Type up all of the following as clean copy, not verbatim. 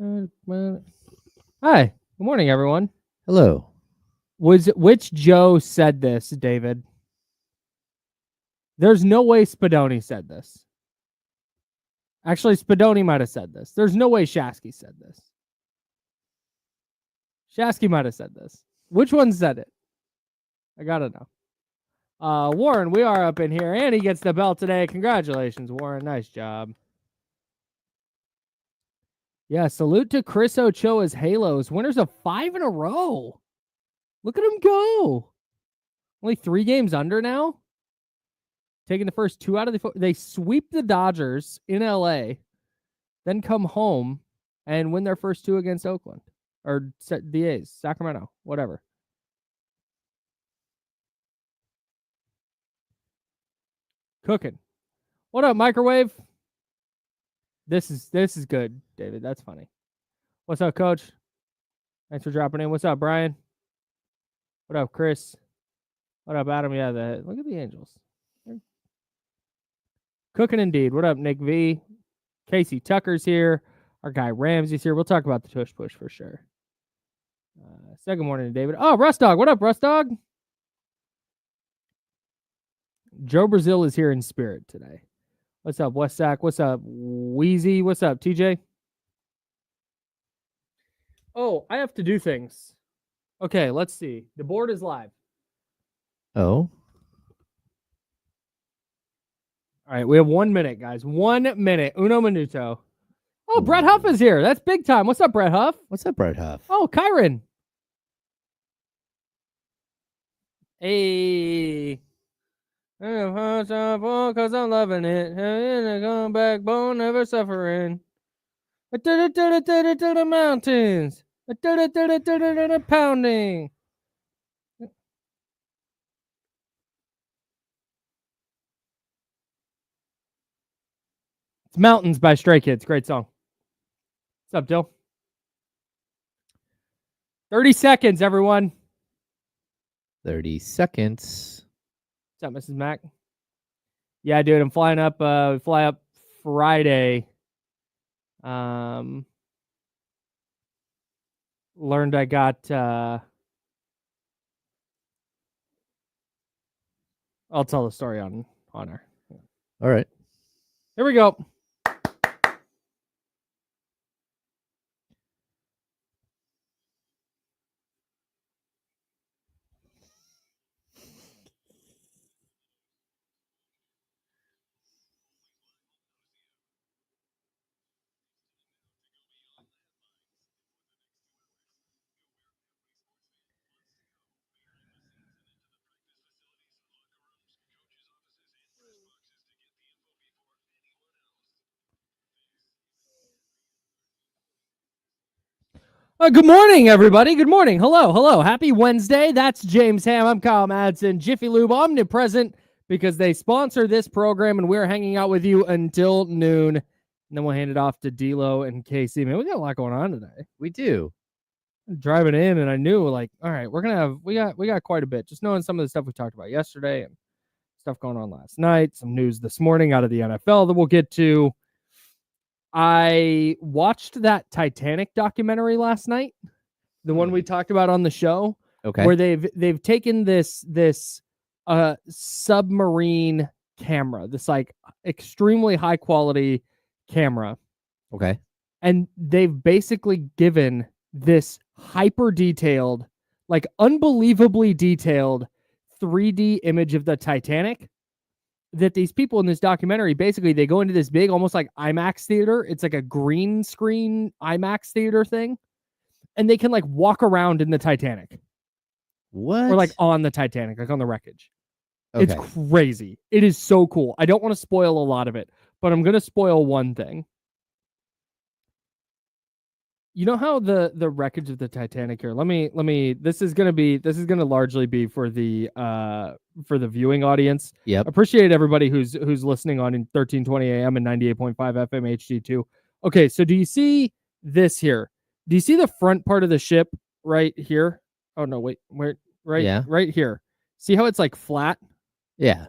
Hi. Good morning, everyone. Hello. Which Joe said this, David? There's no way Spadoni said this. Actually, Spadoni might have said this. There's no way Shasky said this. Shasky might have said this. Which one said it? I gotta know. Warren, we are up in here, and he gets the belt today. Congratulations, Warren. Nice job. Yeah, salute to Chris Ochoa's Halos. Winners of 5 in a row. Look at him go. Only 3 games under now. Taking the first 2 out of the 4. They sweep the Dodgers in LA, then come home and win their first 2 against Oakland. Or the A's, Sacramento, whatever. Cooking. What up, Microwave? This is good, David. That's funny. What's up, Coach? Thanks for dropping in. What's up, Brian? What up, Chris? What up, Adam? Yeah, look at the Angels. They're cooking indeed. What up, Nick V? Casey Tucker's here. Our guy Ramsey's here. We'll talk about the Tush Push for sure. Second morning to David. Oh, Rust Dog. What up, Rust Dog? Joe Brazil is here in spirit today. What's up, West Sac? What's up, Wheezy? What's up, TJ? Oh, I have to do things. Okay, let's see. The board is live. Oh. All right, we have 1 minute, guys. 1 minute. Uno minuto. Oh, Brett Huff is here. That's big time. What's up, Brett Huff? What's up, Brett Huff? Oh, Kyron. Hey. Because I'm loving it. Going backbone, never suffering. The mountains. Pounding. It's Mountains by Stray Kids. Great song. What's up, Dill? 30 seconds, everyone. 30 seconds. What's up, Mrs. Mac? Yeah, dude, I'm flying up. We fly up Friday. Learned I got. I'll tell the story on her. All right. Here we go. Good morning, everybody. Good morning. Hello. Happy Wednesday. That's James Ham. I'm Kyle Madsen. Jiffy Lube, omnipresent, because they sponsor this program, and we're hanging out with you until noon. And then we'll hand it off to D-Lo and KC. Man, we got a lot going on today. We do. I'm driving in, and I knew, like, all right, we got quite a bit. Just knowing some of the stuff we talked about yesterday and stuff going on last night. Some news this morning out of the NFL that we'll get to. I watched that Titanic documentary last night, the one we talked about on the show, where they've taken this submarine camera, this like extremely high quality camera. Okay. And they've basically given this hyper detailed, like unbelievably detailed 3D image of the Titanic. That these people in this documentary, basically, they go into this big, almost like IMAX theater. It's like a green screen IMAX theater thing. And they can like walk around in the Titanic. What? Or like on the Titanic, like on the wreckage. Okay. It's crazy. It is so cool. I don't want to spoil a lot of it, but I'm going to spoil one thing. You know how the wreckage of the Titanic here. Let me. This is gonna largely be for the viewing audience. Yep. Appreciate everybody who's listening on in 1320 AM and 98.5 FM HD2. Okay, so do you see this here? Do you see the front part of the ship right here? Oh no, wait, where? Right, yeah. Right here. See how it's like flat? Yeah.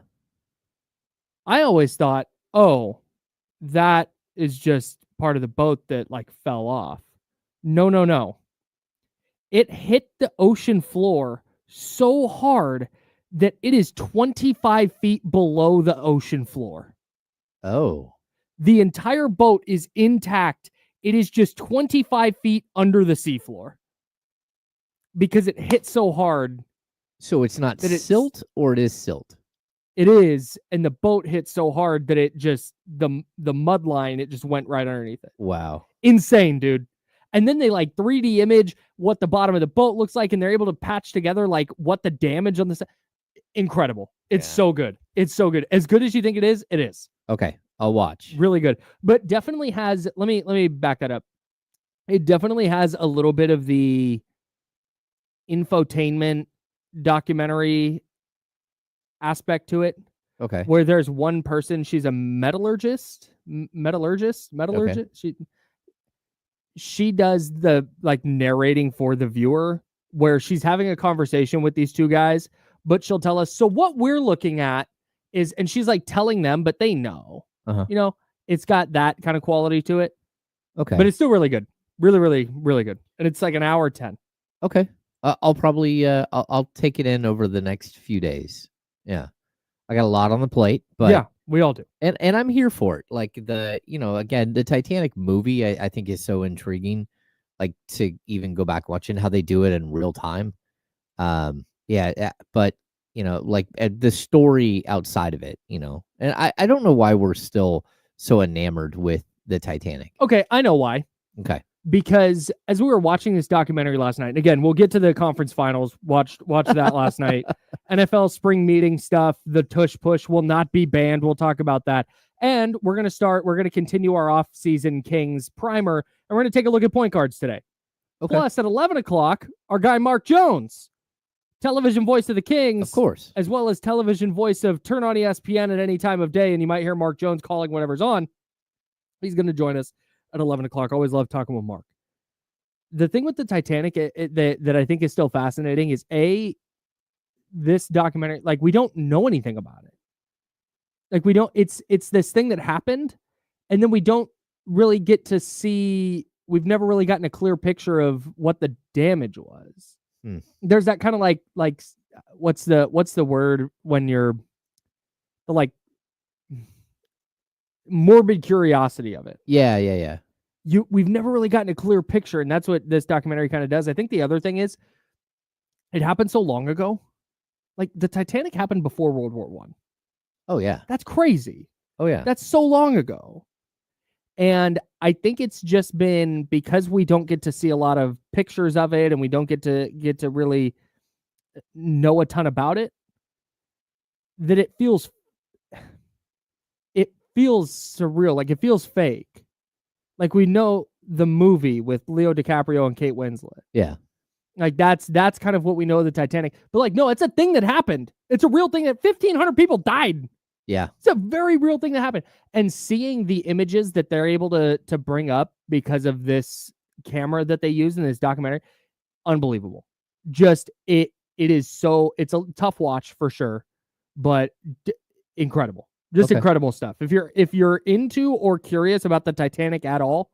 I always thought, oh, that is just part of the boat that like fell off. No. It hit the ocean floor so hard that it is 25 feet below the ocean floor. Oh. The entire boat is intact. It is just 25 feet under the seafloor because it hit so hard. So it's not silt, or it is silt? It is, and the boat hit so hard that it just, the mud line, it just went right underneath it. Wow. Insane, dude. And then they 3D image what the bottom of the boat looks like, and they're able to patch together what the damage on the incredible. It's so good. It's so good. As good as you think it is, it is. Okay, I'll watch. Really good. But definitely has, let me back that up. It definitely has a little bit of the infotainment documentary aspect to it. Okay. Where there's one person, she's a metallurgist. Okay. She does the narrating for the viewer, where she's having a conversation with these two guys, but she'll tell us, so what we're looking at is, and she's telling them, but they know. It's got that kind of quality to it. Okay. But it's still really good. Really, really, really good. And it's an hour 10. Okay. I'll probably I'll take it in over the next few days. Yeah. I got a lot on the plate, but yeah, we all do. And I'm here for it. Again, the Titanic movie I think is so intriguing, to even go back watching how they do it in real time. But the story outside of it, and I don't know why we're still so enamored with the Titanic. Okay, I know why. Okay. Because as we were watching this documentary last night, and again, we'll get to the conference finals, watch that last night. NFL spring meeting stuff, the Tush Push will not be banned. We'll talk about that. And we're going to continue our off-season Kings primer, and we're going to take a look at point guards today. Okay. Plus, at 11 o'clock, our guy Mark Jones, television voice of the Kings, of course, as well as television voice of Turn On ESPN at any time of day, and you might hear Mark Jones calling whatever's on. He's going to join us at 11 o'clock. Always love talking with Mark. The thing with the Titanic that I think is still fascinating is this documentary, we don't know anything about it. We don't, it's this thing that happened, and then we don't really get to see, we've never really gotten a clear picture of what the damage was. There's that kind of what's the word when you're morbid curiosity of it. Yeah. We've never really gotten a clear picture, and that's what this documentary kind of does. I think the other thing is, it happened so long ago. The Titanic happened before World War I. Oh yeah, that's crazy. Oh yeah, that's so long ago. And I think it's just been because we don't get to see a lot of pictures of it, and we don't get to really know a ton about it, that it feels surreal. It feels fake. We know the movie with Leo DiCaprio and Kate Winslet. Yeah. That's kind of what we know of the Titanic. But no, it's a thing that happened. It's a real thing that 1,500 people died. Yeah. It's a very real thing that happened. And seeing the images that they're able to bring up because of this camera that they use in this documentary, unbelievable. Just it is so, it's a tough watch for sure, but incredible. Just incredible stuff. If you're into or curious about the Titanic at all,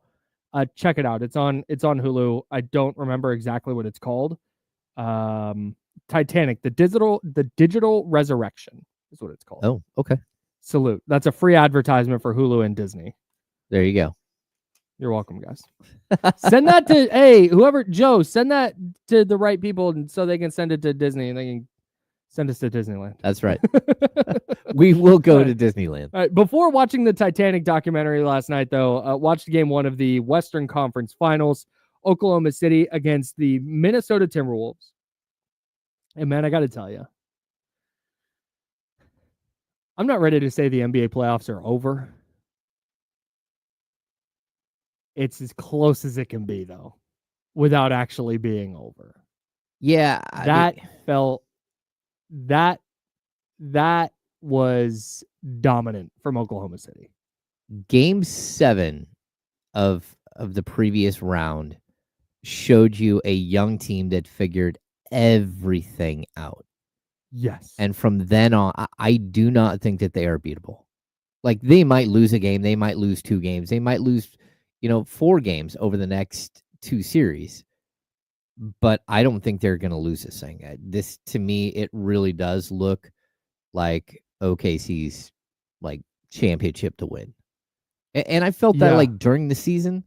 check it out. It's on Hulu. I don't remember exactly what it's called. Titanic, the digital resurrection is what it's called. Oh, okay. Salute. That's a free advertisement for Hulu and Disney. There you go. You're welcome, guys. Send that to Joe, send that to the right people so they can send it to Disney and they can send us to Disneyland. That's right. We will go to Disneyland. All right. Before watching the Titanic documentary last night, though, watched game 1 of the Western Conference Finals, Oklahoma City against the Minnesota Timberwolves. And man, I got to tell you, I'm not ready to say the NBA playoffs are over. It's as close as it can be, though, without actually being over. Yeah. That was dominant from Oklahoma City. Game 7 of the previous round showed you a young team that figured everything out. Yes. And from then on, I do not think that they are beatable. They might lose a game. They might lose 2 games. They might lose, 4 games over the next two series, but I don't think they're going to lose this thing. This, to me, it really does look like OKC's like championship to win. And I felt that like during the season,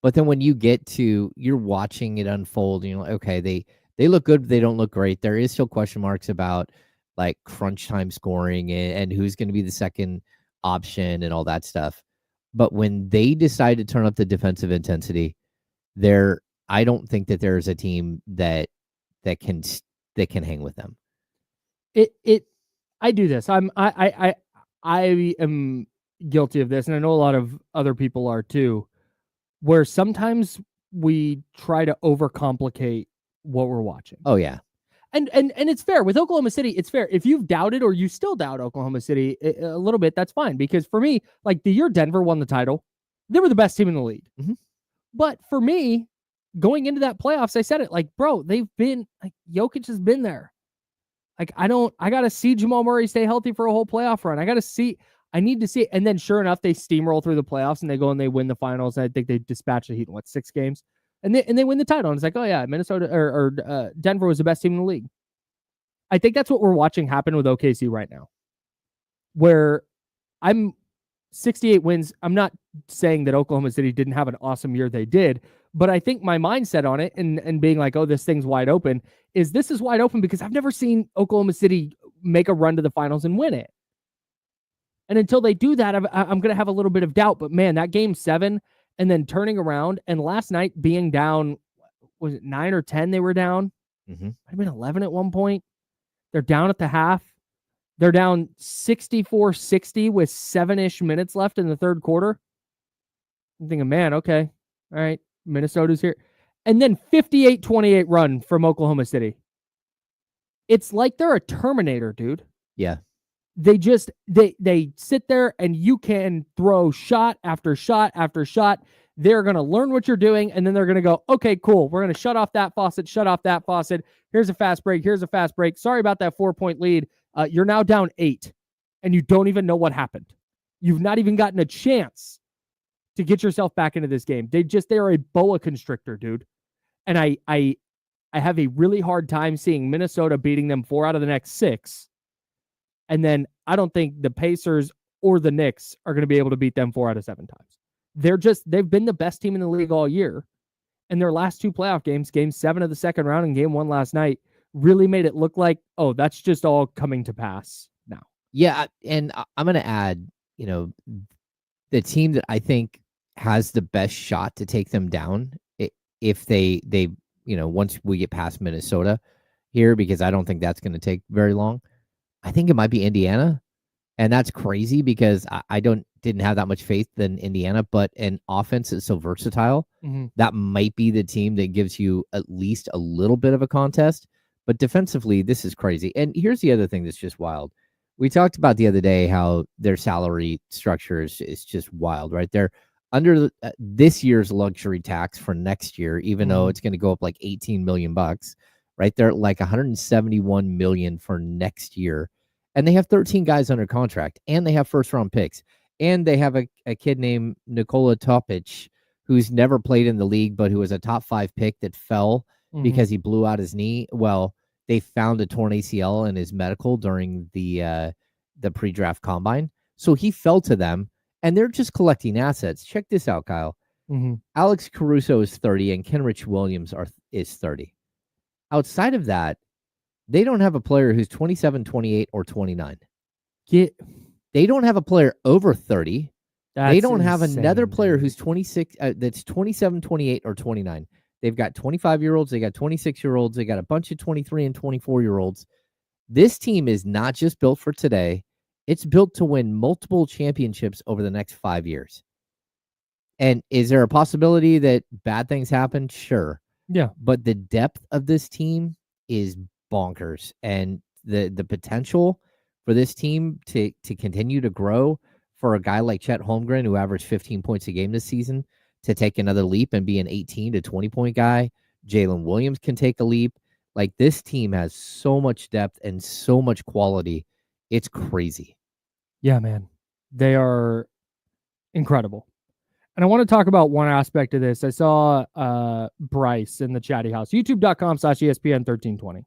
but then when you get to, you're watching it unfold, and you're like, okay, they look good, but they don't look great. There is still question marks about like crunch time scoring and who's going to be the second option and all that stuff. But when they decide to turn up the defensive intensity, I don't think that there's a team that can hang with them. I do this. I am guilty of this, and I know a lot of other people are too, where sometimes we try to overcomplicate what we're watching. Oh yeah. And it's fair. With Oklahoma City, it's fair. If you've doubted or you still doubt Oklahoma City a little bit, that's fine. Because for me, like the year Denver won the title, they were the best team in the league. Mm-hmm. But for me, going into that playoffs, I said it, like, bro, they've been, like, Jokic has been there. Like, I got to see Jamal Murray stay healthy for a whole playoff run. I need to see it. And then sure enough, they steamroll through the playoffs and they go and they win the finals. And I think they dispatch the Heat in 6 games, and they win the title. And it's like, oh yeah, Minnesota or Denver was the best team in the league. I think that's what we're watching happen with OKC right now, where I'm 68 wins. I'm not saying that Oklahoma City didn't have an awesome year. They did, but I think my mindset on it and being like, oh, this thing's wide open, this is wide open because I've never seen Oklahoma City make a run to the finals and win it. And until they do that, I'm going to have a little bit of doubt. But man, that game 7 and then turning around, and last night being down, was it 9 or 10 they were down? Mm-hmm. Might have been 11 at one point. They're down at the half. They're down 64-60 with 7-ish minutes left in the third quarter. I'm thinking, man, okay, all right, Minnesota's here. And then 58-28 run from Oklahoma City. It's like they're a Terminator, dude. Yeah. They just, they sit there and you can throw shot after shot after shot. They're going to learn what you're doing, and then they're going to go, okay, cool. We're going to shut off that faucet, shut off that faucet. Here's a fast break. Here's a fast break. Sorry about that 4-point lead. You're now down 8, and you don't even know what happened. You've not even gotten a chance to get yourself back into this game. They're a boa constrictor, dude. And I have a really hard time seeing Minnesota beating them 4 out of the next 6. And then I don't think the Pacers or the Knicks are going to be able to beat them 4 out of 7 times. They've been the best team in the league all year. And their last 2 playoff games, game 7 of the second round and game 1 last night, really made it look like, oh, that's just all coming to pass now. Yeah. And I'm going to add, the team that I think has the best shot to take them down if they once we get past Minnesota here, because I don't think that's going to take very long. I think it might be Indiana. And that's crazy because I didn't have that much faith in Indiana, but an offense is so versatile. Mm-hmm. That might be the team that gives you at least a little bit of a contest. But defensively, this is crazy. And here's the other thing that's just wild. We talked about the other day how their salary structure is just wild, right? They're under this year's luxury tax for next year, even though it's going to go up like $18 million, right? They're like $171 million for next year. And they have 13 guys under contract, and they have first-round picks. And they have a kid named Nikola Topic, who's never played in the league, but who was a top 5 pick that fell because he blew out his knee. Well, they found a torn ACL in his medical during the pre-draft combine. So he fell to them, and they're just collecting assets. Check this out, Kyle. Mm-hmm. Alex Caruso is 30, and Kenrich Williams is 30. Outside of that, they don't have a player who's 27, 28, or 29. They don't have a player over 30. They don't have another player who's 26, that's 27, 28, or 29. They've got 25-year-olds. They got 26-year-olds. They got a bunch of 23 and 24-year-olds. This team is not just built for today. It's built to win multiple championships over the next 5 years. And is there a possibility that bad things happen? Sure. Yeah. But the depth of this team is bonkers. And the potential for this team to continue to grow, for a guy like Chet Holmgren, who averaged 15 points a game this season, to take another leap and be an 18 to 20-point guy. Jalen Williams can take a leap. Like, this team has so much depth and so much quality. It's crazy. Yeah, man. They are incredible. And I want to talk about one aspect of this. I saw Bryce in the chatty house, youtube.com/ESPN1320.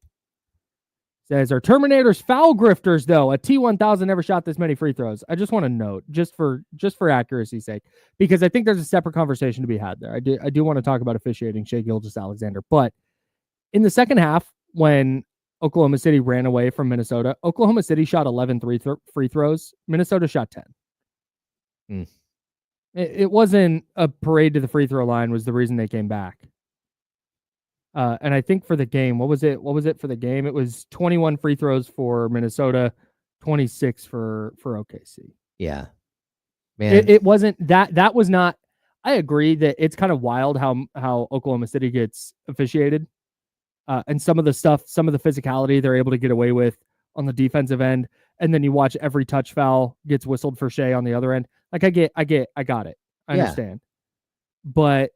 Says, are Terminators foul grifters, though? A T1000 never shot this many free throws. I just want to note, just for accuracy's sake, because I think there's a separate conversation to be had there. I do want to talk about officiating Shai Gilgeous-Alexander. But in the second half, when Oklahoma City ran away from Minnesota, Oklahoma City shot 11 free throws. Minnesota shot 10. It wasn't a parade to the free throw line was the reason they came back. And I think for the game, what was it for the game? It was 21 free throws for Minnesota, 26 for OKC. Yeah, man. It wasn't that was not. I agree that it's kind of wild how Oklahoma City gets officiated, and some of the physicality they're able to get away with on the defensive end, and then you watch every touch foul gets whistled for Shai on the other end. Like I got it. I understand, but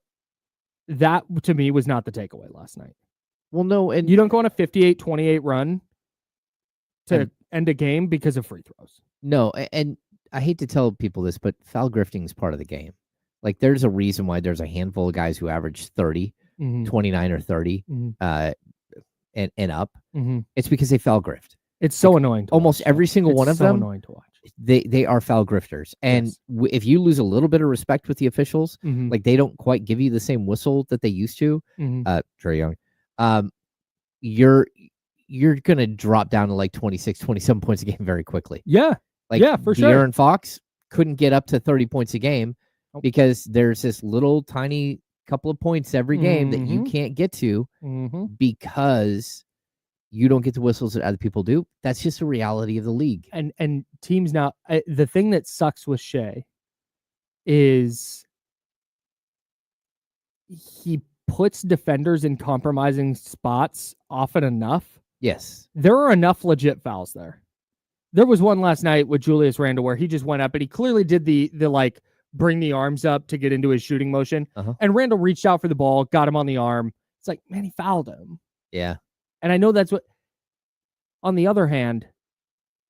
that to me was not the takeaway last night. Well, no, and you don't go on a 58-28 run to end a game because of free throws. No, and I hate to tell people this, but foul grifting is part of the game. Like, there's a reason why there's a handful of guys who average 30, 29 or 30, and up. It's because they foul grift. It's so annoying. Almost every single one of them. Annoying to watch. They are foul grifters, and if you lose a little bit of respect with the officials, like they don't quite give you the same whistle that they used to, Trey Young, you're gonna drop down to like 26, 27 points a game very quickly. Yeah, like for sure. De'Aaron Fox couldn't get up to 30 points a game because there's this little tiny couple of points every game that you can't get to because you don't get the whistles that other people do. That's just a reality of the league. And teams now, the thing that sucks with Shai is he puts defenders in compromising spots often enough. Yes. There are enough legit fouls there. There was one last night with Julius Randle where he just went up and he clearly did the like bring the arms up to get into his shooting motion. And Randle reached out for the ball, got him on the arm. It's like, man, he fouled him. Yeah. And I know that's what. On the other hand,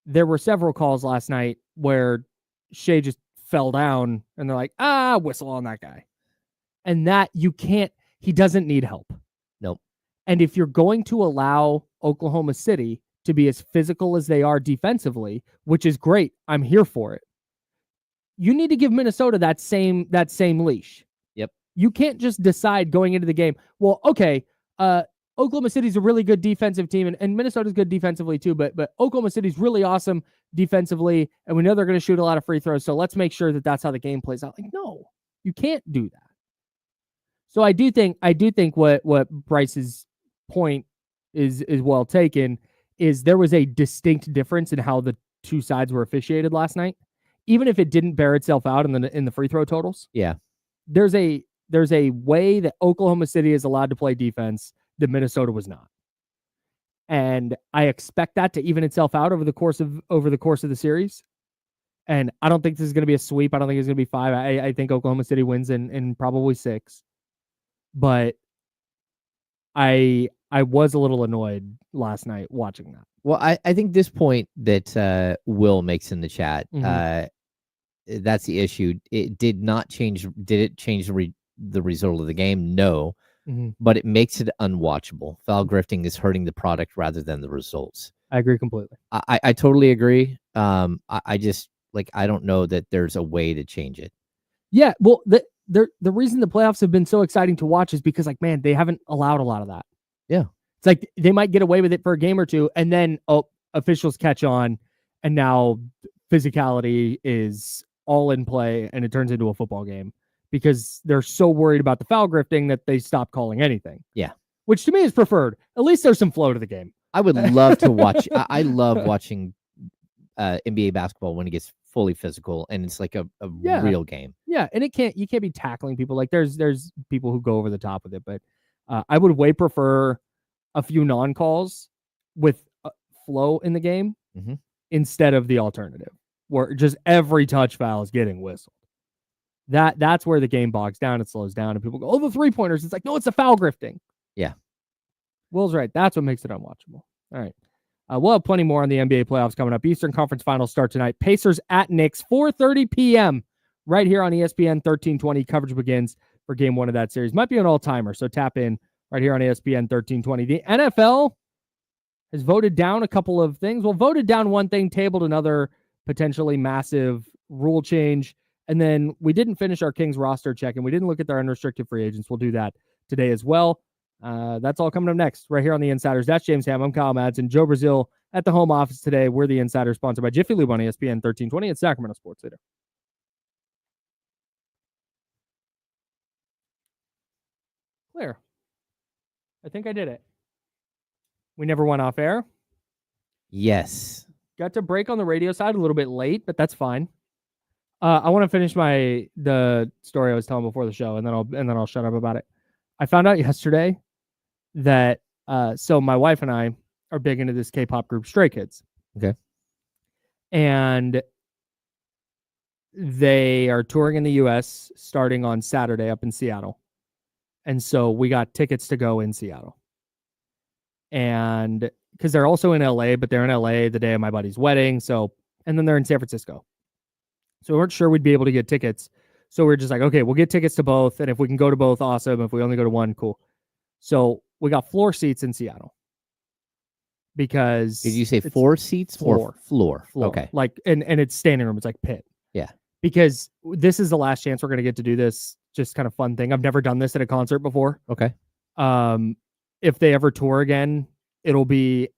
there were several calls last night where Shai just fell down and they're like, whistle on that guy. And that you can't, he doesn't need help. Nope. And if you're going to allow Oklahoma City to be as physical as they are defensively, which is great, I'm here for it. You need to give Minnesota that same leash. Yep. You can't just decide going into the game, well, okay, Oklahoma City's a really good defensive team, and Minnesota's good defensively too, but Oklahoma City's really awesome defensively, and we know they're going to shoot a lot of free throws, so let's make sure that that's how the game plays out. Like, no, you can't do that. So I do think what Bryce's point is well taken, is there was a distinct difference in how the two sides were officiated last night, even if it didn't bear itself out in the free throw totals. Yeah, there's a way that Oklahoma City is allowed to play defense that Minnesota was not. And I expect that to even itself out over the course of the series. And I don't think this is going to be a sweep. I don't think it's going to be 5. I think Oklahoma City wins in probably 6. But I was a little annoyed last night watching that. Well, I think this point that Will makes in the chat, that's the issue. It did not change. Did it change the result of the game? No. But it makes it unwatchable. Foul grifting is hurting the product rather than the results. I agree completely. I totally agree. I just, like, I don't know that there's a way to change it. Yeah, well, the reason the playoffs have been so exciting to watch is because, like, man, they haven't allowed a lot of that. Yeah. It's like they might get away with it for a game or two, and then officials catch on, and now physicality is all in play, and it turns into a football game. Because they're so worried about the foul grifting that they stop calling anything. Yeah. Which to me is preferred. At least there's some flow to the game. I would love to watch. I love watching NBA basketball when it gets fully physical and it's like a real game. Yeah. And you can't be tackling people. Like there's people who go over the top with it, but I would way prefer a few non-calls with flow in the game instead of the alternative where just every touch foul is getting whistled. That's where the game bogs down. It slows down, and people go, "Oh, the 3-pointers." It's like, no, it's a foul grifting. Yeah, Will's right. That's what makes it unwatchable. All right, we'll have plenty more on the NBA playoffs coming up. Eastern Conference Finals start tonight. Pacers at Knicks, 4:30 p.m. right here on ESPN 1320. Coverage begins for game 1 of that series. Might be an all-timer, so tap in right here on ESPN 1320. The NFL has voted down a couple of things. Well, voted down one thing, tabled another potentially massive rule change. And then we didn't finish our Kings roster check, and we didn't look at their unrestricted free agents. We'll do that today as well. That's all coming up next right here on the Insiders. That's James Ham. I'm Kyle Madsen. Joe Brazil at the home office today. We're the Insiders, sponsored by Jiffy Lube on ESPN 1320 and Sacramento Sports Leader. Clear. I think I did it. We never went off air. Yes. Got to break on the radio side a little bit late, but that's fine. I want to finish the story I was telling before the show, and then I'll shut up about it. I found out yesterday that so my wife and I are big into this K-pop group Stray Kids. Okay. And they are touring in the US starting on Saturday up in Seattle. And so we got tickets to go in Seattle. And because they're also in LA, but they're in LA the day of my buddy's wedding. So, and then they're in San Francisco. So we weren't sure we'd be able to get tickets. So we're just like, okay, we'll get tickets to both. And if we can go to both, awesome. If we only go to one, cool. So we got floor seats in Seattle. Because did you say 4 seats or floor? Okay. Like, and it's standing room. It's like pit. Yeah. Because this is the last chance we're going to get to do this. Just kind of fun thing. I've never done this at a concert before. Okay. If they ever tour again, it'll be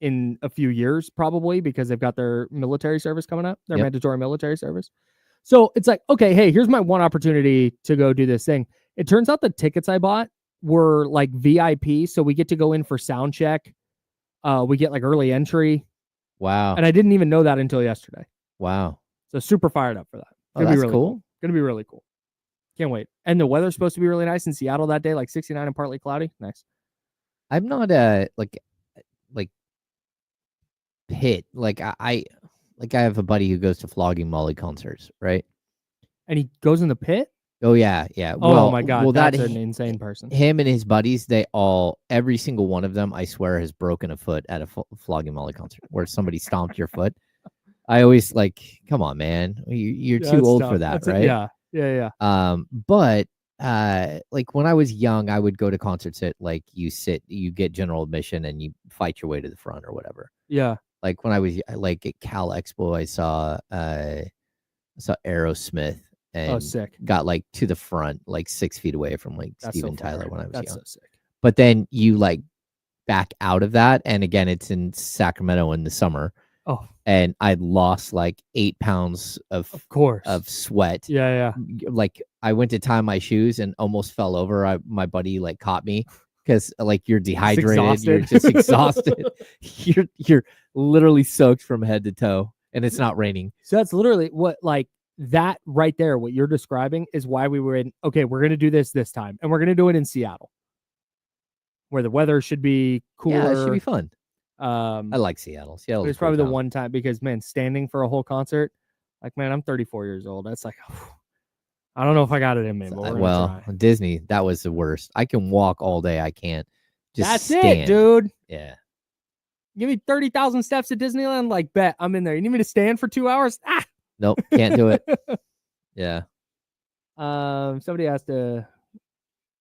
in a few years probably, because they've got their military service coming up, their mandatory military service. So it's like, okay, hey, here's my one opportunity to go do this thing. It turns out the tickets I bought were like VIP. So we get to go in for sound check. We get like early entry. Wow. And I didn't even know that until yesterday. Wow. So super fired up for that. Oh, that's really cool. Gonna be really cool. Can't wait. And the weather's supposed to be really nice in Seattle that day, like 69 and partly cloudy. Nice. I'm not like pit. Like I have a buddy who goes to Flogging Molly concerts, right? And he goes in the pit? Oh yeah, yeah. Oh my God, that's an insane person. Him and his buddies, every single one of them, I swear, has broken a foot at a Flogging Molly concert where somebody stomped your foot. I always like, come on, man, you're too old for that, right? Yeah. But like when I was young, I would go to concerts that like you get general admission and you fight your way to the front or whatever. Yeah. Like when I was like at Cal Expo, I saw Aerosmith and sick. Got like to the front, like 6 feet away from like Steven Tyler when I was young. So sick. But then you like back out of that, and again, it's in Sacramento in the summer. Oh, and I lost like 8 pounds of sweat. Yeah. Like I went to tie my shoes and almost fell over. My buddy like caught me because like you're dehydrated, you're just exhausted. You're literally soaked from head to toe, and it's not raining. So that's literally what, like that right there. What you're describing is why we were in. Okay, we're gonna do this time, and we're gonna do it in Seattle, where the weather should be cooler. Yeah, it should be fun. I like Seattle. Seattle is probably the one time, because man, standing for a whole concert, like man, I'm 34 years old. That's like, I don't know if I got it in me. But well, Disney, that was the worst. I can walk all day. I can't just stand. It, dude. Yeah. Give me 30,000 steps at Disneyland. Like, bet I'm in there. You need me to stand for 2 hours? Ah. Nope, can't do it. Yeah. Somebody asked to.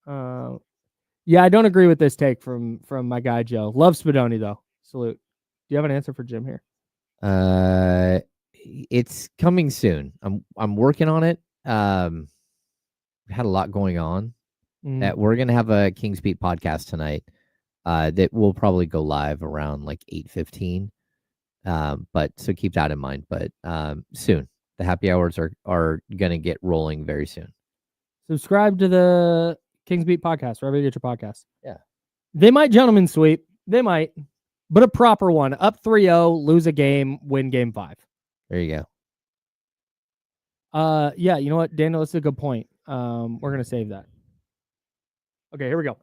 Yeah, I don't agree with this take from my guy Joe. Love Spadoni though. Salute. Do you have an answer for Jim here? It's coming soon. I'm working on it. We had a lot going on. We're gonna have a Kings Beat podcast tonight. That will probably go live around like 8:15. But so keep that in mind. But soon, the happy hours are gonna get rolling very soon. Subscribe to the Kings Beat podcast wherever you get your podcast. Yeah, they might gentlemen sweep. They might. But a proper one. Up 3-0, lose a game, win game 5. There you go. Yeah, you know what, Daniel, that's a good point. We're going to save that. Okay, here we go.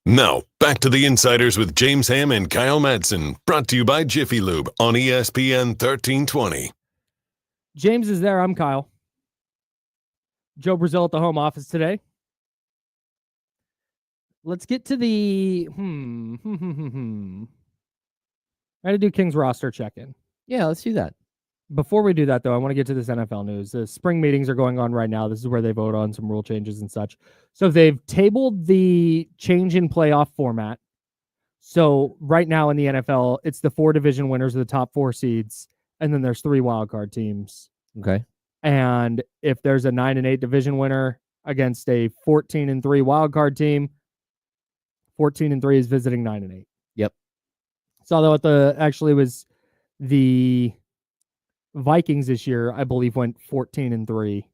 Now, back to the Insiders with James Ham and Kyle Madsen, brought to you by Jiffy Lube on ESPN 1320. James is there. I'm Kyle. Joe Brazil at the home office today. Let's get to the I had to do Kings roster check-in. Yeah, let's do that. Before we do that, though, I want to get to this NFL news. The spring meetings are going on right now. This is where they vote on some rule changes and such. So they've tabled the change in playoff format. So right now in the NFL, it's the 4 division winners of the top 4 seeds, and then there's 3 wildcard teams. Okay. And if there's a 9-8 division winner against a 14-3 wildcard team, 14-3 is visiting 9-8. Yep. Saw that what was the Vikings this year, I believe, went 14-3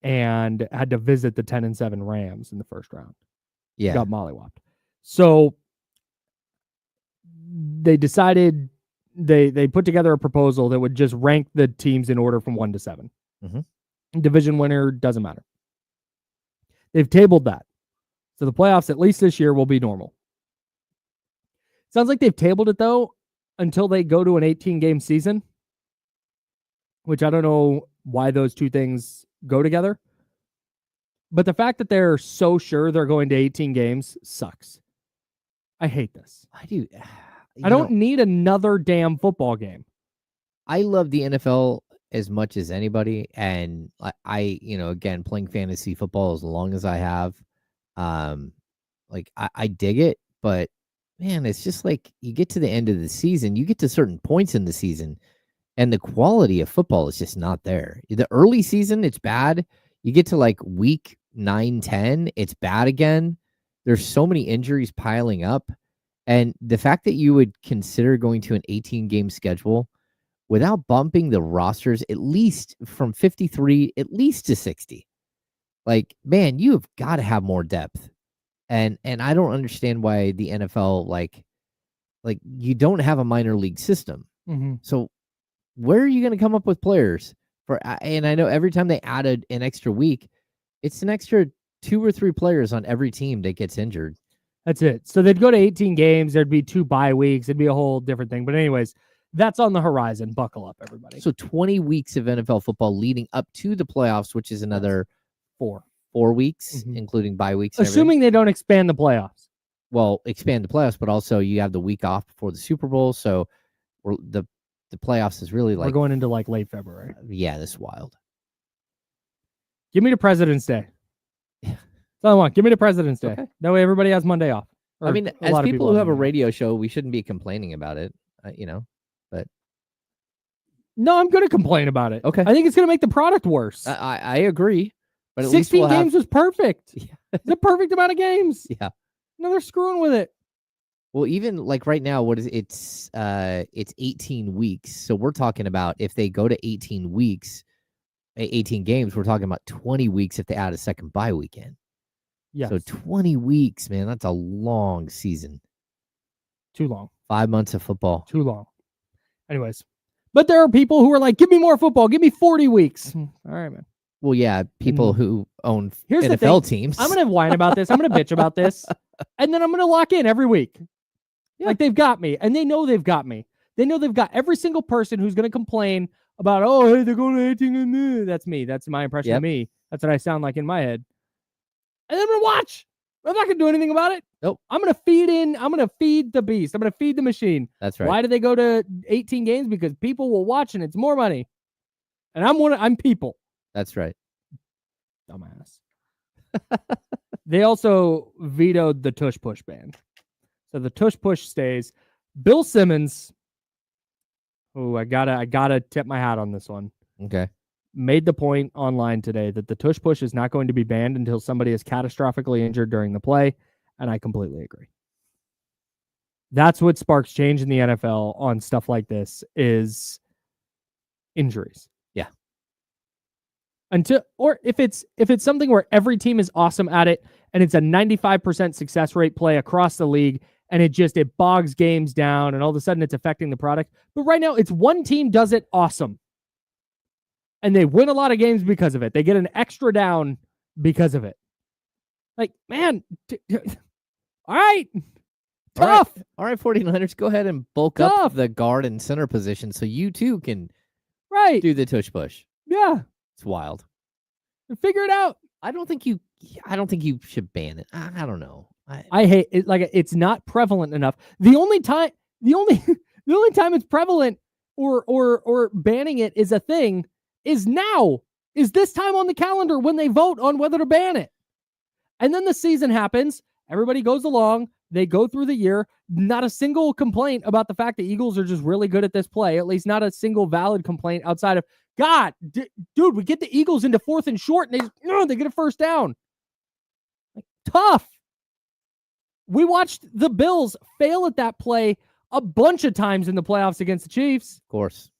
and had to visit the 10-7 Rams in the first round. Yeah. Got mollywopped. So they decided they put together a proposal that would just rank the teams in order from 1 to 7. Mm-hmm. Division winner doesn't matter. They've tabled that. So the playoffs, at least this year, will be normal. Sounds like they've tabled it, though, until they go to an 18-game season, which I don't know why those two things go together. But the fact that they're so sure they're going to 18 games sucks. I hate this. I do. I don't need another damn football game. I love the NFL as much as anybody. And I again, playing fantasy football as long as I have, I dig it. But, man, it's just like you get to the end of the season, you get to certain points in the season, and the quality of football is just not there. The early season, it's bad. You get to like week 9, 10, it's bad again. There's so many injuries piling up. And the fact that you would consider going to an 18-game schedule without bumping the rosters at least from 53 at least to 60. Like, man, you have got to have more depth. And I don't understand why the NFL, like you don't have a minor league system. Mm-hmm. So where are you going to come up with players for? And I know every time they added an extra week, it's an extra 2 or 3 players on every team that gets injured. That's it. So they'd go to 18 games. There'd be 2 bye weeks. It'd be a whole different thing. But anyways, that's on the horizon. Buckle up, everybody. So 20 weeks of NFL football leading up to the playoffs, which is another 4 weeks, including bye weeks. Assuming they don't expand the playoffs. Well, expand the playoffs, but also you have the week off before the Super Bowl. So the playoffs is really We're going into like late February. Yeah, this is wild. Give me the President's Day. That's all I want. Give me the President's Day. Okay. That way everybody has Monday off. I mean, as people who have a radio show, we shouldn't be complaining about it, but. No, I'm going to complain about it. Okay. I think it's going to make the product worse. I agree. But at 16 least games was perfect. Yeah. It's the perfect amount of games. Yeah. No, they're screwing with it. Well, even like right now, what is it? It's 18 weeks. So we're talking about if they go to 18 weeks, 18 games, we're talking about 20 weeks if they add a second bye weekend. Yes. So 20 weeks, man, that's a long season. Too long. 5 months of football. Too long. Anyways. But there are people who are like, give me more football. Give me 40 weeks. All right, man. Well, yeah, people who own Here's NFL teams. I'm going to whine about this. I'm going to bitch about this. And then I'm going to lock in every week. Yeah. Like, they've got me. And they know they've got me. They know they've got every single person who's going to complain about, oh, hey, they're going to 18 and me. That's me. That's my impression of me. That's what I sound like in my head. And then I'm going to watch. I'm not going to do anything about it. Nope. I'm going to feed the beast. I'm going to feed the machine. That's right. Why do they go to 18 games? Because people will watch and it's more money. And I'm people. That's right. Dumbass. They also vetoed the Tush Push ban. So the Tush Push stays. Bill Simmons, I gotta tip my hat on this one. Okay. Made the point online today that the Tush Push is not going to be banned until somebody is catastrophically injured during the play, and I completely agree. That's what sparks change in the NFL on stuff like this is injuries. Yeah. Or if it's something where every team is awesome at it and it's a 95% success rate play across the league and it bogs games down and all of a sudden it's affecting the product. But right now it's one team does it awesome. And they win a lot of games because of it. They get an extra down because of it. Like, man, all right. Tough. All right, 49ers, go ahead and bulk up the guard and center position so you too can do the Tush Push. Yeah. It's wild. Figure it out. I don't think you should ban it. I don't know. I hate it. Like, it's not prevalent enough. The only time it's prevalent or banning it is a thing is now. Is this time on the calendar when they vote on whether to ban it. And then the season happens. Everybody goes along. They go through the year. Not a single complaint about the fact the Eagles are just really good at this play. At least not a single valid complaint outside of, God, dude, we get the Eagles into 4th and short, and they get a first down. Like, tough. We watched the Bills fail at that play a bunch of times in the playoffs against the Chiefs. Of course.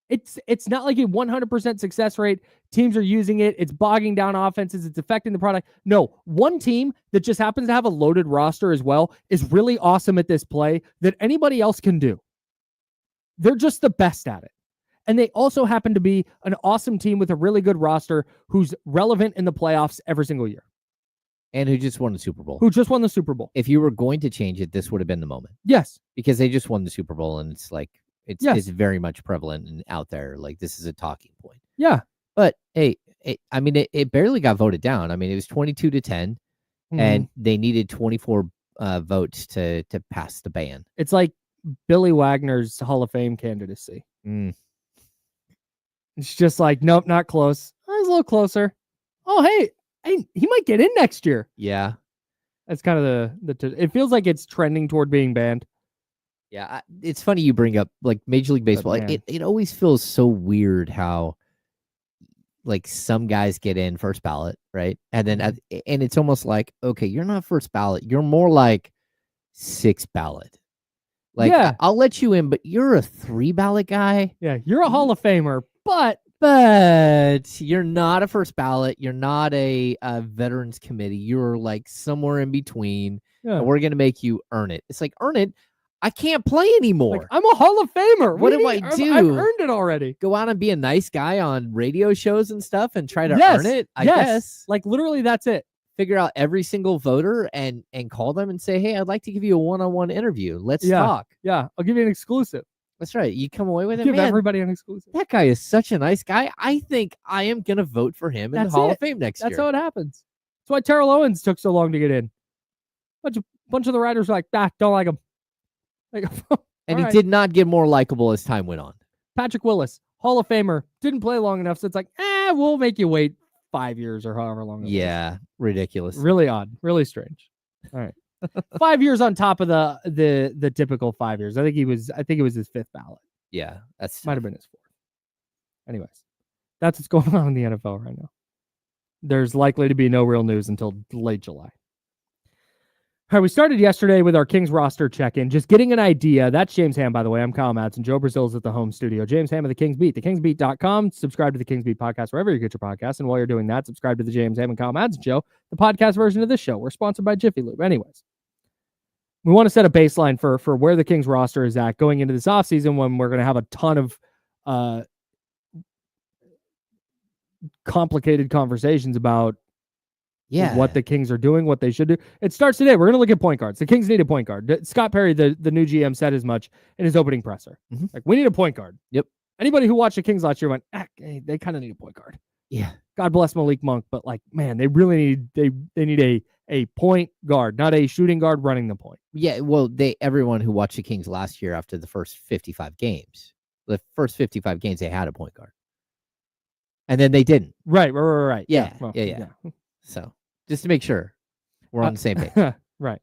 It's not like a 100% success rate. Teams are using it. It's bogging down offenses. It's affecting the product. No, one team that just happens to have a loaded roster as well is really awesome at this play that anybody else can do. They're just the best at it. And they also happen to be an awesome team with a really good roster who's relevant in the playoffs every single year. And who just won the Super Bowl. Who just won the Super Bowl. If you were going to change it, this would have been the moment. Yes. Because they just won the Super Bowl, and it's like, it's very much prevalent and out there. Like, this is a talking point. Yeah. But hey, it barely got voted down. I mean, it was 22-10, and they needed 24 votes to pass the ban. It's like Billy Wagner's Hall of Fame candidacy. It's just like, nope, not close. Oh, he's a little closer. Oh, hey, he might get in next year. Yeah. That's kind of it feels like it's trending toward being banned. Yeah, it's funny you bring up like Major League Baseball. It always feels so weird how like some guys get in first ballot, right? And then and it's almost like, okay, you're not first ballot. You're more like 6th ballot. Like, yeah. I'll let you in, but you're a 3 ballot guy. Yeah, you're a Hall of Famer, but you're not a first ballot. You're not a veterans committee. You're like somewhere in between. Yeah. And we're going to make you earn it. It's like, earn it. I can't play anymore. Like, I'm a Hall of Famer. What do I do? I've earned it already. Go out and be a nice guy on radio shows and stuff and try to earn it? I guess. Like, literally, that's it. Figure out every single voter and call them and say, hey, I'd like to give you a one-on-one interview. Let's talk. Yeah, I'll give you an exclusive. That's right. You come away with it. Give everybody an exclusive. That guy is such a nice guy. I think I am going to vote for him in the Hall of Fame next year. That's how it happens. That's why Terrell Owens took so long to get in. Bunch of the writers were like, don't like him. Like, and he did not get more likable as time went on. Patrick Willis, Hall of Famer, didn't play long enough, so it's like, we'll make you wait 5 years or however long. Yeah, ridiculous. Really odd, really strange. All right, 5 years on top of the typical 5 years. I think it was his 5th ballot. Yeah, might have been his 4th. Anyways, that's what's going on in the NFL right now. There's likely to be no real news until late July. All right, we started yesterday with our Kings roster check-in, just getting an idea. That's James Ham, by the way. I'm Kyle Madsen. Joe Brazil's at the home studio. James Ham of the Kings Beat, thekingsbeat.com. Subscribe to the Kings Beat podcast wherever you get your podcasts. And while you're doing that, subscribe to the James Ham and Kyle Madsen show, the podcast version of this show. We're sponsored by Jiffy Lube. Anyways, we want to set a baseline for where the Kings roster is at going into this offseason when we're going to have a ton of complicated conversations about what the Kings are doing, what they should do. It starts today. We're going to look at point guards. The Kings need a point guard. Scott Perry, the new GM, said as much in his opening presser. Like, we need a point guard. Yep. Anybody who watched the Kings last year went, they kind of need a point guard. Yeah. God bless Malik Monk, but like, man, they really need a point guard, not a shooting guard running the point. Yeah, well, everyone who watched the Kings last year after the first 55 games, they had a point guard. And then they didn't. Right. Yeah. Yeah. So just to make sure we're on the same page. Right.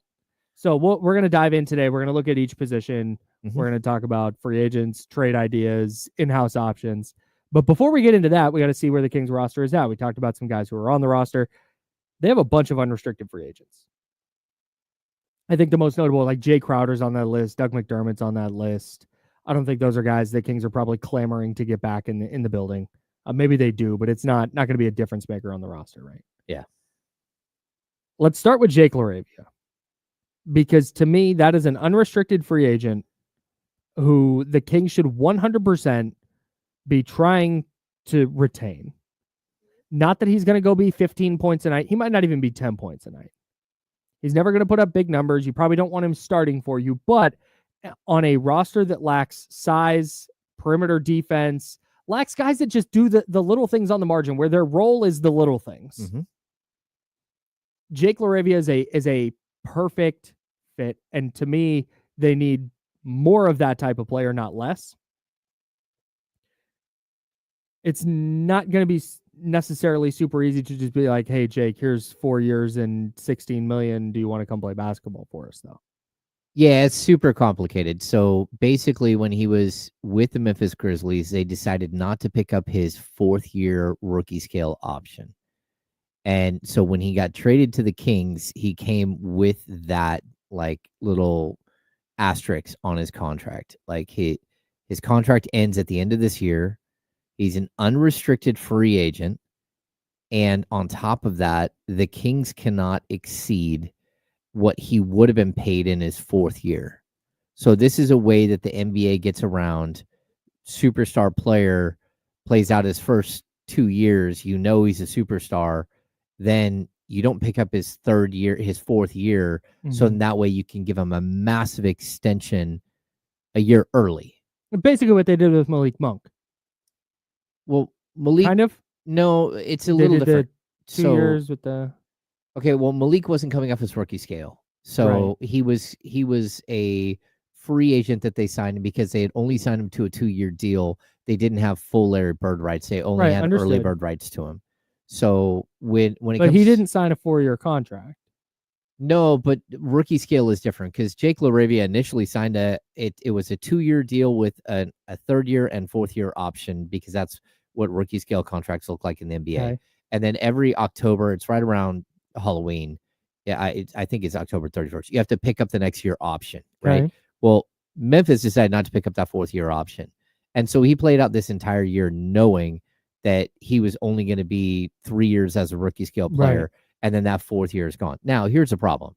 So we're going to dive in today. We're going to look at each position. We're going to talk about free agents, trade ideas, in-house options. But before we get into that, we got to see where the Kings roster is at. We talked about some guys who are on the roster. They have a bunch of unrestricted free agents. I think the most notable, like Jay Crowder's on that list. Doug McDermott's on that list. I don't think those are guys the Kings are probably clamoring to get back in the building. Maybe they do, but it's not going to be a difference maker on the roster, right? Yeah. Let's start with Jake Laravia, because to me, that is an unrestricted free agent who the Kings should 100% be trying to retain. Not that he's going to go be 15 points a night. He might not even be 10 points a night. He's never going to put up big numbers. You probably don't want him starting for you, but on a roster that lacks size, perimeter defense, lacks guys that just do the little things on the margin where their role is the little things. Mm-hmm. Jake Laravia is a perfect fit. And to me, they need more of that type of player, not less. It's not going to be necessarily super easy to just be like, hey, Jake, here's 4 years and $16 million. Do you want to come play basketball for us, though? Yeah, it's super complicated. So basically, when he was with the Memphis Grizzlies, they decided not to pick up his 4th-year rookie scale option. And so when he got traded to the Kings, he came with that like little asterisk on his contract. Like his contract ends at the end of this year. He's an unrestricted free agent. And on top of that, the Kings cannot exceed what he would have been paid in his 4th year. So this is a way that the NBA gets around superstar player plays out his first 2 years. You know he's a superstar. Then you don't pick up his 3rd year, his 4th year. So in that way you can give him a massive extension a year early. Basically what they did with Malik Monk. Well, Malik, kind of. No, it's a little different. 2 years with the. Okay, well, Malik wasn't coming off his rookie scale, so he was a free agent that they signed him because they had only signed him to a 2-year deal. They didn't have full Larry Bird rights; they only had early bird rights to him. So but he didn't sign a 4-year contract. No, but rookie scale is different because Jake Laravia initially signed it was a 2-year deal with a 3rd year and 4th year option because that's what rookie scale contracts look like in the NBA. Okay. And then every October, it's right around Halloween. Yeah, I think it's October 31st. You have to pick up the next year option, right? Okay. Well, Memphis decided not to pick up that 4th year option. And so he played out this entire year knowing that he was only going to be 3 years as a rookie scale player. Right. And then that 4th year is gone. Now, here's the problem.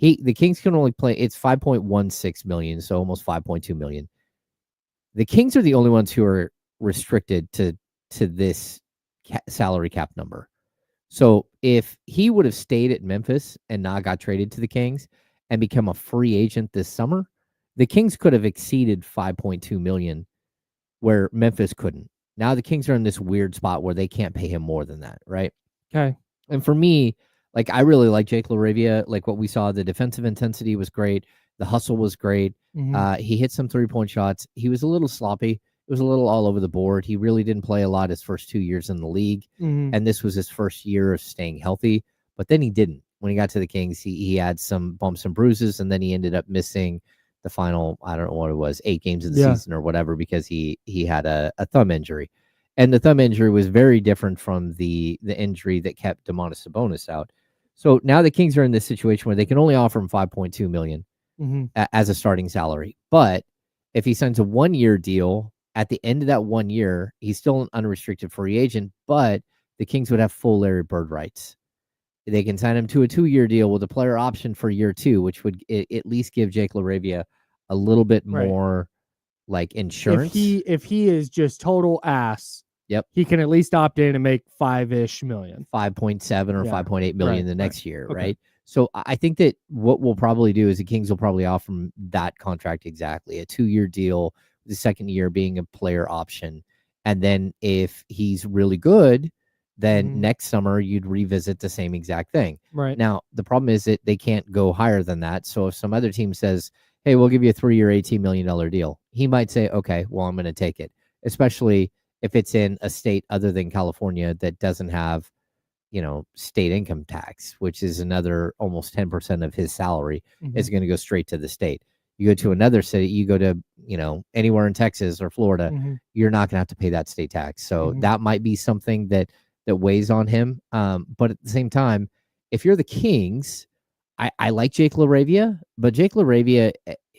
The Kings can only play, it's $5.16 million, so almost $5.2 million. The Kings are the only ones who are restricted to this salary cap number. So if he would have stayed at Memphis and not got traded to the Kings and become a free agent this summer, the Kings could have exceeded $5.2 million where Memphis couldn't. Now the Kings are in this weird spot where they can't pay him more than that, right? Okay. And for me, like, I really like Jake Laravia. Like what we saw, the defensive intensity was great. The hustle was great. He hit some 3-point shots. He was a little sloppy. It was a little all over the board. He really didn't play a lot his first 2 years in the league. And this was his first year of staying healthy. But then he didn't. When he got to the Kings, he had some bumps and bruises, and then he ended up missing the final, I don't know what it was, 8 games of the season or whatever, because he had a thumb injury. And the thumb injury was very different from the injury that kept Domantas Sabonis out. So now the Kings are in this situation where they can only offer him $5.2 million as a starting salary. But if he signs a 1-year deal, at the end of that 1 year, he's still an unrestricted free agent, but the Kings would have full Larry Bird rights. They can sign him to a 2-year deal with a player option for year 2, which would at least give Jake Laravia a little bit more like insurance. If he is just total ass, he can at least opt in and make $5-ish million, 5.7 or 5.8 million the next year, right? So I think that what we'll probably do is the Kings will probably offer him that contract exactly, a 2-year deal, the 2nd year being a player option. And then if he's really good, then next summer you'd revisit the same exact thing. Right. Now, the problem is that they can't go higher than that. So if some other team says, hey, we'll give you a 3-year, $18 million deal, he might say, okay, well, I'm going to take it, especially if it's in a state other than California that doesn't have, state income tax, which is another almost 10% of his salary is going to go straight to the state. You go to another city, you go to, anywhere in Texas or Florida, you're not going to have to pay that state tax. So that might be something that weighs on him. But at the same time, if you're the Kings, I like Jake Laravia, but Jake Laravia,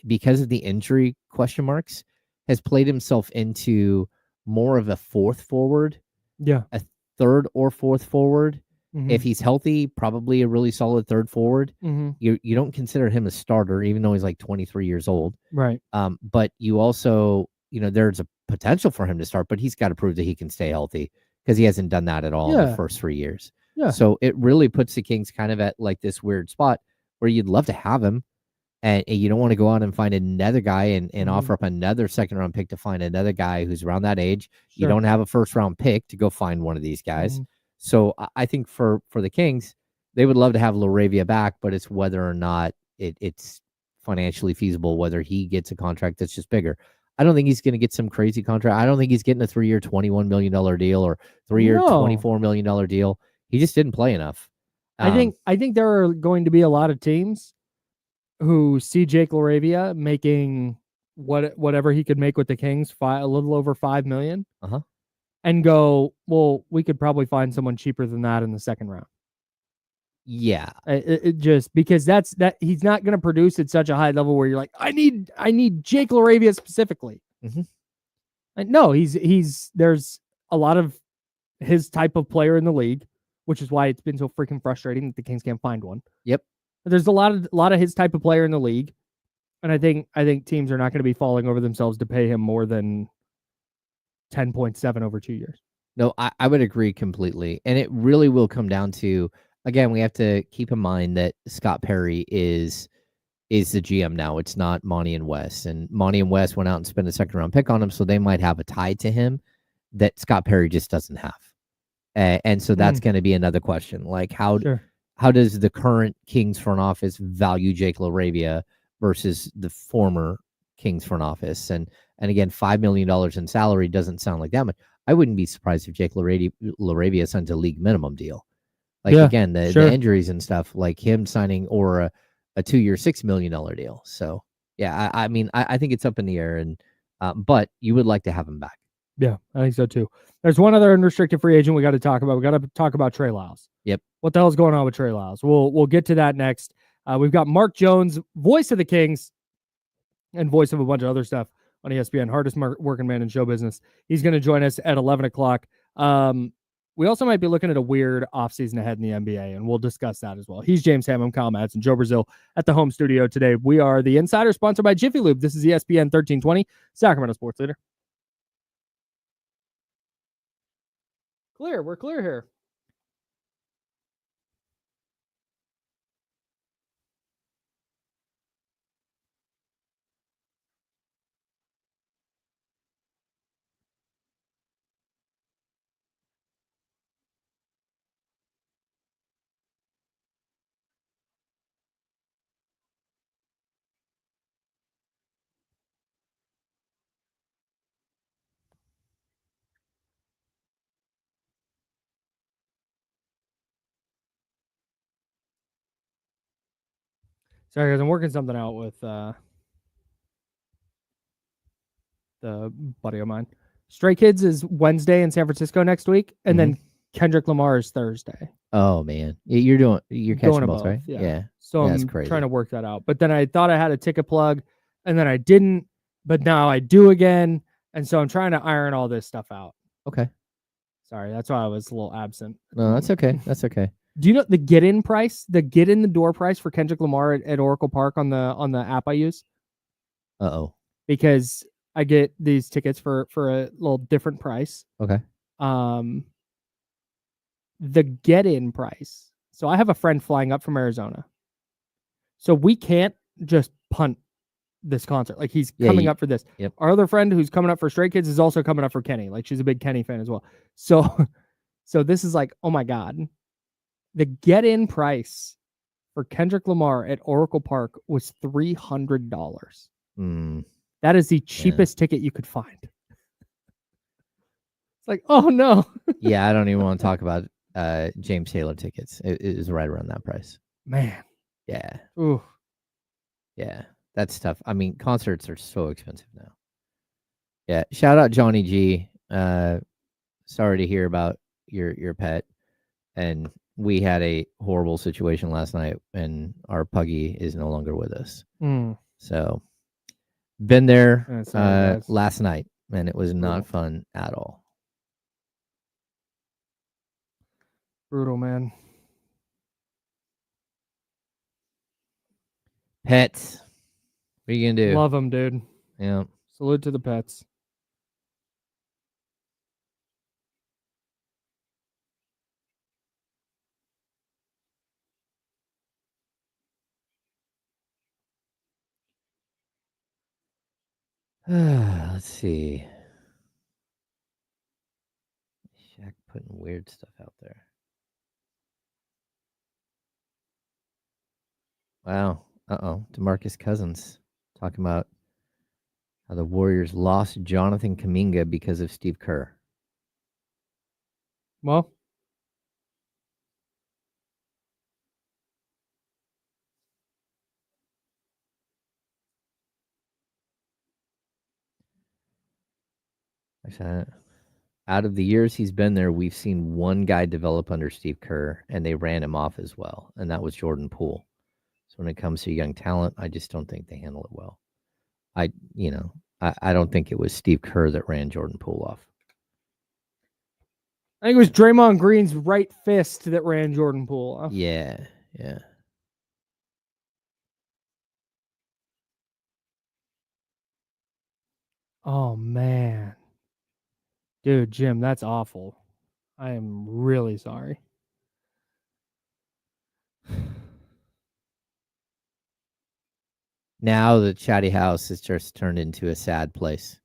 because of the injury question marks, has played himself into more of a 4th forward, a 3rd or 4th forward. If he's healthy, probably a really solid 3rd forward. You don't consider him a starter, even though he's like 23 years old. Right. But you also, there's a potential for him to start, but he's got to prove that he can stay healthy because he hasn't done that at all in the first 3 years. So it really puts the Kings kind of at like this weird spot where you'd love to have him and you don't want to go out and find another guy and Mhm. offer up another second-round pick to find another guy who's around that age. You Sure. don't have a first-round pick to go find one of these guys. Mhm. So I think for the Kings, they would love to have Laravia back, but it's whether or not it's financially feasible, whether he gets a contract that's just bigger. I don't think he's going to get some crazy contract. I don't think he's getting a 3-year, $21 million deal or 3-year, No. $24 million deal. He just didn't play enough. I think there are going to be a lot of teams who see Jake Laravia making whatever he could make with the Kings, a little over $5 million, and go, well, we could probably find someone cheaper than that in the second round. Yeah, it just because that he's not going to produce at such a high level where you're like, I need Jake Laravia specifically. No, he's there's a lot of his type of player in the league, which is why it's been so freaking frustrating that the Kings can't find one. Yep. There's a lot of his type of player in the league, and I think teams are not going to be falling over themselves to pay him more than 10.7 over 2 years. No, I would agree completely, and it really will come down to, again, we have to keep in mind that Scott Perry is the GM now. It's not Monty and Wes, and Monty and Wes went out and spent a second-round pick on him, so they might have a tie to him that Scott Perry just doesn't have. And so that's going to be another question. Like, how does the current Kings front office value Jake Laravia versus the former Kings front office? And again, $5 million in salary doesn't sound like that much. I wouldn't be surprised if Jake Laravia signs a league minimum deal. Like, again, the injuries and stuff, like him signing or a 2-year, $6 million deal. So, yeah, I mean, I think it's up in the air, and but you would like to have him back. Yeah, I think so too. There's one other unrestricted free agent we got to talk about. We got to talk about Trey Lyles. Yep. What the hell's going on with Trey Lyles? We'll get to that next. We've got Mark Jones, voice of the Kings, and voice of a bunch of other stuff on ESPN, hardest working man in show business. He's going to join us at 11 o'clock. We also might be looking at a weird offseason ahead in the NBA, and we'll discuss that as well. He's James Ham, I'm Kyle Madsen, Joe Brazil at the home studio today. We are the Insider, sponsored by Jiffy Lube. This is ESPN 1320, Sacramento Sports Leader. We're clear here. Sorry, guys, I'm working something out with the buddy of mine. Stray Kids is Wednesday in San Francisco next week, and then Kendrick Lamar is Thursday. Oh man, you're catching both, right? Yeah. So that's I'm crazy. trying to work that out. But then I thought I had a ticket plug, and then I didn't. But now I do again, and so I'm trying to iron all this stuff out. Okay. Sorry, that's why I was a little absent. No, that's okay. That's okay. Do you know the get-in price, the get-in-the-door price for Kendrick Lamar at Oracle Park on the app I use? Uh-oh. Because I get these tickets for a little different price. Okay. The get-in price. So I have a friend flying up from Arizona. So we can't just punt this concert. Like, he's coming up for this. Yep. Our other friend who's coming up for Stray Kids is also coming up for Kenny. Like, she's a big Kenny fan as well. So this is like, oh my God. The get-in price for Kendrick Lamar at Oracle Park was $300. That is the cheapest ticket you could find. It's like, oh no. Yeah, I don't even want to talk about James Taylor tickets. It is right around that price. Man. Yeah. Ooh. Yeah, that's tough. I mean, concerts are so expensive now. Yeah. Shout out Johnny G. Sorry to hear about your pet. And we had a horrible situation last night, and our puggy is no longer with us. So, been there last night, and it was not fun at all. Brutal, man. Pets. What are you going to do? Love them, dude. Yeah. Salute to the pets. Let's see. Shaq putting weird stuff out there. Wow. DeMarcus Cousins talking about how the Warriors lost Jonathan Kuminga because of Steve Kerr. Well, Out of the years he's been there, we've seen one guy develop under Steve Kerr, and they ran him off as well, and that was Jordan Poole. So when it comes to young talent, I just don't think they handle it well. I don't think it was Steve Kerr that ran Jordan Poole off. I think it was Draymond Green's right fist that ran Jordan Poole off. Yeah. Oh, man. Dude, Jim, that's awful. I am really sorry. Now the chatty house has just turned into a sad place.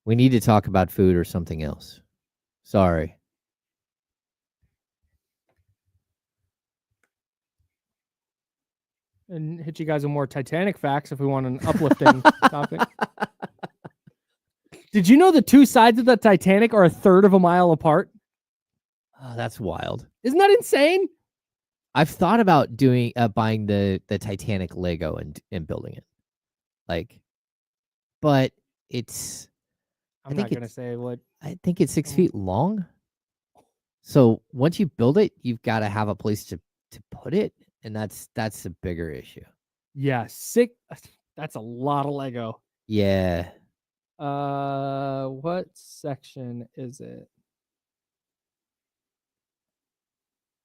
We need to talk about food or something else. Sorry. And hit you guys with more Titanic facts if we want an uplifting topic. Did you know the two sides of the Titanic are a third of a mile apart? Oh, that's wild. Isn't that insane? I've thought about buying the Titanic Lego and building it. But it's I'm not going to say what. I think it's 6 feet long. So once you build it, you've got to have a place to put it, and that's a bigger issue. Yeah, that's a lot of Lego. Yeah. What section is it?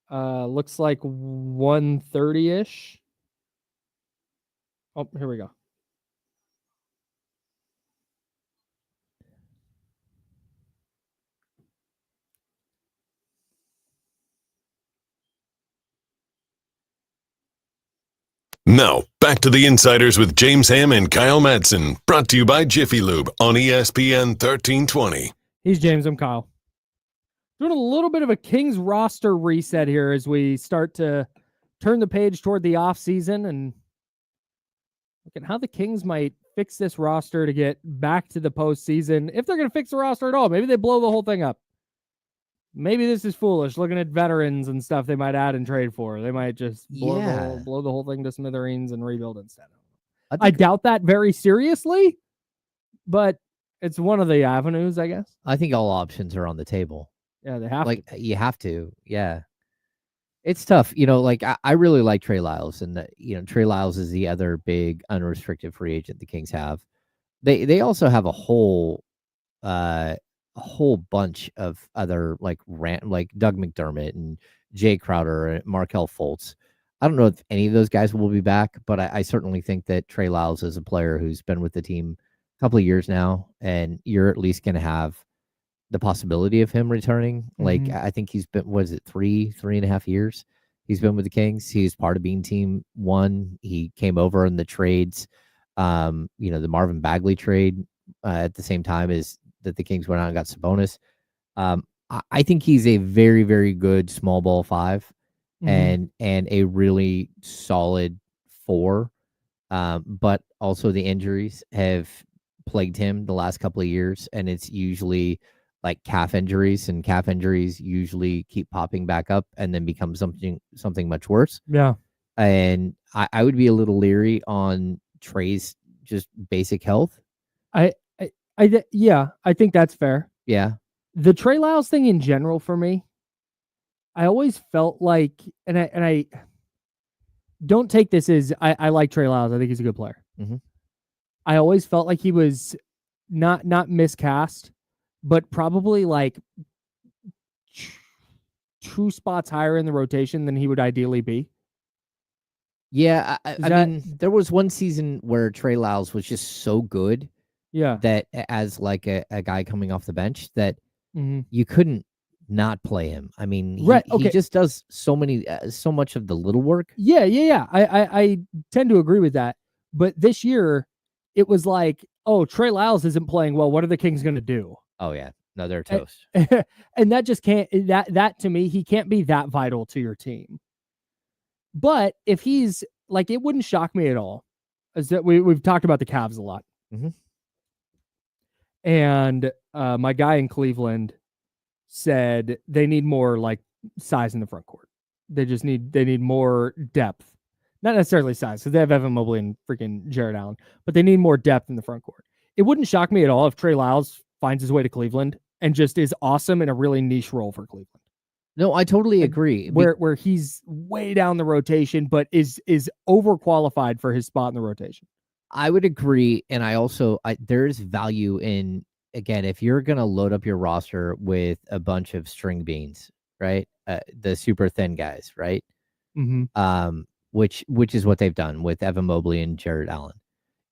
Looks like 130-ish. Oh, here we go. Now, back to the Insiders with James Ham and Kyle Madsen, brought to you by Jiffy Lube on ESPN 1320. He's James, I'm Kyle. Doing a little bit of a Kings roster reset here as we start to turn the page toward the offseason and look at how the Kings might fix this roster to get back to the postseason. If they're going to fix the roster at all, maybe they blow the whole thing up. Maybe this is foolish, looking at veterans and stuff they might add and trade for. They might just blow the whole thing to smithereens and rebuild instead. I doubt that very seriously, but it's one of the avenues, I guess. I think all options are on the table. Yeah, they have to. You have to. Yeah. It's tough. I really like Trey Lyles, and Trey Lyles is the other big unrestricted free agent the Kings have. They also have a whole bunch of other like Doug McDermott and Jay Crowder and Markelle Fultz. I don't know if any of those guys will be back, but I certainly think that Trey Lyles is a player who's been with the team a couple of years now, and you're at least going to have the possibility of him returning. Mm-hmm. I think he's been, 3.5 years? He's been with the Kings. He's part of being team one. He came over in the trades, the Marvin Bagley trade at the same time as that the Kings went out and got Sabonis. I think he's a very, very good small ball 5 and a really solid 4. But also the injuries have plagued him the last couple of years, and it's usually like calf injuries, and calf injuries usually keep popping back up and then become something much worse. Yeah. And I would be a little leery on Trey's just basic health. I think that's fair. Yeah. The Trey Lyles thing in general for me, I always felt like, and I don't take this as I like Trey Lyles. I think he's a good player. Mm-hmm. I always felt like he was not miscast, but probably like 2 spots higher in the rotation than he would ideally be. Yeah, I mean, there was one season where Trey Lyles was just so good. Yeah, that as like a guy coming off the bench that mm-hmm. you couldn't not play him. I mean, he just does so much of the little work. Yeah. I tend to agree with that. But this year, it was like oh, Trey Lyles isn't playing well. What are the Kings going to do? Oh yeah, no, they're toast. And that just can't. That to me, he can't be that vital to your team. But if he's like, it wouldn't shock me at all. Is that we've talked about the Cavs a lot, and my guy in Cleveland said they need more like size in the front court. They need more depth. Not necessarily size, because they have Evan Mobley and freaking Jared Allen, but they need more depth in the front court. It wouldn't shock me at all if Trey Lyles finds his way to Cleveland and just is awesome in a really niche role for Cleveland. No, I totally agree. Where he's way down the rotation, but is overqualified for his spot in the rotation. I would agree, and there's value in, again, if you're gonna load up your roster with a bunch of string beans, right? The super thin guys, right? Which is what they've done with Evan Mobley and Jared Allen.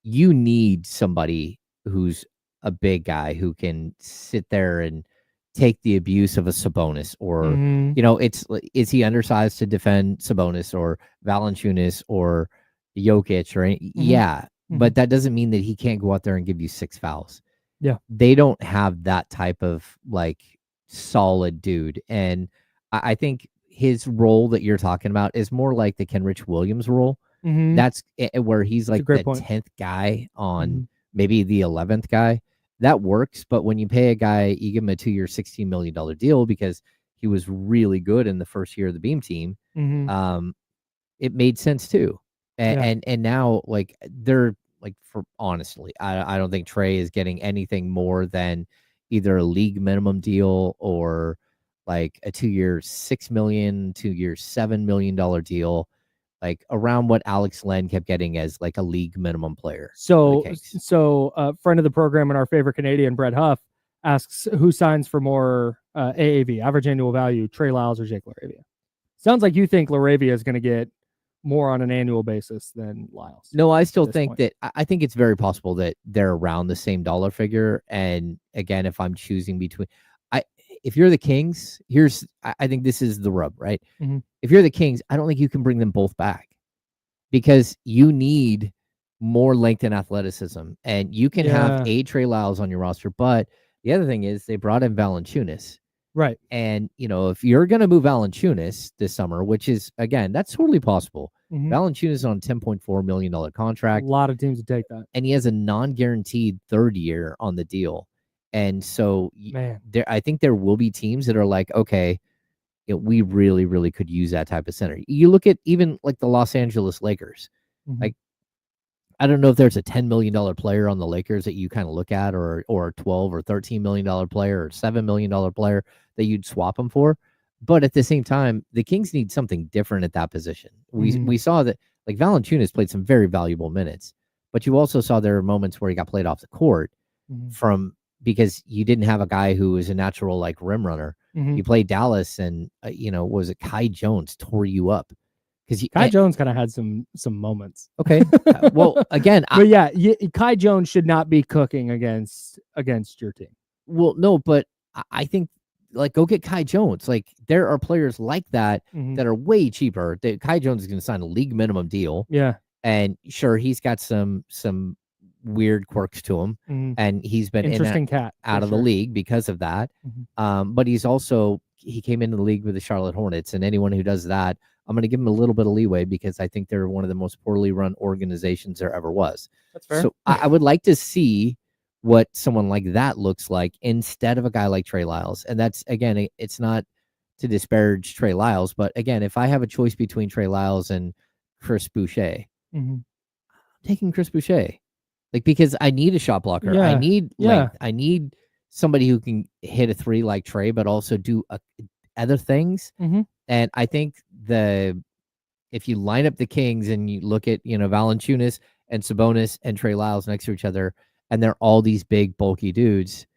You need somebody who's a big guy who can sit there and take the abuse of a Sabonis, or is he undersized to defend Sabonis or Valanciunas or Jokic or but that doesn't mean that he can't go out there and give you 6 fouls. Yeah, they don't have that type of like solid dude, and I think his role that you're talking about is more like the Kenrich Williams role. That's where he's like the 10th guy on maybe the 11th guy. That works, but when you pay a guy, you give him a 2-year, $16 million deal because he was really good in the first year of the Beam team. It made sense too. And now, like, they're like, for honestly, I don't think Trey is getting anything more than either a league minimum deal or like a 2-year, $6 million, 2-year, $7 million deal, like around what Alex Len kept getting as like a league minimum player. So friend of the program and our favorite Canadian, Brett Huff, asks who signs for more AAV, average annual value, Trey Lyles or Jake Laravia. Sounds like you think Laravia is going to get more on an annual basis than Lyles. No, I still think that I think it's very possible that they're around the same dollar figure. And again, if I'm choosing between, if you're the Kings, I think this is the rub, right? If you're the Kings, I don't think you can bring them both back because you need more length and athleticism, and you can have a Trey Lyles on your roster. But the other thing is they brought in Valanciunas. Right. And, if you're going to move Valanciunas this summer, which is, again, that's totally possible. Valanciunas on a $10.4 million contract. A lot of teams would take that. And he has a non-guaranteed 3rd year on the deal. And so I think there will be teams that are like, okay, we really, really could use that type of center. You look at even like the Los Angeles Lakers. Like, I don't know if there's a $10 million player on the Lakers that you kind of look at, or a $12 or $13 million player or $7 million player that you'd swap them for. But at the same time, the Kings need something different at that position. We saw that like Valanciunas played some very valuable minutes, but you also saw there were moments where he got played off the court because you didn't have a guy who was a natural like rim runner. You played Dallas, and was it Kai Jones tore you up? Because Kai Jones kind of had some moments. Okay, well, again, Kai Jones should not be cooking against your team. Well, no, but I think like go get Kai Jones. Like there are players like that that are way cheaper. Kai Jones is going to sign a league minimum deal. Yeah, and sure, he's got some weird quirks to him, and he's been out of the league because of that. But he came into the league with the Charlotte Hornets, and anyone who does that, I'm going to give him a little bit of leeway because I think they're one of the most poorly run organizations there ever was. That's fair. So I would like to see what someone like that looks like instead of a guy like Trey Lyles. And that's, again, it's not to disparage Trey Lyles, but again, if I have a choice between Trey Lyles and Chris Boucher, I'm taking Chris Boucher. Like, because I need a shot blocker. I need length. I need somebody who can hit a 3 like Trey, but also do other things. And I think if you line up the Kings and you look at, Valanciunas and Sabonis and Trey Lyles next to each other, and they're all these big, bulky dudes,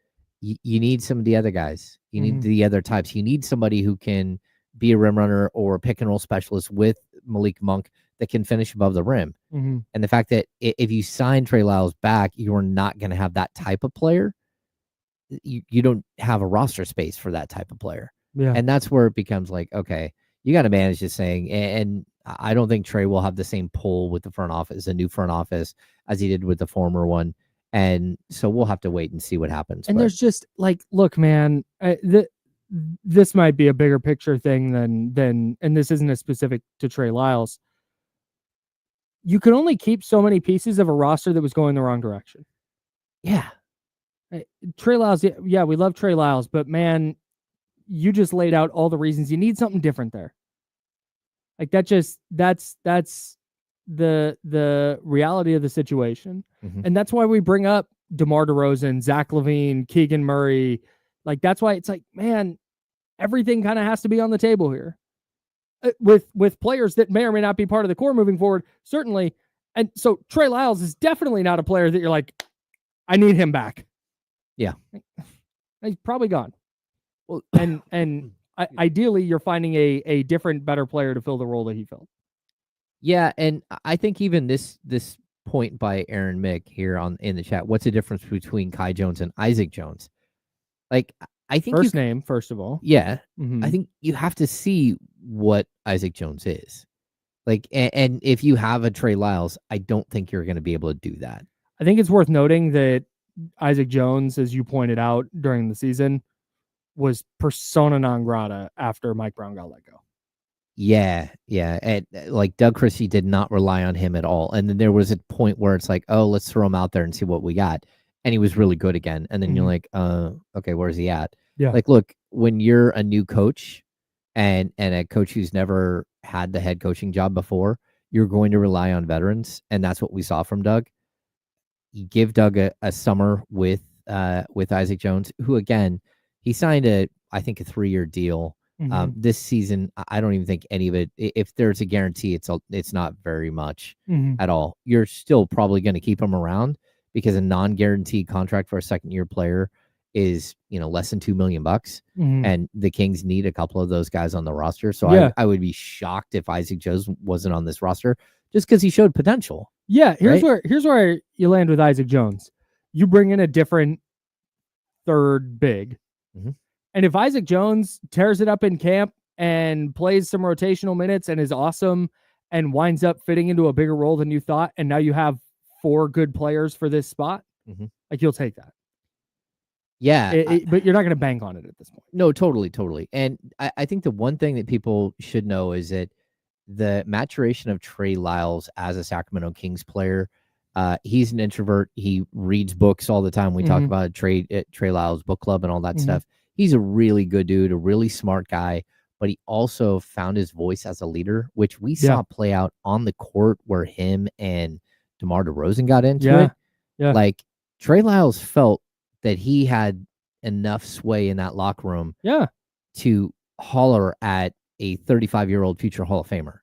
you need some of the other guys. You need the other types. You need somebody who can be a rim runner or a pick and roll specialist with Malik Monk that can finish above the rim. And the fact that if you sign Trey Lyles back, you're not going to have that type of player. You don't have a roster space for that type of player. Yeah. And that's where it becomes like, okay, you got to manage this thing. And I don't think Trey will have the same pull with the front office, the new front office, as he did with the former one. And so we'll have to wait and see what happens. And but there's just like, look, man, this might be a bigger picture thing than, and this isn't as specific to Trey Lyles. You can only keep so many pieces of a roster that was going the wrong direction. yeah, Trey Lyles, yeah, we love Trey Lyles, but man, you just laid out all the reasons you need something different there. Like that's the reality of the situation. Mhm. And that's why we bring up DeMar DeRozan, Zach LaVine, Keegan Murray. Like, that's why it's like, man, everything kind of has to be on the table here. With players that may or may not be part of the core moving forward, certainly. And so Trey Lyles is definitely not a player that you're like, I need him back. Yeah. He's probably gone. Well, and ideally you're finding a different, better player to fill the role that he filled. Yeah, and I think even this point by Aaron Mick here in the chat, what's the difference between Kai Jones and Isaac Jones? Like, I think name, first of all. Yeah. Mm-hmm. I think you have to see what Isaac Jones is. Like, and if you have a Trey Lyles, I don't think you're going to be able to do that. I think it's worth noting that Isaac Jones, as you pointed out during the season, was persona non grata after Mike Brown got let go. Yeah. And like Doug Christie did not rely on him at all. And then there was a point where it's like, oh, let's throw him out there and see what we got. And he was really good again. And then you're like, okay, where's he at? Yeah. Like, look, when you're a new coach and a coach who's never had the head coaching job before, you're going to rely on veterans. And that's what we saw from Doug. You give Doug a summer with Isaac Jones, who, again, he signed I think a 3-year deal. Mm-hmm. This season, I don't even think any of it. If there's a guarantee, it's not very much at all. You're still probably going to keep him around because a non-guaranteed contract for a second-year player is less than $2 million, and the Kings need a couple of those guys on the roster. So I would be shocked if Isaac Jones wasn't on this roster just because he showed potential. Yeah, here's where you land with Isaac Jones. You bring in a different third big. Mm-hmm. And if Isaac Jones tears it up in camp and plays some rotational minutes and is awesome and winds up fitting into a bigger role than you thought, and now you have 4 good players for this spot, like, you'll take that. Yeah. But you're not going to bank on it at this point. No, totally. And I think the one thing that people should know is that the maturation of Trey Lyles as a Sacramento Kings player, he's an introvert. He reads books all the time. We talk about Trey Lyles book club and all that stuff. He's a really good dude, a really smart guy, but he also found his voice as a leader, which we saw play out on the court where him and DeMar DeRozan got into it. Yeah. Like, Trey Lyles felt that he had enough sway in that locker room to holler at a 35-year-old future Hall of Famer.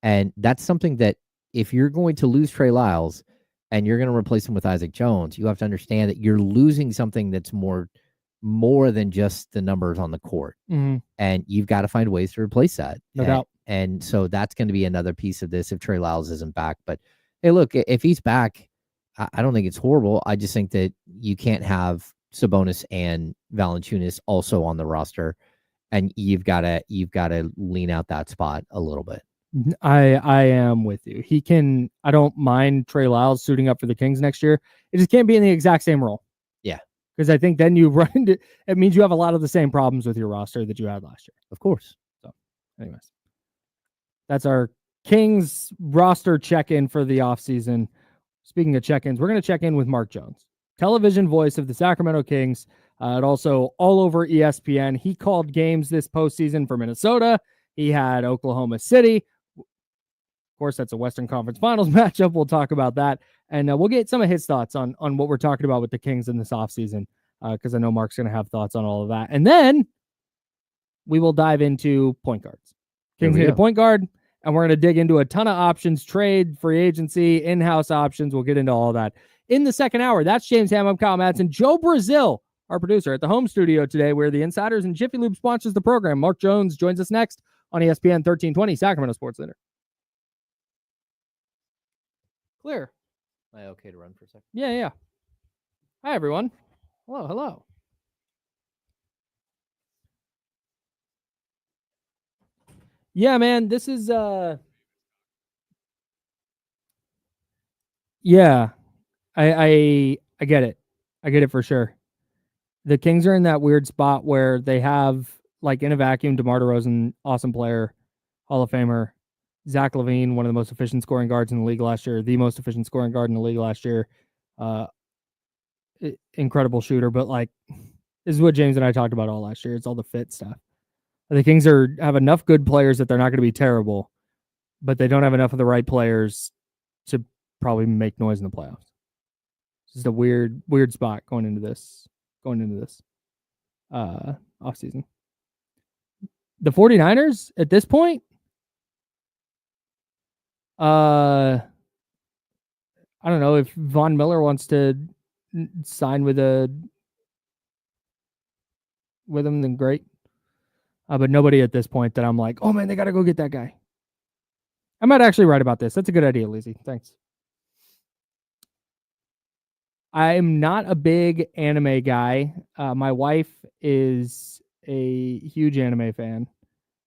And that's something that if you're going to lose Trey Lyles and you're going to replace him with Isaac Jones, you have to understand that you're losing something that's more than just the numbers on the court. And you've got to find ways to replace that. No doubt. And so that's going to be another piece of this if Trey Lyles isn't back. But hey, look, if he's back, I don't think it's horrible. I just think that you can't have Sabonis and Valanciunas also on the roster, and you've got to lean out that spot a little bit. I am with you. I don't mind Trey Lyles suiting up for the Kings next year. It just can't be in the exact same role. Yeah. Because I think then you run into, it means you have a lot of the same problems with your roster that you had last year. Of course. So anyways, that's our Kings roster check-in for the offseason. Speaking of check-ins, we're going to check in with Mark Jones, television voice of the Sacramento Kings, and also all over ESPN. He called games this postseason for Minnesota. He had Oklahoma City. Of course, that's a Western Conference Finals matchup. We'll talk about that. And we'll get some of his thoughts on what we're talking about with the Kings in this offseason, because I know Mark's going to have thoughts on all of that. And then we will dive into point guards. Kings need a point guard, and we're going to dig into a ton of options, trade, free agency, in-house options. We'll get into all that in the second hour. That's James Ham. I'm Kyle Madsen. Joe Brazil, our producer, at the home studio today, where the Insiders and Jiffy Lube sponsors the program. Mark Jones joins us next on ESPN 1320, Sacramento Sports Center. Clear. Am I okay to run for a second? Yeah. Hi, everyone. Hello. Yeah, man, this is I I get it. I get it for sure. The Kings are in that weird spot where they have, like, in a vacuum, DeMar DeRozan, awesome player, Hall of Famer. Zach LaVine, one of the most efficient scoring guards in the league last year, the most efficient scoring guard in the league last year. Incredible shooter, but like, this is what James and I talked about all last year. It's all the fit stuff. The Kings have enough good players that they're not going to be terrible, but they don't have enough of the right players to probably make noise in the playoffs. It's just a weird spot going into this offseason. The 49ers at this point, I don't know if Von Miller wants to sign with him, then great. But nobody at this point that I'm like, oh man, they got to go get that guy. I might actually write about this. That's a good idea, Lizzie. Thanks. I'm not a big anime guy. My wife is a huge anime fan.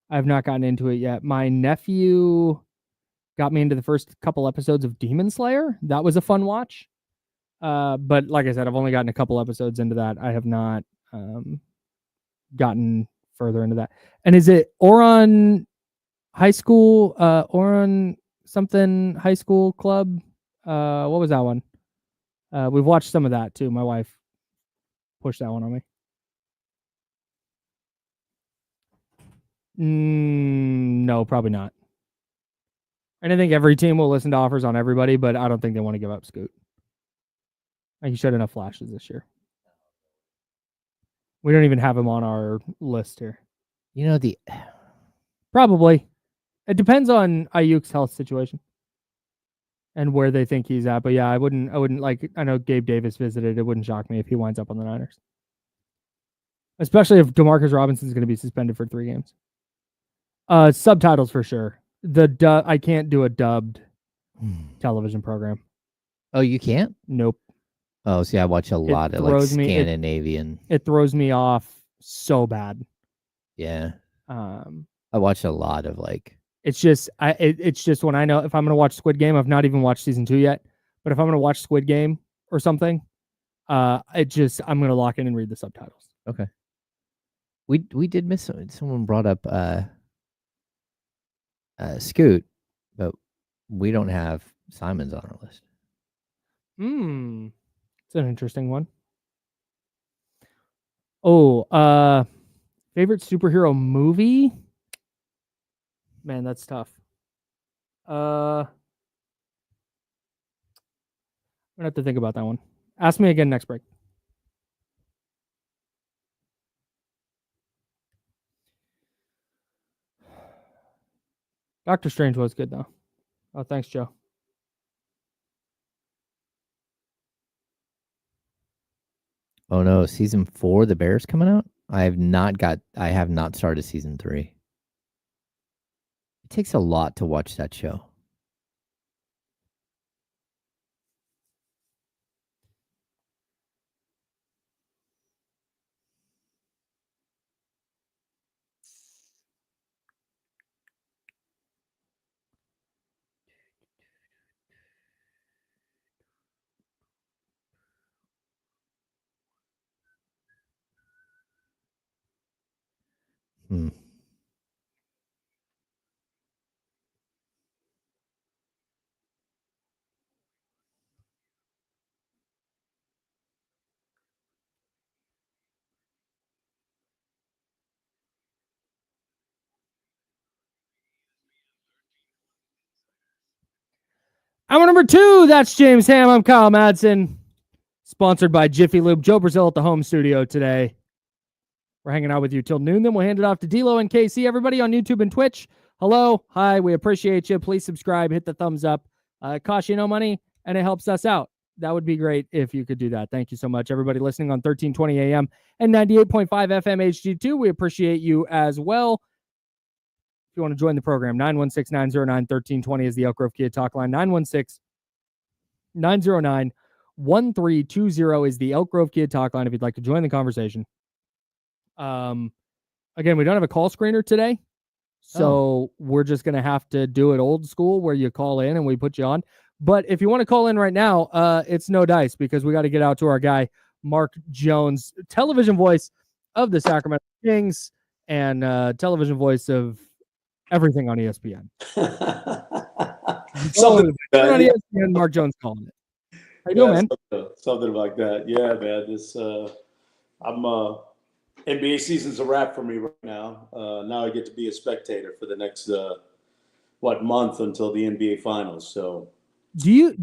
I've not gotten into it yet. My nephew got me into the first couple episodes of Demon Slayer. That was a fun watch. But like I said, I've only gotten a couple episodes into that. I have not gotten further into that. And is it Oron High School? Oron something High School Club? What was that one? We've watched some of that too. My wife pushed that one on me. No, probably not. And I think every team will listen to offers on everybody, but I don't think they want to give up Scoot. I think he showed enough flashes this year. We don't even have him on our list here. You know, Probably. It depends on Ayuk's health situation and where they think he's at. But yeah, I wouldn't like, I know Gabe Davis visited. It wouldn't shock me if he winds up on the Niners. Especially if DeMarcus Robinson's going to be suspended for 3 games. Subtitles for sure. I can't do a dubbed television program. Oh, you can't? Nope. Oh, see, I watch a lot of like Scandinavian. It throws me off so bad. Yeah. I watch a lot of like. It's just when I know if I'm gonna watch Squid Game. I've not even watched season 2 yet, but if I'm gonna watch Squid Game or something, I'm gonna lock in and read the subtitles. Okay. We did miss someone brought up Scoot, but we don't have Simons on our list. It's an interesting one. Oh, favorite superhero movie? Man, that's tough. I'm gonna have to think about that one. Ask me again next break. Doctor Strange was good though. Oh, thanks, Joe. Oh no, season 4, The Bears coming out? I have not started season 3. It takes a lot to watch that show. Hour number 2, that's James Ham. I'm Kyle Madsen. Sponsored by Jiffy Lube. Joe Brazil at the home studio today. We're hanging out with you till noon. Then we'll hand it off to D'Lo and KC. Everybody on YouTube and Twitch, hello, hi, we appreciate you. Please subscribe, hit the thumbs up. It costs you no money, and it helps us out. That would be great if you could do that. Thank you so much. Everybody listening on 1320 AM and 98.5 FM HD2, we appreciate you as well. If you want to join the program, 916-909-1320 is the Elk Grove Kia Talk line. 916-909-1320 is the Elk Grove Kia Talk line if you'd like to join the conversation. Again, we don't have a call screener today, so we're just going to have to do it old school where you call in and we put you on. But if you want to call in right now, it's no dice because we got to get out to our guy, Mark Jones, television voice of the Sacramento Kings and television voice of everything on ESPN. Something like that. On ESPN, Mark Jones calling it. How you doing, man? Something like that. Yeah, man. I'm NBA season's a wrap for me right now. Now I get to be a spectator for the next month until the NBA finals. So do you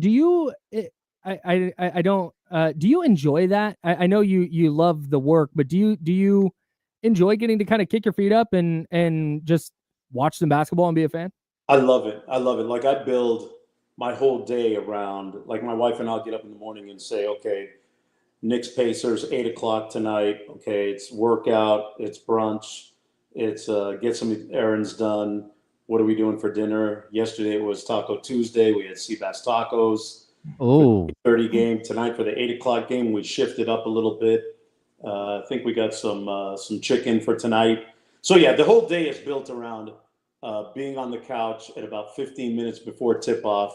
enjoy that? I know you love the work, but do you enjoy getting to kind of kick your feet up and just watch some basketball and be a fan? I love it. Like I build my whole day around, like my wife and I'll get up in the morning and say, okay, Knicks-Pacers, 8:00 tonight. Okay, it's workout, it's brunch, it's get some errands done. What are we doing for dinner? Yesterday it was Taco Tuesday. We had Seabass tacos. Oh, 30 game tonight for the 8:00 game. We shifted up a little bit. I think we got some chicken for tonight. So yeah, the whole day is built around being on the couch at about 15 minutes before tip-off,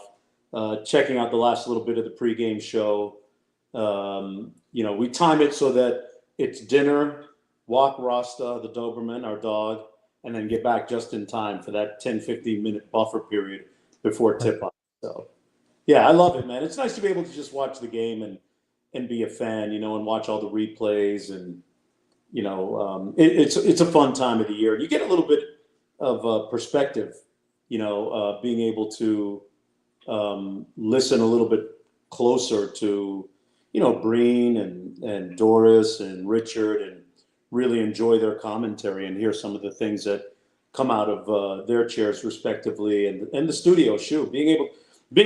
checking out the last little bit of the pregame show. We time it so that it's dinner, walk Rasta, the Doberman, our dog, and then get back just in time for that 10-15 minute buffer period before tip-off. So yeah, I love it, man. It's nice to be able to just watch the game and be a fan, and watch all the replays and, it's a fun time of the year. You get a little bit of perspective, being able to listen a little bit closer to, Breen and Doris and Richard and really enjoy their commentary and hear some of the things that come out of their chairs respectively. And the studio, shoot, being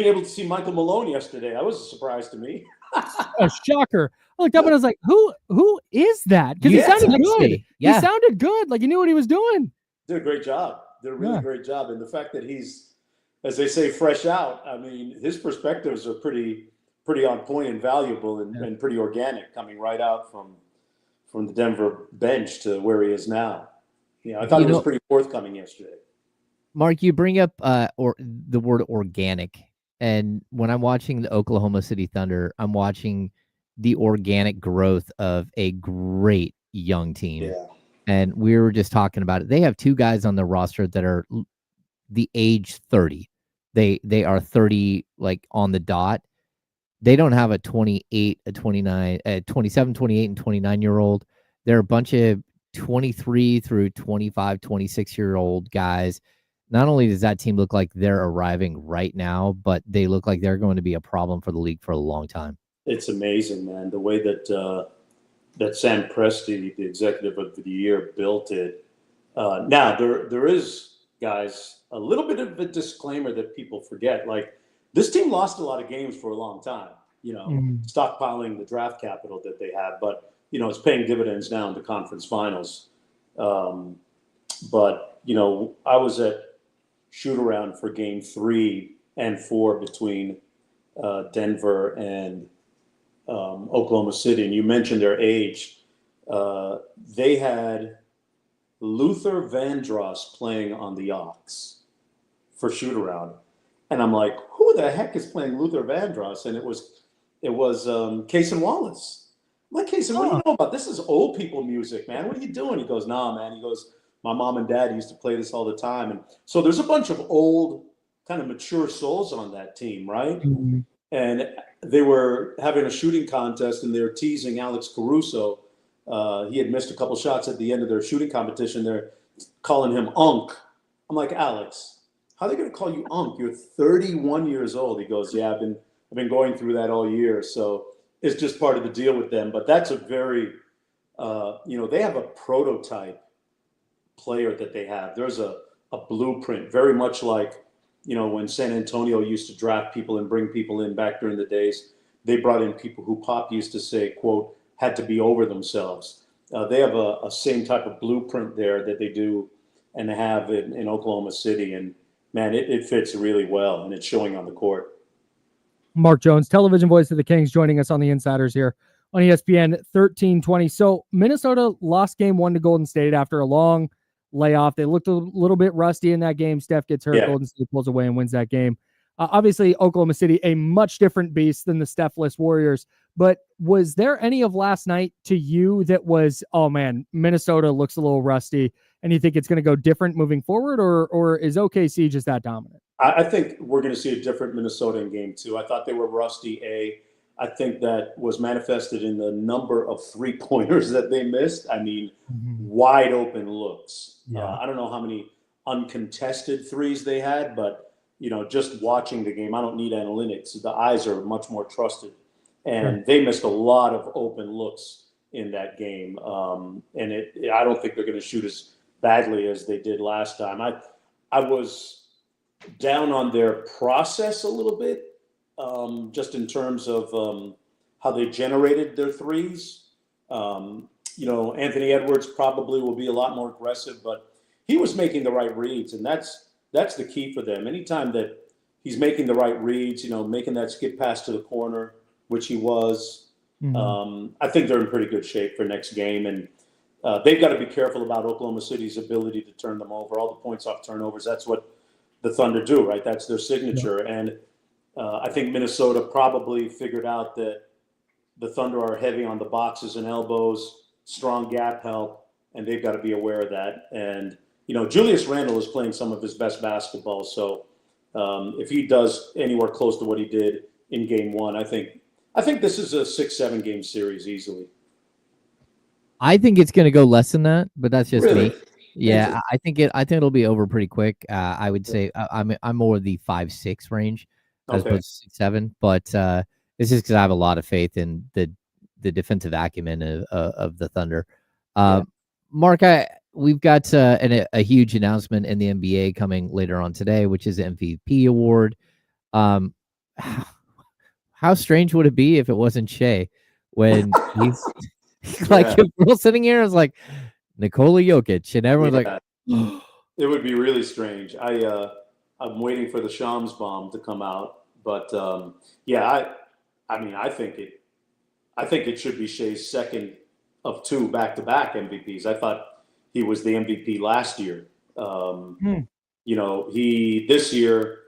able to see Michael Malone yesterday, that was a surprise to me. A shocker. I looked up and I was like, who is that? Because he sounded good. Yeah. He sounded good. Like he knew what he was doing. Did a great job. Did a really great job. And the fact that he's, as they say, fresh out, I mean, his perspectives are pretty on point and valuable and pretty organic, coming right out from the Denver bench to where he is now. I thought he was pretty forthcoming yesterday. Mark, you bring up the word organic. And when I'm watching the Oklahoma City Thunder, I'm watching the organic growth of a great young team. Yeah. And we were just talking about it. They have two guys on the roster that are the age 30. They are 30, like on the dot. They don't have a 28, a 29, a 27, 28, and 29-year-old. They're a bunch of 23 through 25, 26-year-old guys. Not only does that team look like they're arriving right now, but they look like they're going to be a problem for the league for a long time. It's amazing, man, the way that that Sam Presti, the executive of the year, built it. Now, there is, guys, a little bit of a disclaimer that people forget. Like, this team lost a lot of games for a long time, stockpiling the draft capital that they had. But, it's paying dividends now in the conference finals. But, I was at shoot-around for game 3 and 4 between Denver and Oklahoma City. And you mentioned their age. They had Luther Vandross playing on the Ox for shoot-around. And I'm like, who the heck is playing Luther Vandross? And it was Cason Wallace. I'm like, Cason, what do you know about this? Is old people music, man. What are you doing? He goes, nah, man. He goes, my mom and dad used to play this all the time. And so there's a bunch of old, kind of mature souls on that team, right? Mm-hmm. And they were having a shooting contest, and they were teasing Alex Caruso. He had missed a couple shots at the end of their shooting competition. They're calling him Unk. I'm like, Alex, how are they going to call you Unk? You're 31 years old. He goes, yeah, I've been going through that all year. So it's just part of the deal with them. But that's a very, they have a prototype player that they have. There's a blueprint, very much like, when San Antonio used to draft people and bring people in back during the days. They brought in people who Pop used to say, quote, had to be over themselves. They have a same type of blueprint there that they do and have in Oklahoma City. And, man, it fits really well, and it's showing on the court. Mark Jones, television voice of the Kings, joining us on the Insiders here on ESPN 1320. So Minnesota lost game 1 to Golden State after a long layoff. They looked a little bit rusty in that game. Steph gets hurt. Yeah. Golden State pulls away and wins that game. Obviously, Oklahoma City, a much different beast than the Steph-less Warriors. But was there any of last night to you that was, oh man, Minnesota looks a little rusty, and you think it's going to go different moving forward, or is OKC just that dominant? I think we're going to see a different Minnesota in game 2. I thought they were rusty. I think that was manifested in the number of three-pointers that they missed. I mean, wide open looks. Yeah. I don't know how many uncontested threes they had, but, just watching the game, I don't need analytics. The eyes are much more trusted. And they missed a lot of open looks in that game. And I don't think they're going to shoot as badly as they did last time. I was down on their process a little bit. Just in terms of how they generated their threes. Anthony Edwards probably will be a lot more aggressive, but he was making the right reads, and that's the key for them. Anytime that he's making the right reads, making that skip pass to the corner, which he was, I think they're in pretty good shape for next game, and they've got to be careful about Oklahoma City's ability to turn them over. All the points off turnovers, that's what the Thunder do, right? That's their signature, and I think Minnesota probably figured out that the Thunder are heavy on the boxes and elbows, strong gap help, and they've got to be aware of that. And, Julius Randle is playing some of his best basketball. So if he does anywhere close to what he did in game 1, I think this is a 6-7 game series easily. I think it's going to go less than that, but that's just Really? me. Yeah, I think it'll be over pretty quick. I would say I'm more the 5-6 range as opposed to 6-7, but this is because I have a lot of faith in the defensive acumen of the Thunder. Mark, we've got a huge announcement in the NBA coming later on today, which is the MVP award. How strange would it be if it wasn't Shea when he's like if we're sitting here? It's like Nikola Jokic, and everyone's like, it would be really strange. I'm waiting for the Shams bomb to come out, but I think it should be Shea's second of 2 back-to-back MVPs. I thought he was the MVP last year. He this year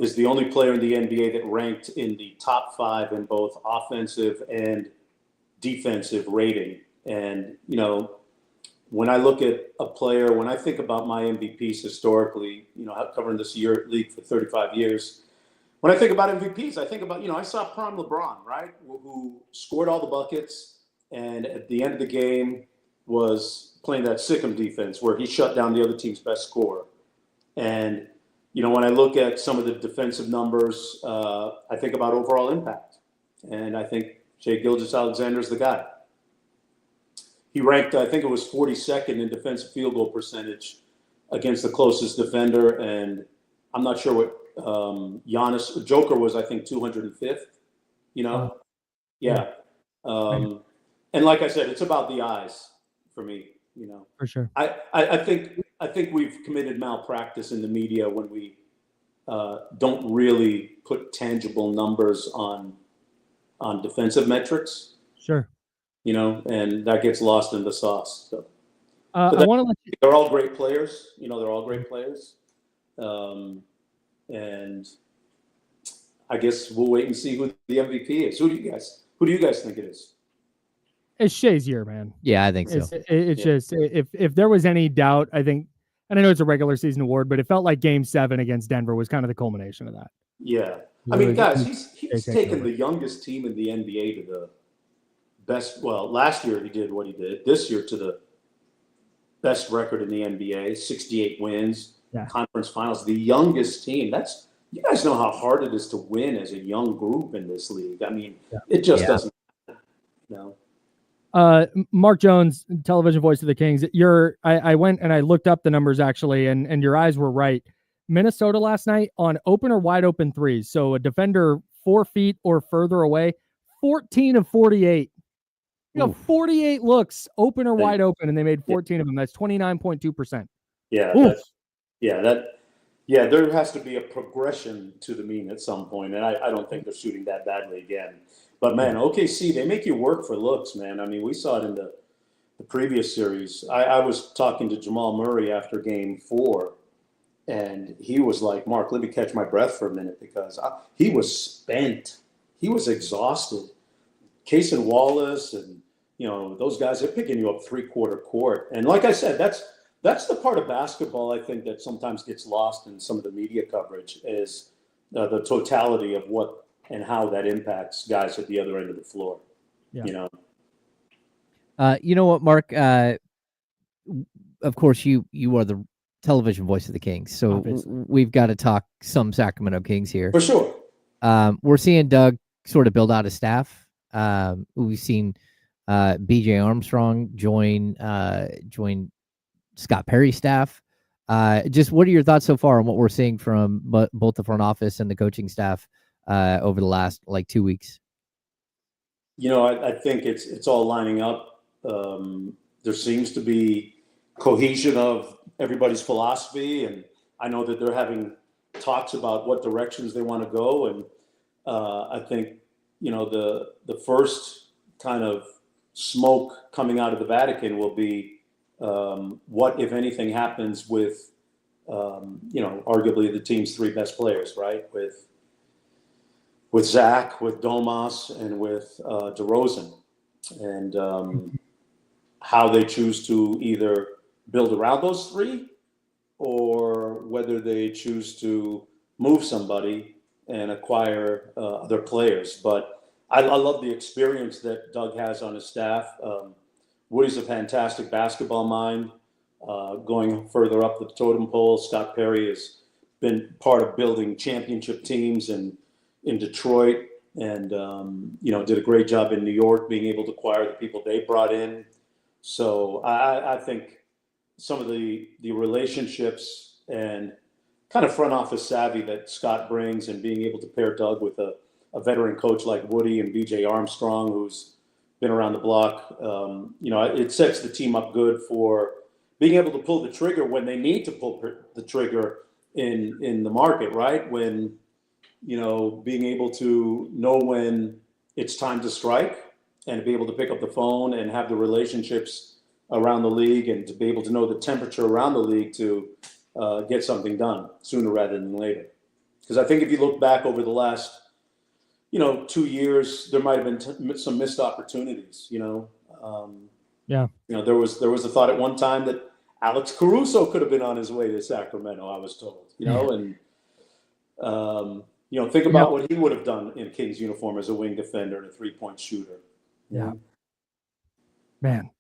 is the only player in the NBA that ranked in the top 5 in both offensive and defensive rating. And, when I look at a player, when I think about my MVPs historically, covering this league for 35 years, when I think about MVPs, I think about, I saw prime LeBron, right, who scored all the buckets and at the end of the game was playing that Sikkim defense where he shut down the other team's best scorer. And, when I look at some of the defensive numbers, I think about overall impact. And I think Shai Gilgeous-Alexander is the guy. He ranked, I think it was 42nd in defensive field goal percentage against the closest defender. And I'm not sure what Joker was, I think, 205th, Yeah. And like I said, it's about the eyes for me, For sure. I think we've committed malpractice in the media when we don't really put tangible numbers on defensive metrics. Sure. And that gets lost in the sauce. So, I want to let you. They're all great players. They're all great players. And I guess we'll wait and see who the MVP is. Who do you guys think it is? It's Shea's year, man. Yeah, I think so. It's just if there was any doubt, I think, and I know it's a regular season award, but it felt like Game 7 against Denver was kind of the culmination of that. Yeah, I mean, guys, he's taken the youngest team in the NBA to the best. Well, last year he did what he did. This year to the best record in the NBA, 68 wins, conference finals. The youngest team. You guys know how hard it is to win as a young group in this league. I mean, it just doesn't. Mark Jones, television voice of the Kings. I went and I looked up the numbers actually, and your eyes were right. Minnesota last night on open or wide open threes. So a defender 4 feet or further away, 14 of 48. 48 looks open or wide open, and they made 14 of them. That's 29.2%. There has to be a progression to the mean at some point, and I don't think they're shooting that badly again. But, man, OKC, they make you work for looks, man. I mean, we saw it in the previous series. I was talking to Jamal Murray after Game 4, And he was like, Mark, let me catch my breath for a minute because he was spent. He was exhausted. Case and Wallace and, those guys, they're picking you up three-quarter court. And like I said, that's the part of basketball I think that sometimes gets lost in some of the media coverage is the totality of what and how that impacts guys at the other end of the floor. Yeah. You know what, Mark? Of course, you are the television voice of the Kings, so Obviously. we've got to talk some Sacramento Kings here. For sure. We're seeing Doug sort of build out a staff. We've seen B.J. Armstrong join Scott Perry's staff. Just what are your thoughts so far on what we're seeing from both the front office and the coaching staff over the last 2 weeks? I think it's all lining up. There seems to be cohesion of everybody's philosophy, and I know that they're having talks about what directions they want to go. And I think the first kind of smoke coming out of the Vatican will be what, if anything, happens with arguably the team's three best players, right? With Zach, with Domas, and with DeRozan, and how they choose to either build around those three or whether they choose to move somebody and acquire other players. But I love the experience that Doug has on his staff. Woody's a fantastic basketball mind. Going further up the totem pole, Scott Perry has been part of building championship teams in Detroit, and did a great job in New York being able to acquire the people they brought in. So I think some of the relationships and kind of front office savvy that Scott brings, and being able to pair Doug with a veteran coach like Woody and B.J. Armstrong, who's been around the block, it sets the team up good for being able to pull the trigger when they need to pull the trigger in the market, right? When, being able to know when it's time to strike and to be able to pick up the phone and have the relationships around the league and to be able to know the temperature around the league to get something done sooner rather than later. Because I think if you look back over the last, 2 years, there might have been some missed opportunities, Yeah. There was a thought at one time that Alex Caruso could have been on his way to Sacramento, I was told, and think about what he would have done in a Kings uniform as a wing defender and a three-point shooter. Yeah. Man.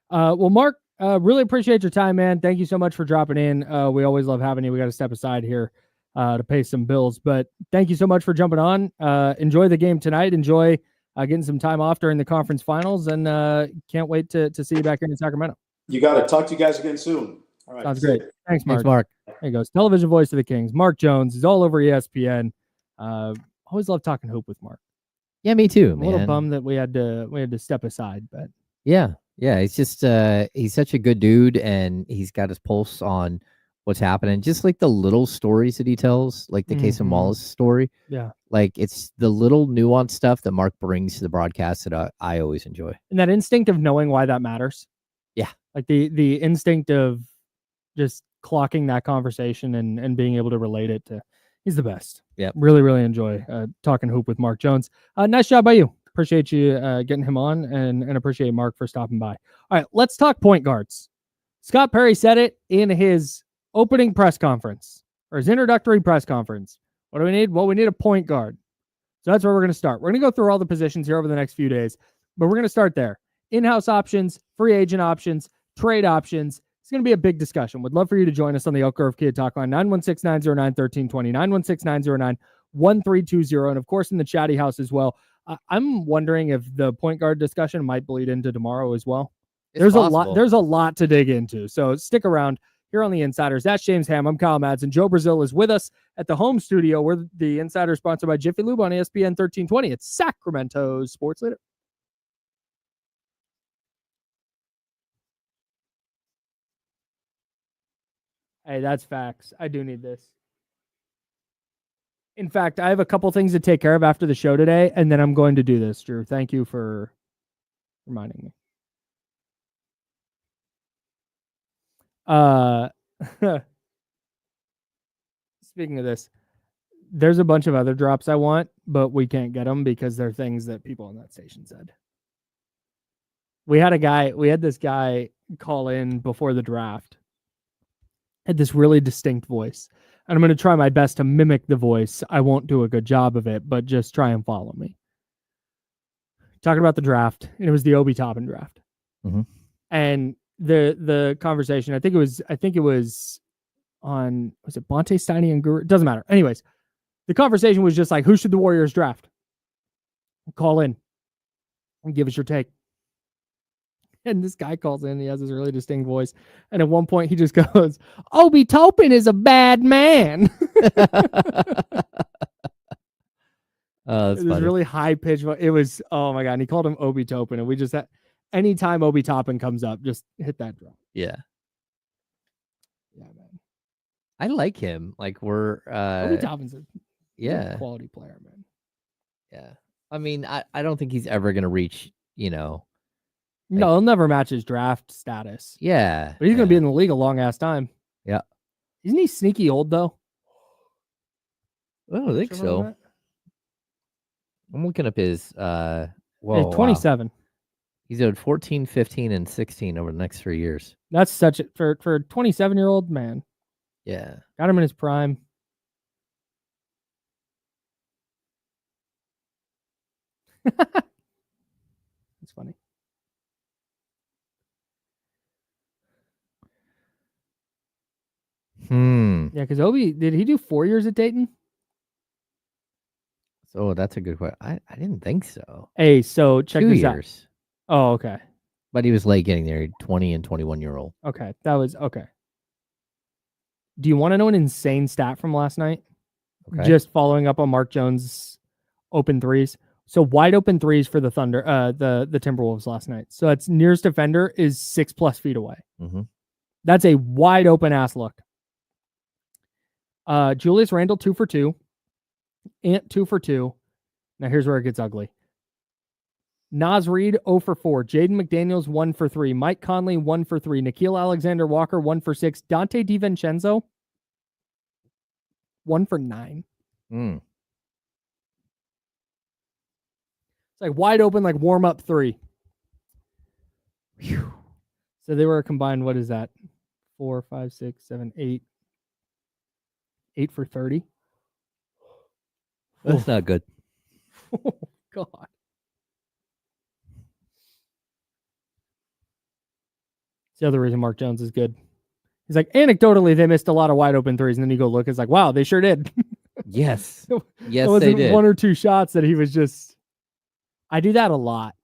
Well, Mark, really appreciate your time, man. Thank you so much for dropping in. We always love having you. We got to step aside here to pay some bills, but thank you so much for jumping on. Enjoy the game tonight. Enjoy getting some time off during the conference finals, and can't wait to see you back here in Sacramento. You got to talk to you guys again soon. All right. Sounds great. Thanks, Mark. Thanks, Mark. There he goes. Television voice of the Kings, Mark Jones. He's all over ESPN. Always love talking hoop with Mark. Yeah, me too, I'm man. a little bummed that we had to step aside, but Yeah. He's just he's such a good dude, and he's got his pulse on what's happening. Just like the little stories that he tells, like the Case and Wallace story. Yeah. Like it's the little nuanced stuff that Mark brings to the broadcast that I always enjoy. And that instinct of knowing why that matters. Yeah. Like the instinct of just clocking that conversation and being able to relate it to, he's the best. Yeah. Really, really enjoy talking hoop with Mark Jones. Nice job by you. Appreciate you getting him on, and appreciate Mark for stopping by. All right, let's talk point guards. Scott Perry said it in his opening press conference, or his introductory press conference. What do we need? Well, we need a point guard. So that's where we're going to start. We're going to go through all the positions here over the next few days, but we're going to start there. In-house options, free agent options, trade options. It's going to be a big discussion. Would love for you to join us on the Elk Grove Kia Talk line, 916-909-1320, 916-909-1320, and of course in the chatty house as well. I'm wondering if the point guard discussion might bleed into tomorrow as well. There's a lot to dig into. So stick around here on the Insiders. That's James Ham. I'm Kyle Madsen. Joe Brazil is with us at the home studio. We're the Insider sponsored by Jiffy Lube on ESPN 1320. It's Sacramento's sports leader. Hey, that's facts. I do need this. In fact, I have a couple things to take care of after the show today, and then I'm going to do this, Drew. Thank you for reminding me. Speaking of this, there's a bunch of other drops I want, but we can't get them because they're things that people on that station said. We had this guy call in before the draft. Had this really distinct voice. And I'm going to try my best to mimic the voice. I won't do a good job of it, but just try and follow me. Talking about the draft, and it was the Obi Toppin draft. Mm-hmm. And the conversation, I think it was on, was it Bonte Steiny and Guru? It doesn't matter. Anyways, the conversation was just like, who should the Warriors draft? Call in and give us your take. And this guy calls in. He has this really distinct voice. And at one point, he just goes, Obi Toppin is a bad man. That's it was really high pitched. It was, oh my God. And he called him Obi Toppin. And we just had, anytime Obi Toppin comes up, just hit that drum. Yeah. Yeah, man. I like him. Like Obi Toppin's a quality player, man. Yeah. I mean, I don't think he's ever going to reach, No, he'll never match his draft status. Yeah. But he's going to be in the league a long ass time. Yeah. Isn't he sneaky old, though? I don't think so. I'm looking up his, He's 27. Wow. He's owed 14, 15, and 16 over the next 3 years. That's such a, for a 27-year-old man. Yeah. Got him in his prime. It's funny. Yeah, because Obi, did he do 4 years at Dayton? So that's a good question. I didn't think so. Hey, so check 2 this years. out. Oh, okay. But he was late getting there, 20 and 21-year-old. Okay, that was okay. Do you want to know an insane stat from last night? Okay. Just following up on Mark Jones' open threes. So wide open threes for the Thunder, the Timberwolves last night. So it's nearest defender is 6+ feet away. Mm-hmm. That's a wide open ass look. Julius Randle 2 for 2. Ant 2 for 2. Now here's where it gets ugly. Naz Reid 0 for 4. Jaden McDaniels 1 for 3. Mike Conley 1 for 3. Nickeil Alexander-Walker 1 for 6. Dante DiVincenzo 1 for 9. Mm. It's like wide open, like warm up 3. Whew. So they were combined. What is that? 4, 5, 6, 7, 8. 8 for 30. That's not good. Oh, God. It's the other reason Mark Jones is good. He's like, anecdotally, they missed a lot of wide open threes. And then you go look, it's like, wow, they sure did. Yes. Yes, it wasn't they did. 1 or 2 shots that he was just. I do that a lot.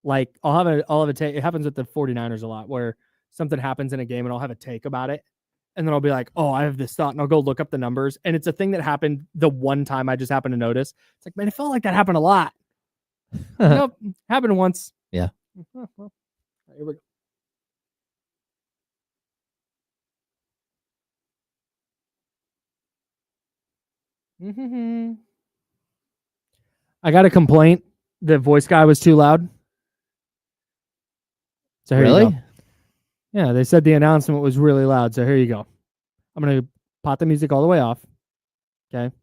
Like, I'll have a take. It happens with the 49ers a lot where something happens in a game and I'll have a take about it. And then I'll be like, oh, I have this thought. And I'll go look up the numbers. And it's a thing that happened the one time I just happened to notice. It's like, man, it felt like that happened a lot. Nope. Happened once. Yeah. Well, here we go. Mm-hmm. I got a complaint. The voice guy was too loud. So here you go. Yeah, they said the announcement was really loud. So here you go. I'm going to pot the music all the way off. Okay.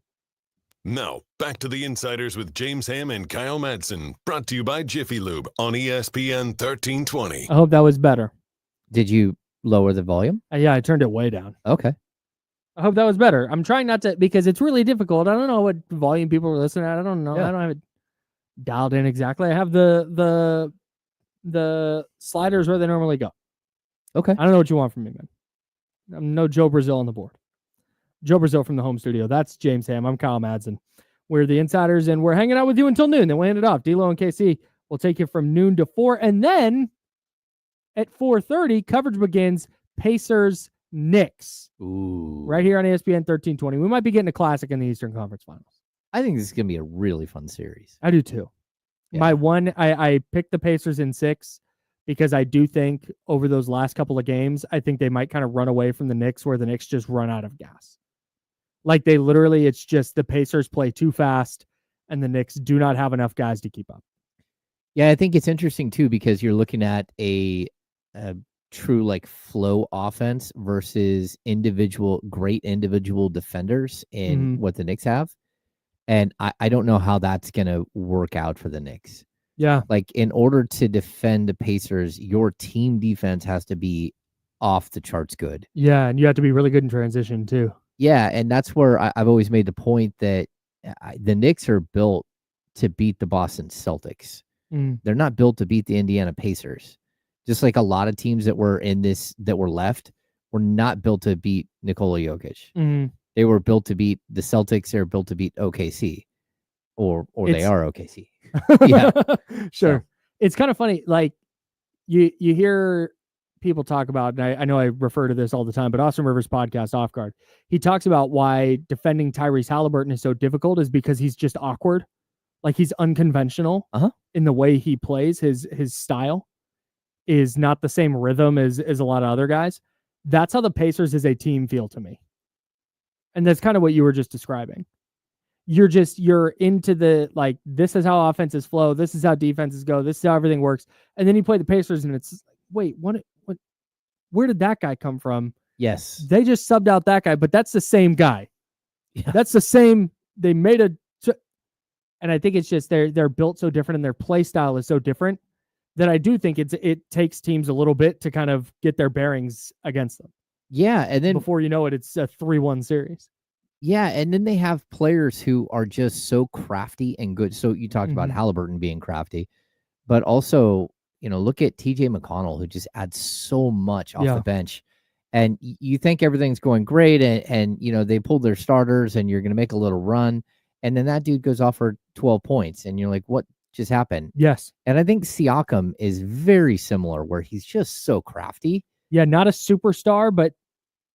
Now, back to the Insiders with James Ham and Kyle Madsen. Brought to you by Jiffy Lube on ESPN 1320. I hope that was better. Did you lower the volume? Yeah, I turned it way down. Okay. I hope that was better. I'm trying not to, because it's really difficult. I don't know what volume people are listening at. I don't know. Yeah. I don't have it dialed in exactly. I have the sliders where they normally go. Okay. I don't know what you want from me, man. I'm no Joe Brazil on the board. Joe Brazil from the home studio. That's James Ham. I'm Kyle Madsen. We're the Insiders, and we're hanging out with you until noon. Then we hand it off. D-Lo and KC will take you from noon to 4. And then at 4:30, coverage begins. Pacers Knicks. Ooh. Right here on ESPN 1320. We might be getting a classic in the Eastern Conference Finals. I think this is going to be a really fun series. I do too. Yeah. My one, I picked the Pacers in 6 because I do think over those last couple of games, I think they might kind of run away from the Knicks where the Knicks just run out of gas. Like they literally, it's just the Pacers play too fast and the Knicks do not have enough guys to keep up. Yeah, I think it's interesting too because you're looking at a true like flow offense versus great individual defenders in what the Knicks have. And I don't know how that's going to work out for the Knicks. Yeah. Like, in order to defend the Pacers, your team defense has to be off the charts good. Yeah, and you have to be really good in transition too. Yeah, and that's where I've always made the point that the Knicks are built to beat the Boston Celtics. They're not built to beat the Indiana Pacers. Just like a lot of teams that were left were not built to beat Nikola Jokic. They were built to beat the Celtics. They were built to beat OKC, or they are OKC. Yeah, sure. So. It's kind of funny. Like you hear people talk about, and I know I refer to this all the time, but Austin Rivers' podcast, Off Guard, he talks about why defending Tyrese Halliburton is so difficult is because he's just awkward. Like, he's unconventional in the way he plays. His style is not the same rhythm as a lot of other guys. That's how the Pacers as a team feel to me. And that's kind of what you were just describing. You're into the, like, this is how offenses flow. This is how defenses go. This is how everything works. And then you play the Pacers and it's like, wait, where did that guy come from? Yes. They just subbed out that guy, but that's the same guy. Yeah. That's the same. They made and I think it's just they're built so different and their play style is so different that I do think it takes teams a little bit to kind of get their bearings against them. Yeah, and then before you know it, it's a 3-1 series. Yeah, and then they have players who are just so crafty and good. So you talked about Halliburton being crafty, but also, look at TJ McConnell, who just adds so much off the bench. And you think everything's going great, and they pulled their starters, and you're going to make a little run, and then that dude goes off for 12 points, and you're like, what just happened? Yes. And I think Siakam is very similar, where he's just so crafty. Yeah, not a superstar, but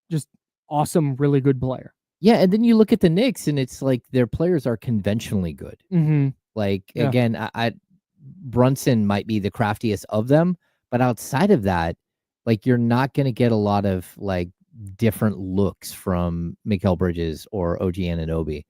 just awesome, really good player. Yeah, and then you look at the Knicks, and it's like their players are conventionally good. Like, again, Brunson might be the craftiest of them, but outside of that, like, you're not going to get a lot of, like, different looks from Mikal Bridges or OG Anunoby.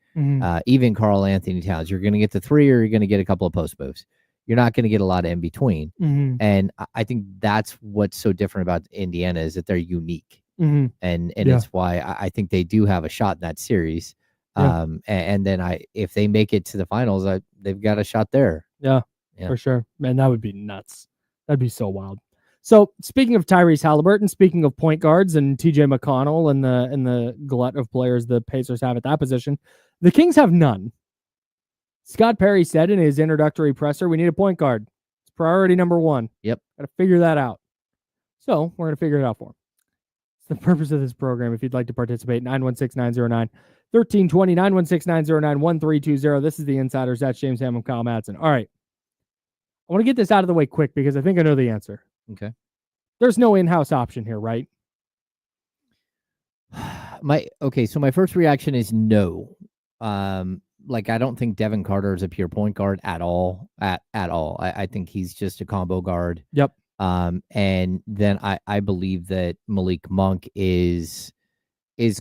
Even Karl Anthony Towns. You're going to get the three, or you're going to get a couple of post moves. You're not going to get a lot of in between. And I think that's what's so different about Indiana is that they're unique. And it's why I think they do have a shot in that series. And then if they make it to the finals, they've got a shot there. Yeah, for sure. Man, that would be nuts. That'd be so wild. So speaking of Tyrese Halliburton, speaking of point guards and TJ McConnell and the glut of players the Pacers have at that position, the Kings have none. Scott Perry said in his introductory presser, we need a point guard. It's priority number one. Yep. Got to figure that out. So we're going to figure it out for him. It's the purpose of this program. If you'd like to participate, 916-909-1320, 916-909-1320. This is the Insiders. That's James Ham and Kyle Madsen. All right. I want to get this out of the way quick because I think I know the answer. Okay. There's no in-house option here, right? So my first reaction is no. Like, I don't think Devin Carter is a pure point guard at all. At all. I think he's just a combo guard. Yep. And then I believe that Malik Monk is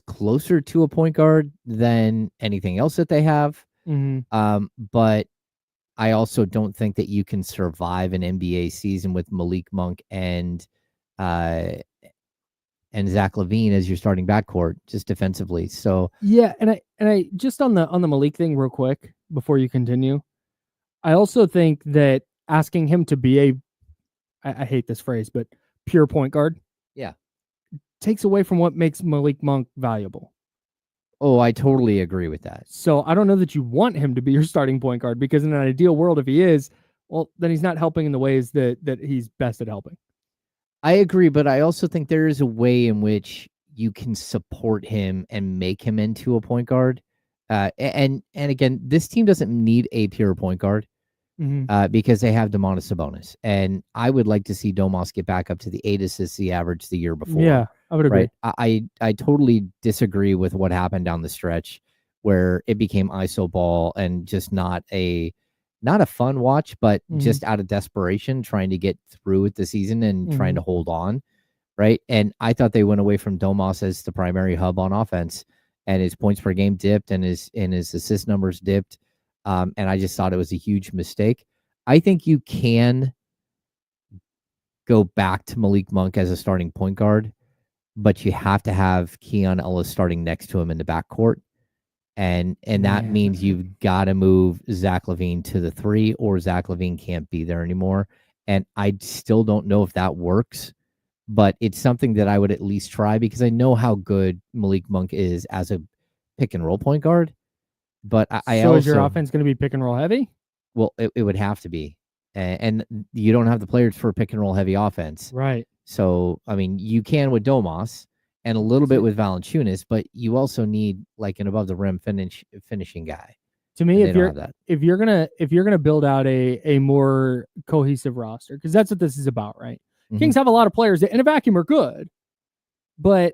closer to a point guard than anything else that they have. But I also don't think that you can survive an NBA season with Malik Monk and Zach LaVine as your starting backcourt, just defensively. So yeah, and I just on the Malik thing real quick before you continue, I also think that asking him to be I hate this phrase, but pure point guard, takes away from what makes Malik Monk valuable. Oh, I totally agree with that. So I don't know that you want him to be your starting point guard, because in an ideal world, if he is, well, then he's not helping in the ways that he's best at helping. I agree, but I also think there is a way in which you can support him and make him into a point guard. And again, this team doesn't need a pure point guard because they have Domantas Sabonis. And I would like to see Domas get back up to the 8 assists he averaged the year before. Yeah, I would agree. Right? I totally disagree with what happened down the stretch where it became ISO ball and just not a fun watch, but just out of desperation, trying to get through with the season and trying to hold on. Right. And I thought they went away from Domas as the primary hub on offense, and his points per game dipped and his assist numbers dipped. And I just thought it was a huge mistake. I think you can go back to Malik Monk as a starting point guard, but you have to have Keon Ellis starting next to him in the backcourt. And that means you've got to move Zach LaVine to the 3, or Zach LaVine can't be there anymore. And I still don't know if that works, but it's something that I would at least try, because I know how good Malik Monk is as a pick and roll point guard. But I so also, is your offense going to be pick and roll heavy? Well, it would have to be. And you don't have the players for a pick and roll heavy offense. Right. So, I mean, you can with Domas and a little bit with Valanciunas, but you also need like an above the rim finishing guy. To me, if you're gonna build out a more cohesive roster, because that's what this is about, right? Mm-hmm. Kings have a lot of players that in a vacuum are good, but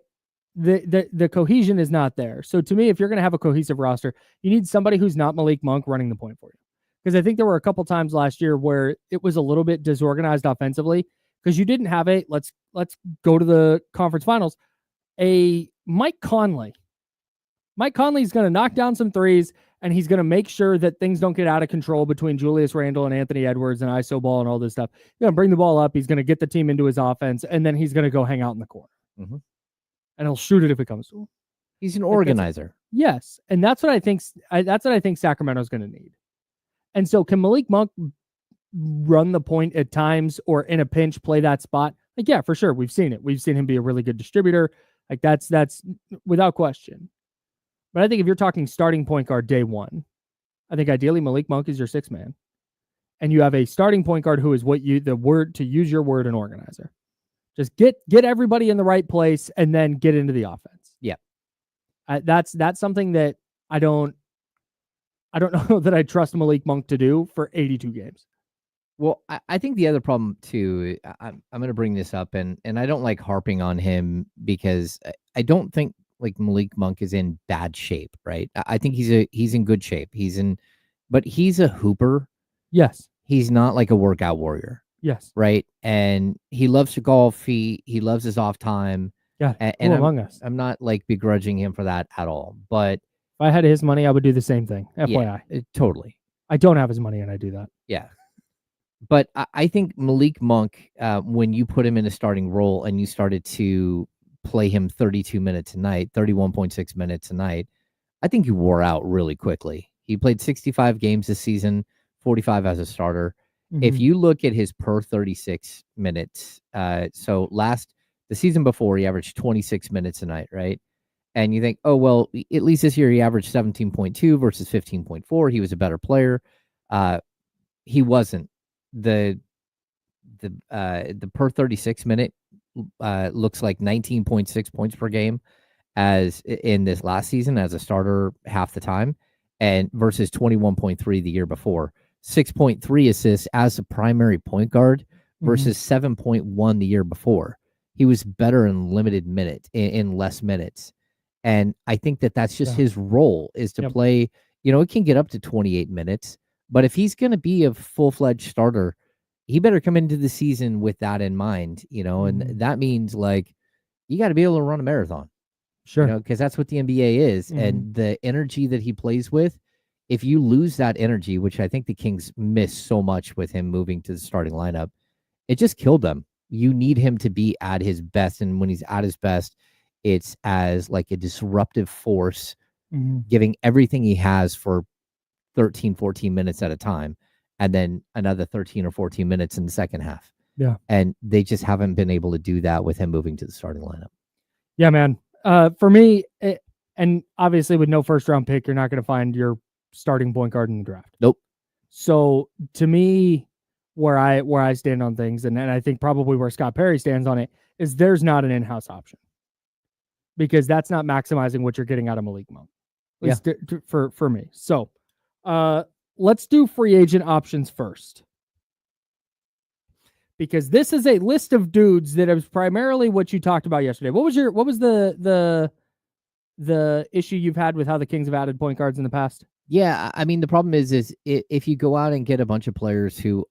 the cohesion is not there. So to me, if you're gonna have a cohesive roster, you need somebody who's not Malik Monk running the point for you. Because I think there were a couple times last year where it was a little bit disorganized offensively, because you didn't have let's go to the conference finals, a Mike Conley. Mike Conley's going to knock down some threes, and he's going to make sure that things don't get out of control between Julius Randle and Anthony Edwards and ISO ball and all this stuff. He's going to bring the ball up. He's going to get the team into his offense, and then he's going to go hang out in the corner. Mm-hmm. And he'll shoot it if it comes to him. He's an organizer. Yes, and that's what I think. That's what I think Sacramento's going to need. And so, can Malik Monk run the point at times, or in a pinch play that spot? Like, yeah, for sure. We've seen it. We've seen him be a really good distributor. Like that's without question. But I think if you're talking starting point guard day one, I think ideally Malik Monk is your 6th man, and you have a starting point guard who is to use your word, an organizer. Just get everybody in the right place, and then get into the offense. Yeah, that's something that I don't know that I trust Malik Monk to do for 82 games. Well, I think the other problem too, I'm going to bring this up, and I don't like harping on him, because I don't think like Malik Monk is in bad shape, right? I think he's in good shape. But he's a hooper. Yes. He's not like a workout warrior. Yes. Right. And he loves to golf. He loves his off time. Yeah. And among us. I'm not like begrudging him for that at all. But if I had his money, I would do the same thing. FYI. Yeah, totally. I don't have his money, and I do that. Yeah. But I think Malik Monk, when you put him in a starting role and you started to play him 32 minutes a night, 31.6 minutes a night, I think you wore out really quickly. He played 65 games this season, 45 as a starter. Mm-hmm. If you look at his per 36 minutes, so the season before, he averaged 26 minutes a night, right? And you think, oh, well, at least this year he averaged 17.2 versus 15.4. He was a better player. He wasn't. The per 36 minute looks like 19.6 points per game as in this last season as a starter half the time, and versus 21.3 the year before. 6.3 assists as a primary point guard versus 7.1 the year before. He was better in limited minutes, in less minutes. And I think that's just his role, is to play, it can get up to 28 minutes. But if he's going to be a full-fledged starter, he better come into the season with that in mind, and that means like you got to be able to run a marathon. Sure. Because that's what the NBA is. And the energy that he plays with, if you lose that energy, which I think the Kings miss so much with him moving to the starting lineup, it just killed them. You need him to be at his best. And when he's at his best, it's as like a disruptive force, giving everything he has for 13, 14 minutes at a time, and then another 13 or 14 minutes in the second half. Yeah. And they just haven't been able to do that with him moving to the starting lineup. Yeah, man. For me, and obviously with no first round pick, you're not going to find your starting point guard in the draft. Nope. So to me, where I stand on things, and I think probably where Scott Perry stands on it, is there's not an in-house option, because that's not maximizing what you're getting out of Malik Monk. At least for me. So let's do free agent options first, because this is a list of dudes that is primarily what you talked about yesterday. What was the issue you've had with how the Kings have added point guards in the past? Yeah, I mean, the problem is if you go out and get a bunch of players who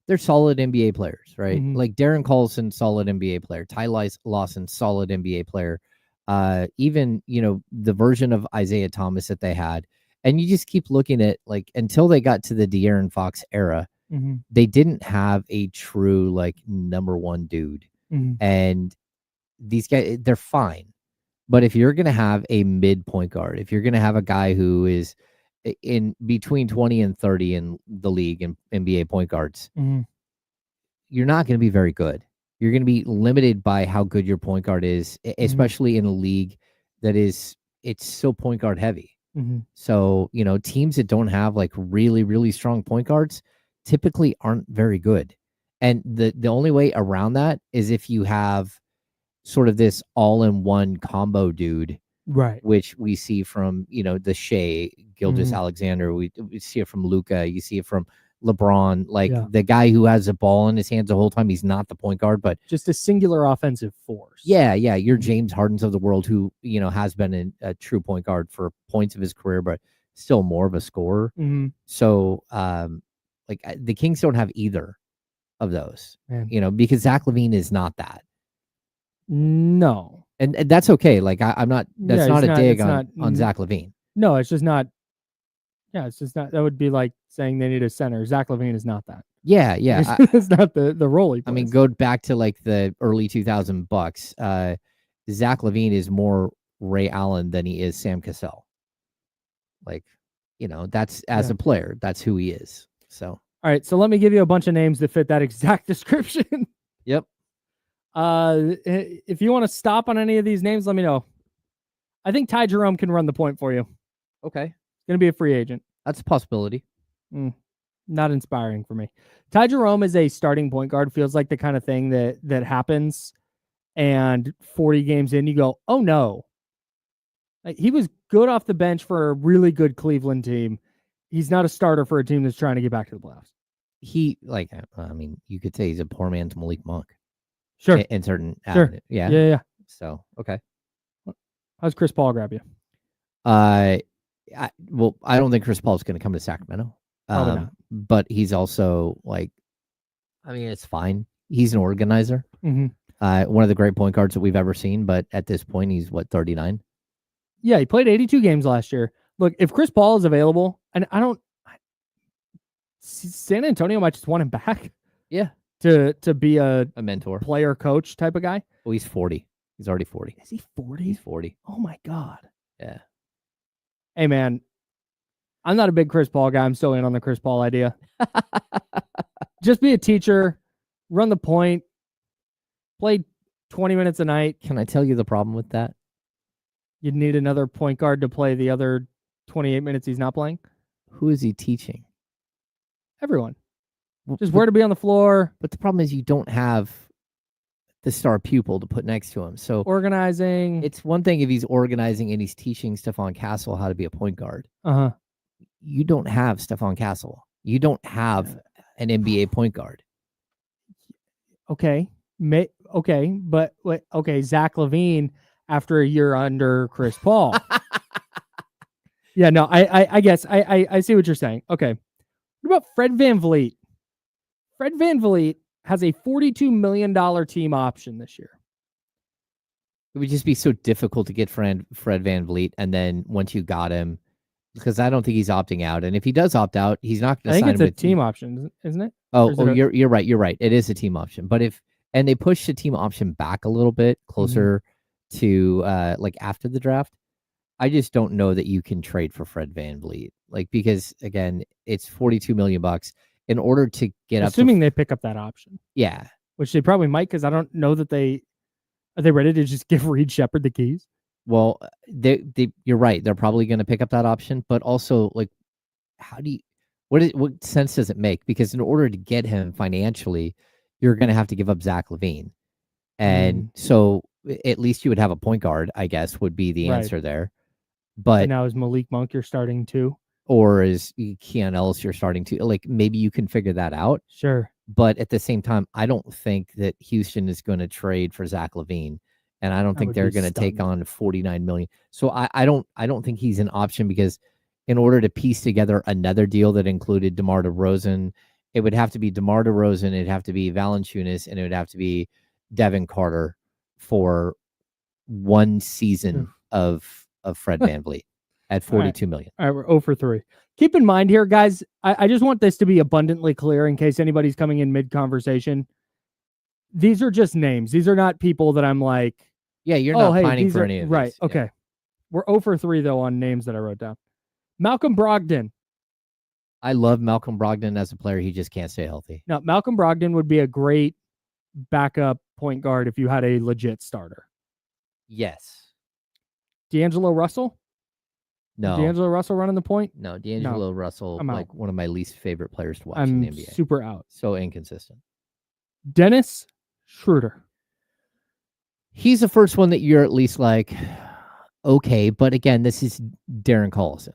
they're solid NBA players, right? Like Darren Collison, solid NBA player. Ty Lawson, solid NBA player. Even, the version of Isaiah Thomas that they had. And you just keep looking at, like, until they got to the De'Aaron Fox era, They didn't have a true like number one dude. And these guys, they're fine. But if you're going to have a mid point guard, if you're going to have a guy who is in between 20 and 30 in the league and NBA point guards, you're not going to be very good. You're going to be limited by how good your point guard is, especially in a league that it's so point guard heavy. So, teams that don't have like really, really strong point guards typically aren't very good. And the only way around that is if you have sort of this all-in-one combo dude, right? Which we see from, the Shea, Gilgeous-Alexander. We see it from Luka. You see it from LeBron, like the guy who has the ball in his hands the whole time. He's not the point guard, but just a singular offensive force. Yeah. You're James Hardens of the world who, has been a true point guard for points of his career, but still more of a scorer. So, like the Kings don't have either of those, because Zach LaVine is not that. No. And that's okay. Like I'm not, that's not a dig on Zach LaVine. No, it's just not. Yeah, it's just not. That would be like saying they need a center. Zach LaVine is not that. Yeah. It's not the role he plays. I mean, go back to like the early 2000 Bucks. Zach LaVine is more Ray Allen than he is Sam Cassell. Like, that's as a player, that's who he is. So, all right. So let me give you a bunch of names that fit that exact description. Yep. If you want to stop on any of these names, let me know. I think Ty Jerome can run the point for you. Okay. Going to be a free agent. That's a possibility. Not inspiring for me. Ty Jerome is a starting point guard. Feels like the kind of thing that happens, and 40 games in, you go, oh no. Like, he was good off the bench for a really good Cleveland team. He's not a starter for a team that's trying to get back to the playoffs. You could say he's a poor man's Malik Monk. Sure. In certain avenues. Yeah. So, okay. How's Chris Paul grab you? I don't think Chris Paul is going to come to Sacramento. Probably not. But he's also it's fine. He's an organizer. One of the great point guards that we've ever seen. But at this point, he's 39? Yeah, he played 82 games last year. Look, if Chris Paul is available, and San Antonio might just want him back. Yeah. To be a mentor, player, coach type of guy. Well, he's 40. He's already 40. Is he 40? He's 40. Oh my God. Yeah. Hey man, I'm not a big Chris Paul guy. I'm still in on the Chris Paul idea. Just be a teacher, run the point, play 20 minutes a night. Can I tell you the problem with that? You'd need another point guard to play the other 28 minutes he's not playing. Who is he teaching? Everyone. Just where to be on the floor. But the problem is you don't have the star pupil to put next to him. So organizing. It's one thing if he's organizing and he's teaching Stephon Castle how to be a point guard. You don't have Stephon Castle. You don't have an NBA point guard. Okay. Zach LaVine after a year under Chris Paul. Yeah, no, I guess I see what you're saying. Okay. What about Fred VanVleet? Fred VanVleet has a $42 million team option this year. It would just be so difficult to get Fred VanVleet, and then once you got him, because I don't think he's opting out, and if he does opt out, he's not going to sign him. I think it's a team option, isn't it? You're right. You're right. It is a team option, but they push the team option back a little bit closer to after the draft. I just don't know that you can trade for Fred VanVleet, because again, it's $42 million in order to get assuming they pick up that option. Yeah, which they probably might, because I don't know that are they ready to just give Reed Shepherd the keys. Well, you're right. They're probably going to pick up that option, but also what sense does it make? Because in order to get him financially, you're going to have to give up Zach LaVine, and so at least you would have a point guard, I guess, would be the answer there. But and now is Malik Monk you're starting too? Or is Keon Ellis you're starting to? Maybe you can figure that out. Sure. But at the same time, I don't think that Houston is going to trade for Zach LaVine. And I don't think they're going to take on $49 million. So I don't think he's an option, because in order to piece together another deal that included DeMar DeRozan, it would have to be DeMar DeRozan, it'd have to be Valanciunas, and it would have to be Devin Carter for one season of Fred VanVleet. at $42 million. All right, we're 0 for 3. Keep in mind here, guys, I just want this to be abundantly clear in case anybody's coming in mid-conversation. These are just names. These are not people that I'm like, Yeah, you're not pining these for are, any of right, these. Yeah. okay. We're 0 for 3, though, on names that I wrote down. Malcolm Brogdon. I love Malcolm Brogdon as a player. He just can't stay healthy. Now, Malcolm Brogdon would be a great backup point guard if you had a legit starter. Yes. D'Angelo Russell? No. D'Angelo Russell running the point? No, D'Angelo Russell, I'm out. like one of my least favorite players to watch in the NBA. Super out. So inconsistent. Dennis Schroeder. He's the first one that you're at least like, okay, but again, this is Darren Collison.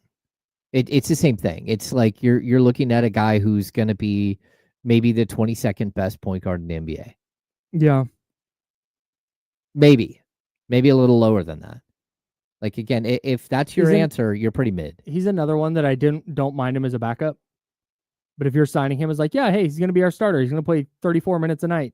It's the same thing. It's like you're looking at a guy who's going to be maybe the 22nd best point guard in the NBA. Yeah. Maybe a little lower than that. Like, again, if that's your answer, you're pretty mid. He's another one that I don't mind him as a backup. But if you're signing him as like, yeah, hey, he's going to be our starter. He's going to play 34 minutes a night.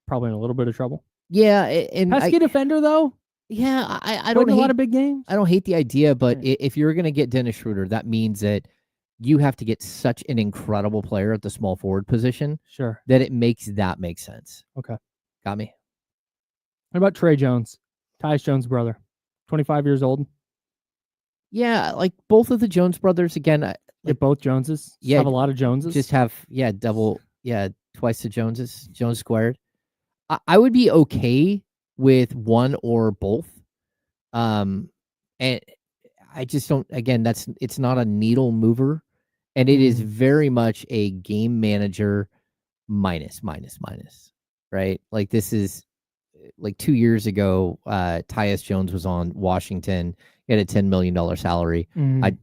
Probably in a little bit of trouble. Yeah. And pesky defender, though. Yeah, I don't hate a lot of big games. I don't hate the idea, but if you're going to get Dennis Schroeder, that means that you have to get such an incredible player at the small forward position. Sure. That it makes sense. Okay. Got me. What about Trey Jones? Tyus Jones' brother. 25 years old. Yeah, like both of the Jones brothers, again. Get both Joneses. Yeah. Have a lot of Joneses. Just have, twice the Joneses. Jones squared. I would be okay with one or both. And I just don't, again, it's not a needle mover, and it is very much a game manager minus, right? Like this is like 2 years ago, Tyus Jones was on Washington. He had a $10 million salary.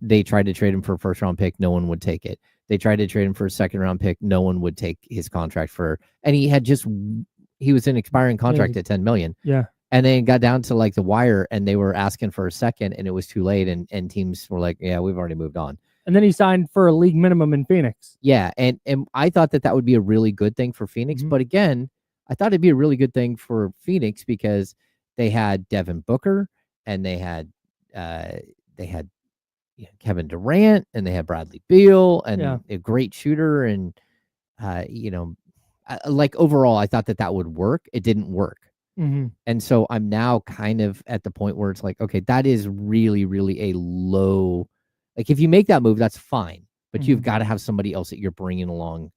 They tried to trade him for a first round pick. No one would take it. They tried to trade him for a second round pick. No one would take his contract and he was an expiring contract at $10 million. Yeah. And then it got down to like the wire, and they were asking for a second, and it was too late. And teams were like, yeah, we've already moved on. And then he signed for a league minimum in Phoenix. Yeah. And I thought that would be a really good thing for Phoenix. But again, I thought it'd be a really good thing for Phoenix because they had Devin Booker, and they had Kevin Durant, and they had Bradley Beal, and a great shooter. And, like overall, I thought that would work. It didn't work. And so I'm now kind of at the point where it's like, okay, that is really, really a low. Like if you make that move, that's fine. But you've got to have somebody else that you're bringing along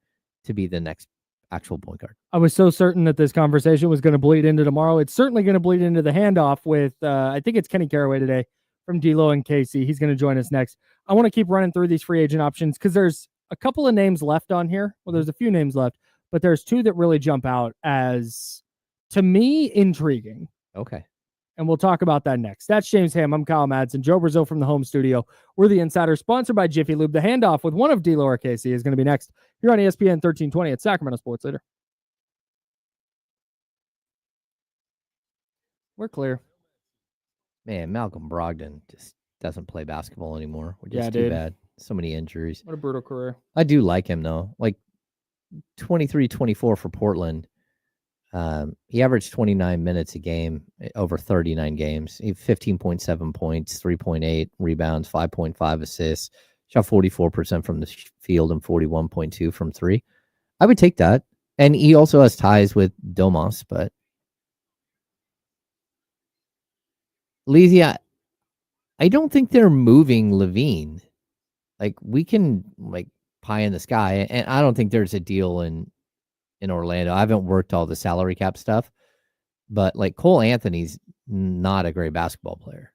to be the next actual point guard. I was so certain that this conversation was going to bleed into tomorrow. It's certainly going to bleed into the handoff with, I think it's Kenny Caraway today from D-Lo and Casey. He's going to join us next. I want to keep running through these free agent options because there's a couple of names left on here. Well, there's a few names left, but there's two that really jump out as, to me, intriguing. Okay. And we'll talk about that next. That's James Ham. I'm Kyle Madsen. Joe Brazil from the home studio. We're the Insider, sponsored by Jiffy Lube. The handoff with one of D-Lo or Casey is going to be next. You're on ESPN 1320 at Sacramento Sports Leader. We're clear. Man, Malcolm Brogdon just doesn't play basketball anymore, which is too dude. bad. So many injuries. What a brutal career. I do like him, though. Like 23-24 for Portland. He averaged 29 minutes a game over 39 games. He 15.7 points, 3.8 rebounds, 5.5 assists, shot 44% from the field and 41.2 from three. I would take that. And he also has ties with Domas, but Lizzie, I don't think they're moving Levine. Like we can like pie in the sky, and I don't think there's a deal in Orlando. I haven't worked all the salary cap stuff, but like Cole Anthony's not a great basketball player,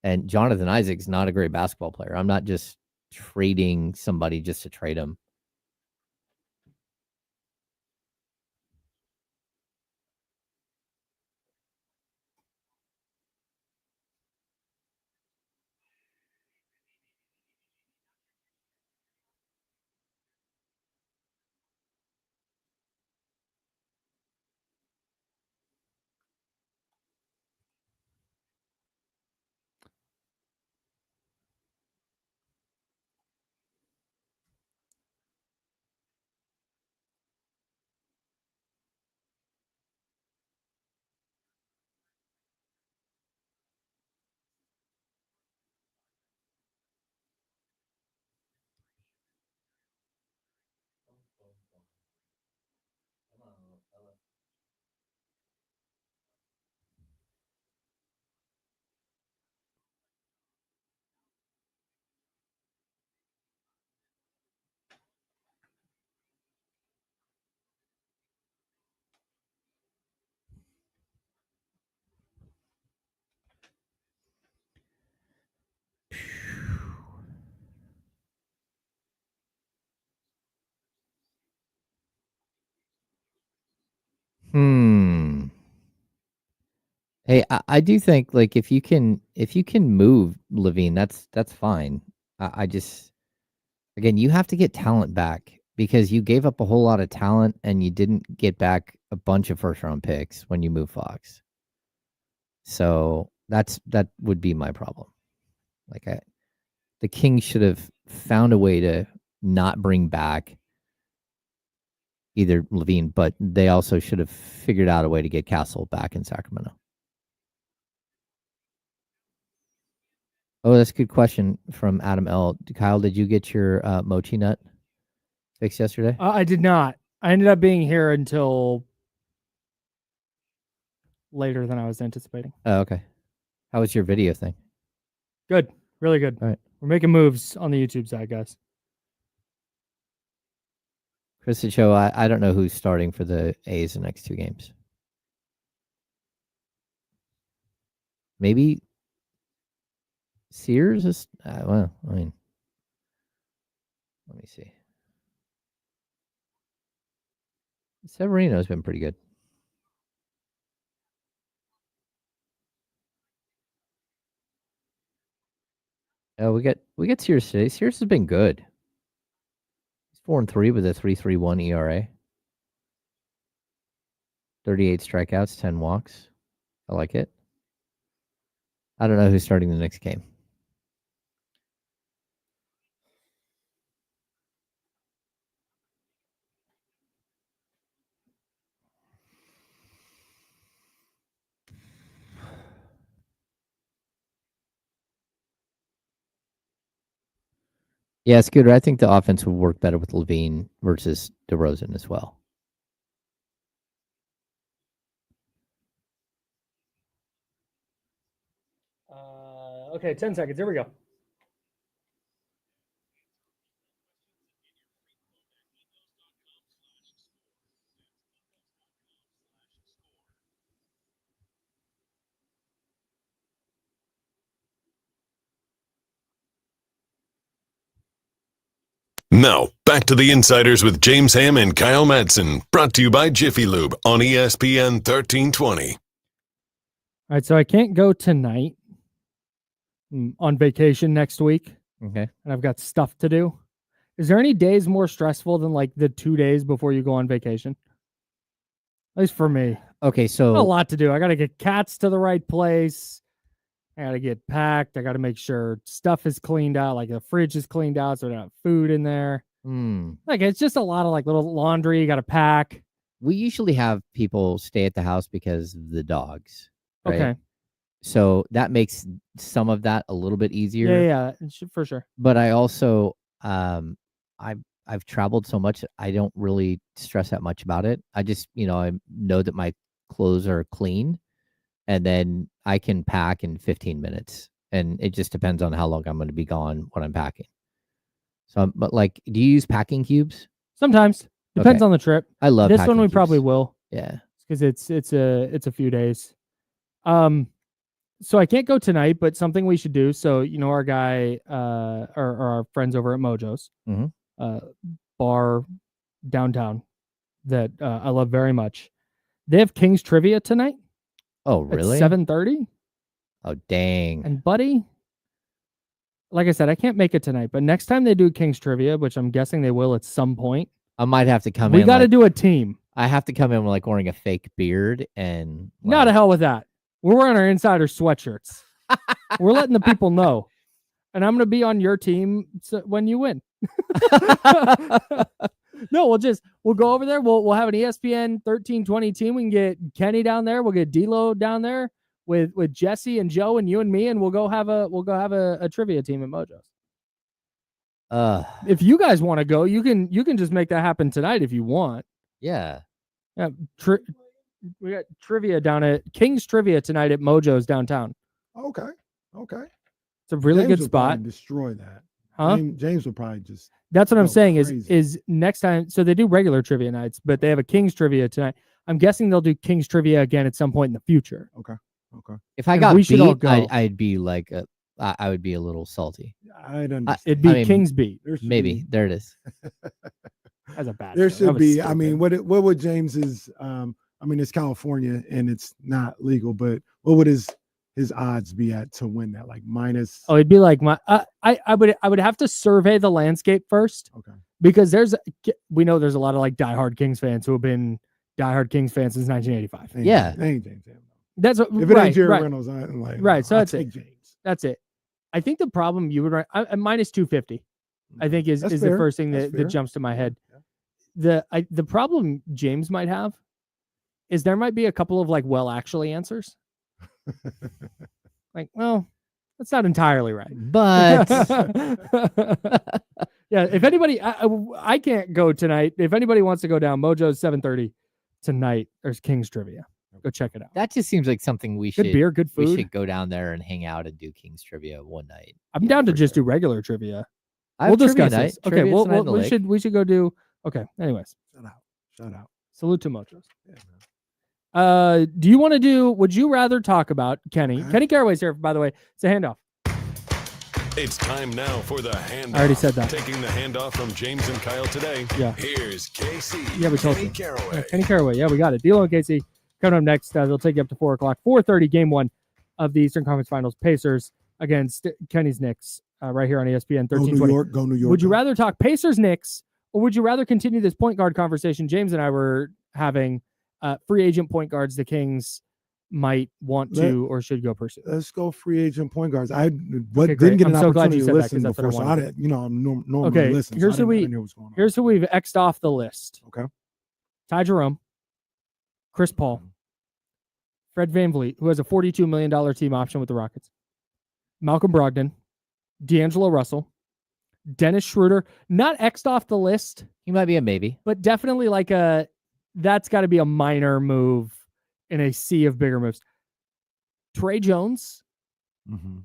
and Jonathan Isaac's not a great basketball player. I'm not just trading somebody just to trade him. Hey, I do think like if you can move Levine, that's fine. I just again, you have to get talent back because you gave up a whole lot of talent and you didn't get back a bunch of first round picks when you move Fox. So that would be my problem. Like the Kings should have found a way to not bring back either Levine, but they also should have figured out a way to get Castle back in Sacramento. Oh, that's a good question from Adam L. Kyle, did you get your mochi nut fixed yesterday? I did not. I ended up being here until later than I was anticipating. Oh, okay. How was your video thing? Good. Really good. All right. We're making moves on the YouTube side, guys. Kristen Cho, I don't know who's starting for the A's the next 2 games. Maybe Sears is well, I mean, let me see. Severino's been pretty good. Oh, we get Sears today. Sears has been good. He's 4-3 with a 3.31 ERA. 38 strikeouts, 10 walks. I like it. I don't know who's starting the next game. Yeah, Scooter, I think the offense would work better with Levine versus DeRozan as well. Okay, 10 seconds. Here we go. Now, back to the Insiders with James Ham and Kyle Madsen, brought to you by Jiffy Lube on ESPN 1320. All right, so I can't go tonight. I'm on vacation next week. Okay. And I've got stuff to do. Is there any days more stressful than like the 2 days before you go on vacation? At least for me. Okay, so a lot to do. I got to get cats to the right place. I got to get packed. I got to make sure stuff is cleaned out, like the fridge is cleaned out so there's not food in there. Like it's just a lot of like little laundry you got to pack. We usually have people stay at the house because of the dogs. Right? Okay. So that makes some of that a little bit easier. Yeah, for sure. But I also, I've traveled so much, I don't really stress that much about it. I just, I know that my clothes are clean, and then I can pack in 15 minutes. And it just depends on how long I'm going to be gone when I'm packing. So, but like, do you use packing cubes? Sometimes depends on the trip. I love this one. packing We cubes. probably will. Yeah, because it's a few days. So I can't go tonight, but something we should do. So our guy, or our friends over at Mojo's, bar downtown that I love very much. They have Kings trivia tonight. Oh, really? At 7:30. Oh, dang. And buddy, like I said, I can't make it tonight, but next time they do Kings trivia, which I'm guessing they will at some point, I might have to come in. We got to do a team. I have to come in like wearing a fake beard and. Not to hell with that. We're wearing our insider sweatshirts. We're letting the people know. And I'm going to be on your team when you win. No, we'll go over there. We'll have an ESPN 1320 team. We can get Kenny down there. We'll get D-Lo down there with Jesse and Joe and you and me, and we'll go have a trivia team at Mojo's. If you guys want to go, you can just make that happen tonight if you want. Yeah. Yeah, we got trivia down at King's Trivia tonight at Mojo's downtown. Okay. It's a really James good would spot. probably destroy that. Huh? James would probably just. That's what I'm go saying crazy. is next time. So they do regular trivia nights, but they have a King's Trivia tonight. I'm guessing they'll do King's Trivia again at some point in the future. Okay. If I And got we should all beat, go. I'd be like, I would be a little salty. I'd understand. It'd be I mean, King's beat. There should Maybe be- there it is. That's a bad. There joke. That should was be. I mean, stupid. what would James's? I mean, it's California and it's not legal, but what would his odds be at to win that? Like minus. Oh, it'd be like my. I would have to survey the landscape first Okay. because we know there's a lot of like diehard Kings fans who have been diehard Kings fans since 1985. Yeah. Ain't James. Ham, though. That's what. If it right, ain't Jerry right, Reynolds, I'm like, Right, so I'll that's it. take James. That's it. I think the problem you would run minus 250. I think is That's the fair. first thing That's that fair. jumps to my head. Yeah. The problem James might have is there might be a couple of like well actually answers. Like, well, that's not entirely right. But Yeah, if anybody, I can't go tonight. If anybody wants to go down, Mojo's 7:30 tonight. There's King's Trivia. Go check it out. that just seems like something we Good should beer, good we food. should go down there and hang out and do King's Trivia one night. I'm Yeah, down to for just sure. do regular trivia. I We'll have trivia discuss night. this. Okay, Trivia we'll, tonight in the we lake. should go do. Okay, anyways, Shout out. salute to Mojo's. Yeah, man. Do you want to do? Would you rather talk about Kenny? Okay. Kenny Caraway's here, by the way. It's a handoff. It's time now for the handoff. I already said that. Taking the handoff from James and Kyle today. Yeah. Here's KC. Yeah, we told Kenny you. Caraway. Yeah, Kenny Caraway. Yeah, we got it. D'Lo and Casey coming up next. They'll take you up to 4:00. 4:30, game one of the Eastern Conference Finals. Pacers against Kenny's Knicks. Right here on ESPN Go New 1320. York. Go New York. Would you rather talk Pacers Knicks, or would you rather continue this point guard conversation James and I were having? Free agent point guards the Kings might want to or should go pursue. Let's go free agent point guards. I Okay, great. didn't get I'm an so glad opportunity you to said that, listen 'cause that's what I before, so I wanted. didn't, normally Okay, listen. here's so who I didn't know what's going on. Here's who we've X'd off the list. Okay. Ty Jerome, Chris Paul, Fred VanVleet, who has a $42 million team option with the Rockets, Malcolm Brogdon, D'Angelo Russell, Dennis Schroeder, not X'd off the list, He might be a maybe. but definitely like that's got to be a minor move in a sea of bigger moves. Trey Jones,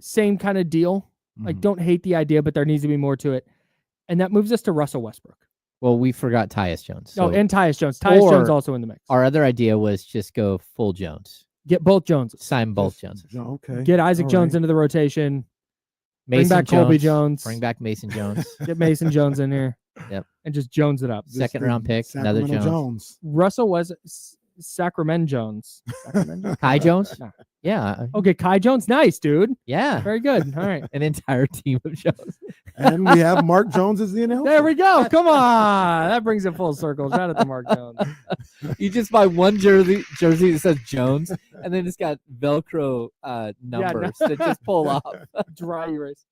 same kind of deal. Like, don't hate the idea, but there needs to be more to it. And that moves us to Russell Westbrook. Well, we forgot Tyus Jones. Oh, So and Tyus Jones. Tyus Jones also in the mix. our other idea was just go full Jones. Get both Joneses. Sign both Joneses. Okay. Get Isaac All Jones right. into the rotation. Mason back Colby Jones. Bring back Mason Jones. Get Mason Jones in here. Yep. And just Jones it up. Just Second the round pick, another Sacramento Jones. Russell was Sacramento Jones. Sacramento? Kai Jones? No. Yeah. Okay, Kai Jones. Nice, dude. Yeah. Very good. All right. An entire team of Jones. And we have Mark Jones as the announcer. There we go. Come on. That brings it full circle. Shout out to Mark Jones. You just buy one jersey that says Jones, and then it's got Velcro numbers that just pull off. Dry erase.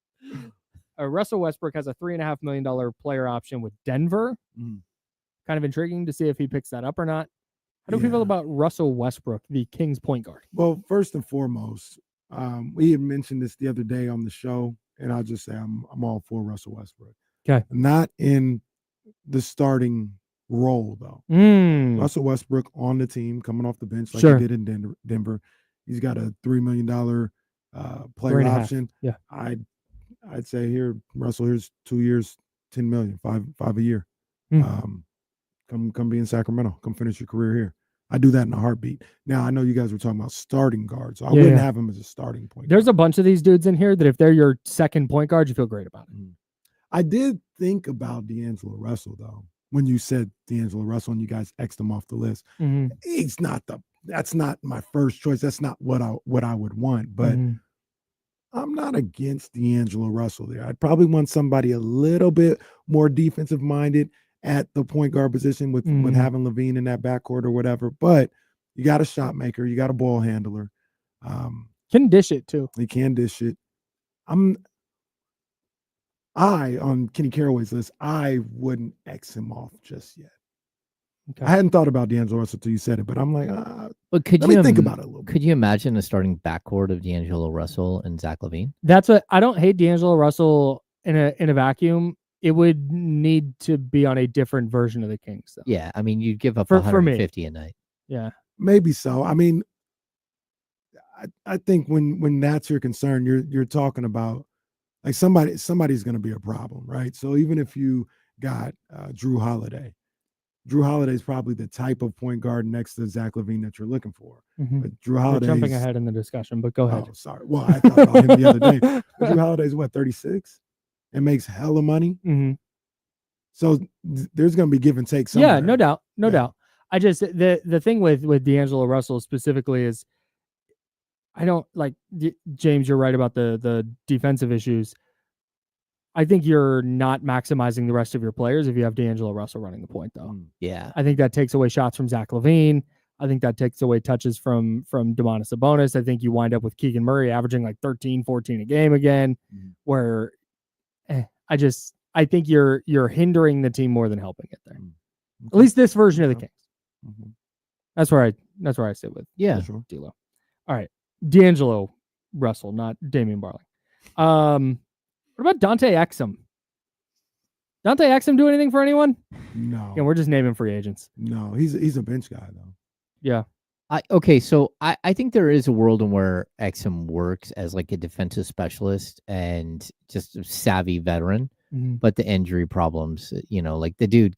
Russell Westbrook has a $3.5 million player option with Denver. Mm. Kind of intriguing to see if he picks that up or not. How do you Yeah. feel about Russell Westbrook, the Kings point guard? Well, first and foremost, we had mentioned this the other day on the show, and I'll just say I'm all for Russell Westbrook. Okay. Not in the starting role, though. Russell Westbrook on the team, coming off the bench like Sure. he did in Denver. He's got a $3 million player 3.5. option. Yeah. I'd say here, Russell, here's 2 years, $10 million, five a year. Mm. Come be in Sacramento. Come finish your career here. I do that in a heartbeat. Now, I know you guys were talking about starting guards. So I wouldn't have him as a starting point There's guard. a bunch of these dudes in here that if they're your second point guard, you feel great about it. I did think about D'Angelo Russell, though, when you said D'Angelo Russell and you guys X'd him off the list. Mhm. That's not my first choice. That's not what I would want. But Mhm. I'm not against D'Angelo Russell there. I'd probably want somebody a little bit more defensive minded at the point guard position with having Levine in that backcourt or whatever. But you got a shot maker, you got a ball handler. Can dish it too. He can dish it. On Kenny Caraway's list, I wouldn't X him off just yet. Okay. I hadn't thought about D'Angelo Russell until you said it, but I'm like, But could let you me think about it a little bit. Could you imagine a starting backcourt of D'Angelo Russell and Zach LaVine? That's what I don't hate D'Angelo Russell in a vacuum. It would need to be on a different version of the Kings, though. Yeah, I mean, you'd give up For me. 150 a night. Yeah. Maybe so. I mean, I think when that's your concern, you're talking about like somebody's going to be a problem, right? So even if you got Drew Holiday is probably the type of point guard next to Zach LaVine that you're looking for. Mhm. But Drew We're Holiday, jumping ahead in the discussion, but go ahead. Oh, sorry. Well, I thought about him the other day. But Drew Holiday's what, 36, and makes hella money. Mhm. So there's going to be give and take somewhere. Yeah, no doubt. I just the thing with D'Angelo Russell specifically is I don't like James. You're right about the defensive issues. I think you're not maximizing the rest of your players if you have D'Angelo Russell running the point, though. Yeah. I think that takes away shots from Zach LaVine. I think that takes away touches from Domantas Sabonis. I think you wind up with Keegan Murray averaging like 13, 14 a game again, where I think you're hindering the team more than helping it there. At least this version of the Kings. That's where I sit with Sure. D'Lo. All right, D'Angelo Russell, not Damian Barling. What about Dante Exum? Dante Exum do anything for anyone? No. And we're just naming free agents. No, he's a bench guy though. Yeah. So I think there is a world in where Exum works as like a defensive specialist and just a savvy veteran, but the injury problems, like the dude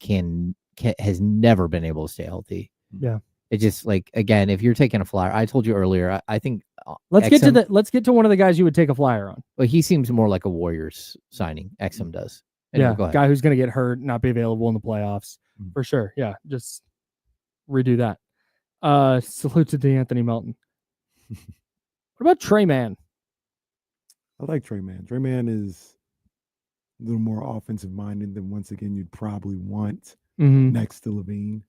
has never been able to stay healthy. Yeah. It just like, again, if you're taking a flyer, I told you earlier, I think let's get to one of the guys you would take a flyer on. Well, he seems more like a Warriors signing. Exum does. Anyway, go ahead. Guy who's going to get hurt, not be available in the playoffs for sure. Yeah, just redo that. Salute to D'Anthony Melton. What about Trey Mann? I like Trey Mann. Trey Mann is a little more offensive minded than once again you'd probably want next to LaVine.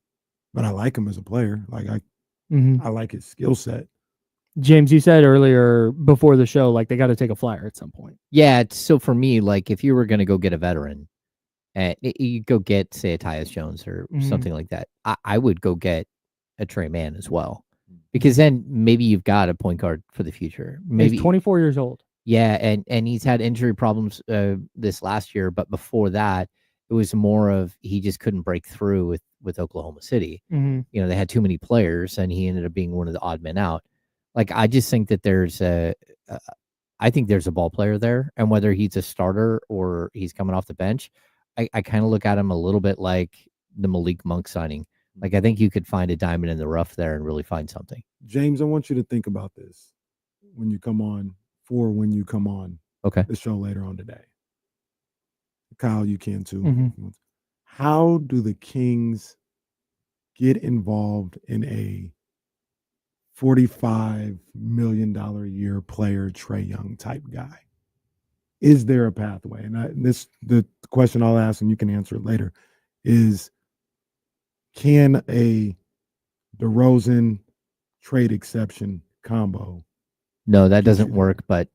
But I like him as a player. Like I like his skill set. James, you said earlier before the show, like they got to take a flyer at some point. Yeah. So for me, like if you were going to go get a veteran, you go get, say, a Tyus Jones or something like that, I would go get a Trey Mann as well, because then maybe you've got a point guard for the future. Maybe he's 24 years old. Yeah, and he's had injury problems this last year, but before that, it was more of he just couldn't break through with Oklahoma City. They had too many players, and he ended up being one of the odd men out. Like, I just think that there's I think there's a ball player there, and whether he's a starter or he's coming off the bench, I kind of look at him a little bit like the Malik Monk signing. Like, I think you could find a diamond in the rough there and really find something. James, I want you to think about this when you come on the show later on today. Kyle, you can too. How do the Kings get involved in a $45 million a year player, Trae Young type guy? Is there a pathway? And the question I'll ask, and you can answer it later, is can a DeRozan trade exception combo? No, that doesn't work, but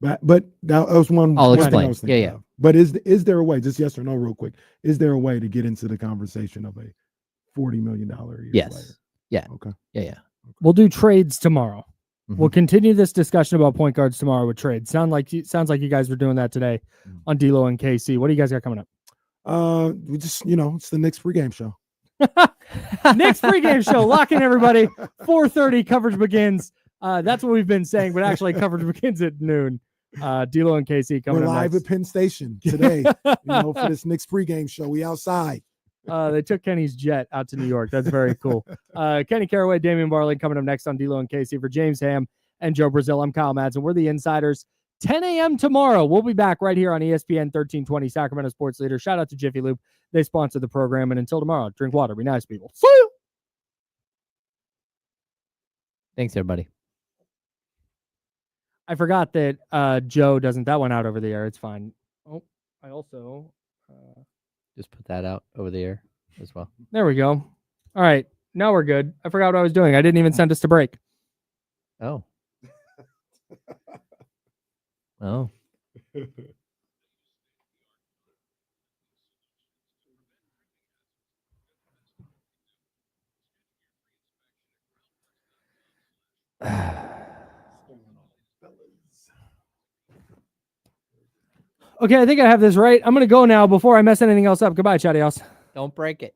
that was one. I'll one explain. thing I was thinking Yeah. of. But is there a way, just yes or no real quick, is there a way to get into the conversation of a $40 million a year yes. player? Yeah. Okay. Yeah. We'll do trades tomorrow. We'll continue this discussion about point guards tomorrow with trades. Sounds like you guys were doing that today on D'Lo and KC. What do you guys got coming up? We just, it's the Knicks pregame show. Knicks pregame show. Lock in, everybody. 4:30 coverage begins. That's what we've been saying, but actually coverage begins at noon. D'Lo and KC coming We're up live next. at Penn Station today, for this Knicks pregame show. We outside. They took Kenny's jet out to New York. That's very cool. Kenny Caraway, Damian Barling coming up next on D'Lo and KC. For James Ham and Joe Brazil, I'm Kyle Madsen. We're the Insiders. 10 a.m. tomorrow. We'll be back right here on ESPN 1320, Sacramento Sports Leader. Shout out to Jiffy Lube. They sponsor the program. And until tomorrow, drink water. Be nice, people. See you. Thanks, everybody. I forgot that Joe doesn't. That went out over the air. It's fine. Oh, I also... Just put that out over the air as well. There we go. All right. Now we're good. I forgot what I was doing. I didn't even send us to break. Oh. Oh. Okay, I think I have this right. I'm going to go now before I mess anything else up. Goodbye, chatty house. Don't break it.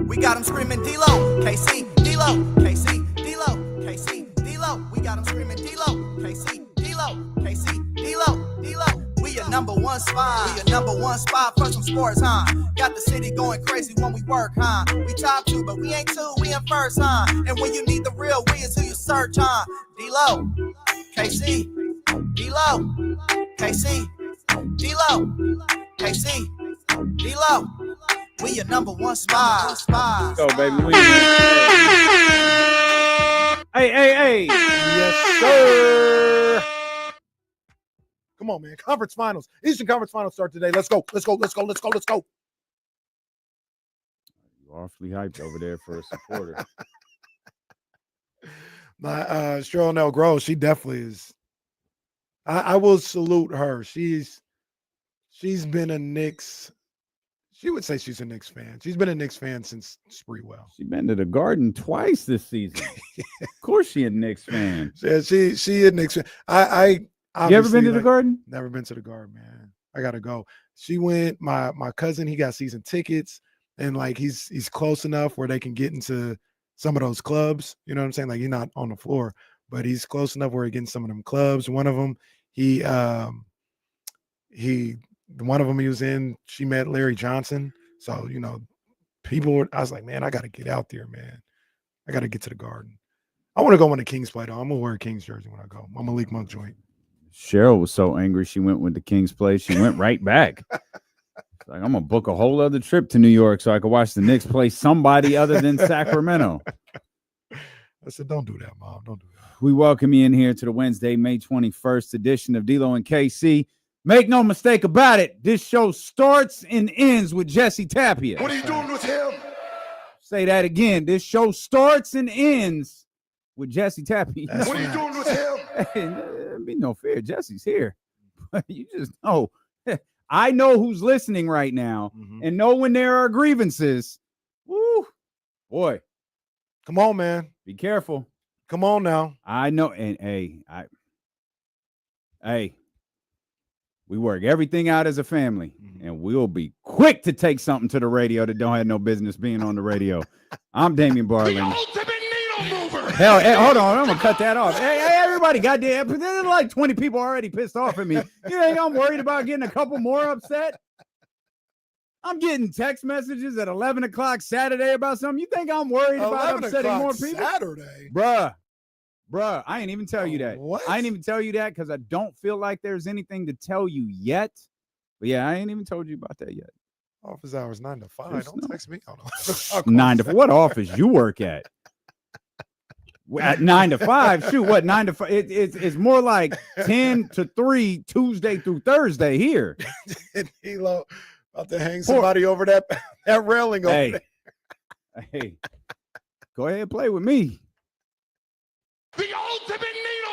We got them screaming D-Lo, KC, D-Lo, KC, D-Lo, KC, D-Lo. We got them screaming D-Lo, KC, D-Lo, KC, D-Lo, D-Lo. We a number one spot. We a number one spot for some sports, huh? Got the city going crazy when we work, huh? We top two, but we ain't two, we in first, huh? And when you need the real, we is who you search, huh? D-Lo, KC, D-Lo, KC, D-Lo, KC, D-Lo. We your number one spot. Go, baby. Hey. Yes, sir. Come on, man. Conference finals. Eastern Conference finals start today. Let's go. Let's go. You're awfully hyped over there for a supporter. My Cheryl Gross, she definitely is. I will salute her. She's been a Knicks. She would say she's a Knicks fan. She's been a Knicks fan since Spreewell. She been to the Garden twice this season. Of course, she a Knicks fan. Yeah, she a Knicks fan. I You ever been to obviously, the Garden? Never been to the Garden, man. I gotta go. She went. My cousin, he got season tickets, and like he's close enough where they can get into some of those clubs. You know what I'm saying? Like he's not on the floor, but he's close enough where he gets some of them clubs. One of them, one of them he was in. She met Larry Johnson. So you know, I was like, man, I gotta get out there, man. I gotta get to the Garden. I want to go when the Kings play though. I'm gonna wear a Kings jersey when I go. I'm a Malik Monk joint. Cheryl was so angry she went with the Kings play. She went right back. Like, I'm gonna book a whole other trip to New York so I could watch the Knicks play somebody other than Sacramento. I said, don't do that, Mom. Don't do that. We welcome you in here to the Wednesday, May 21st edition of D-Lo and KC. Make no mistake about it. This show starts and ends with Jesse Tapia. What are you doing with him? Say that again. This show starts and ends with Jesse Tapia. What are you doing with him? Hey, there be no fear. Jesse's here. You just know. I know who's listening right now and know when there are grievances. Woo, boy. Come on, man. Be careful. Come on now. I know. And hey, we work everything out as a family, and we'll be quick to take something to the radio that don't have no business being on the radio. I'm Damian Barling. The ultimate needle mover. Hell, hey, hold on. I'm going to cut that off. Hey, everybody, goddamn. There's like 20 people already pissed off at me. You think I'm worried about getting a couple more upset? I'm getting text messages at 11 o'clock Saturday about something. You think I'm worried about upsetting more people? Saturday? Bruh, I ain't even tell you that. What? I ain't even tell you that because I don't feel like there's anything to tell you yet. But yeah, I ain't even told you about that yet. Office hours 9 to 5. There's Don't text me. 9 to 5. What office you work at? At 9 to 5. Shoot, what 9 to 5? It's more like 10 to 3 Tuesday through Thursday here. Hilo about to hang somebody over that railing over there. Hey, go ahead and play with me. The ultimate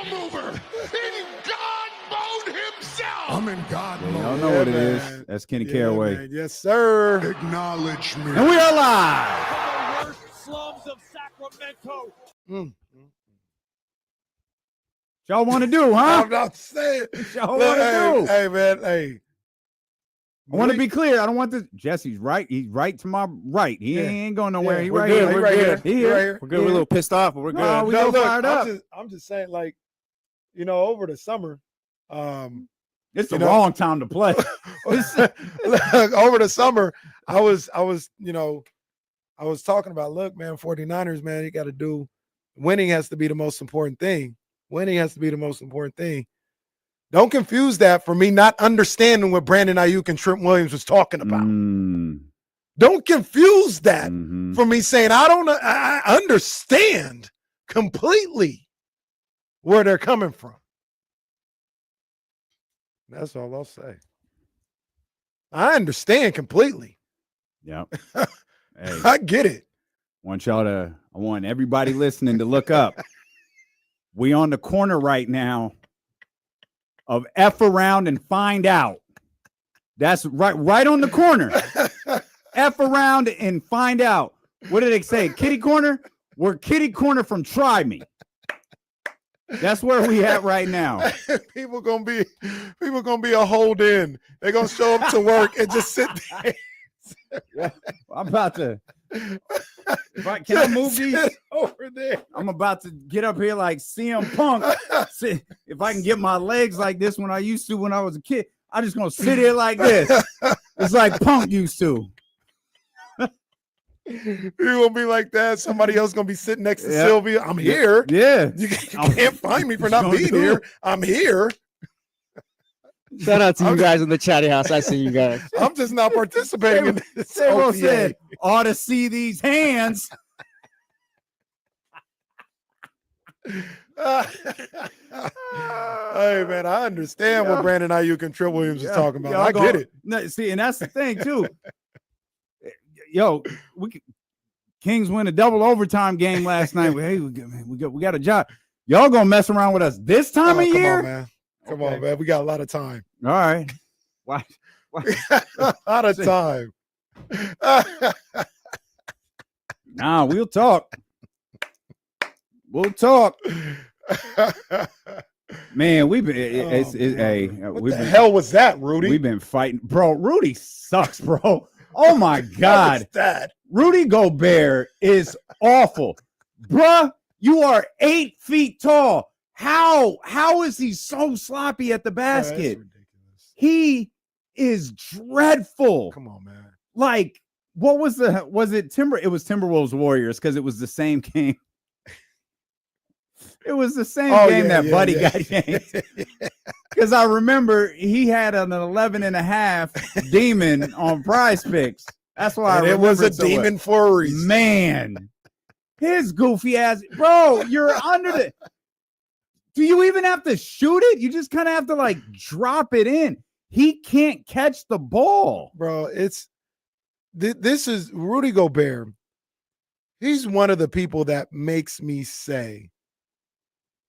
needle mover in God mode himself. I'm in God Y'all mode. know what it man. is. That's Kenny Caraway. Man. Yes, sir. Acknowledge me. And we are live. From the worst slums of Sacramento. Y'all want to do, huh? I'm not saying. Y'all want to do. Hey, man. Hey. I want to be clear. I don't want this. Jesse's right. He's right to my right. He ain't going nowhere. Yeah, He we're right good. here. We're Right good. here. He We're right here. here. We're good. We're a little pissed off, but we're good. No, we No, go look, fired up. I'm just saying, like, you know, over the summer, It's the you know- wrong time to play. over the summer, I was talking about, look, man, 49ers, man, you got to do winning has to be the most important thing. Winning has to be the most important thing. Don't confuse that for me not understanding what Brandon Ayuk and Trent Williams was talking about. Don't confuse that for me saying I understand completely where they're coming from. That's all I'll say. I understand completely. Yep. Hey, I get it. I want everybody listening to look up. We on the corner right now of F around and find out. That's right on the corner. F around and find out. What did they say? Kitty corner? We're kitty corner from Try Me. That's where we at right now. People gonna be a hold in. They're gonna show up to work and just sit there. I'm about to. Can I move these over there? I'm about to get up here like CM Punk. If I can get my legs like this when I used to when I was a kid, I'm just gonna sit here like this. It's like Punk used to. You're gonna be like that. Somebody else gonna be sitting next to Sylvia. I'm here. Yeah. You can't find me for not being here. I'm here. Shout out to you guys in the chatty house. I see you guys. I'm just not participating in this. They both OTA. said, ought to see these hands. Hey man, I understand what Brandon Ayuk and Trent Williams is talking about. I get it. No, see, and that's the thing too. Yo, Kings win a double overtime game last night. Hey, we got a job. Y'all gonna mess around with us this time of year? Come on, man. Come on, man. We got a lot of time. All right. Why? A lot of time. Nah, we'll talk. We'll talk. Man, we've been. What the hell was that, Rudy? We've been fighting, bro. Rudy sucks, bro. Oh my God, What's that? Rudy Gobert is awful, bruh. You are 8 feet tall. How is he so sloppy at the basket? That's ridiculous. He is dreadful. Come on, man. Like, what was it It was Timberwolves Warriors because it was the same game. It was the same game that Buddy got yanked. Because I remember he had an 11.5 demon on Prize Picks. That's why And I it was a remember so demon for a reason. Man, his goofy ass, bro. You're under the. Do you even have to shoot it? You just kind of have to like drop it in. He can't catch the ball, Bro, this is Rudy Gobert. He's one of the people that makes me say,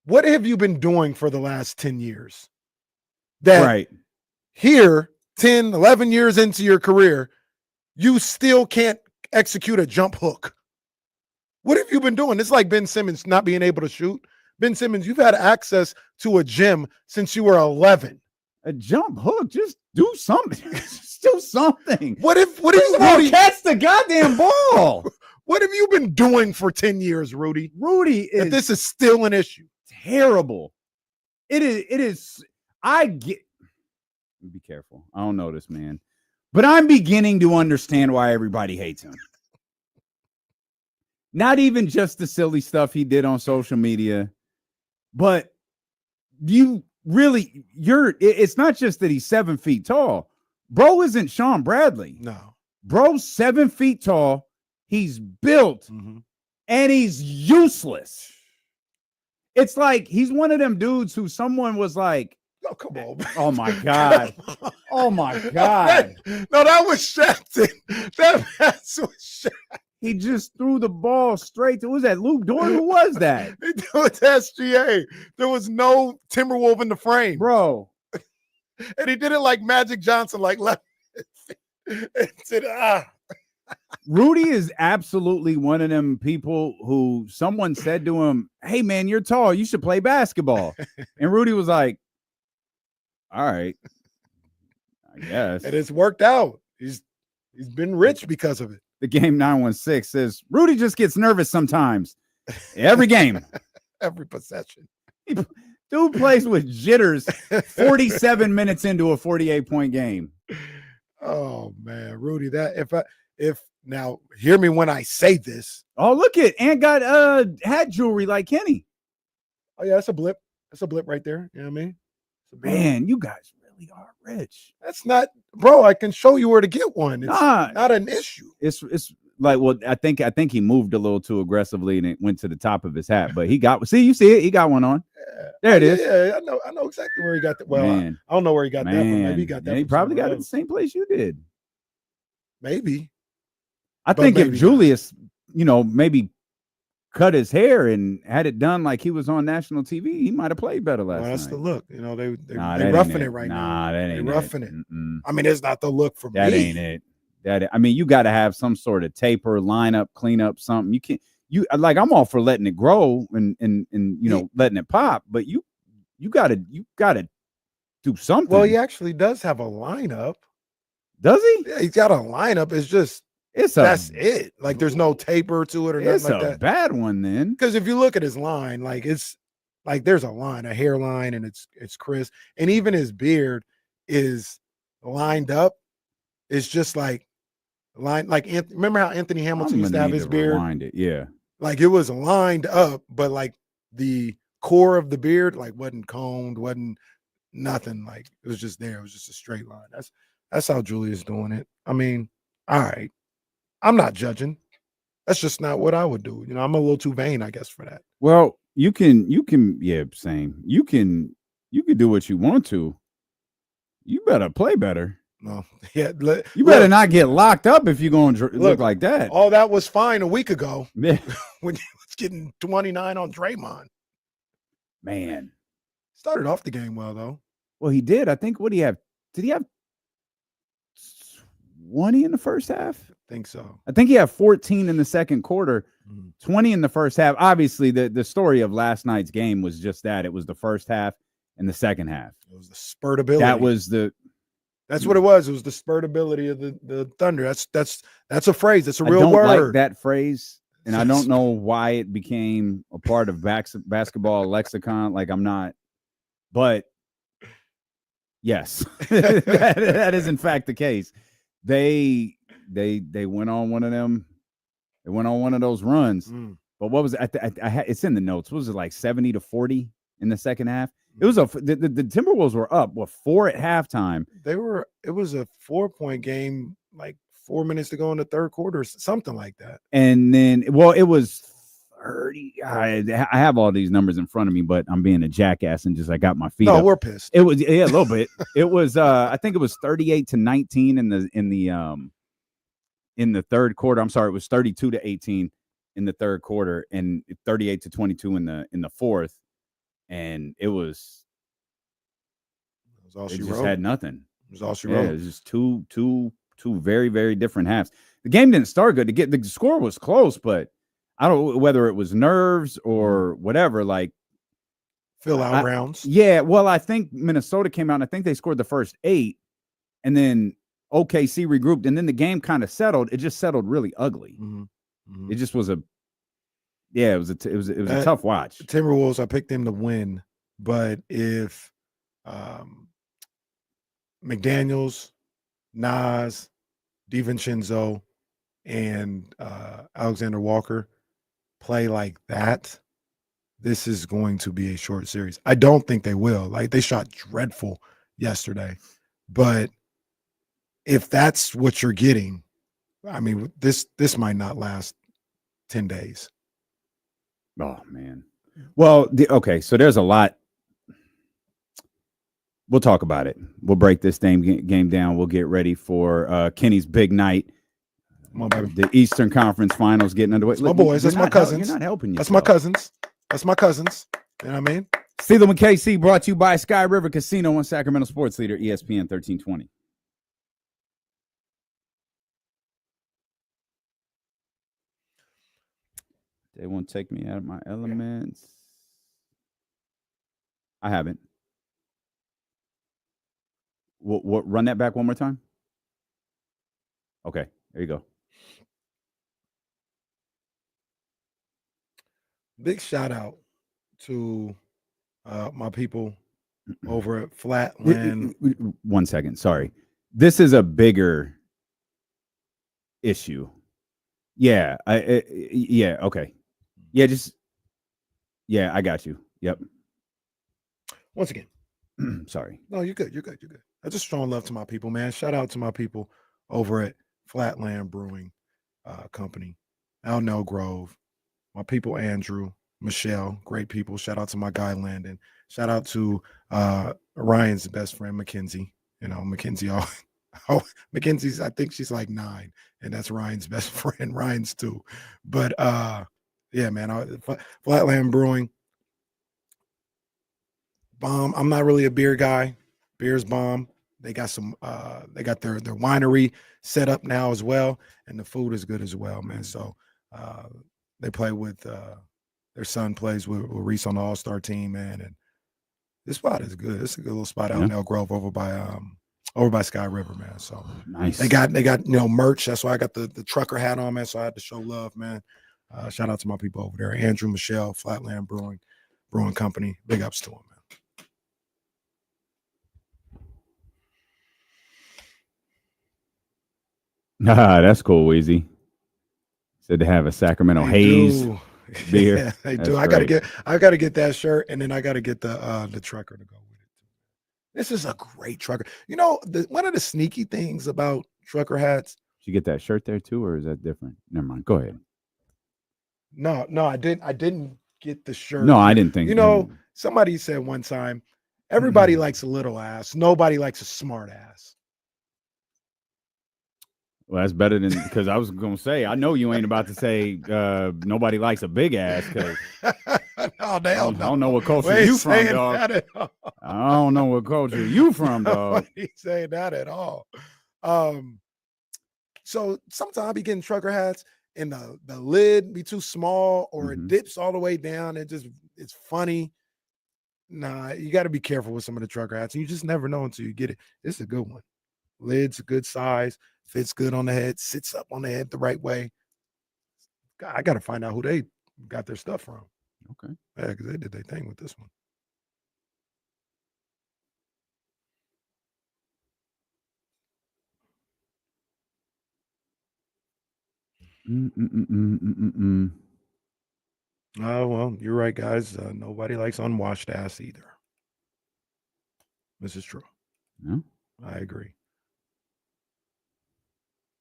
what have you been doing for the last 10 years? That right? Here, 10, 11 years into your career, you still can't execute a jump hook. What have you been doing? It's like Ben Simmons not being able to shoot. Ben Simmons, you've had access to a gym since you were 11. A jump hook, just do something. Just do something. What if Rudy catch the goddamn ball? What have you been doing for 10 years, Rudy? Rudy is If this is still an issue. Terrible. It is. I get. Be careful. I don't know this man, but I'm beginning to understand why everybody hates him. Not even just the silly stuff he did on social media, but it's not just that he's 7 feet tall. Bro isn't Sean Bradley. No. Bro's 7 feet tall. He's built and he's useless. It's like he's one of them dudes who someone was like, oh, come on. Man. Oh my God. Oh my God. That was Shatton. That pass was Shatton. He just threw the ball straight to, who was that? Luke Dort? Who was that? It was SGA. There was no Timberwolf in the frame. Bro. And he did it like Magic Johnson, like left. Rudy is absolutely one of them people who someone said to him, hey, man, you're tall. You should play basketball. And Rudy was like, all right, I guess. And it's worked out. He's been rich because of it. The game 916 says, Rudy just gets nervous sometimes. Every game. Every possession. Dude plays with jitters 47 minutes into a 48-point game. Oh, man. Rudy, if now hear me when I say this. Oh, look at and got hat jewelry like Kenny. Oh, yeah, that's a blip. That's a blip right there. You know what I mean? Man, you guys really are rich. That's not, bro. I can show you where to get one. It's not an issue. It's like, well, I think he moved a little too aggressively and it went to the top of his hat. But you see it. He got one on. Yeah. There it is. Yeah, I know exactly where he got that. Well, I don't know where he got that from. Maybe he got that. He from probably got somewhere it the same place you did. Maybe. I think if Julius, maybe cut his hair and had it done like he was on national TV, he might have played better last night. That's the look. They're roughing it right now. That ain't they're roughing it. Mm-mm. I mean, it's not the look for me. That ain't it. You got to have some sort of taper, lineup, cleanup, something. You can't. I'm all for letting it grow and letting it pop, but you gotta do something. Well, he actually does have a lineup. Does he? Yeah, he's got a lineup. It's just that's it. Like there's no taper to it or nothing like that. It's a bad one then. Because if you look at his line, like it's like there's a line, a hairline, and it's crisp, and even his beard is lined up. It's just like line. Like remember how Anthony Hamilton used to have his beard? Rewind it, yeah. Like it was lined up, but like the core of the beard like wasn't combed, wasn't nothing. Like it was just there. It was just a straight line. That's how Julius doing it. I mean, all right. I'm not judging. That's just not what I would do. I'm a little too vain, I guess, for that. Well, you can, yeah, same. You can do what you want to. You better play better. No, yeah. You better not get locked up if you're going to look like that. All that was fine a week ago. Yeah. When you was getting 29 on Draymond. Man. Started off the game well, though. Well, he did. I think, what do you have? Did he have 20 in the first half. I think so. I think he had 14 in the second quarter, 20 in the first half. Obviously, the story of last night's game was just that. It was the first half and the second half. It was the spurtability. That's what it was. It was the spurtability of the Thunder. That's a phrase. That's a real word. I don't like that phrase, and I don't know why it became a part of basketball lexicon. Like, I'm not, but yes, that is in fact the case. They went on one of them. They went on one of those runs. But what was it? It's in the notes. What was it, like 70-40 in the second half? It was the Timberwolves were up 4 at halftime. It was a 4-point game, like 4 minutes to go in the third quarter, something like that. And then, it was 30. I have all these numbers in front of me, but I'm being a jackass and I got my feet up. We're pissed. It was a little bit. It was I think it was 38-19 in the third quarter. I'm sorry, it was 32-18 in the third quarter and 38-22 in the fourth. And it was all she just wrote. Had nothing. It was all she wrote. It was just two very, very different halves. The game didn't start good. The score was close, but I don't know whether it was nerves or whatever. Like, fill out rounds. Yeah, well, I think Minnesota came out and I think they scored the first 8, and then OKC regrouped, and then the game kind of settled. It just settled really ugly. It just was a tough watch. Timberwolves, I picked them to win, but if McDaniels, Nas, DiVincenzo, and Alexander Walker play like that, this is going to be a short series. I don't think they will. Like, they shot dreadful yesterday, but if that's what you're getting, I mean, this might not last 10 days. Oh, man. Well, okay, so there's a lot. We'll talk about it. We'll break this game down. We'll get ready for Kenny's big night. Come on, baby. The Eastern Conference Finals getting underway. That's my boys. That's my cousins. You're not helping yourself. That's my cousins. That's my cousins. You know what I mean? Steeler and KC brought to you by Sky River Casino and Sacramento Sports Leader, ESPN 1320. They won't take me out of my elements. I haven't. What? Run that back one more time. Okay, there you go. Big shout out to my people over at Flatland. 1 second, sorry. This is a bigger issue. Yeah, yeah, okay. Yeah, I got you. Yep. Once again. Sorry. No, you're good. You're good. I just showing love to my people, man. Shout out to my people over at Flatland Brewing Company, Elnell Grove. My people, Andrew, Michelle, great people. Shout out to my guy, Landon. Shout out to Ryan's best friend, Mackenzie. You know, Mackenzie. Mackenzie's, I think she's like 9, and that's Ryan's best friend. Ryan's 2. But yeah, man, Flatland Brewing. Bomb. I'm not really a beer guy. Beer's bomb. They got they got their winery set up now as well, and the food is good as well, man. So they play with their son plays with Reese on the All-Star team, man. And this spot is good. It's a good little spot out in Elk Grove over by Sky River, man. So nice. They got merch. That's why I got the trucker hat on, man. So I had to show love, man. Shout out to my people over there, Andrew, Michelle, Flatland Brewing Company. Big ups to them, man. That's cool, Weezy. Said to have a Sacramento Haze beer. Yeah, they That's do. I gotta get that shirt, and then I gotta get the trucker to go with it. This is a great trucker. You know, one of the sneaky things about trucker hats. Did you get that shirt there too, or is that different? Never mind. Go ahead. No, I didn't get the shirt. No, I didn't think. You know, somebody said one time, everybody likes a little ass. Nobody likes a smart ass. Well, that's better than, because I was going to say, I know you ain't about to say nobody likes a big ass, because I don't know what culture you from, dog. I don't know what culture you from, dog. Nobody's saying that at all. So sometimes I be getting trucker hats and the lid be too small or it dips all the way down. It's funny. Nah, you got to be careful with some of the trucker hats. You just never know until you get it. It's a good one. Lid's a good size, fits good on the head, sits up on the head the right way. I got to find out who they got their stuff from. Okay. Yeah, because they did their thing with this one. Oh, well, you're right, guys. Nobody likes unwashed ass either. This is true. Yeah. I agree.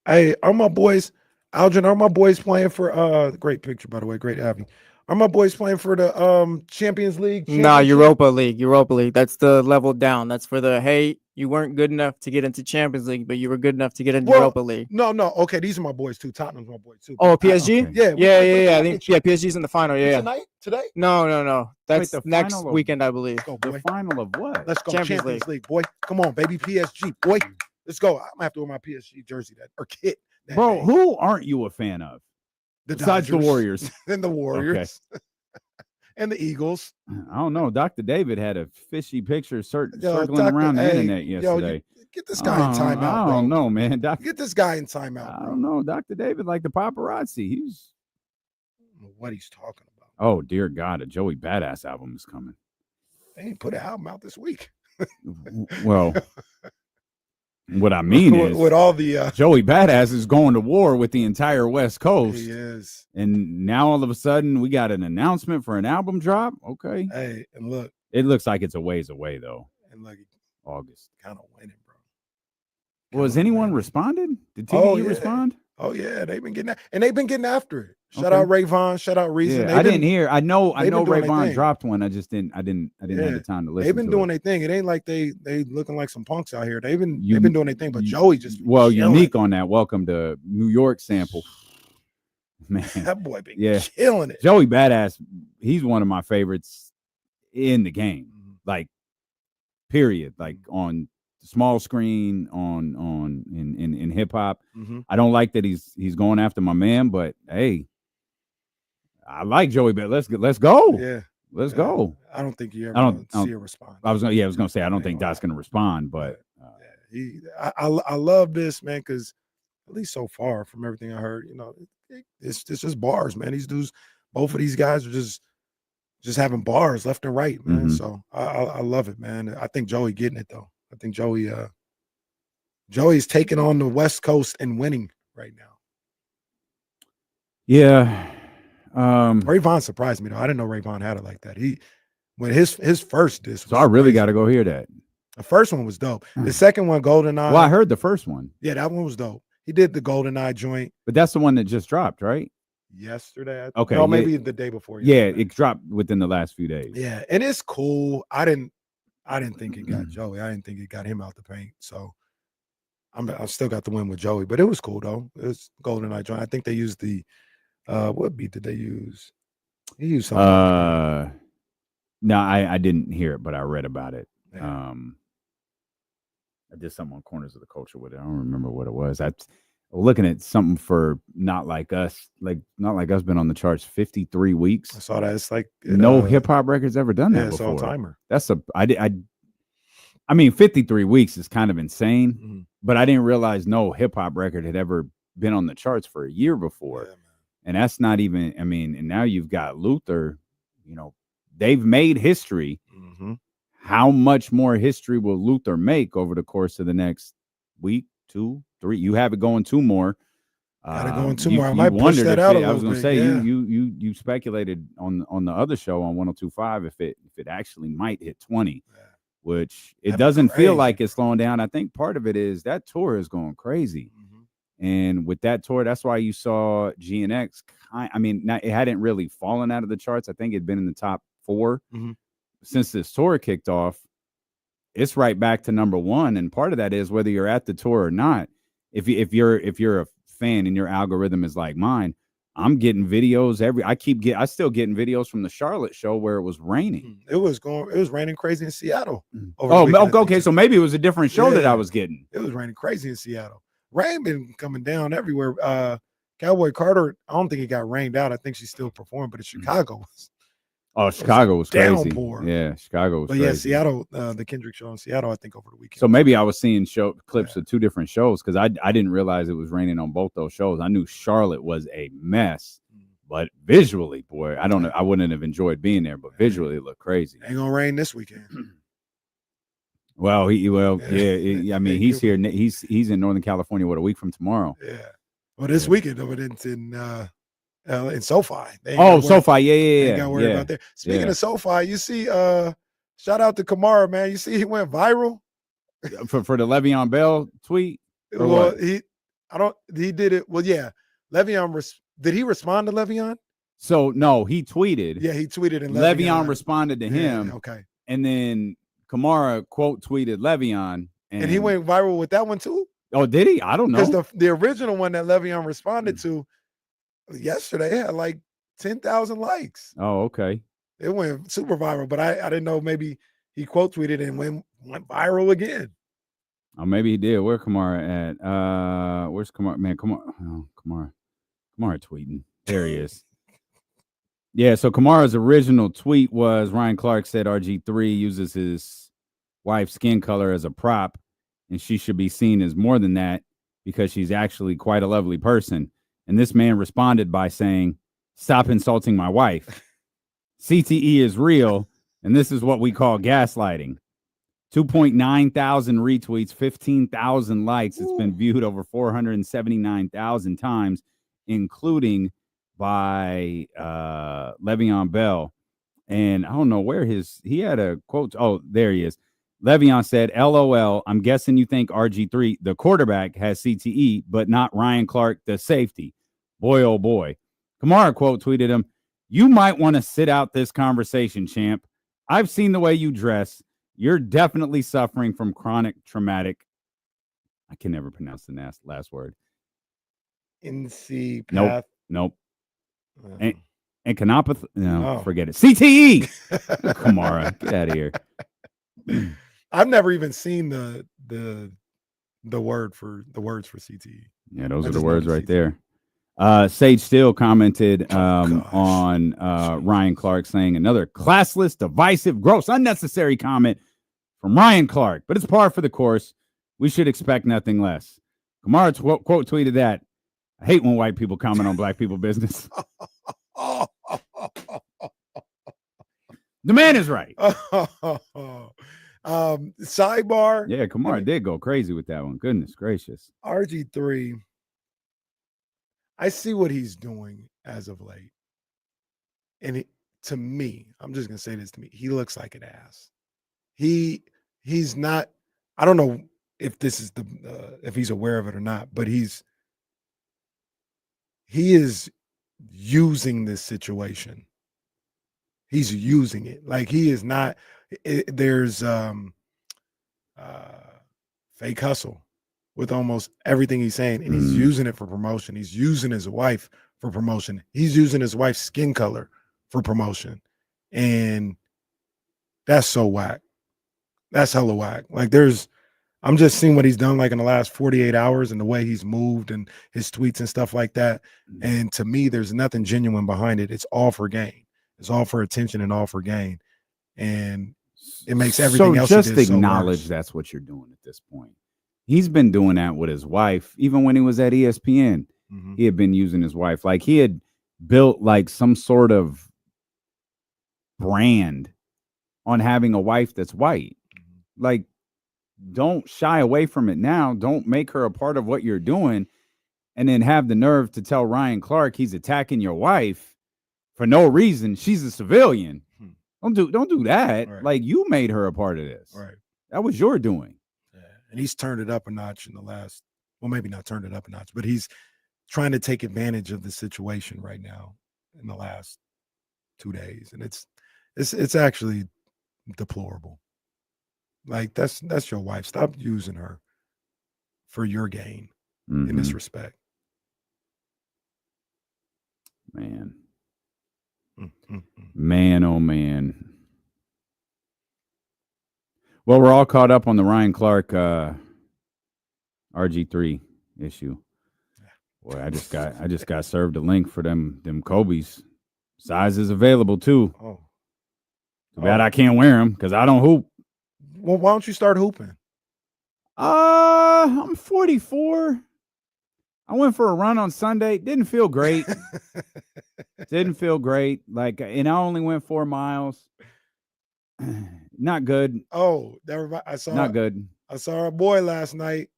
Hey, are my boys, Aldrin, are my boys playing for great picture, by the way, great having. Are my boys playing for the Champions League? Nah, Europa League. That's the level down. That's for the, hey, you weren't good enough to get into Champions League, but you were good enough to get into Europa League. No. Okay, these are my boys too. Tottenham's my boys too. Oh, PSG? Okay. Yeah. I think PSG's in the final. Yeah. Tonight? Today? No. That's the next final of- weekend, I believe. Let's go, The boy. final of what? Let's go. Champions Champions League, boy. Come on, baby. PSG, boy. Let's go. I'm gonna have to wear my PSG jersey or kit. That Bro, day. who aren't you a fan of? Besides the Dodgers Warriors. and the Warriors and the Eagles. I don't know. Dr. David had a fishy picture circling Dr. around the Hey, internet yesterday. Get this guy in timeout, I bro. don't know, man. Get this guy in timeout, I bro. don't know. Dr. David, like the paparazzi. He's I don't know what he's talking about. oh dear God, a Joey Badass album is coming. They ain't put an album out this week. Well, what I mean is with all the Joey Badass is going to war with the entire West Coast. he is. And now all of a sudden we got an announcement for an album drop. Okay. Hey, and look, It looks like it's a ways away though. August. Kind of winning, bro. Well, has anyone responded? Did TDE Oh, yeah. respond? Oh yeah, they've been getting that, and they've been getting after it. Shout Okay. out Ray Vaughn, shout out Reason. Yeah, I didn't hear. I know they've been Ray doing their Vaughn thing. dropped one. I just didn't have the time to listen. They've been to doing it. their thing. It ain't like they looking like some punks out here. They've been doing their thing. But Joey just well killing unique on that. Welcome to New York sample. Man, that boy been yeah, killing it. Joey Badass. He's one of my favorites in the game. Like, period. Like on small screen, in hip hop. I don't like that he's going after my man, but hey, I like Joey. But let's go. Yeah, let's go. I don't think you ever I don't see a response. I was gonna say I don't think Doc's gonna respond, but I love this, man, because at least so far from everything I heard, it's just bars, man. These dudes, both of these guys are just having bars left and right, man. So I love it, man. I think Joey getting it though. I think Joey's taking on the West Coast and winning right now. Yeah. Ray Vaughn surprised me though. I didn't know Ray Vaughn had it like that. When his first disc. So I really got to go hear that. The first one was dope. The second one, GoldenEye. Well, I heard the first one. Yeah, that one was dope. He did the GoldenEye joint. But that's the one that just dropped, right? Yesterday. I think. Okay. No, maybe the day before. Yeah, yesterday. it dropped within the last few days. Yeah, and it's cool. I didn't think it got Joey. I didn't think it got him out the paint. So I still got the win with Joey, but it was cool though. It was GoldenEye joint. I think they used the what beat did they use? He used something. No, I didn't hear it, but I read about it. Yeah. I did something on Corners of the Culture with it. I don't remember what it was. I looking at something for Not Like Us been on the charts 53 weeks. I saw that. It's like no hip hop record's ever done that yeah, it's before. all timer. That's I mean 53 weeks is kind of insane, but I didn't realize no hip hop record had ever been on the charts for a year before. Yeah, and that's not even, I mean, and now you've got Luther, they've made history. How much more history will Luther make over the course of the next week, 2, 3? You have it going 2 more. Got it going 2 more. I might push that out a little bit. I was going to say yeah. you speculated on the other show on 102.5 if it actually might hit 20, which it doesn't feel like it's slowing down. I think part of it is that tour is going crazy. And with that tour, that's why you saw GNX. It hadn't really fallen out of the charts. I think it'd been in the top 4 since this tour kicked off. It's right back to number 1, and part of that is whether you're at the tour or not. If you're a fan and your algorithm is like mine, I'm getting videos I still getting videos from the Charlotte show where it was raining. It was raining crazy in Seattle. Okay. So maybe it was a different show that I was getting. It was raining crazy in Seattle. rain been coming down everywhere. Cowboy Carter, I don't think it got rained out. I think she still performed, but in Chicago Chicago was crazy. downpour. Yeah, Chicago was But crazy. yeah, Seattle, the Kendrick show in Seattle, I think over the weekend. So maybe I was seeing clips of two different shows because I didn't realize it was raining on both those shows. I knew Charlotte was a mess, but visually, boy, I don't know. I wouldn't have enjoyed being there, but visually it looked crazy. Ain't gonna rain this weekend. Well, I mean, he's here. He's in Northern California. What, a week from tomorrow? Yeah. Well, this weekend though, it's in SoFi. SoFi. Yeah. Ain't got to worry about that. Speaking of SoFi, you see, shout out to Kamara, man. You see, he went viral for the Le'Veon Bell tweet. Well, he did it. Well, yeah. Le'Veon did he respond to Le'Veon? So no, he tweeted. Yeah, he tweeted, and Le'Veon responded to him. Okay, and then Kamara quote tweeted Le'Veon, and he went viral with that one too. Oh, did he? I don't know. Because the original one that Le'Veon responded to yesterday had like 10,000 likes. Oh, okay. It went super viral, but I didn't know, maybe he quote tweeted and went viral again. Oh, maybe he did. Where Kamara at? Where's Kamara? Man, Kamara tweeting. There he is. Yeah, so Kamara's original tweet was Ryan Clark said RG3 uses his wife's skin color as a prop, and she should be seen as more than that because she's actually quite a lovely person. And this man responded by saying, "Stop insulting my wife. CTE is real, and this is what we call gaslighting." 2.9 thousand retweets, 15,000 likes. It's been viewed over 479,000 times, including by Le'Veon Bell. And I don't know where he had a quote. Oh, there he is. Le'Veon said, "LOL, I'm guessing you think RG3, the quarterback, has CTE, but not Ryan Clark, the safety. Boy, oh boy." Kamara quote tweeted him, "You might want to sit out this conversation, champ. I've seen the way you dress. You're definitely suffering from chronic traumatic." I can never pronounce the last word. Nope. And canopathy. No, forget it. CTE. Kamara, get out of here. I've never even seen the words for CTE. Yeah, those are the words right there. Sage Steele commented on Ryan Clark, saying, "Another classless, divisive, gross, unnecessary comment from Ryan Clark, but it's par for the course. We should expect nothing less." Kamara quote tweeted that, "I hate when white people comment on black people business." The man is right. Sidebar. Yeah, Kamara did go crazy with that one. Goodness gracious. RG3, I see what he's doing as of late. And to me, I'm just going to say this to me, he looks like an ass. He's not, I don't know if this is if he's aware of it or not, but he is using this situation. He's using it. Like, he is not, there's fake hustle with almost everything he's saying, and he's using it for promotion. He's using his wife for promotion. He's using his wife's skin color for promotion. And that's so whack. That's hella whack. Like, I'm just seeing what he's done like in the last 48 hours and the way he's moved and his tweets and stuff like that. And to me, there's nothing genuine behind it. It's all for gain. It's all for attention and all for gain. And it makes everything else. Just acknowledge that's what you're doing at this point. He's been doing that with his wife. Even when he was at ESPN, he had been using his wife. Like, he had built like some sort of brand on having a wife that's white. Like, don't shy away from it now. Don't make her a part of what you're doing and then have the nerve to tell Ryan Clark he's attacking your wife for no reason. She's a civilian. Don't do that. Right. Like, you made her a part of this. Right. That was your doing. Yeah. And he's turned it up a notch in the last, well, maybe not turned it up a notch, but he's trying to take advantage of the situation right now in the last 2 days. And it's actually deplorable. Like, that's your wife. Stop using her for your gain in this respect. Man. Man, oh man. Well, we're all caught up on the Ryan Clark RG3 issue. Boy, I just got served a link for them Kobe's. Size is available too. Oh. Too bad I can't wear them because I don't hoop. Well, why don't you start hooping? I'm 44. I went for a run on Sunday. Didn't feel great. Didn't feel great. Like, and I only went 4 miles. Not good. Oh, Not good. I saw our boy last night.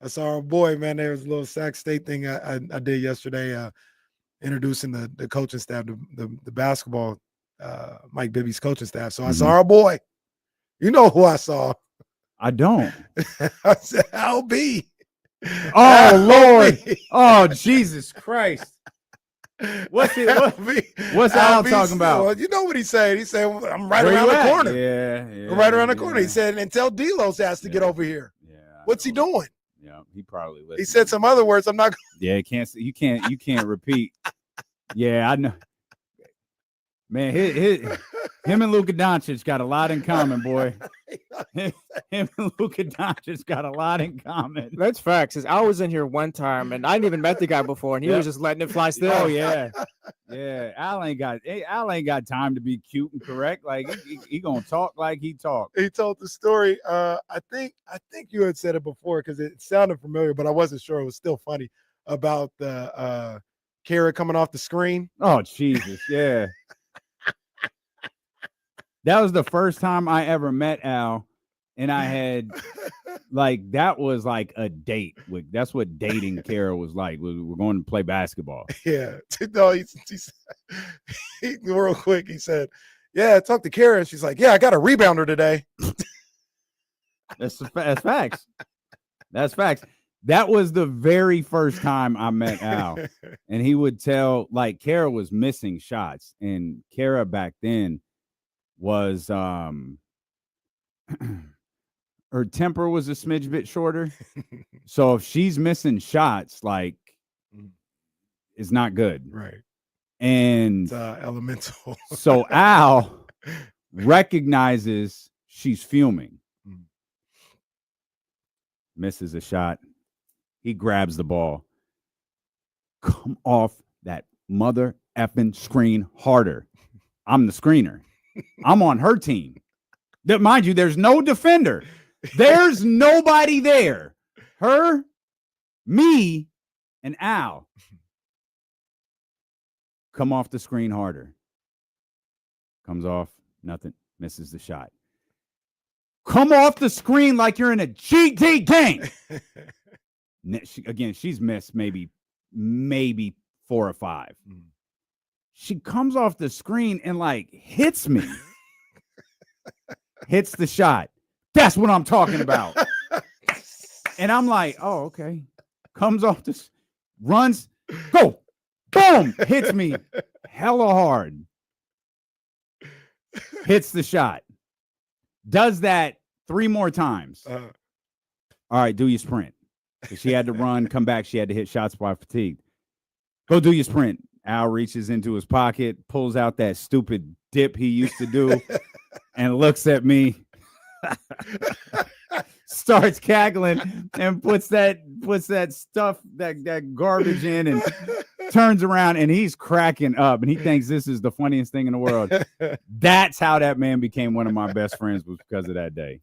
I saw our boy, man. There was a little Sac State thing I did yesterday, introducing the coaching staff, the basketball, Mike Bibby's coaching staff. So I saw our boy. You know who I saw? I don't. I said, LB. Oh, Lord. Oh, Jesus Christ. What's Al talking about? Well, you know what he said. He said, I'm right Where around you the at? corner. Yeah. I'm right around the corner. He said, and tell Delos has to get over here. Yeah. What's he doing? Yeah, he probably listened. He said some other words. I'm not. Yeah, you can't repeat. Yeah, I know. Man, him and Luka Doncic got a lot in common, boy. Him and Luka Doncic got a lot in common. That's facts. 'Cause I was in here one time and I didn't even met the guy before, and he was just letting it fly still. Oh yeah. Al ain't got time to be cute and correct. Like he gonna talk like he talk. He told the story. I think you had said it before because it sounded familiar, but I wasn't sure. It was still funny about the carrot coming off the screen. Oh Jesus, yeah. That was the first time I ever met Al, and I had that was like a date. That's what dating Kara was like. We're going to play basketball. Yeah. No, he real quick. He said, "Yeah, talk to Kara." She's like, "Yeah, I got a rebounder today." That's facts. That's facts. That was the very first time I met Al, and he would tell Kara was missing shots, and Kara back then was her temper was a smidge bit shorter. So if she's missing shots, it's not good. Right. And it's elemental. So Al recognizes she's fuming. Misses a shot. He grabs the ball. Come off that mother effing screen harder. I'm the screener. I'm on her team. Mind you, there's no defender. There's nobody there. Her, me, and Al. Come off the screen harder. Comes off, nothing. Misses the shot. Come off the screen like you're in a GT game. Again, she's missed maybe 4 or 5. She comes off the screen and hits me. Hits the shot. That's what I'm talking about. And I'm like, oh, okay. Comes off this, runs, go, boom, hits me hella hard. Hits the shot. Does that 3 more times. All right, do your sprint. She had to run, come back. She had to hit shots while fatigued. Go do your sprint. Al reaches into his pocket, pulls out that stupid dip he used to do, and looks at me, starts cackling, and puts that stuff, that garbage in, and turns around, and he's cracking up, and he thinks this is the funniest thing in the world. That's how that man became one of my best friends, was because of that day.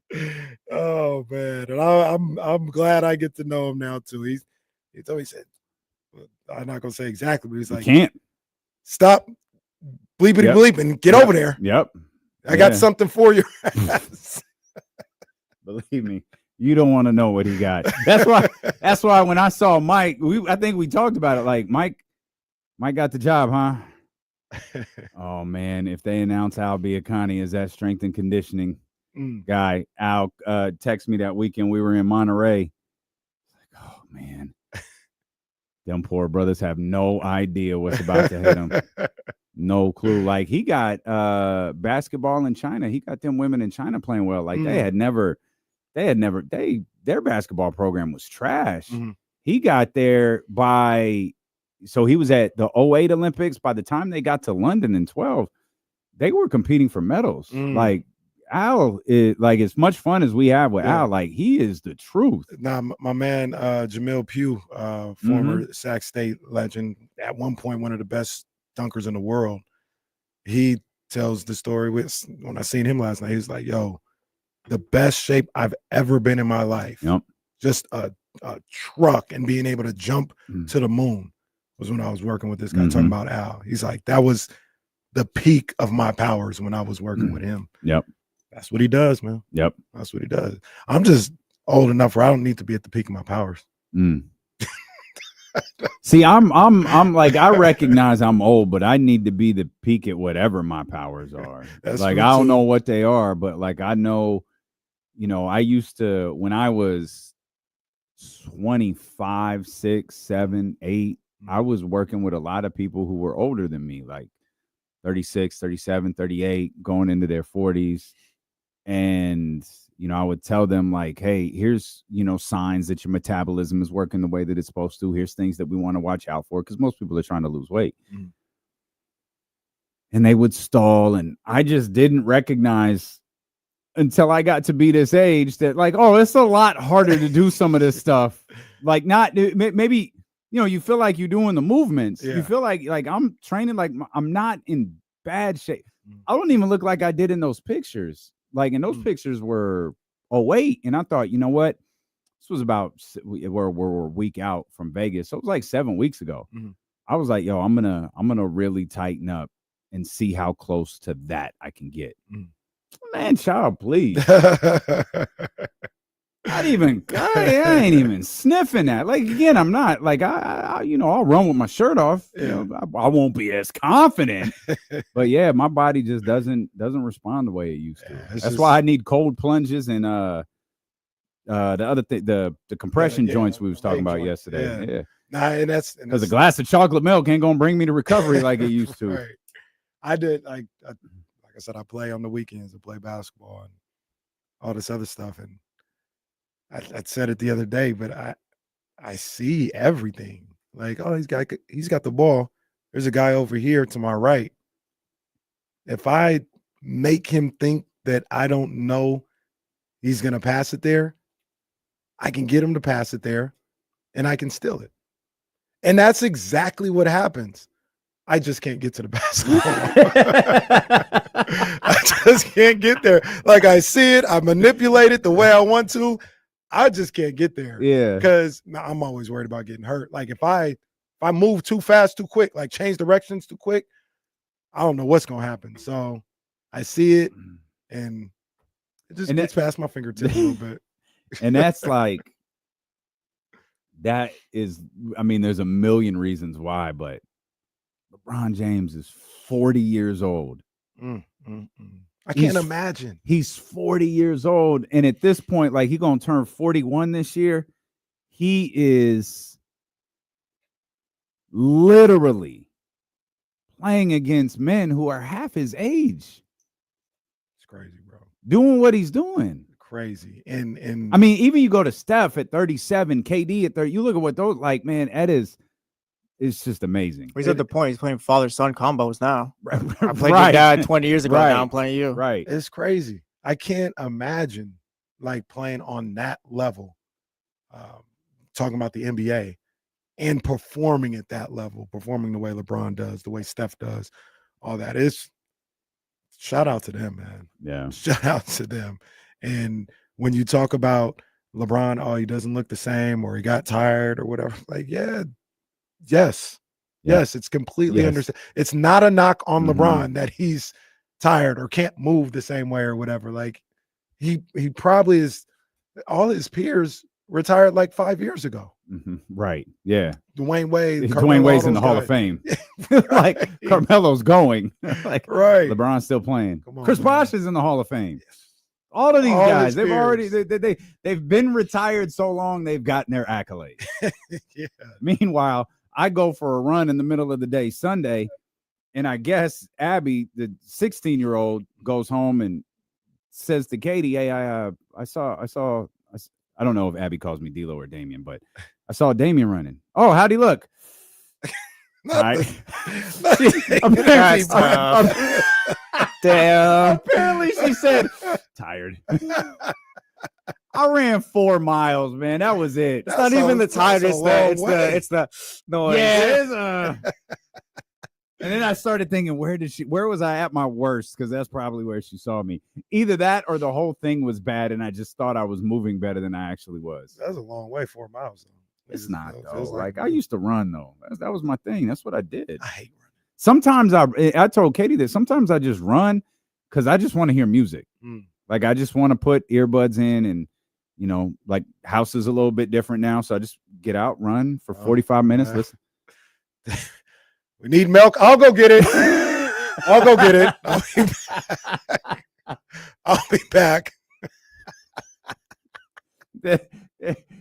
Oh man, and I'm glad I get to know him now too. He always said, I'm not gonna say exactly, but he's like, can't stop bleepity bleep and get over there. Yep. I got something for you. Believe me, you don't want to know what he got. That's why when I saw Mike, I think we talked about it. Mike got the job, huh? Oh man, if they announce Al Biacani as that strength and conditioning guy, Al texted me that weekend we were in Monterey. Oh man. Them poor brothers have no idea what's about to hit them. No clue. He got basketball in China. He got them women in China playing well. Their basketball program was trash. He got there so he was at the 08 Olympics. By the time they got to London in 12, they were competing for medals. Al is like as much fun as we have with Yeah. Al. Like he is the truth. Now, my man Jamil Pugh, former Sac State legend, at one point one of the best dunkers in the world. He tells the story when I seen him last night. He was like, "Yo, the best shape I've ever been in my life. Yep. Just a truck and being able to jump to the moon was when I was working with this guy talking about Al. He's like, that was the peak of my powers when I was working with him. Yep. That's what he does, man. Yep. That's what he does. I'm just old enough where I don't need to be at the peak of my powers. See, I'm like, I recognize I'm old, but I need to be the peak at whatever my powers are. Like, I don't know what they are, but like, I know, I used to, when I was 25, 6, 7, 8, I was working with a lot of people who were older than me, like 36, 37, 38, going into their 40s. And, I would tell them like, hey, here's, signs that your metabolism is working the way that it's supposed to. Here's things that we want to watch out for, because most people are trying to lose weight. And they would stall. And I just didn't recognize until I got to be this age that like, oh, it's a lot harder to do some of this stuff. Like not maybe, you feel like you're doing the movements. Yeah. You feel like I'm training, like I'm not in bad shape. I don't even look like I did in those pictures. Like, and those pictures were 08. And I thought, you know what? This was about, we're a week out from Vegas. So it was like 7 weeks ago. I was like, yo, I'm gonna really tighten up and see how close to that I can get. Man, child, please. I ain't even sniffing that. Like, again, I'm not like, I'll run with my shirt off. I won't be as confident, but yeah, my body just doesn't respond the way it used to. That's why I need cold plunges and the other thing, the compression joints we was talking about yesterday. Yeah. Nah, and that's because a glass of chocolate milk ain't gonna bring me to recovery like it used to. Right. I did like I said, I play on the weekends. I play basketball and all this other stuff, and I said it the other day, but I see everything. Like, oh, he's got the ball. There's a guy over here to my right. If I make him think that I don't know he's gonna pass it there, I can get him to pass it there, and I can steal it. And that's exactly what happens. I just can't get to the basketball. I just can't get there. Like, I see it, I manipulate it the way I want to. I just can't get there. Yeah. Because I'm always worried about getting hurt. Like, if I move too fast, too quick, like change directions too quick, I don't know what's gonna happen. So I see it, and it just gets past my fingertips a little bit. And that's like, that is, I mean, there's a million reasons why, but LeBron James is 40 years old. I can't imagine. He's 40 years old. And at this point, like, he's going to turn 41 this year. He is literally playing against men who are half his age. It's crazy, bro. Doing what he's doing. Crazy. And I mean, even you go to Steph at 37, KD at 30, you look at what those, like, man, Ed is, it's just amazing. He's at the point he's playing father-son combos now. Right. I played your dad 20 years ago. Right. Now I'm playing you. Right. It's crazy. I can't imagine like playing on that level, talking about the NBA and performing at that level, performing the way LeBron does, the way Steph does, all that. It's shout out to them, man. Yeah. Shout out to them. And when you talk about LeBron, oh, he doesn't look the same or he got tired or whatever, like, yes, it's completely understand. It's not a knock on LeBron that he's tired or can't move the same way or whatever. Like, he probably is. All his peers retired like 5 years ago. Right. Yeah. Dwayne Wade. Dwayne Wade's in the Hall of Fame. Like, Carmelo's going. Like, right. LeBron's still playing. Come on, Chris man. Bosh is in the Hall of Fame. Yes. All of these guys, they've already they've been retired so long they've gotten their accolades. Yeah. Meanwhile, I go for a run in the middle of the day Sunday, and I guess Abby, the 16-year-old, goes home and says to Katie, "Hey, I don't know if Abby calls me D'Lo or Damien, but I saw Damien running. Oh, how'd he look?" Not Right. the- Damn. Apparently, she said tired. I ran 4 miles, man. That was it. It's not even the tired. It's the noise. Yeah, and then I started thinking, where was I at my worst? Because that's probably where she saw me. Either that or the whole thing was bad, and I just thought I was moving better than I actually was. That's a long way, 4 miles. Though. It's not It though. feels Like I used to run though. That was my thing. That's what I did. I hate running. Sometimes I told Katie that sometimes I just run because I just want to hear music. Like I just want to put earbuds in and like house is a little bit different now. So I just get out, run for 45 minutes. Listen. We need milk. I'll go get it. I'll go get it. I'll be back.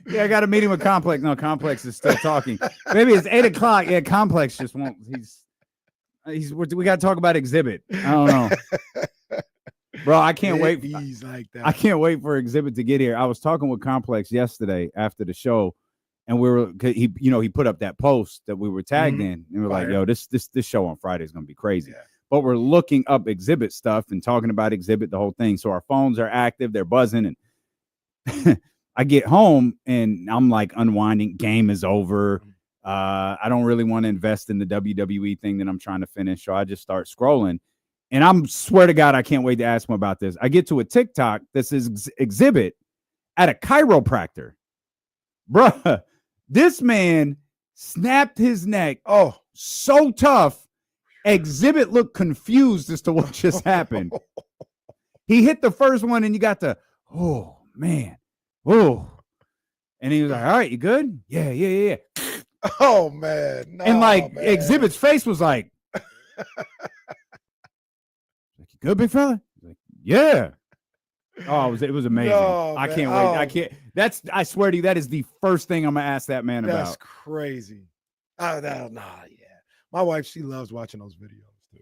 Yeah, I got a meeting with Complex. No, Complex is still talking. Maybe it's 8:00. Yeah, Complex just won't. We got to talk about Exhibit. I don't know. Bro, I can't wait. He's like that. I can't wait for Exhibit to get here. I was talking with Complex yesterday after the show, and he put up that post that we were tagged in, and we're like, "Yo, this show on Friday is gonna be crazy." Yeah. But we're looking up Exhibit stuff and talking about Exhibit, the whole thing. So our phones are active, they're buzzing, and I get home and I'm like unwinding. Game is over. I don't really want to invest in the WWE thing that I'm trying to finish, so I just start scrolling. And I'm swear to God, I can't wait to ask him about this. I get to a TikTok that says Exhibit at a chiropractor. Bruh, this man snapped his neck. Oh, so tough. Exhibit looked confused as to what just happened. He hit the first one and you got the, oh, man. Oh. And he was like, all right, you good? Yeah. Oh, man. No, and like man. Exhibit's face was like, you good, big fella? Like, yeah. Oh, it was amazing. No, I man. can't wait. I swear to you, that is the first thing I'm gonna ask that man about. That's crazy. Yeah. My wife, she loves watching those videos too.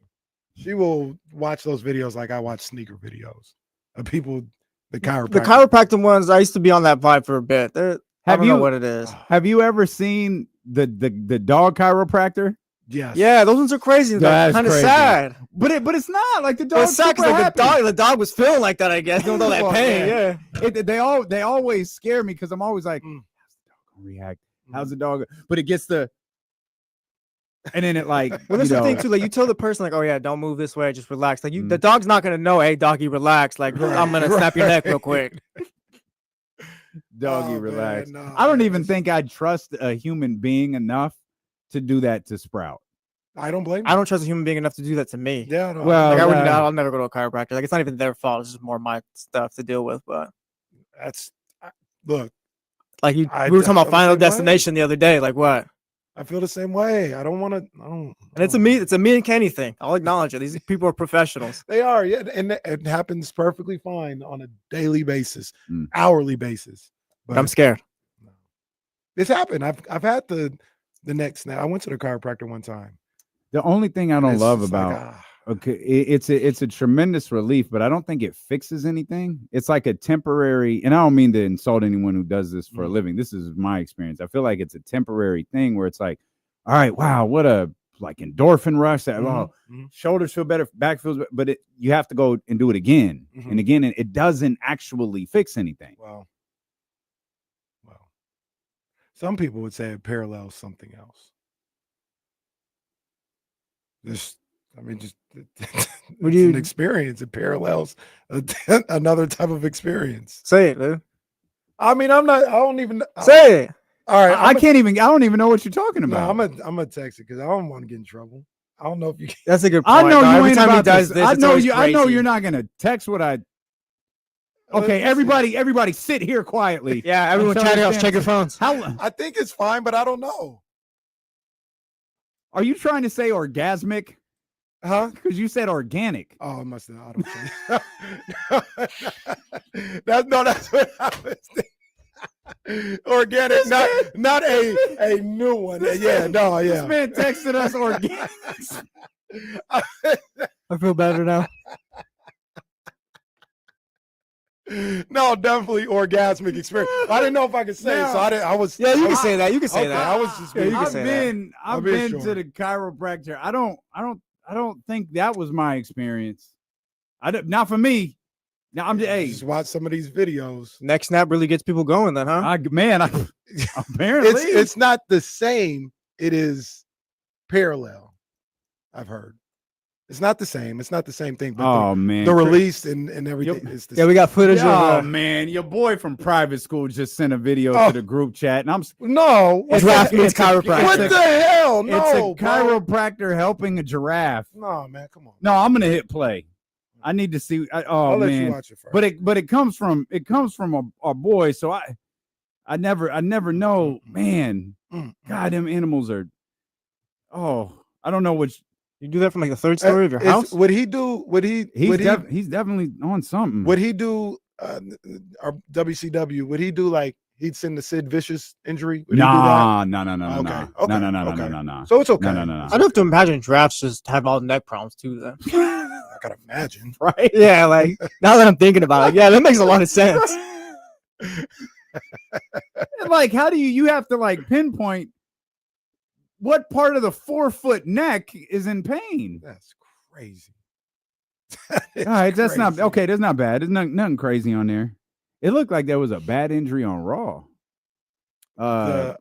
She will watch those videos like I watch sneaker videos of people, the chiropractor ones. I used to be on that vibe for a bit. I don't know what it is. Have you ever seen the dog chiropractor? Yes. Yeah, those ones are crazy. They're kind of sad. But it's not like the dog. It's sad because the dog was feeling like that, I guess. Doing all that pain. Yeah. They always scare me because I'm always like, how's the dog gonna react? How's the dog? But it gets and then it like. Well, that's the thing too. Like you tell the person like, oh yeah, don't move this way, just relax. Like the dog's not gonna know. Hey, doggy, relax. Like I'm gonna snap your neck real quick. Doggy, relax. Man, no, I don't even think I'd trust a human being enough to do that to Sprout. I don't blame you. I don't trust a human being enough to do that to me. Yeah, no, well, like I'll never go to a chiropractor. Like it's not even their fault. It's just more my stuff to deal with. But look. Like we were talking about Final Destination the other day. Like what? I feel the same way. I don't want to. And it's a me and Kenny thing. I'll acknowledge it. These people are professionals. They are, yeah, and it happens perfectly fine on a daily basis, hourly basis. But I'm scared. It's happened. I've had the neck snap. I went to the chiropractor one time. The only thing I don't love about it's a tremendous relief, but I don't think it fixes anything. It's like a temporary, and I don't mean to insult anyone who does this for a living. This is my experience. I feel like it's a temporary thing where it's like, all right, wow, what a like endorphin rush. That shoulders feel better, back feels better, but you have to go and do it again and again, and it doesn't actually fix anything. Well, some people would say it parallels something else. It's an experience. It parallels another type of experience. Say it, dude. I mean, I don't even say it. All right, I don't even know what you're talking about. No, I'm gonna text it because I don't want to get in trouble. I don't know if you can. That's a good point. I know no, you ain't about this. I know you. I know you're not gonna text what I. Okay, everybody, sit here quietly. Yeah, everyone, chatting off. Check your phones. I think it's fine, but I don't know. Are you trying to say orgasmic? Huh? Because you said organic. Oh, I must have. I don't that's what I was thinking. Organic, not a new one. This man texted us organic. I feel better now. No, definitely orgasmic experience. I didn't know if I could say it, so I was. Yeah, you can say that. You can say Okay, that. I was just. Being, can say that. I've being been short. to the chiropractor. I don't think that was my experience. Not for me. Now I'm just watch some of these videos. Neck snap really gets people going, then, huh? Apparently it's not the same. It is parallel. I've heard. It's not the same. It's not the same thing. But the release and everything is the same. We got footage of. Man, your boy from private school just sent a video to the group chat, and I'm It's chiropractor. What the hell? No, it's a chiropractor helping a giraffe. No, man, come on. No, I'm gonna hit play. I need to see. I'll let you watch it first. But it comes from our boy. So I never know, man. God, them animals are. Oh, I don't know which. You do that from like the third story of your house? Would he do? He's definitely on something. Would he do? Our WCW? Would he do like he'd send the Sid Vicious injury? Would he do that? No. So it's okay. No. I'd have to imagine drafts just have all neck problems too. Then I gotta imagine, right? Yeah, like now that I'm thinking about it, yeah, that makes a lot of sense. Like, how do you have to like pinpoint what part of the 4-foot neck is in pain? That's crazy. All right, that's not okay. That's not bad. There's nothing crazy on there. It looked like there was a bad injury on Raw. Girl,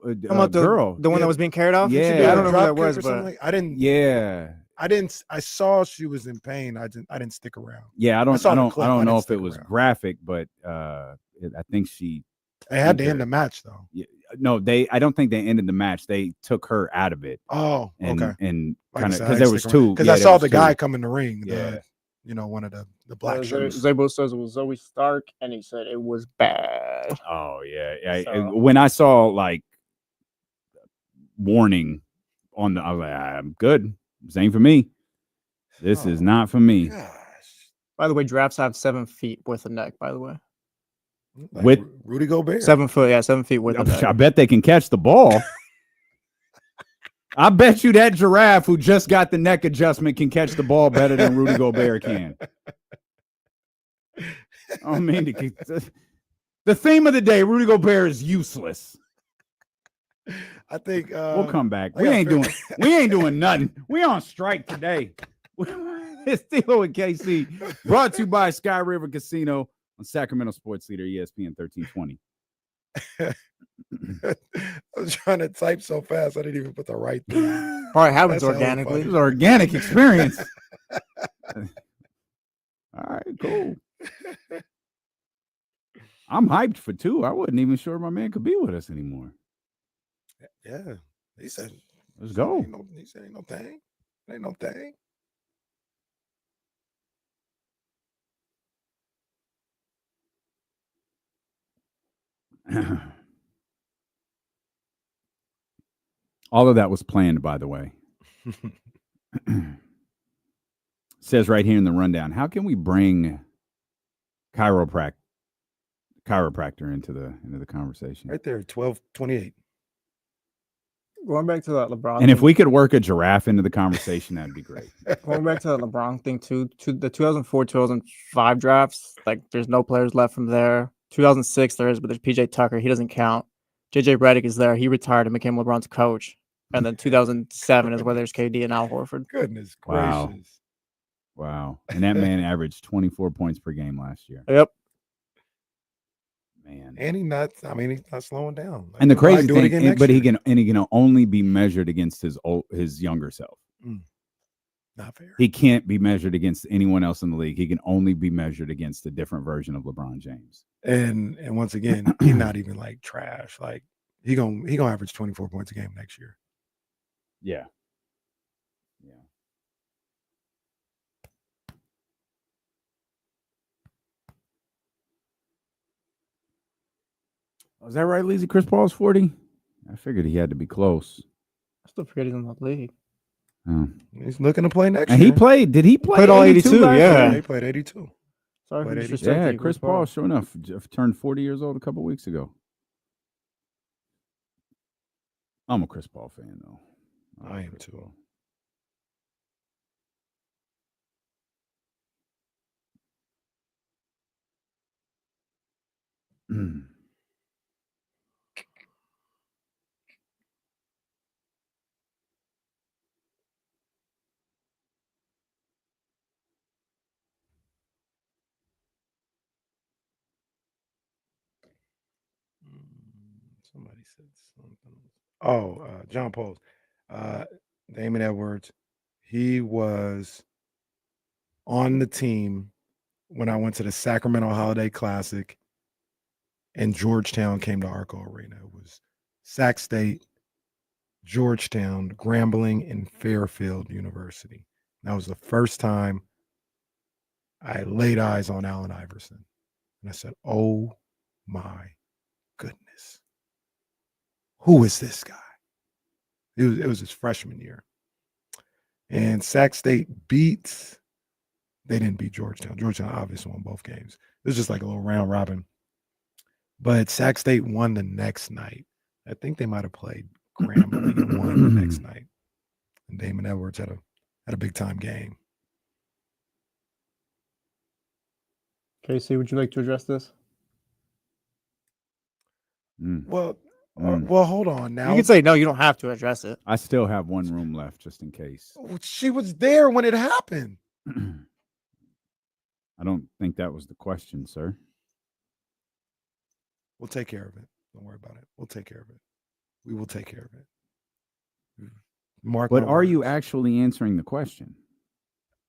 the one that was being carried off. Yeah, I don't know who that was, but I didn't. Yeah, I didn't. I saw she was in pain. I didn't stick around. Yeah, I don't know if it was around. graphic, but I think she. They had to end the match though. Yeah, no, I don't think they ended the match. They took her out of it. Oh, okay. And Like kind I of said, because I there didn't was stick around. two. Because I saw the guy come in the ring. Yeah. One of the black shirts. Zabo says it was Zoe Stark, and he said it was bad. Oh yeah. So- When I saw like warning on I was like, I'm good. This ain't for me. This is not for me. Gosh. By the way, giraffes have 7 feet worth of neck. By the way, Like With- Rudy Gobert. 7 foot, yeah, 7 feet worth of neck. I bet they can catch the ball. I bet you that giraffe who just got the neck adjustment can catch the ball better than Rudy Gobert can. I mean, the theme of the day, Rudy Gobert is useless. I think We'll come back. I We got ain't doing nothing. We on strike today. It's Thilo and KC, brought to you by Sky River Casino on Sacramento Sports Leader ESPN 1320. I was trying to type so fast I didn't even put the right thing. Probably happens That's hella organically. It was an organic experience. All right, cool. I'm hyped for 2. I wasn't even sure my man could be with us anymore. Yeah. He said, Let's go. He said, ain't no thing. Ain't no thing. All of that was planned, by the way. Says right here in the rundown, how can we bring chiropractor into the conversation? Right there, 12:28. Going back to that LeBron. And if we could work a giraffe into the conversation, that'd be great. Going back to the LeBron thing too, to the 2004-2005 drafts, like there's no players left from there. 2006 there is, but there's PJ Tucker. He doesn't count. JJ Redick is there. He retired and became LeBron's coach. And then 2007 is where there's KD and Al Horford. Goodness Wow. gracious. Wow. And that man averaged 24 points per game last year. Yep. Man. And he's not slowing down. Like, And the he might crazy do it again thing, next but year. he can only be measured against his younger self. Not fair. He can't be measured against anyone else in the league. He can only be measured against a different version of LeBron James. And once again, he's not even like trash. Like he gonna average 24 points a game next year. Yeah. Was that right, Lizzie? Chris Paul's 40? I figured he had to be close. I still forget he's in the league. Oh. He's looking to play next And year. he played. Did he play? Played all 82, last yeah. year? He played 82. Sorry for But disrespecting Yeah, you, Chris Paul, sure enough, turned 40 years old a couple weeks ago. I'm a Chris Paul fan, though. I am too. Somebody said something. Oh, John Post. Damon Edwards. He was on the team when I went to the Sacramento Holiday Classic and Georgetown came to Arco Arena. It was Sac State, Georgetown, Grambling, and Fairfield University. That was the first time I laid eyes on Allen Iverson. And I said, oh my goodness. Who is this guy? It was his freshman year. And Sac State they didn't beat Georgetown. Georgetown obviously won both games. It was just like a little round robin. But Sac State won the next night. I think they might have played Grambling and won the next night. And Damon Edwards had a big time game. Casey, would you like to address this? Well, hold on now. You can say no, you don't have to address it. I still have one room left just in case. She was there when it happened. I don't think that was the question, sir. We'll take care of it. Don't worry about it. We'll take care of it. We will take care of it. But are you actually answering the question?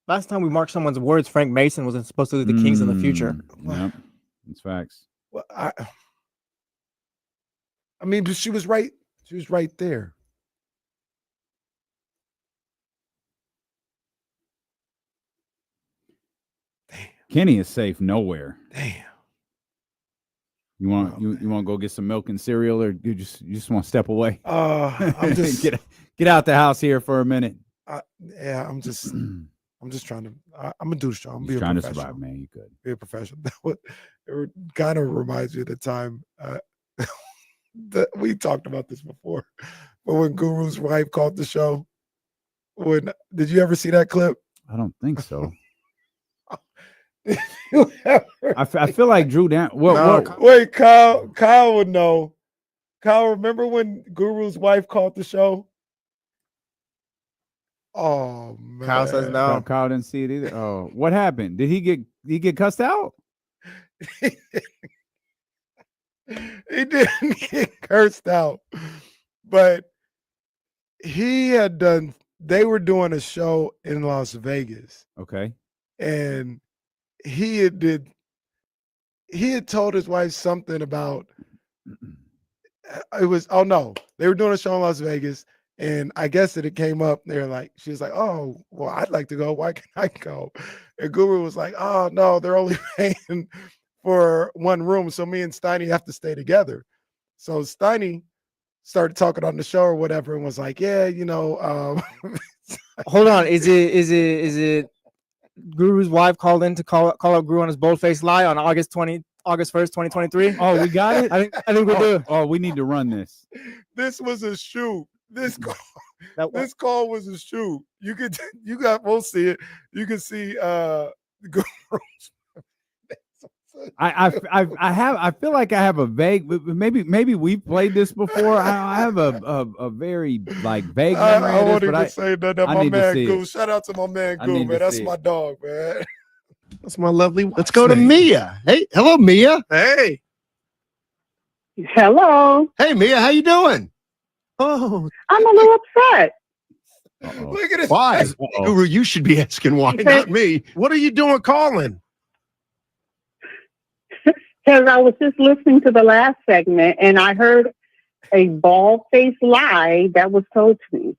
Last time we marked someone's words, Frank Mason wasn't supposed to lead the Kings in the future. Yep, that's facts. Well, I mean, but she was right. She was right there. Damn. Kenny is safe nowhere. Damn. You want you want to go get some milk and cereal, or you just want to step away? I'm just get out the house here for a minute. Yeah, I'm just trying to. I'm gonna do the show. I'm trying to survive, man. You could be a professional. It kind of reminds me of the time that we talked about this before, but when Guru's wife called the show. Did you ever see that clip? I don't think so. I feel like Drew down. Wait, Kyle would know. Kyle, remember when Guru's wife called the show? Oh man, Kyle says no. Kyle didn't see it either. Oh, what happened? Did he get cussed out? He didn't get cursed out, but they were doing a show in Las Vegas. Okay. And he had told his wife something about they were doing a show in Las Vegas, and I guess that it came up. She was like, oh, well, I'd like to go. Why can't I go? And Guru was like, oh no, they're only paying for one room, so me and Steiny have to stay together. So Steiny started talking on the show or whatever, and was like, yeah, Hold on, is it Guru's wife called in to call out Guru on his bold-faced lie on August 1st, 2023? Oh, we got it? I think we do. Oh, we need to run this. This was a shoot. This call was a shoot. We'll see it. You can see Guru's. I feel like I have a vague, maybe we've played this before. I have a very vague memory. I of won't this, even say nothing. My man Goo. Shout out to my man Goo, man. That's my dog, man. That's my lovely. Let's go to Mia. Hey, hello, Mia. Hey. Hello. Hey, Mia. How you doing? Oh, I'm a little upset. Look at this. Why? Guru, you should be asking why, not me. What are you doing calling? Because I was just listening to the last segment and I heard a bald-faced lie that was told to me.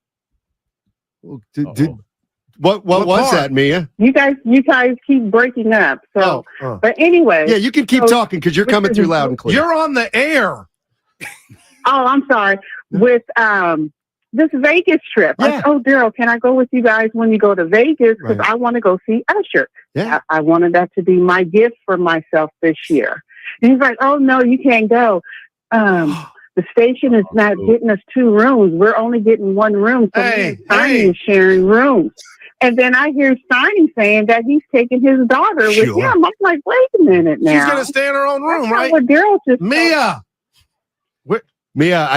What was that, Mia? You guys keep breaking up. So, but anyway. Yeah, you can keep talking because you're coming through loud and clear. You're on the air. Oh, I'm sorry. With this Vegas trip. Yeah. Daryl, can I go with you guys when you go to Vegas? Because I want to go see Usher. Yeah. I wanted that to be my gift for myself this year. And he's like, oh, no, you can't go. The station is not getting us 2 rooms. We're only getting 1 room. So Steiny is sharing rooms. And then I hear Steiny saying that he's taking his daughter with Sure. him. I'm like, wait a minute now. She's gonna stay in her own room, That's not right? what Daryl just Mia. Mia,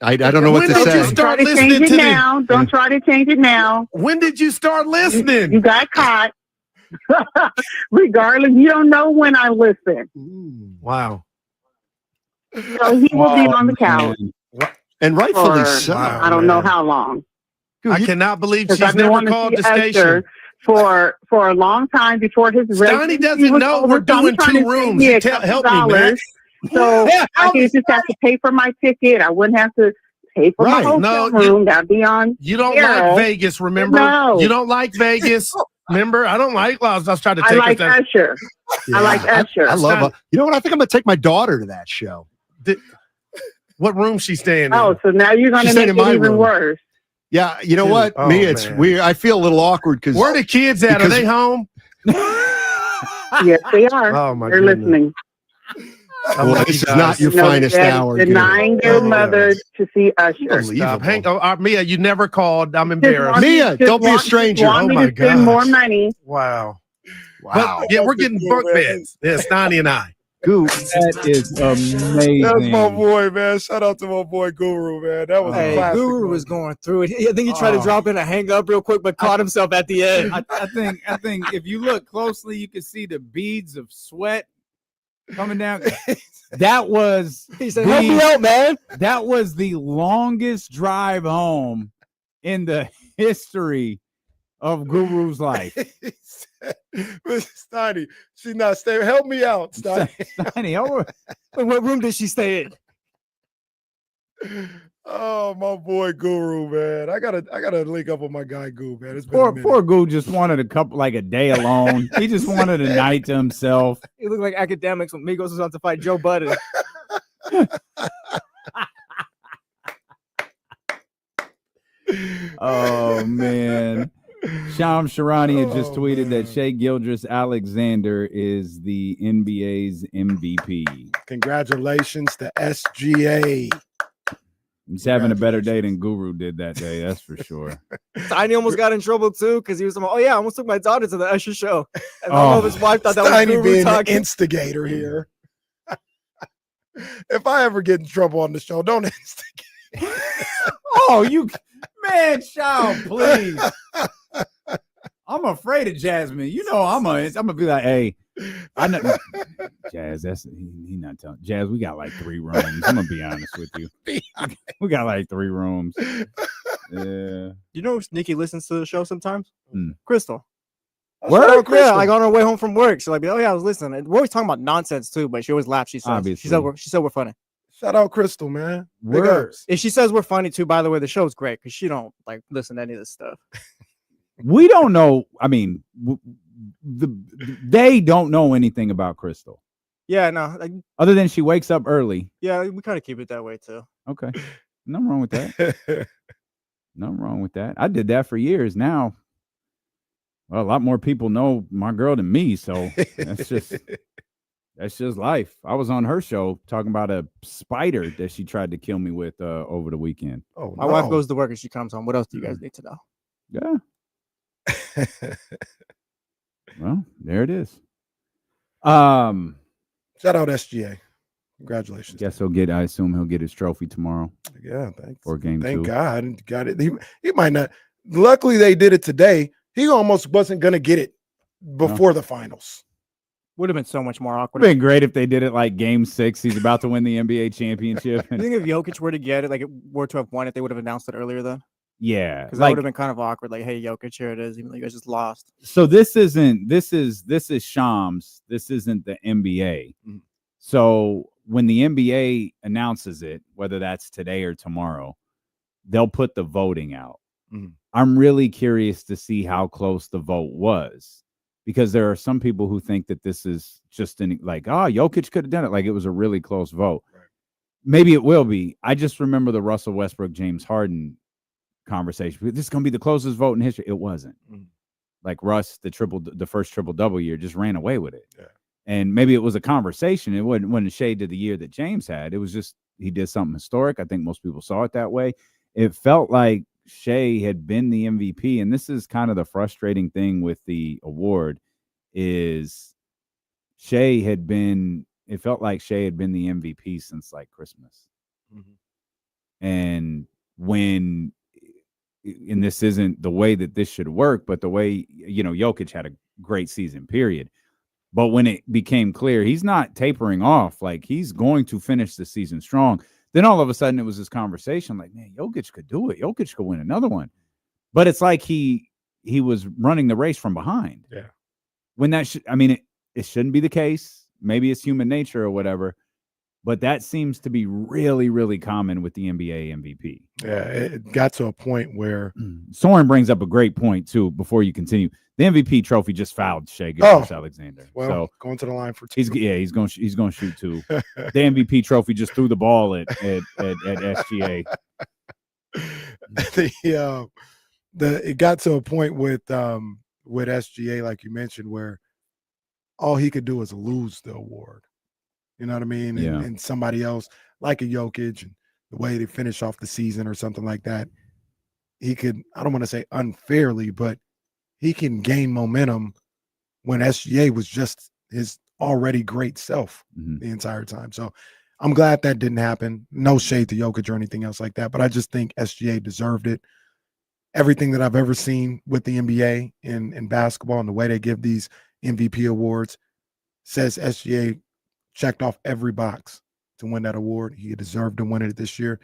I don't know what When to did say. you Don't start try to change listening it to now. Don't try to change it now. When did you start listening? You got caught. Regardless, you don't know when I listen. Wow. So he will be on the couch And rightfully for so. I don't know how long. I cannot believe Because she's I've been never wanting called to the see station. Usher for a long time before his Steiny residency doesn't was know over. we're So I'm doing trying two to save rooms. me a Help couple me, man. dollars. So Yeah, I could just have to pay for my ticket. I wouldn't have to pay for Right. my hotel No, room. That'd be on. You don't Daryl. like Vegas, remember? No. You don't like Vegas. Remember? I don't like Las. I was trying to I take like us Usher. I like Usher. I love Not- You know what? I think I'm going to take my daughter to that show. What room she's staying in? Oh, so now you're going to She's make staying it in my even room. worse. Yeah, you know Dude, what? oh, Me, it's man. weird. I feel a little awkward because where are the kids at? Are they home? Yes, they are. Oh, my They're goodness. listening. Well, this is not your finest they're hour. Denying their mother to see Usher. Stop. Mia, you never called. I'm Just embarrassed. want me- Mia, just don't be a want- just stranger. want Oh me my to spend more God. money. Wow. But, yeah, we're getting bunk beds. Yeah, Steiny and I. Goo, that is amazing. That's my boy, man. Shout out to my boy Guru, man. That was a Hey, classic. Guru was going through it. I think he tried to Oh. drop in a hang up real quick, but caught himself at the end. I think if you look closely, you can see the beads of sweat coming down. That was He said, "Help me out, man." That was the longest drive home in the history of Guru's life. Steiny, she's not staying. Help me out, Steiny. Steiny, in what room did she stay in? Oh, my boy Guru, man. I gotta link up with my guy Guru, man. It's been a Poor, minute. poor Goo just wanted a day alone. He just wanted a night to himself. He looked like academics when Migos was about to fight Joe Budden. Oh man. Sham Sharani had just tweeted that Shea Gilgeous-Alexander is the NBA's MVP. Congratulations to SGA. He's having a better day than Guru did that day, that's for sure. Steiny almost got in trouble too because he was like, "Oh yeah, I almost took my daughter to the Usher show." And I don't know if his wife thought that was Steiny Guru being the talking. instigator here. If I ever get in trouble on the show, don't instigate. Oh, you man, child, please. I'm afraid of Jasmine. You know, I'm gonna be like, hey, I know Jazz. He not telling Jazz. We got like 3 rooms. I'm gonna be honest with you. We got like 3 rooms. Yeah. You know, Nikki listens to the show sometimes. Hmm. Crystal. Word? Yeah, Crystal? like on her way home from work, she's like, "Oh yeah, I was listening." And we're always talking about nonsense too, but she always laughs. She says, Obviously. she said we're funny. Shout out Crystal, man. Big Word. ups. If she says we're funny too, by the way, the show's great because she don't like listen to any of this stuff. We don't know. I mean, they don't know anything about Crystal Yeah, no, like, other than she wakes up early. yeah, we kind of keep it that way too. Okay, nothing wrong with that. Nothing wrong with that. I did that for years. Now, well, a lot more people know my girl than me, so that's just life. I was on her show talking about a spider that she tried to kill me with over the weekend. Oh, My wife goes to work and she comes home. What else do you guys need to know? Yeah. Well, there it is. Shout out SGA. Congratulations. Guess I assume he'll get his trophy tomorrow. Yeah, thanks. For game 2. Thank God. Got it. He might not. Luckily, they did it today. He almost wasn't going to get it before the finals. Would have been so much more Would awkward. have been great if they did it like game 6. He's about to win the NBA championship. You think if Jokic were to get it, like it were to have won it, they would have announced it earlier then? Yeah. Because that would have been kind of awkward. Like, hey, Jokic, here it is, even though you guys just lost. So this is Shams. This isn't the NBA. Mm-hmm. So when the NBA announces it, whether that's today or tomorrow, they'll put the voting out. Mm-hmm. I'm really curious to see how close the vote was, because there are some people who think that this is just Jokic could have done it. Like it was a really close vote. Right. Maybe it will be. I just remember the Russell Westbrook, James Harden conversation. This is going to be the closest vote in history. It wasn't. Mm-hmm. Like Russ, the first triple-double year, just ran away with it. Yeah. And maybe it was a conversation. It wasn't a shade to the year that James had. It was just he did something historic. I think most people saw it that way. It felt like Shea had been the MVP, and this is kind of the frustrating thing with the award is it felt like Shea had been the MVP since like Christmas. And and this isn't the way that this should work, but the way, Jokic had a great season, period. But when it became clear he's not tapering off, like he's going to finish the season strong, then all of a sudden it was this conversation like, man, Jokic could do it. Jokic could win another one. But it's like he was running the race from behind. Yeah. When it shouldn't be the case. Maybe it's human nature or whatever. But that seems to be really, really common with the NBA MVP. Yeah, it got to a point where Soren brings up a great point too. Before you continue, the MVP trophy just fouled Shea Gilgeous-Alexander. Well, so going to the line for 2. He's going to shoot 2. The MVP trophy just threw the ball at SGA. It got to a point with SGA, like you mentioned, where all he could do is lose the award. You know what I mean? Yeah. And somebody else, like a Jokic, and the way they finish off the season or something like that, he could, I don't want to say unfairly, but he can gain momentum when SGA was just his already great self the entire time. So I'm glad that didn't happen. No shade to Jokic or anything else like that, but I just think SGA deserved it. Everything that I've ever seen with the NBA in basketball and the way they give these MVP awards says SGA checked off every box to win that award. He deserved to win it this year.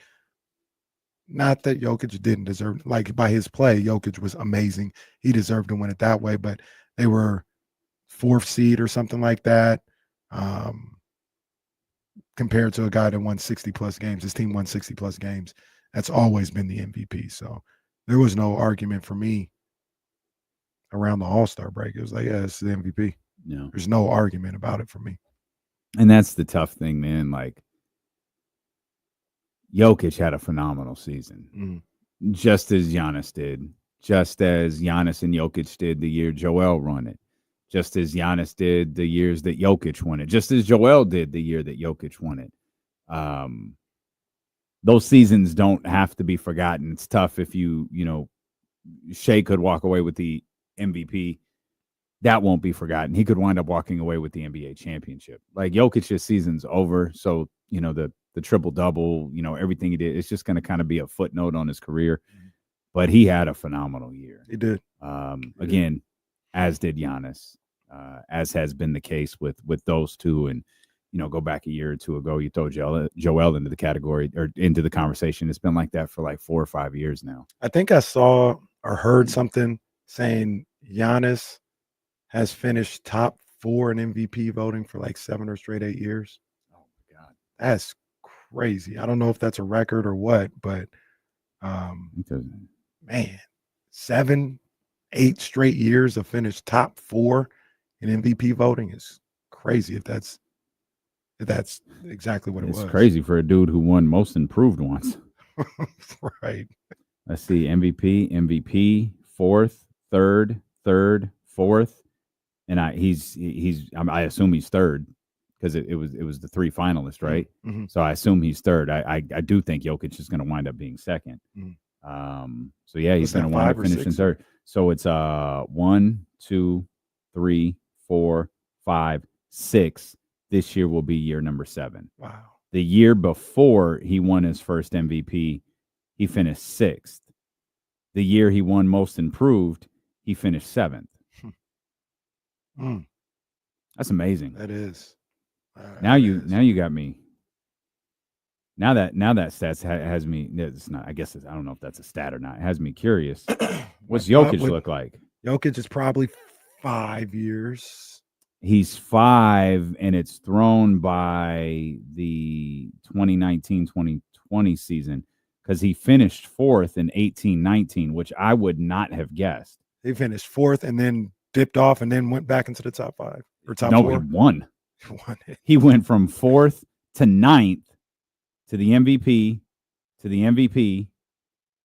Not that Jokic didn't deserve, like by his play, Jokic was amazing. He deserved to win it that way, but they were 4th seed or something like that. Compared to a guy that won 60+ games. His team won 60+ games. That's always been the MVP. So there was no argument for me around the All-Star break. It was like, yeah, it's the MVP. No. There's no argument about it for me. And that's the tough thing, man. Like, Jokic had a phenomenal season, just as Giannis did, just as Giannis and Jokic did the year Joel won it, just as Giannis did the years that Jokic won it, just as Joel did the year that Jokic won it. Those seasons don't have to be forgotten. It's tough if Shea could walk away with the MVP. That won't be forgotten. He could wind up walking away with the NBA championship. Like Jokic's season's over. So, the triple-double, everything he did, it's just going to kind of be a footnote on his career. But he had a phenomenal year. He did. Again, as did Giannis, as has been the case with those two. And, go back a year or two ago, you throw Joel into the category or into the conversation. It's been like that for like 4 or 5 years now. I think I saw or heard something saying Giannis has finished top 4 in MVP voting for like 7 or straight 8 years. Oh my God. That's crazy. I don't know if that's a record or what, but man, 7, 8 straight years of finished top 4 in MVP voting is crazy if that's exactly what it was. It's crazy for a dude who won most improved once. Right. Let's see. MVP, 4th, 3rd, 4th. And I assume he's 3rd because it was the 3 finalists, right? Mm-hmm. So I assume he's 3rd. I do think Jokic is going to wind up being 2nd. So yeah, he's going to wind up finishing 3rd. So it's 1, 2, 3, 4, 5, 6. This year will be year number 7. Wow. The year before he won his first MVP, he finished 6th. The year he won most improved, he finished 7th. That's amazing. That is. Now you got me. Now that stats has me. It's not. I guess I don't know if that's a stat or not. It has me curious. What's Jokic look like? Jokic is probably 5 years. He's 5, and it's thrown by the 2019-2020 season because he finished 4th in 18-19, which I would not have guessed. He finished 4th and then dipped off and then went back into the top 5 or top 4. No, he won. He went from 4th to 9th to the MVP to the MVP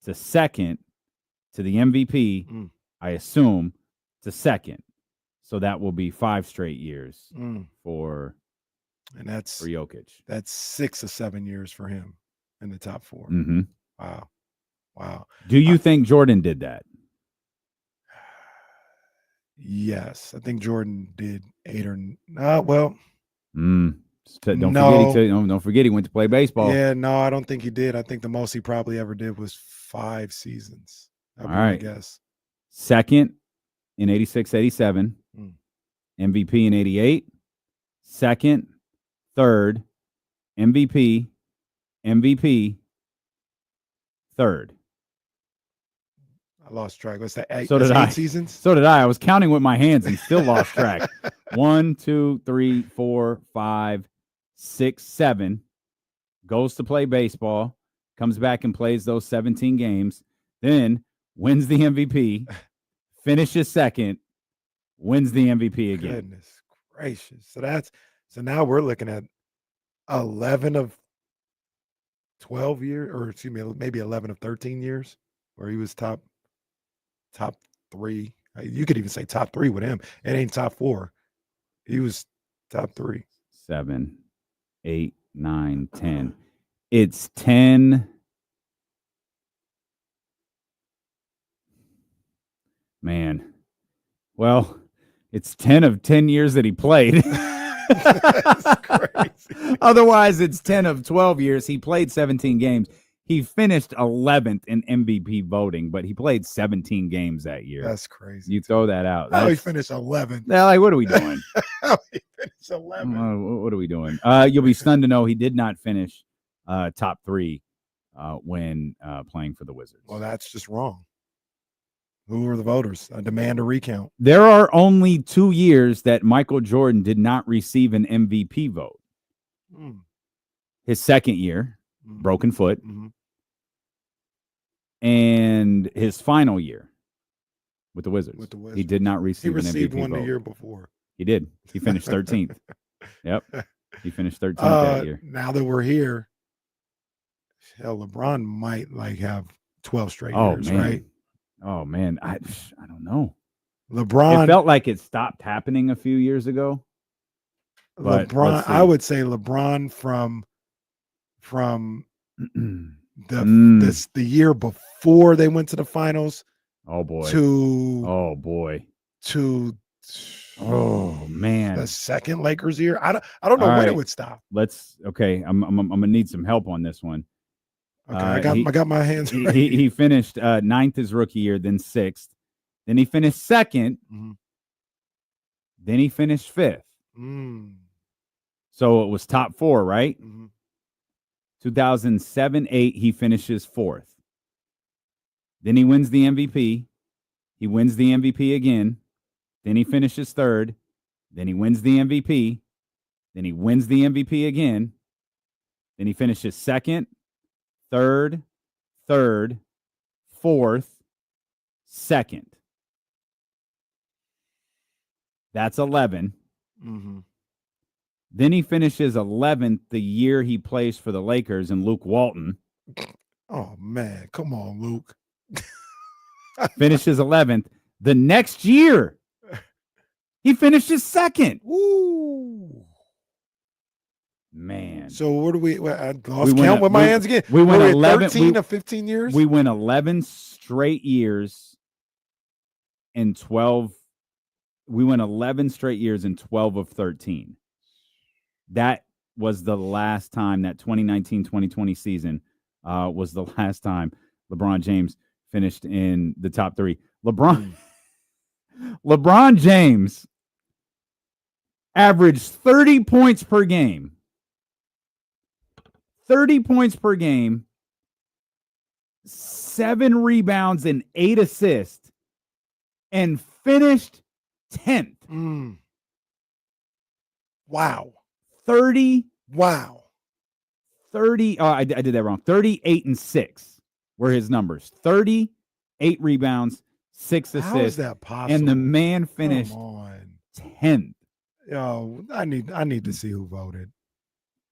to 2nd to the MVP. I assume to 2nd. So that will be 5 straight years for Jokic. That's 6 or 7 years for him in the top 4. Mm-hmm. Wow. Wow. Do you think Jordan did that? Yes, I think Jordan did 8 or well. Don't No. don't forget he went to play baseball. Yeah, no, I don't think he did. I think the most he probably ever did was 5 seasons. That'd All be my right. guess. Second in 86, 87. MVP in 88. Second, third, MVP, third. I lost track. What's that? So did that's I. 8 seasons? So did I. I was counting with my hands and still lost track. 1, 2, 3, 4, 5, 6, 7. Goes to play baseball. Comes back and plays those 17 games. Then wins the MVP. Finishes second. Wins the MVP again. Goodness gracious. So now we're looking at 11 of 12 years, or excuse me, maybe 11 of 13 years where he was top 3. You could even say top 3 with him. It ain't top 4. He was top 3. 7, 8, 9, 10. It's 10. Man. Well, it's 10 of 10 years that he played. That's crazy. Otherwise, it's 10 of 12 years. He played 17 games. He finished 11th in MVP voting, but he played 17 games that year. That's crazy. You throw that out. How he finished 11th? Now, like, what are we doing? How he finished 11? What are we doing? You'll be stunned to know he did not finish top 3 when playing for the Wizards. Well, that's just wrong. Who were the voters? I demand a recount. There are only 2 years that Michael Jordan did not receive an MVP vote. His second year, broken foot, and his final year with the Wizards. He did not receive an MVP received one vote. the year before. He did. He finished 13th. Yep. He finished 13th that year. Now that we're here, hell, LeBron might have 12 straight years, man. right? Oh man, I don't know. LeBron, it felt like it stopped happening a few years ago. But LeBron, I would say LeBron from the year before they went to the finals. Oh boy. Oh man. The second Lakers year. I don't know when it would stop. I'm gonna need some help on this one. Okay, I got my hands ready. He finished 9th his rookie year, then 6th. Then he finished 2nd. Then he finished 5th. So it was top 4, right? 2007-8, he finishes 4th. Then he wins the MVP. He wins the MVP again. Then he finishes 3rd. Then he wins the MVP. Then he wins the MVP again. Then he finishes 2nd. 3rd, 4th, 2nd. That's 11. Then he finishes 11th the year he plays for the Lakers and Luke Walton. Oh, man. Come on, Luke. Finishes 11th. The next year, he finishes 2nd. Ooh. Man. So what do I lost count with my hands again. We went 11 13 of 15 years. We went 11 straight years in 12. We went 11 straight years in 12 of 13. That was the last time, that 2019-2020 season was the last time LeBron James finished in the top 3. LeBron James averaged 30 points per game. 30 points per game, 7 rebounds and 8 assists, and finished 10th. Wow. 30. Wow. 30. Oh, I did that wrong. 38 and 6 were his numbers. 38 rebounds, 6 assists. How is that possible? And the man finished 10th. Yo, I need to see who voted.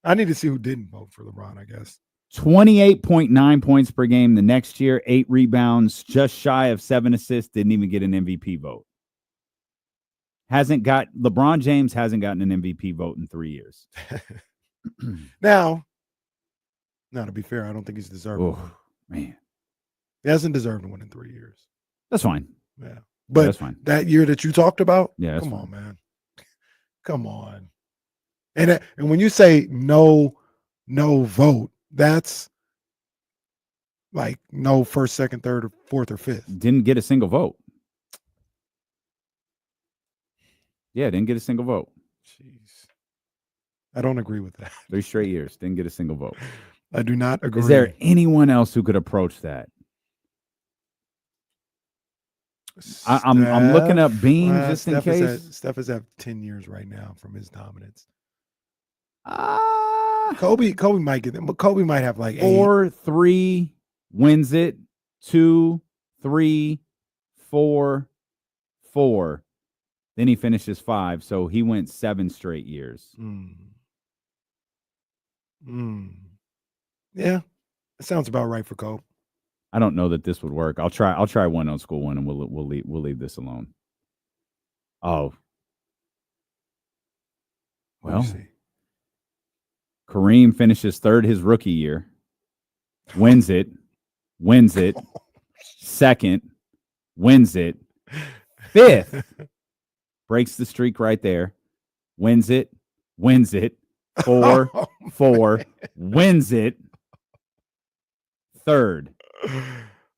I need to see who didn't vote for LeBron, I guess. 28.9 points per game the next year, 8 rebounds, just shy of 7 assists, didn't even get an MVP vote. LeBron James hasn't gotten an MVP vote in 3 years. Now, to be fair, I don't think he's deserving. Oh, man. He hasn't deserved to win in 3 years. That's fine. Yeah. But that's fine. That year that you talked about, Yeah, come on, man. Come on. And when you say no vote, that's like no first, second, third, or fourth, or fifth. Didn't get a single vote. Yeah, didn't get a single vote. Jeez. I don't agree with that. 3 straight years. Didn't get a single vote. I do not agree. Is there anyone else who could approach that? I'm looking up Bean just in case. Steph is at 10 years right now from his dominance. Kobe might get them, but Kobe might have like 4, 3, wins it. 2, 3, 4, 4. Then he finishes 5, so he went 7 straight years. Yeah, that sounds about right for Kobe. I don't know that this would work. I'll try one on school one, and we'll leave this alone. Oh, well, Kareem finishes 3rd his rookie year, wins it, 2nd, wins it, 5th, breaks the streak right there, wins it, 4, 4, wins it, 3rd.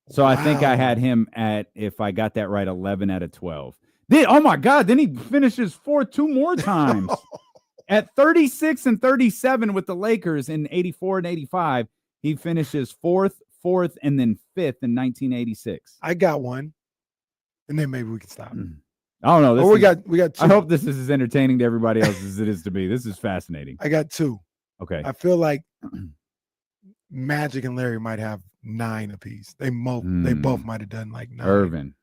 So I think I had him at, if I got that right, 11 out of 12. Oh my God, then he finishes 4th 2 more times. At 36 and 37 with the Lakers in 84 and 85, he finishes 4th, and then 5th in 1986. I got one, and then maybe we can stop. I don't know. We got 2. I hope this is as entertaining to everybody else as it is to me. This is fascinating. I got 2. Okay. I feel like Magic and Larry might have 9 apiece. They both might have done like 9. Irvin.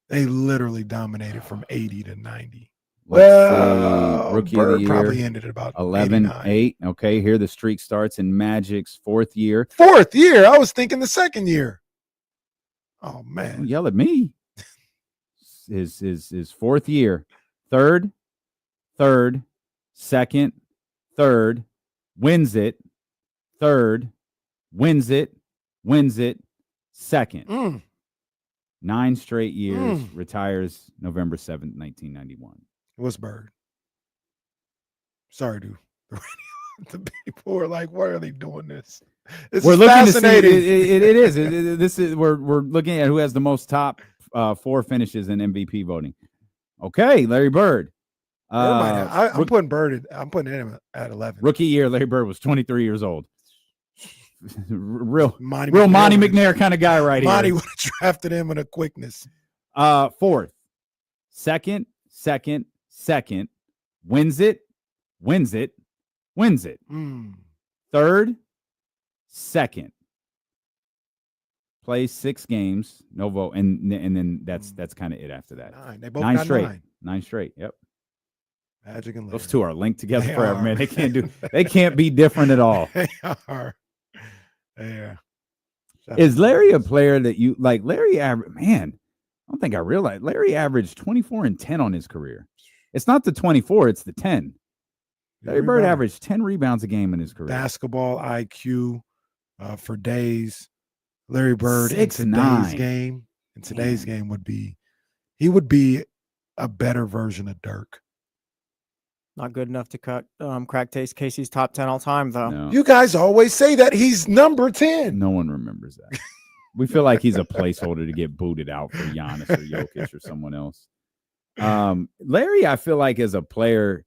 They literally dominated from 80 to 90. Rookie Bird of the year probably ended at about 11, 89. 8. Okay, here the streak starts in Magic's 4th year. 4th year? I was thinking the 2nd year. Oh man! Don't yell at me. His 4th year, 3rd, 2nd, 3rd, wins it, 3rd, wins it, 2nd. 9 straight years, retires November 7th, 1991. What's Bird? Sorry, dude. The people are like, why are they doing this? We're looking fascinating. To see, it is. This is we're looking at who has the most top 4 finishes in MVP voting. Okay, Larry Bird. I'm putting Bird. I'm putting him at 11. Rookie year, Larry Bird was 23 years old. real Monty McNair kind of guy right Monty here. would have drafted him in a quickness. 4th, 2nd, wins it. 3rd, 2nd, plays 6 games, no vote, and then that's kind of it after that. 9. They both 9 got straight. 9. 9 straight. Yep. Magic and Larry. Those two are linked together forever, man. They can't be different at all. They are. Yeah. Is Larry a player that you like? Larry, man, I don't think I realized Larry averaged 24 and 10 on his career. It's not the 24, it's the 10. Larry Bird averaged 10 rebounds a game in his career. Basketball IQ for days. Larry Bird 6'9". in today's game would be a better version of Dirk. Not good enough to crack Casey's top 10 all time, though. No. You guys always say that he's number 10. No one remembers that. We feel like he's a placeholder to get booted out for Giannis or Jokic or someone else. Larry, I feel like as a player,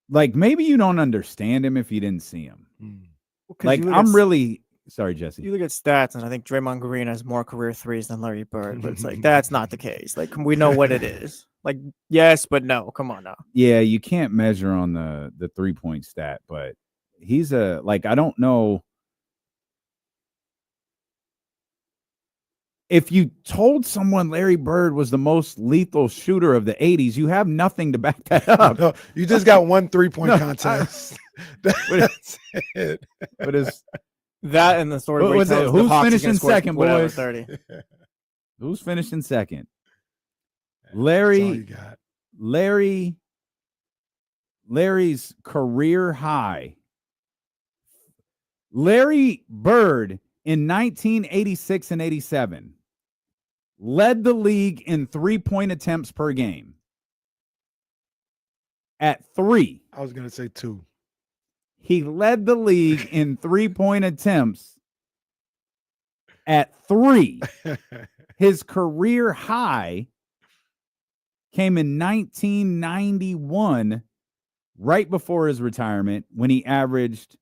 like maybe you don't understand him if you didn't see him. Like sorry, Jesse. You look at stats, and I think Draymond Green has more career threes than Larry Bird, but it's like that's not the case. Like we know what it is. Like yes, but no. Come on now. Yeah, you can't measure on the 3-point stat, but he's I don't know. If you told someone Larry Bird was the most lethal shooter of the 80s, you have nothing to back that up. No, you just got one 3-point contest. That's it. But it's that and the story. Who's finishing second, boys? 30. Who's finishing second? Larry's career high. Larry Bird in 1986 and 87, led the league in 3-point attempts per game at 3. I was going to say 2. He led the league in 3-point attempts at 3. His career high came in 1991, right before his retirement, when he averaged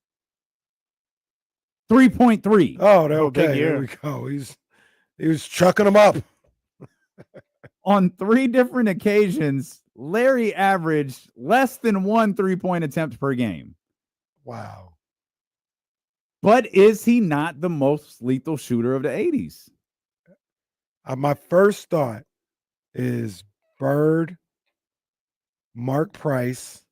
3.3. Oh, big okay. year. There we go. He was chucking them up. On 3 different occasions, Larry averaged less than 1 3-point attempt per game. Wow. But is he not the most lethal shooter of the 80s? My first thought is Bird, Mark Price,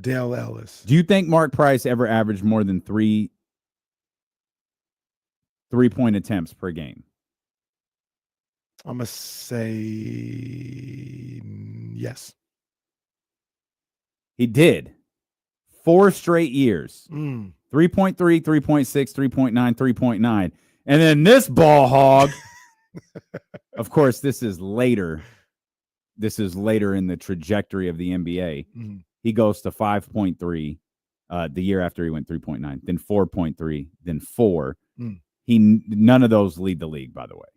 Dale Ellis. Do you think Mark Price ever averaged more than 3 3-point attempts per game? I'm going to say yes. He did. 4 straight years. 3. 3.3, 3.6, 3.9, 3.9. And then this ball hog, of course, this is later. This is later in the trajectory of the NBA. He goes to 5.3 the year after he went 3.9, then 4.3, then 4. None of those lead the league, by the way.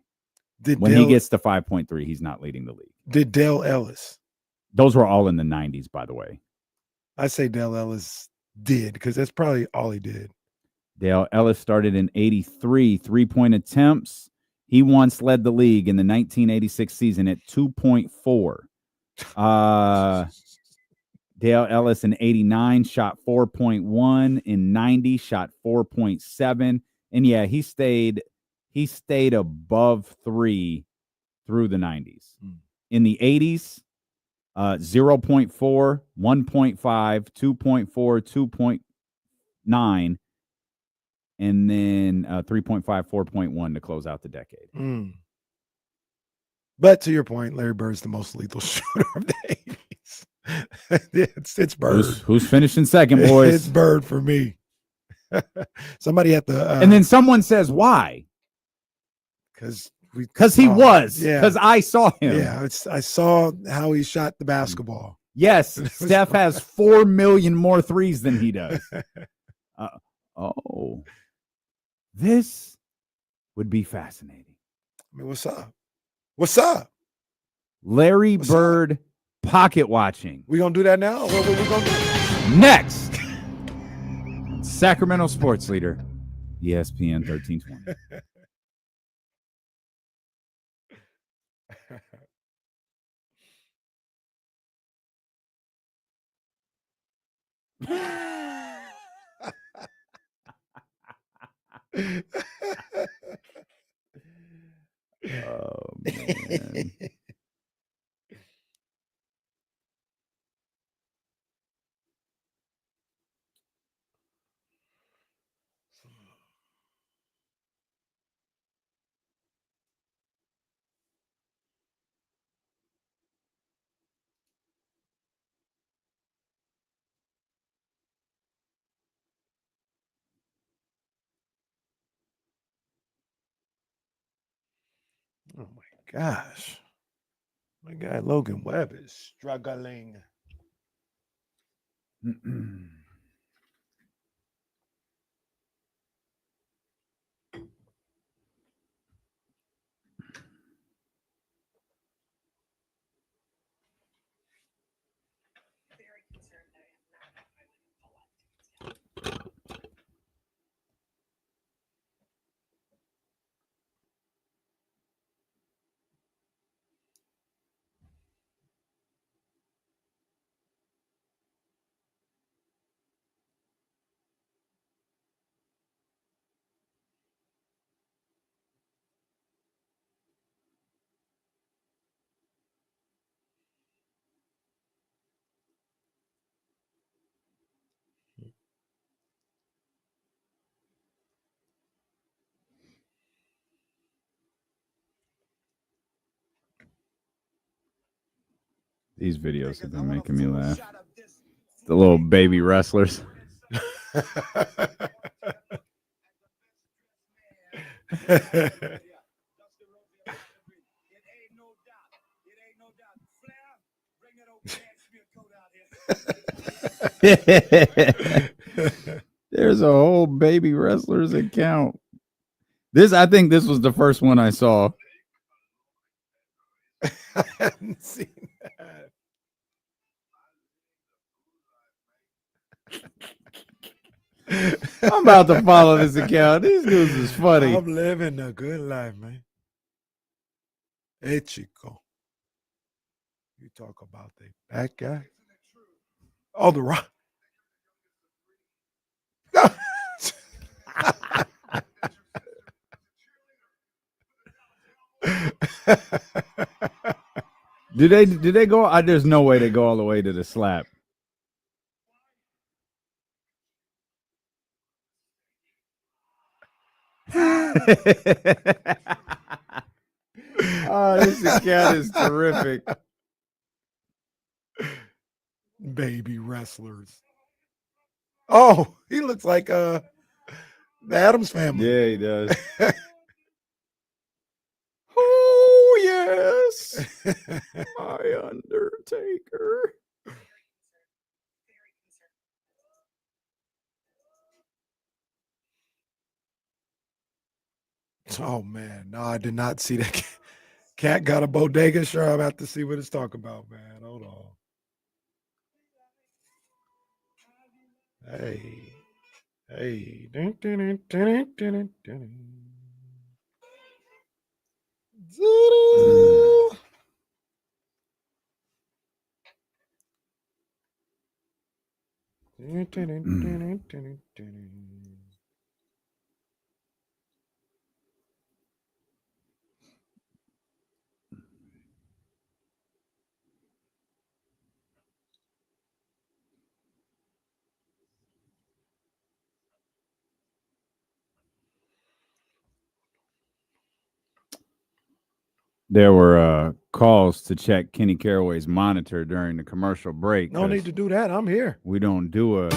When he gets to 5.3, he's not leading the league. Did Dale Ellis? Those were all in the 90s, by the way. I say Dale Ellis did, because that's probably all he did. Dale Ellis started in 83, 3-point attempts. He once led the league in the 1986 season at 2.4. Dale Ellis in 89 shot 4.1. In 90 shot 4.7. And yeah, he stayed above 3 through the 90s. In the 80s, 0.4, 1.5, 2.4, 2.9, and then 3.5, 4.1 to close out the decade. But to your point, Larry Bird's the most lethal shooter of the 80s. It's Bird. Who's finishing second, boys? It's Bird for me. Somebody at the and then someone says why? Because he was. Because I saw him. Yeah, I saw how he shot the basketball. Yes, Steph has 4 million more threes than he does. This would be fascinating. I mean, what's up? What's up? Larry Bird pocket watching. We gonna do that now? What we gonna do? Next, Sacramento sports leader, ESPN 1320. Oh, man. Oh my gosh. My guy Logan Webb is struggling. These videos have been making me laugh. The little baby wrestlers. There's a whole baby wrestlers account. I think this was the first one I saw. I hadn't seen that. I'm about to follow this account. These dudes is funny. I'm living a good life, man. Hey, Chico. You talk about the bad guy. Oh, the Rock. Did they go? There's no way they go all the way to the slap. Oh, this account is terrific. Baby wrestlers. Oh, he looks like the Addams Family. Yeah, he does. Oh, yes. My Undertaker. Oh, man. No, I did not see that. Cat got a bodega. Sure, I'm about to see what it's talking about, man. Hold on. Hey. Hey. There were calls to check Kenny Caraway's monitor during the commercial break. No need to do that. I'm here. We don't do a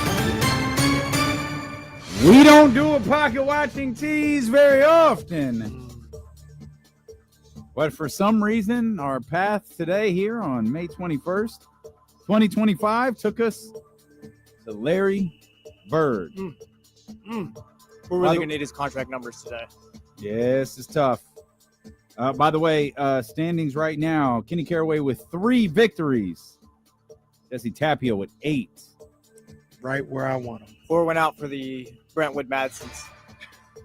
pocket watching tease very often. But for some reason, our path today here on May 21st, 2025 took us to Larry Bird. We're really going to need his contract numbers today. Yes, it's tough. By the way, standings right now, Kenny Caraway with 3 victories. Jesse Tapia with 8. Right where I want him. 4 went out for the Brentwood Madsons.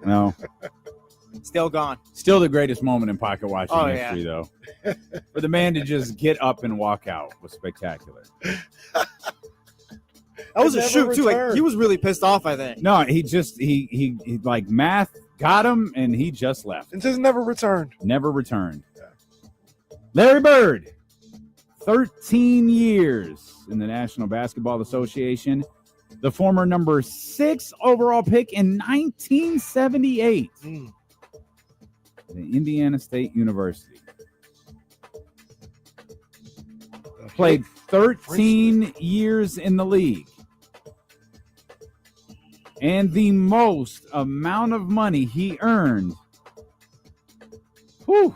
No. Still gone. Still the greatest moment in pocket watching history, yeah. though. For the man to just get up and walk out was spectacular. That was a shoot, too. Like, he was really pissed off, I think. No, he like math got him, and he just left. And just never returned. Never returned. Larry Bird, 13 years in the National Basketball Association. The former number 6 overall pick in 1978. The Indiana State University. Played 13 years in the league. And the most amount of money he earned. Whew.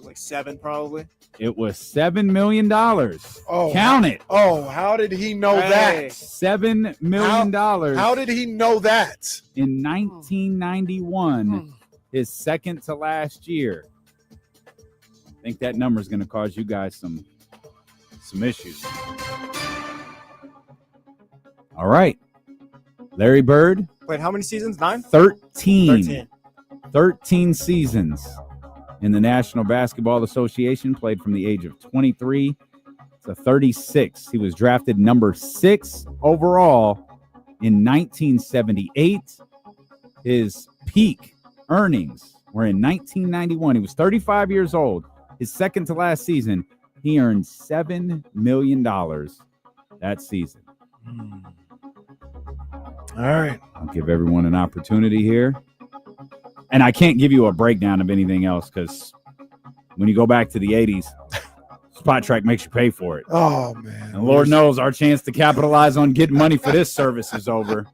Like 7, probably. It was $7 million. Oh, count it. Oh, how did he know that? $7 million. How did he know that? In 1991, his second to last year. I think that number is going to cause you guys some issues. All right. Larry Bird. Played how many seasons? 9? 13. 13 seasons in the National Basketball Association. Played from the age of 23 to 36. He was drafted number 6 overall in 1978. His peak earnings were in 1991. He was 35 years old. His second to last season, he earned $7 million that season. All right. I'll give everyone an opportunity here. And I can't give you a breakdown of anything else because when you go back to the 80s, Spot Track makes you pay for it. Oh, man. And Lord knows our chance to capitalize on getting money for this service is over.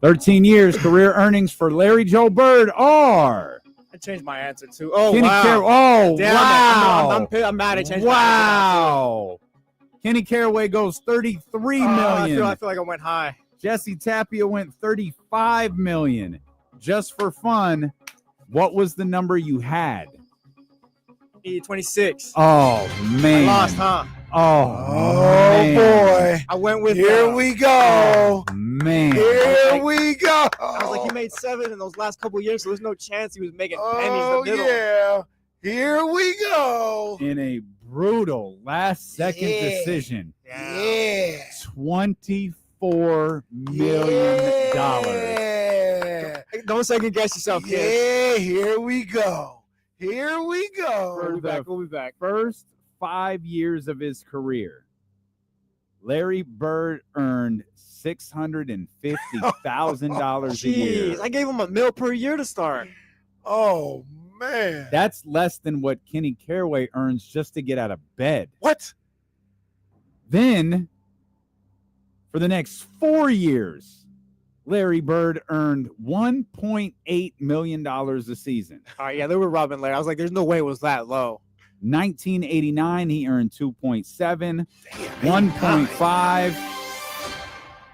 13 years career earnings for Larry Joe Bird are. I changed my answer too. Oh, Kenny wow. Oh, Damn wow. it. I'm mad I changed my answer. Wow. Kenny Caraway goes 33 million. I feel like I went high. Jesse Tapia went 35 million. Just for fun, what was the number you had? 26. Oh, man. I lost, huh? Oh, boy. I went with Here we go. Man. Here we go. I was like, he made 7 in those last couple of years, so there's no chance he was making pennies in Oh, the middle. yeah. Here we go. In a brutal last-second decision. Yeah. $24 million. Yeah. Don't second guess yourself, kid. Yeah, here we go. Here we go. We'll be back. First 5 years of his career, Larry Bird earned $650,000 a year. Jeez, I gave him $1 million per year to start. Oh, man. That's less than what Kenny Caraway earns just to get out of bed. What? Then, for the next 4 years, Larry Bird earned $1.8 million a season. All right, yeah, they were robbing Larry. I was like, there's no way it was that low. 1989, he earned 2.7, 1.5.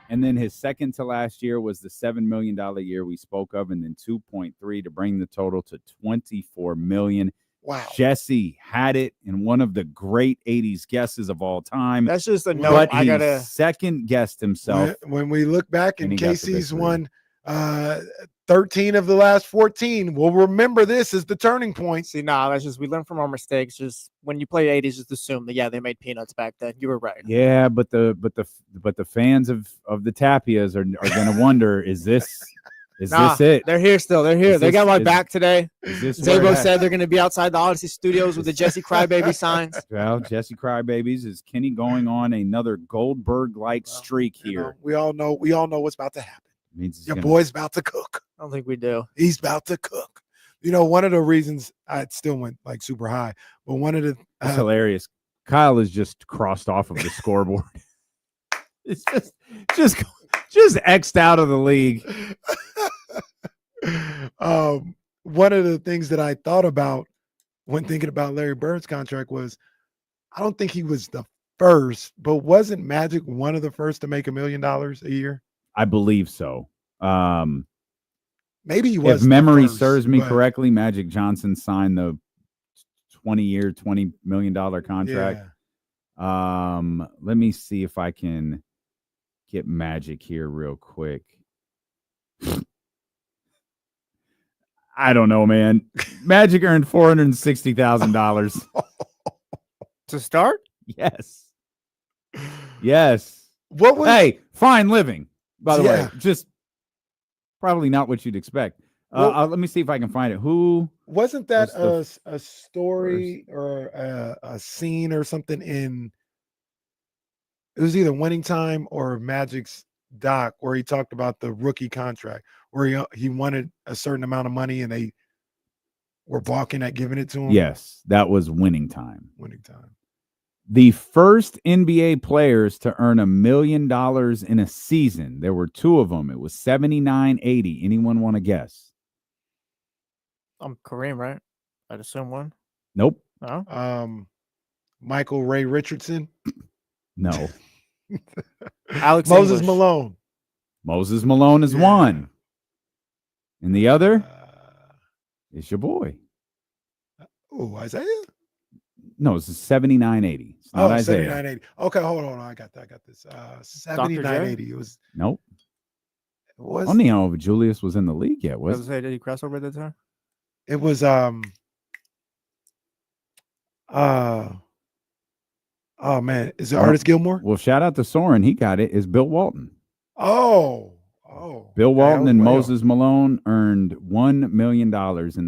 And then his second to last year was the $7 million year we spoke of, and then 2.3 to bring the total to $24 million. Wow. Jesse had it in one of the great 80s guesses of all time. That's just a note. But I he gotta second guessed himself. When we look back and And he got the KC's victory. won 13 of the last 14, we'll remember this as the turning point. see. Nah, that's just we learn from our mistakes. Just when you play 80s, just assume that they made peanuts back then. You were right. Yeah, but the fans of the Tapias are going to wonder, is this Nah, it? They're here still. They're here. Is They this- got my is- back today. Is this where Zabo it at? said they're going to be outside the Odyssey Studios with the Jesse Crybaby signs. Well, Jesse Crybabies, is Kenny going on another Goldberg-like streak You know, here? we all know what's about to happen. Means he's Your gonna- boy's about to cook. I don't think we do. He's about to cook. You know, one of the reasons I still went like super high, but one of the It's hilarious. Kyle is just crossed off of the scoreboard. It's just X'd out of the league. one of the things that I thought about when thinking about Larry Bird's contract was, I don't think he was the first, but wasn't Magic one of the first to make $1 million a year? I believe so. Maybe he was. If memory the first, serves me but correctly, Magic Johnson signed the 20-year, $20 million contract. yeah. Let me see if I can get Magic here real quick. I don't know, man. Magic earned $460,000. To start? Yes. Yes. What was Hey, fine living, by the Yeah. way. Just probably not what you'd expect. Well- Let me see if I can find it. Who? wasn't that What's a story or a scene or something in it was either Winning Time or Magic's doc where he talked about the rookie contract where he wanted a certain amount of money and they were balking at giving it to him? Yes, that was Winning Time. Winning Time. The first NBA players to earn $1 million in a season. There were two of them. It was 79-80. Anyone want to guess? I'm Kareem, right? I'd assume one. Nope. No. Michael Ray Richardson, No. Alex Moses English. Malone. Moses Malone is Yeah. one. And the other is your boy. Oh, Isaiah? No, it's 79-80. It's not Isaiah. 7980. Okay, hold on. I got this. 7980. It was Nope. it was I don't even know if Julius was in the league yet. I was Was gonna say, did he cross over at that time? it was oh man, is it Artist Gilmore? Well, shout out to Soren. He got it. Is Bill Walton. Oh. Bill Okay, Walton I and was way off. Moses Malone earned $1 million in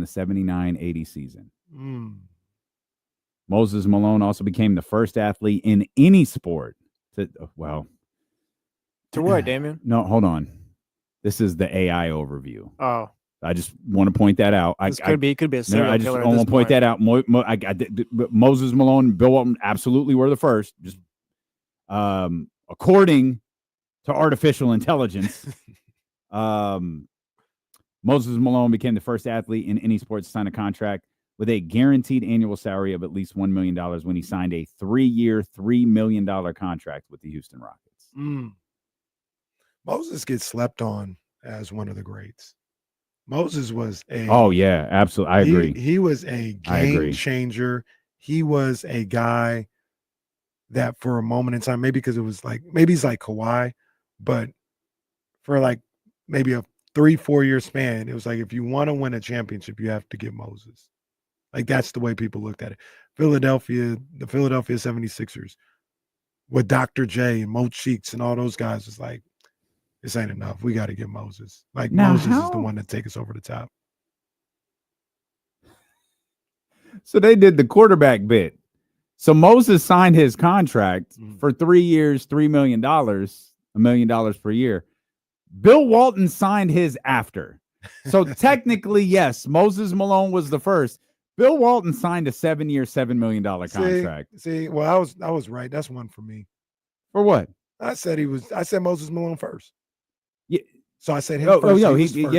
the 79-80 season. Mm. Moses Malone also became the first athlete in any sport to, To what, Damien? no, hold on. This is the AI overview. Oh, I just want to point that out. this could be a No, serial I just killer. want to point that out. Moses Malone and Bill Walton absolutely were the first. Just according to artificial intelligence, Moses Malone became the first athlete in any sport to sign a contract with a guaranteed annual salary of at least $1 million when he signed a 3-year, $3 million contract with the Houston Rockets. Moses gets slept on as one of the greats. Moses was a absolutely. I agree. He was a game changer. He was a guy that for a moment in time, maybe because it was like, maybe he's like Kawhi, but for like maybe a 3-4 year span, it was like, if you want to win a championship, you have to get Moses. Like, that's the way people looked at it. The Philadelphia 76ers with Dr. J and Mo Cheeks and all those guys was like, this ain't enough. We got to get Moses. Like, now, Moses is the one that take us over the top. So they did the quarterback bit. So Moses signed his contract for 3 years, $3 million, $1 million per year. Bill Walton signed his after. So technically, yes, Moses Malone was the first. Bill Walton signed a 7-year, $7 million contract. Well, I was right. That's one for me. For what? I said Moses Malone first. Yeah. So I said him first. Yeah.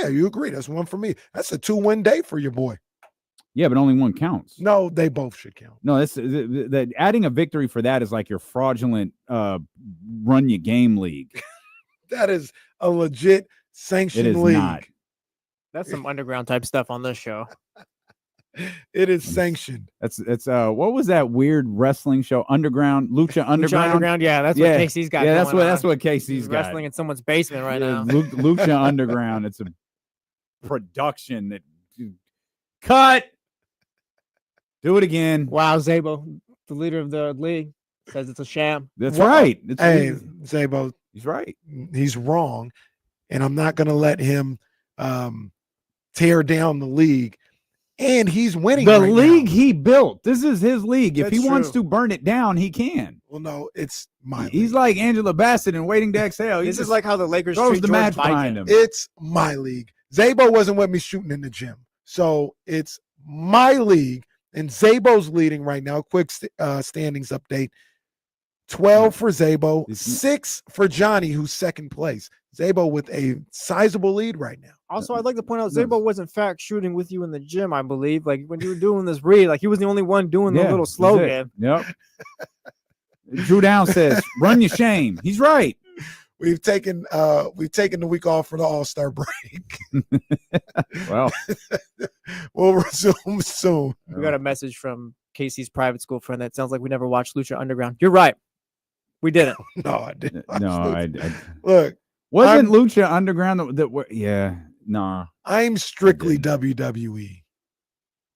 You agree. That's one for me. That's a 2-win day for your boy. Yeah, but only one counts. No, they both should count. No, that's the adding a victory for that is like your fraudulent run your game league. That is a legit sanctioned league. Not. That's some underground type stuff on this show. It is sanctioned. It's what was that weird wrestling show? Underground, Lucha Underground. Yeah, that's what Casey's got. Yeah, that's what Casey's got. Wrestling in someone's basement right now. Lucha Underground. It's a production that cut. Do it again. Wow, Zabo, the leader of the league, says it's a sham. That's right. Zabo, he's right. He's wrong, and I'm not going to let him tear down the league. And he's winning the right league now. He built. This is his league. If That's he wants true. to burn it down, he can. Well, no, it's my He's league. like Angela Bassett and Waiting to Exhale. This is like how the Lakers throws treat the George match Mikan. behind him. It's my league. Zabo wasn't with me shooting in the gym. So it's my league. And Zabo's leading right now. Quick standings update. 12 for Zabo, 6 for Johnny, who's second place. Zabo with a sizable lead right now. Also, I'd like to point out Zabo was in fact shooting with you in the gym, I believe. Like when you were doing this read, like he was the only one doing the little slogan. Yep. Drew Down says, "Run your shame." He's right. We've taken the week off for the All-Star break. Well, we'll resume soon. We got a message from Casey's private school friend that sounds like we never watched Lucha Underground. You're right. We didn't. No, I didn't. No, I look. Wasn't Lucha Underground that were nah. I'm strictly WWE.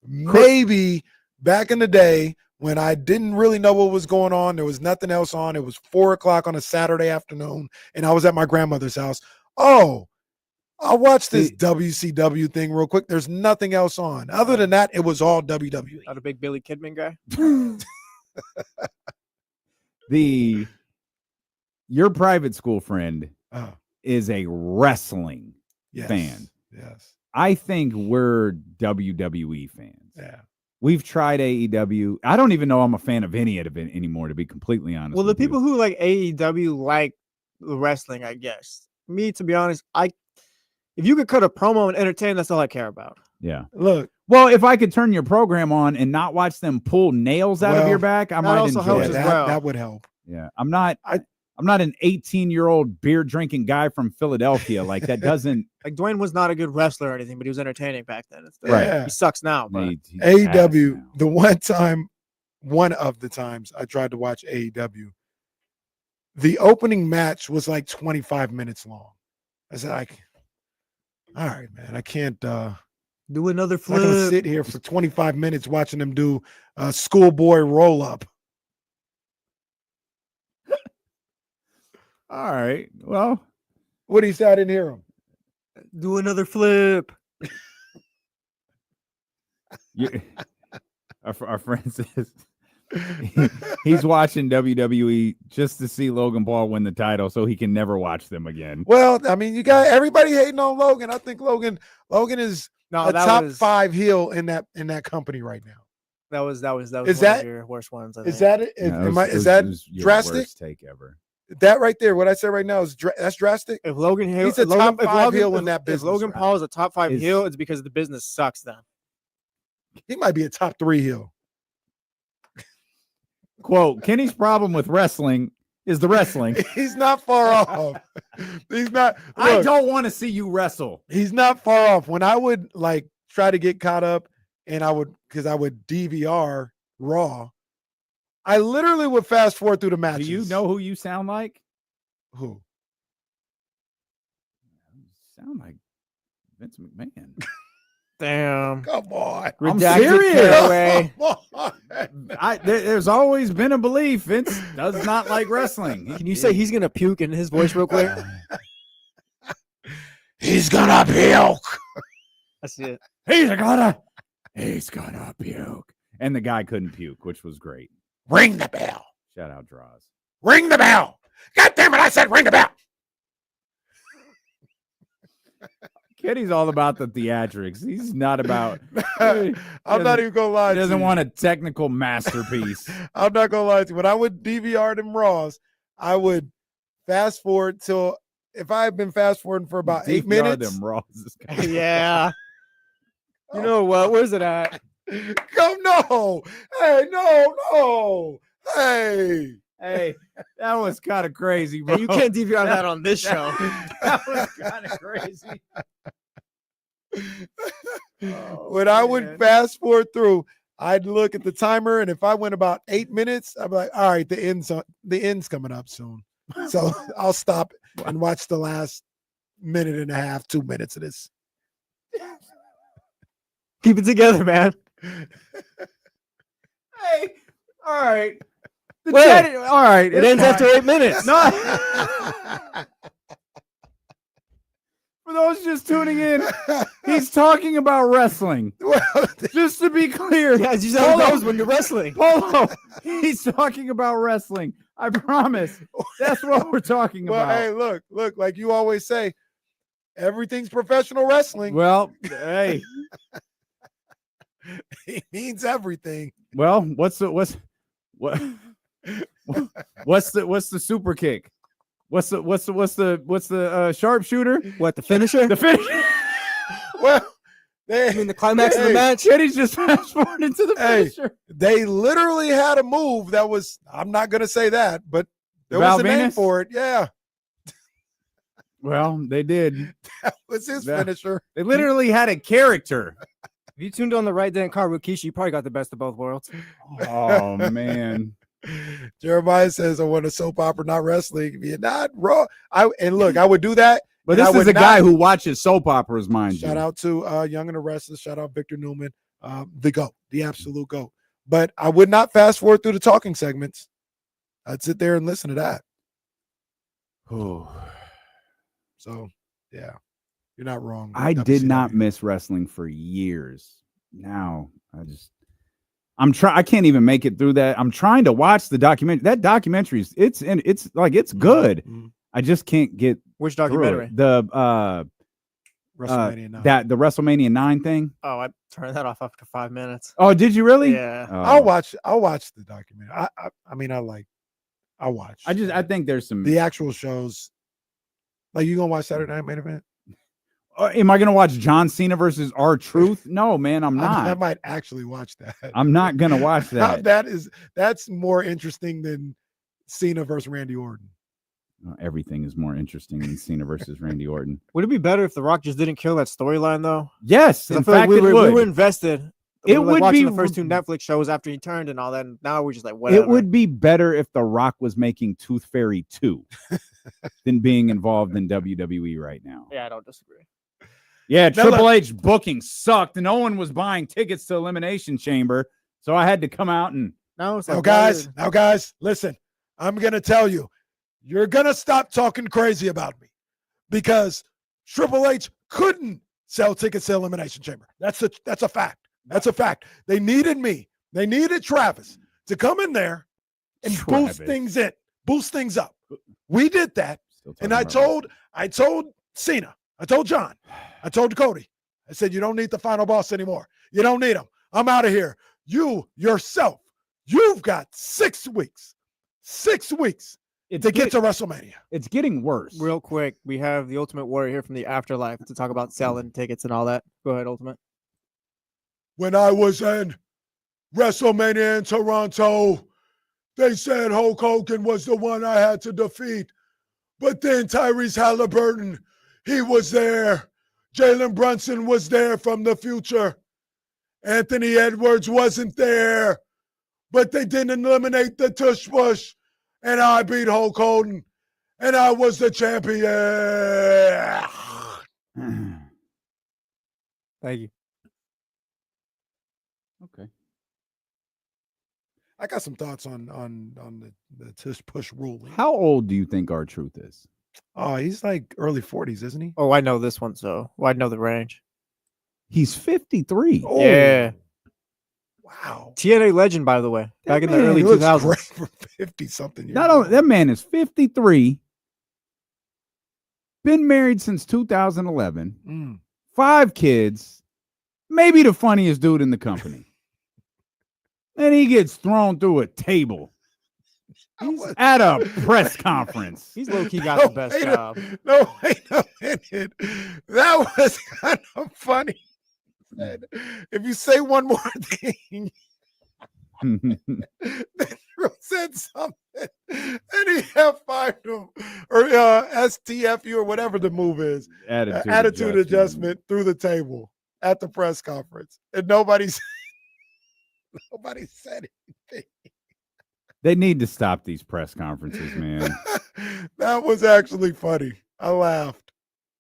Maybe back in the day when I didn't really know what was going on, there was nothing else on. It was 4:00 on a Saturday afternoon, and I was at my grandmother's house. Oh, I'll watch this WCW thing real quick. There's nothing else on. Other than that, it was all WWE. Not a big Billy Kidman guy. Your private school friend is a wrestling fan. Yes. I think we're WWE fans. Yeah. We've tried AEW. I don't even know I'm a fan of any of it anymore, to be completely honest. Well, the people who like AEW like the wrestling, I guess. Me, to be honest, if you could cut a promo and entertain, that's all I care about. Yeah. Look. Well, if I could turn your program on and not watch them pull nails out of your back, I might enjoy it. That would help. Yeah. I'm not an 18-year-old beer drinking guy from Philadelphia. Like that doesn't like Dwayne was not a good wrestler or anything, but he was entertaining back then. Right. He sucks now. But AEW, one of the times I tried to watch AEW, the opening match was like 25 minutes long. I said, all right, man, I can't do another flip. I'm not gonna sit here for 25 minutes watching them do a schoolboy roll up. All right. Well, what he said, I didn't hear him. Do another flip. Our friend says he's watching WWE just to see Logan Paul win the title so he can never watch them again. Well, I mean, you got everybody hating on Logan. I think Logan is a top 5 heel in that company right now. That was is one that of your worst ones. I is think. that it? Is that drastic? Worst take ever. That right there, what I said right now is that's drastic. If Logan Hill, He's a top 5 heel in that if business. Logan right? Paul is a top 5 Is- heel, it's because the business sucks. Then He might be a top 3 heel. Quote, Kenny's problem with wrestling is the wrestling. He's not far off. He's not. I look, don't want to see you wrestle. He's not far off. When I would like try to get caught up, and I would DVR Raw, I literally would fast forward through the matches. Do you know who you sound like? who? You sound like Vince McMahon. damn. Come on. I'm Redacted serious. Caraway. Come on. There's always been a belief Vince does not like wrestling. Can you say he's gonna puke in his voice real quick? He's gonna puke. That's it. He's gonna puke. And the guy couldn't puke, which was great. Ring the bell. Shout out Draws. Ring the bell. God damn it! I said ring the bell. Kenny's all about the theatrics. He's not about. I'm not even gonna lie. He to doesn't you. want a technical masterpiece. I'm not gonna lie to you. When I would DVR them Raws, I would fast forward till if I had been fast forwarding for about 8 DVR minutes. Them Raws. Yeah. You know what? Where's it at? Come no. Hey, no. Hey. Hey, that was kind of crazy, bro. Hey, you can't DVR that on this show. That was kind of crazy. When I would fast forward through, I'd look at the timer, and if I went about 8 minutes, I'd be like, all right, the end's coming up soon. So I'll stop and watch the last minute and a half, 2 minutes of this. Keep it together, man. Hey, all right. The Wait. chat, all right. It ends after 8 minutes. No. For those just tuning in, he's talking about wrestling. Well, Just to be clear, Yeah, you said knows when you're wrestling. Polo, he's talking about wrestling. I promise. That's what we're talking well, about. hey, look, like you always say, everything's professional wrestling. Well, hey. It means everything. Well, what's the super kick? What's the sharpshooter? What, the finisher? The finish. Well, I mean, the climax of the Hey. match? Kenny's just fast forward into the Hey. finisher. they literally had a move that was, I'm not going to say that, but there was a name Venus? for it. Yeah, Well, they did. that was his Yeah. finisher. They literally had a character. If you tuned on the right Dan Carr Rikishi, you probably got the best of both worlds. Oh man. Jeremiah says, I want a soap opera, not wrestling. If you're not raw. I would do that. But and I this is would a not- guy who watches soap operas, mind Shout you. out to Young and the Restless. Shout out Victor Newman, the GOAT, the absolute GOAT. But I would not fast forward through the talking segments. I'd sit there and listen to that. So, yeah, you're not wrong. I did not miss wrestling for years. Now I can't even make it through that. I'm trying to watch the documentary. That documentary is it's good. Mhm. I just can't get Which through documentary? it. The WrestleMania 9. the WrestleMania 9 thing. Oh, I turned that off after 5 minutes. Oh, did you really? Yeah. Oh. I'll watch the documentary. I'll watch. I think there's some. the actual shows. Like, you gonna watch Saturday Night Main Event? Am I gonna watch John Cena versus R-Truth? No, man, I'm I not. might actually watch that. I'm not gonna watch that. That's more interesting than Cena versus Randy Orton. Everything is more interesting than Cena versus Randy Orton. Would it be better if The Rock just didn't kill that storyline, though? Yes, 'Cause I in feel like fact, we it were would. invested. It We were, would watching be- the first 2 Netflix shows after he turned and all that. And now we're just like, whatever. It would be better if The Rock was making Tooth Fairy 2 than being involved in WWE right now. Yeah, I don't disagree. Yeah, Now Triple look- H booking sucked. No one was buying tickets to Elimination Chamber, so I had to come out and Now it's like, Now, guys, listen. I'm gonna tell you, you're gonna stop talking crazy about me because Triple H couldn't sell tickets to Elimination Chamber. That's a fact. That's a fact. They needed me. They needed Travis to come in there and Travis. boost things up. We did that. Still And talking I about told Cena, I told John, I told Cody, I said, you don't need the final boss anymore. You don't need him. I'm out of here. You yourself, you've got 6 weeks to get to WrestleMania. It's getting worse. Real quick, we have the Ultimate Warrior here from the afterlife to talk about selling tickets and all that. Go ahead, Ultimate. When I was in WrestleMania in Toronto, they said Hulk Hogan was the one I had to defeat. But then Tyrese Halliburton, he was there. Jalen Brunson was there from the future. Anthony Edwards wasn't there. But they didn't eliminate the Tush Push. And I beat Hulk Hogan. And I was the champion. Thank you. Okay. I got some thoughts on the Tush Push ruling. How old do you think R-Truth is? Oh, he's like early 40s, isn't he? Oh, I know this one, so I know the range. He's 53. Oh, Yeah. wow. TNA legend, by the way, back in the man, early He looks 2000s. great for 50-something years Not old. only that man is 53. Been married since 2011. 5 kids. Maybe the funniest dude in the company. And he gets thrown through a table. He's at a press conference. He's low key got the best job. No, wait a minute. That was kind of funny. If you say one more thing, then Drew said something, and he fired him, or STFU, or whatever the move is. Attitude adjustment through the table at the press conference, and nobody said anything. They need to stop these press conferences, man. That was actually funny. I laughed.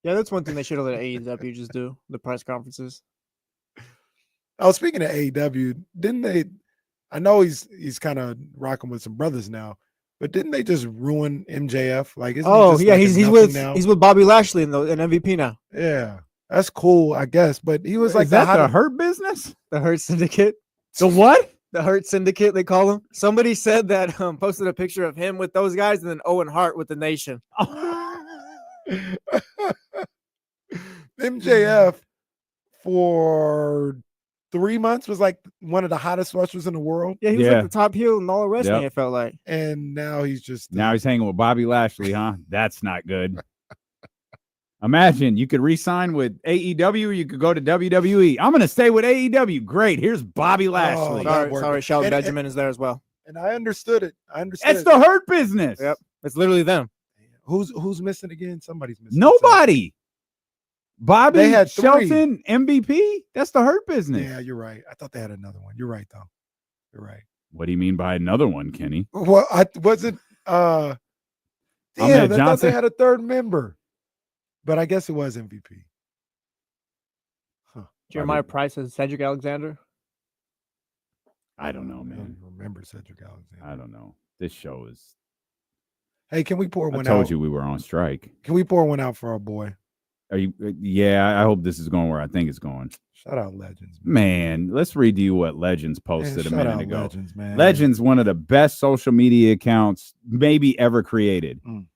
Yeah, that's one thing they should have let AEW just do, the press conferences. Oh, speaking of AEW, didn't they? I know he's kind of rocking with some brothers now, but didn't they just ruin MJF? Like, isn't Oh he just yeah, like a he's nothing with now? he's with Bobby Lashley in MVP now. Yeah, that's cool, I guess. But he was like Is that the hottest- Hurt Business? The Hurt Syndicate. The what? The Hurt Syndicate, they call him. Somebody said that posted a picture of him with those guys, and then Owen Hart with the Nation. MJF for 3 months was like one of the hottest wrestlers in the world, Yeah, he was Yeah. like the top heel in all of wrestling. Yep. It felt like. and now he's just Now he's hanging with Bobby Lashley, huh? That's not good. Imagine you could re-sign with AEW, or you could go to WWE. I'm going to stay with AEW. Great. Here's Bobby Lashley. that Sorry, worked. sorry, Shelton And- Benjamin is there as well. and I understood it. I understood. It's the Hurt Business. Yep, it's literally them. Who's missing again? Somebody's missing. Nobody. Bobby, They had 3. Shelton, MVP. That's the Hurt Business. Yeah, you're right. I thought they had another one. You're right, though. You're right. What do you mean by another one, Kenny? Well, I wasn't. Ahmed Damn, I thought Johnson? they had a third member, but I guess it was MVP. Jeremiah Price as Cedric Alexander. I don't know, I don't man. even remember Cedric Alexander. I don't know. This show is. Hey, can we pour I one told out? you we were on strike. Can we pour one out for our boy? Are you? Yeah, I hope this is going where I think it's going. Shout out Legends, Man, let's read to you what Legends posted a shout minute out ago. Legends, man. Legends, one of the best social media accounts maybe ever created. Mm.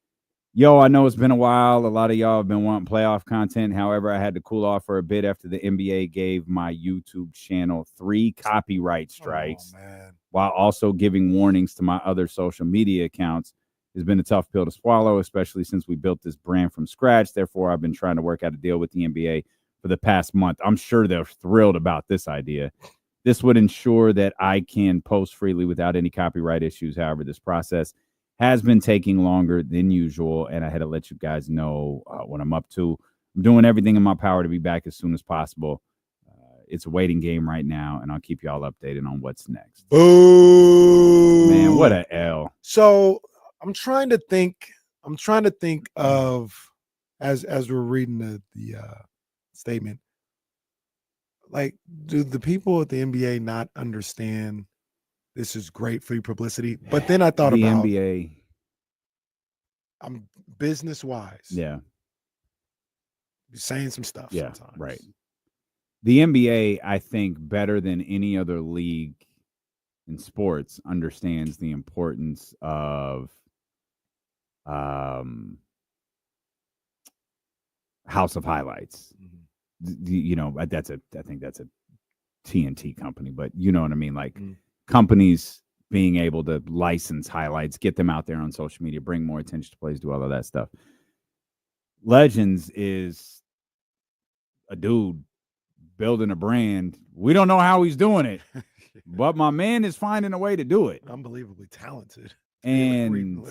Yo, I know it's been a while. A lot of y'all have been wanting playoff content. However, I had to cool off for a bit after the NBA gave my YouTube channel 3 copyright strikes, Oh, man. while also giving warnings to my other social media accounts. It's been a tough pill to swallow, especially since we built this brand from scratch. Therefore, I've been trying to work out a deal with the NBA for the past month. I'm sure they're thrilled about this idea. This would ensure that I can post freely without any copyright issues. However, this process has been taking longer than usual, and I had to let you guys know what I'm up to. I'm doing everything in my power to be back as soon as possible. It's a waiting game right now, and I'll keep y'all updated on what's next. Boo. Man, what a L. So I'm trying to think of as we're reading the statement. Like, do the people at the NBA not understand this is great free publicity? But then I thought The about NBA. I'm business wise. Yeah. You're saying some stuff Yeah, sometimes. right. The NBA, I think, better than any other league in sports, understands the importance of House of Highlights. You know, I think that's a TNT company, but you know what I mean? Like companies being able to license highlights, get them out there on social media, bring more attention to plays, do all of that stuff. Legends is a dude building a brand. We don't know how he's doing it, but my man is finding a way to do it. Unbelievably talented. And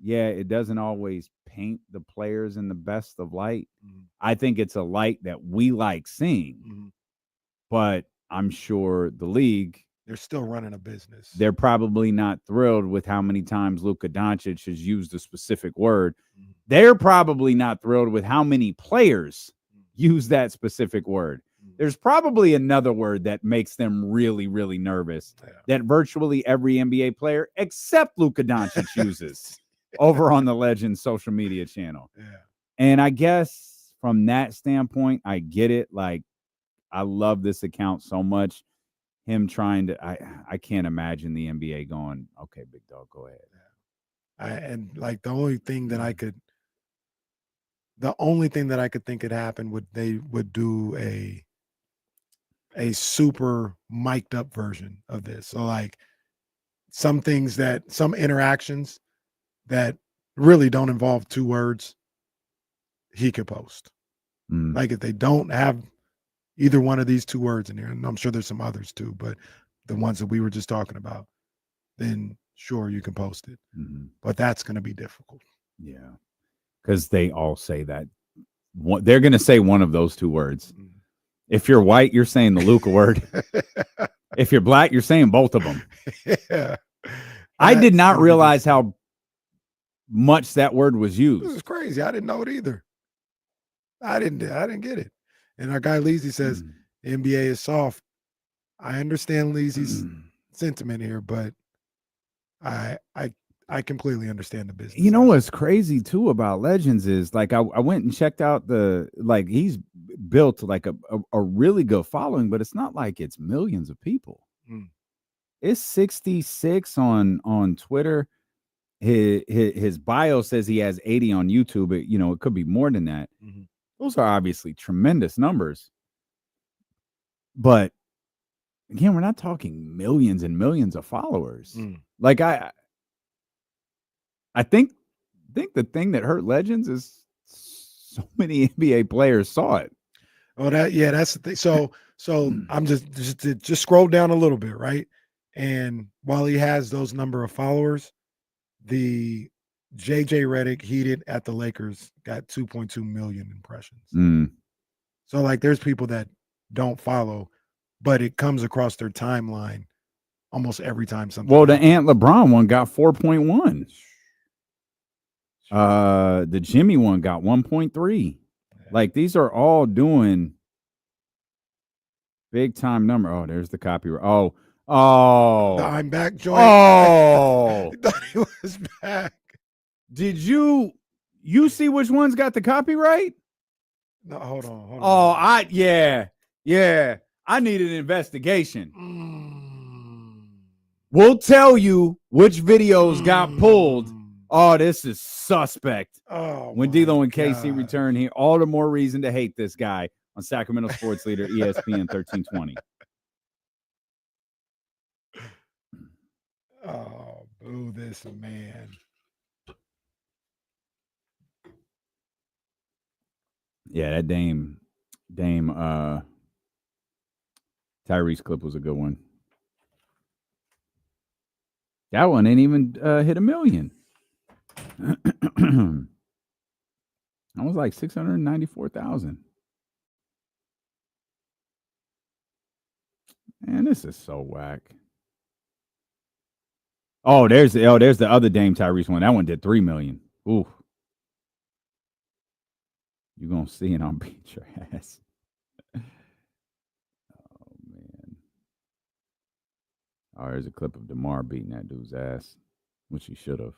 yeah, it doesn't always paint the players in the best of light. I think it's a light that we like seeing, but I'm sure the league, they're still running a business. They're probably not thrilled with how many times Luka Doncic has used a specific word. They're probably not thrilled with how many players use that specific word. There's probably another word that makes them really, really nervous that virtually every NBA player except Luka Doncic uses over on the Legends social media channel. And I guess from that standpoint, I get it. Like, I love this account so much. Him trying to, I can't imagine the NBA going, okay, big dog, go ahead. And like the only thing that I could think could happen would they would do a super mic'd up version of this. So like some interactions that really don't involve two words, he could post. Like if they don't have either one of these two words in there, and I'm sure there's some others too, but the ones that we were just talking about, then sure, you can post it. But that's going to be difficult. Yeah. Because they all say that. They're going to say one of those two words. If you're white, you're saying the Luka word. If you're black, you're saying both of them. Yeah. I did not realize how much that word was used. This is crazy. I didn't know it either. I didn't get it. And our guy Leezy says NBA is soft. I understand Leezy's sentiment here, but I completely understand the business. You know what's crazy too about Legends is like I went and checked out he's built like a really good following, but it's not like it's millions of people. It's 66 on Twitter. His bio says he has 80 on YouTube. It could be more than that. Those are obviously tremendous numbers. But again, we're not talking millions and millions of followers. Like I think the thing that hurt Legends is so many NBA players saw it. Oh, that's the thing. So I'm just scroll down a little bit, right? And while he has those number of followers, the JJ Redick heated at the Lakers got 2.2 million impressions. So like there's people that don't follow, but it comes across their timeline almost every time something. Well, the Ant LeBron one got 4.1. The Jimmy one got 1.3. Like these are all doing big time number. Oh, there's the copyright. Oh, the I'm back joint. Oh, I thought he was back. Did you see which one's got the copyright? No, hold on. Oh, yeah. I need an investigation. We'll tell you which videos got pulled. Oh, this is suspect. Oh, when D'Lo and KC return here, all the more reason to hate this guy on Sacramento Sports Leader ESPN 1320. Oh, boo this man. Yeah, that Dame Tyrese clip was a good one. That one ain't even hit 1 million. That was like 694,000. Man, this is so whack. Oh, there's the other Dame Tyrese one. That one did 3 million. Ooh. You're gonna see it on beat your ass. Oh man. Oh, there's a clip of DeMar beating that dude's ass, which he should have.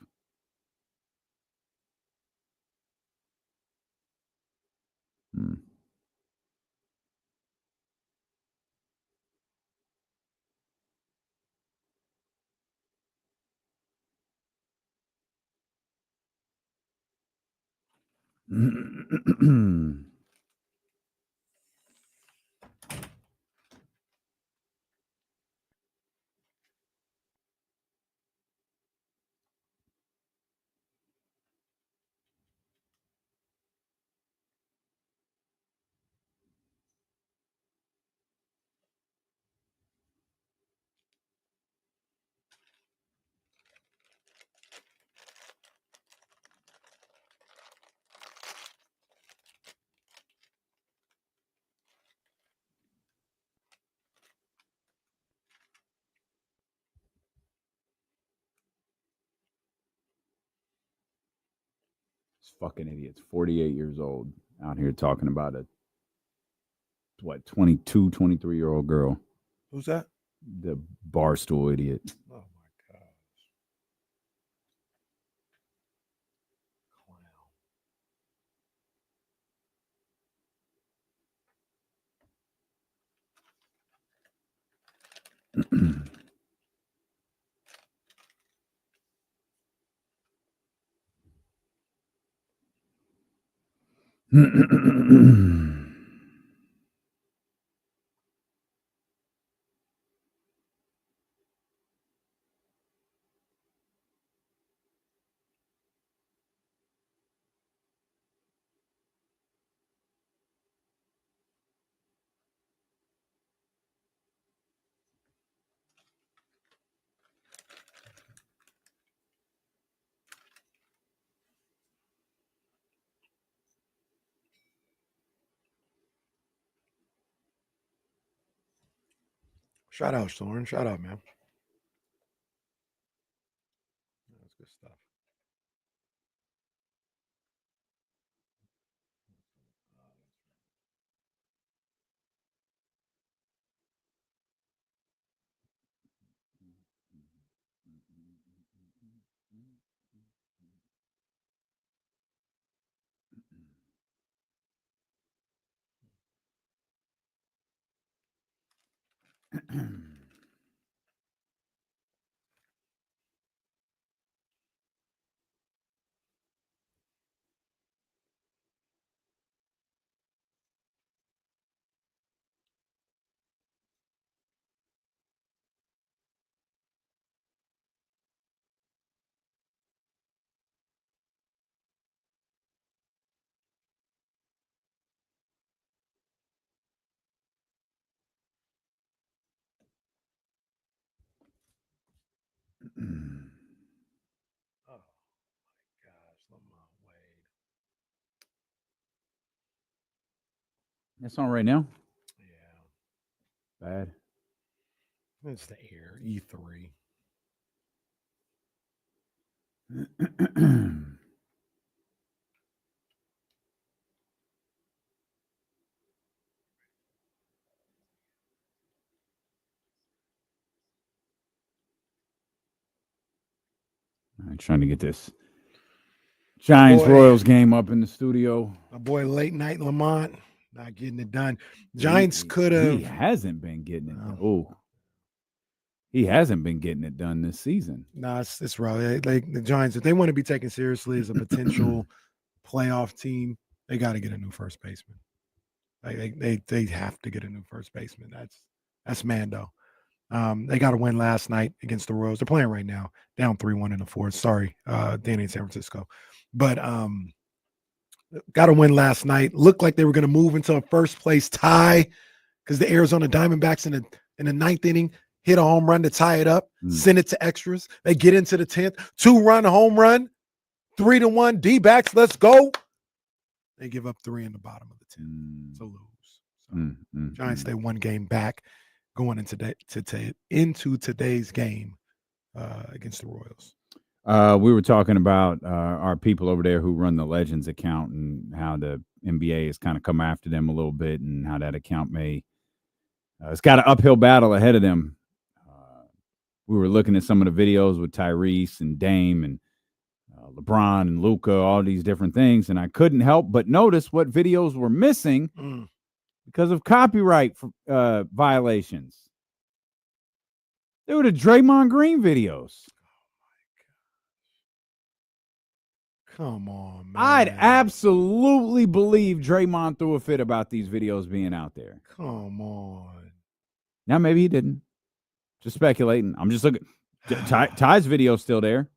Fucking idiots. 48 years old out here talking about a 22, 23-year-old girl. Who's that? The barstool idiot. Oh my gosh. Shout out, Soren. Shout out, man. That's good stuff. Oh my gosh, Lamont Wade. That's on right now? Yeah. Bad. It's the air. E3. I'm trying to get this Giants Boy. Royals game up in the studio. My boy late night Lamont not getting it done. Giants could have. He hasn't been getting it done. Oh. He hasn't been getting it done this season. No, it's rough. The Giants, if they want to be taken seriously as a potential playoff team, they got to get a new first baseman. They have to get a new first baseman. That's Mando. They got a win last night against the Royals. They're playing right now, down 3-1 in the fourth. Sorry, Danny in San Francisco. But got a win last night. Looked like they were going to move into a first place tie because the Arizona Diamondbacks in the ninth inning hit a home run to tie it up, send it to extras. They get into the 10th, 2-run home run, 3-1 D-backs. Let's go. They give up 3 in the bottom of the 10th to lose. So Giants stay 1 game back going into today's game against the Royals. We were talking about our people over there who run the Legends account and how the NBA has kind of come after them a little bit and how that account may it's got an uphill battle ahead of them. We were looking at some of the videos with Tyrese and Dame and LeBron and Luka, all these different things, and I couldn't help but notice what videos were missing because of copyright violations. They were the Draymond Green videos. Come on, man. I'd absolutely believe Draymond threw a fit about these videos being out there. Come on. Now, maybe he didn't. Just speculating. I'm just looking. Ty's video still there.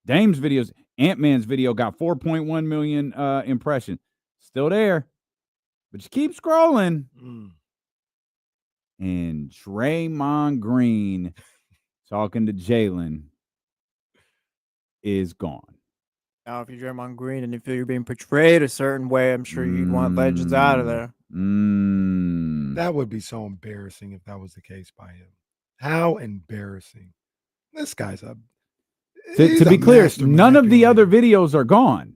Dame's videos. Ant-Man's video got 4.1 million impressions. Still there. But you keep scrolling. And Draymond Green talking to Jalen is gone. Now, if you're Draymond Green and you feel you're being portrayed a certain way, I'm sure you'd want Legends out of there. That would be so embarrassing if that was the case by him. How embarrassing. This guy's To be clear, none of the other videos are gone.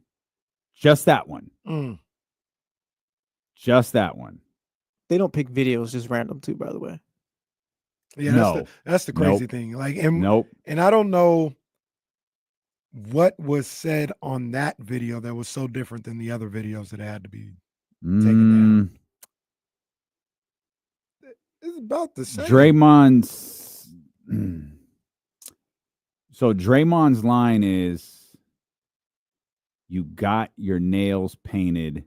Just that one. Mm. Just that one. They don't pick videos just random too, by the way. Yeah, No. that's the crazy Nope. thing. Like, Nope. and I don't know what was said on that video that was so different than the other videos that had to be taken down. It's about the same. Draymond's. So Draymond's line is, "You got your nails painted."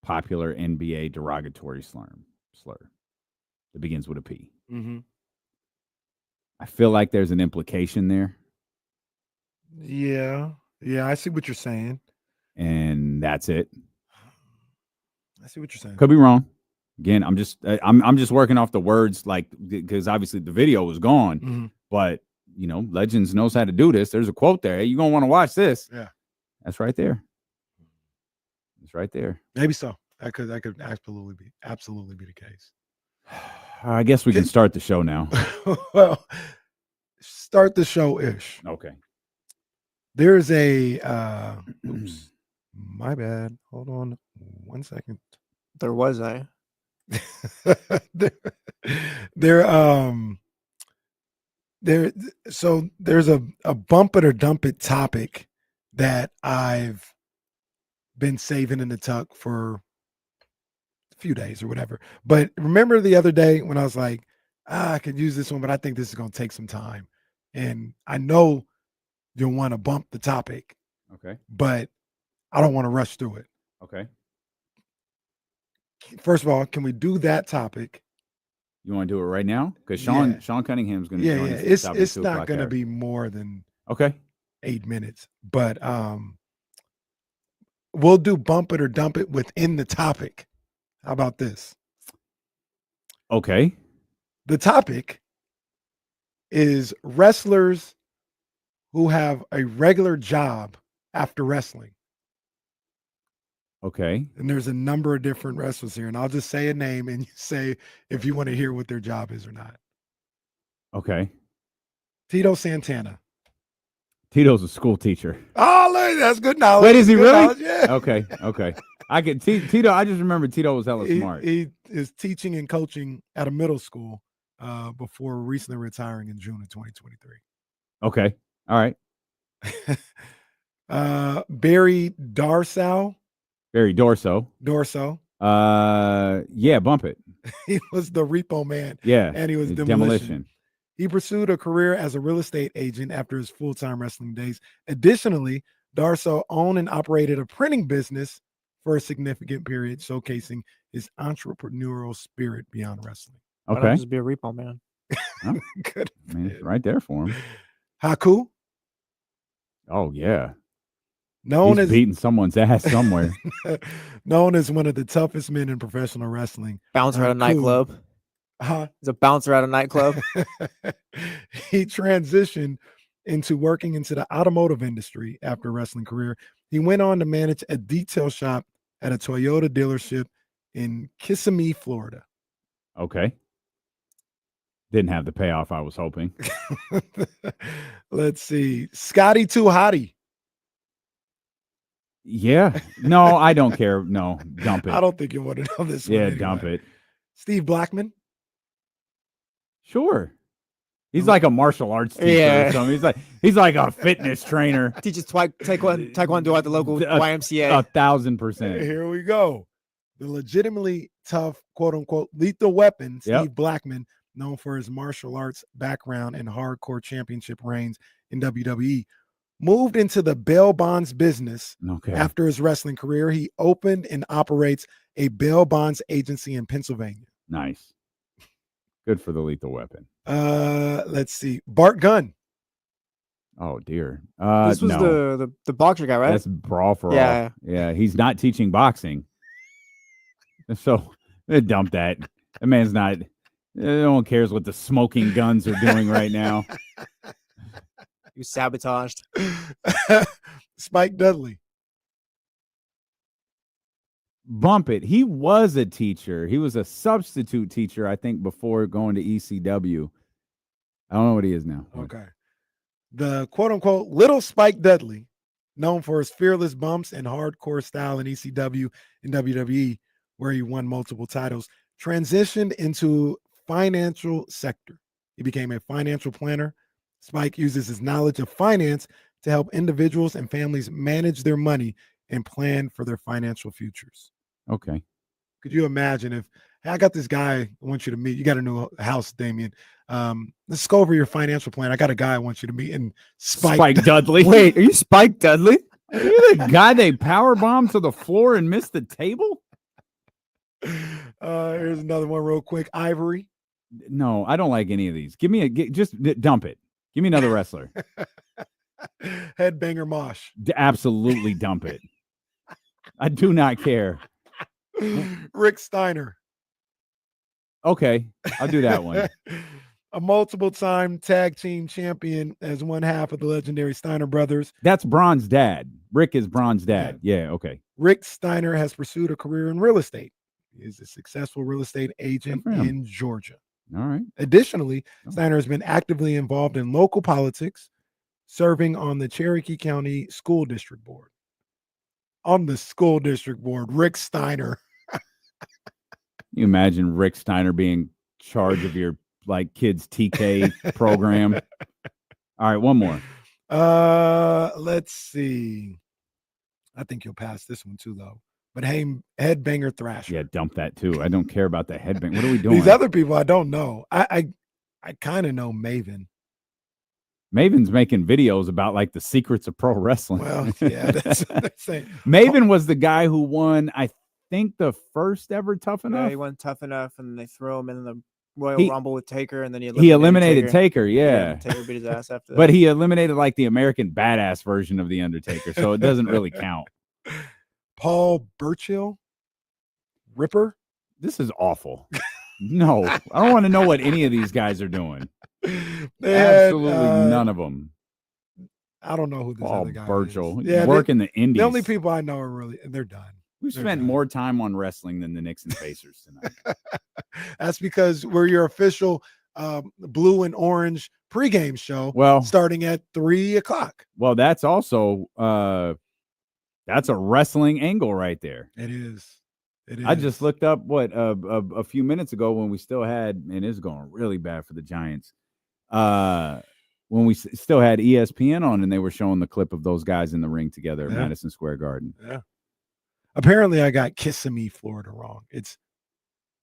Popular NBA derogatory slur that begins with a P. Mm-hmm. I feel like there's an implication there, Yeah, I see what you're saying. and that's it. I see what you're saying. Could be wrong. Again, I'm just working off the words, like, because obviously the video was gone, Mhm. but Legends knows how to do this. There's a quote there. Hey, you're gonna want to watch this. Yeah, That's right there. It's right there. maybe so. That could absolutely be the case. I guess we can start the show now. Well, start the show ish. Okay. There's a oops, my bad. Hold on 1 second. There was a. So there's a bump it or dump it topic that I've been saving in the tuck for a few days or whatever. But remember the other day when I was like, I could use this one, but I think this is going to take some time. And I know you'll want to bump the topic, Okay. but I don't want to rush through it. Okay. First of all, can we do that topic? You want to do it right now? Because Sean Cunningham's going to Yeah, join yeah. us at the top of the It's 2 not o'clock going to hour. be more than Okay. 8 minutes, but we'll do bump it or dump it within the topic. How about this? Okay. The topic is wrestlers who have a regular job after wrestling. Okay. And there's a number of different wrestlers here, and I'll just say a name and you say if you want to hear what their job is or not. Okay. Tito Santana. Tito's a school teacher. Oh, look, that's good knowledge. Wait, is he Good really? knowledge, yeah. Okay. Okay. I get Tito. I just remember Tito was hella smart. He is teaching and coaching at a middle school before recently retiring in June of 2023. Okay. All right. Barry Darsow. Barry Dorso. Yeah, bump it. He was the repo man. Yeah. And he was it's demolition. He pursued a career as a real estate agent after his full-time wrestling days. Additionally, Darsow owned and operated a printing business for a significant period, showcasing his entrepreneurial spirit beyond wrestling. Why Okay. not just be a repo man? Huh? Good. I mean, it's right there for him. Haku, Oh yeah. known He's as beating someone's ass somewhere. known as one of the toughest men in professional wrestling. Bouncer at a Haku, nightclub. He's a bouncer at a nightclub. He transitioned into working into the automotive industry after a wrestling career. He went on to manage a detail shop at a Toyota dealership in Kissimmee, Florida. Okay. Didn't have the payoff I was hoping. Let's see. Scotty Too Hottie. Yeah. No, I don't care. No, dump it. I don't think you want to know this one. Yeah, anyway. dump it. Steve Blackman. Sure. He's like a martial arts teacher Yeah. or something. He's like a fitness trainer. Teaches taekwondo at the local YMCA. 1,000%. Here we go. The legitimately tough, quote unquote, lethal weapon, Steve Yep. Blackman, known for his martial arts background and hardcore championship reigns in WWE, moved into the bail bonds business. Okay. After his wrestling career. He opened and operates a bail bonds agency in Pennsylvania. Nice. Good for the lethal weapon. Let's see. Bart Gunn. Oh dear. This was no. the boxer guy, right? That's brawl for Yeah. all. Yeah, he's not teaching boxing. So dump that. The man's not. No one cares what the smoking guns are doing right now. He was sabotaged. Spike Dudley. Bump it. He was a teacher. He was a substitute teacher, I think, before going to ECW. I don't know what he is now. Okay. The quote unquote little Spike Dudley known for his fearless bumps and hardcore style in ECW and WWE, where he won multiple titles, transitioned into financial sector. He became a financial planner. Spike uses his knowledge of finance to help individuals and families manage their money and plan for their financial futures. Okay. Could you imagine if, hey, I got this guy I want you to meet. You got a new house, Damien. Let's go over your financial plan. I got a guy I want you to meet. And Spike Dudley. Wait, are you Spike Dudley? Are you the guy they power bombed to the floor and missed the table? Here's another one real quick. Ivory. No, I don't like any of these. Just dump it. Give me another wrestler. Headbanger Mosh. Absolutely dump it. I do not care. Rick Steiner. Okay, I'll do that one. A multiple-time tag team champion as one half of the legendary Steiner brothers. That's Braun's dad. Rick is Braun's dad. Yeah, okay. Rick Steiner has pursued a career in real estate. He is a successful real estate agent in Georgia. All right. Additionally, Steiner has been actively involved in local politics, serving on the Cherokee County School District Board. On the school district board, Rick Steiner. You imagine Rick Steiner being in charge of your kids TK program. All right, one more. Let's see. I think you'll pass this one too, though. But hey, Headbanger Thrasher. Yeah, dump that too. I don't care about the headbang. What are we doing? These other people I don't know. I kind of know Maven. Maven's making videos about the secrets of pro wrestling. Well, yeah, that's Maven was the guy who won, I think, the first ever Tough Enough. Yeah, he won Tough Enough, and they threw him in the Royal Rumble with Taker, and then he eliminated Taker. Yeah, Taker beat his ass after that. But he eliminated the American Badass version of the Undertaker, so it doesn't really count. Paul Burchill, Ripper. This is awful. No, I don't want to know what any of these guys are doing. Absolutely none of them. I don't know who this other guy Burchill. is. Yeah, work in the Indies. The only people I know are they're done. We've spent more time on wrestling than the Knicks and Pacers tonight. That's because we're your official blue and orange pregame show. Starting at 3:00. Well, that's also that's a wrestling angle right there. It is. It is. I just looked up a few minutes ago when we still had, and it's going really bad for the Giants. When we still had ESPN on, and they were showing the clip of those guys in the ring together at Madison Square Garden. Yeah. Apparently, I got Kissimmee, Florida wrong. It's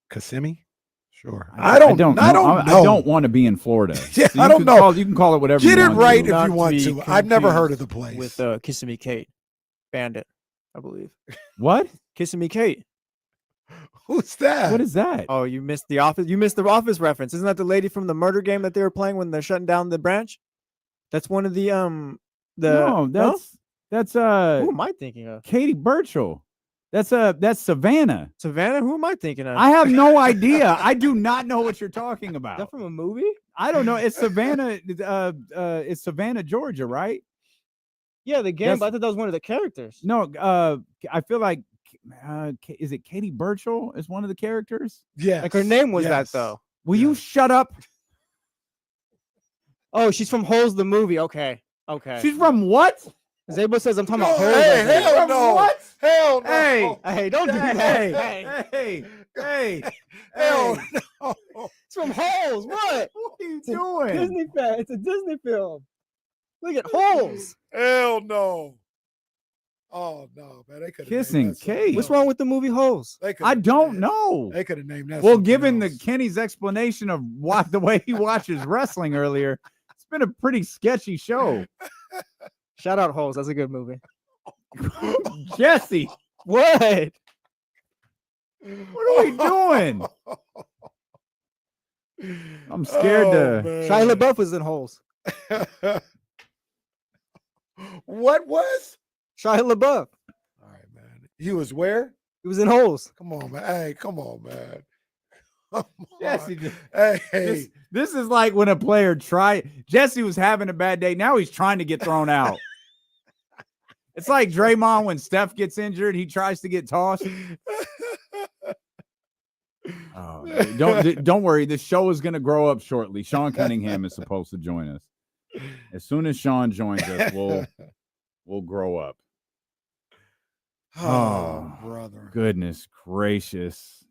Kissimmee. Sure. I don't know. I don't want to be in Florida. Yeah, so I don't know. You can call it whatever. Get you it want right to. if you want to. I've never heard of the place. With Kissimmee Kate, Bandit, I believe. What? Kissimmee Kate. Who's that? What is that? Oh, you missed the Office. You missed the Office reference. Isn't that the lady from the murder game that they were playing when they're shutting down the branch? That's one of the that's who am I thinking of? Katie Burchill. That's Savannah. Savannah? Who am I thinking of? I have no idea. I do not know what you're talking about. Is that from a movie? I don't know. It's Savannah. It's Savannah, Georgia, right? Yeah, the game. But I thought that was one of the characters. No, I feel like is it Katie Burchill is one of the characters? Yeah, like her name was that though. Will you shut up? Oh, she's from Holes the movie. Okay. She's from what? Zabo says I'm talking about Holes. Hey, hell no. What? Hell no. Hey, don't do that. Hey. Hell no. It's from Holes. What? What are you doing? Disney fan. It's a Disney film. Look at Holes. Hell no. Oh no, man! They could Kissing Kate. What's wrong with the movie Holes? I don't know. They could have named that. Well, given the Kenny's explanation of the way he watches wrestling earlier, it's been a pretty sketchy show. Shout out Holes. That's a good movie. Jesse, what? What are we doing? I'm scared to. Shia LaBeouf was in Holes. What was? Shia LaBeouf. All right, man. He was where? He was in Holes. Come on, man. Hey, come on, man. Come Jesse, on. Hey. This is like when a player Jesse was having a bad day. Now he's trying to get thrown out. It's like Draymond when Steph gets injured, he tries to get tossed. Oh, don't worry. The show is going to grow up shortly. Sean Cunningham is supposed to join us. As soon as Sean joins us, we'll will grow up. Oh, brother. Goodness gracious.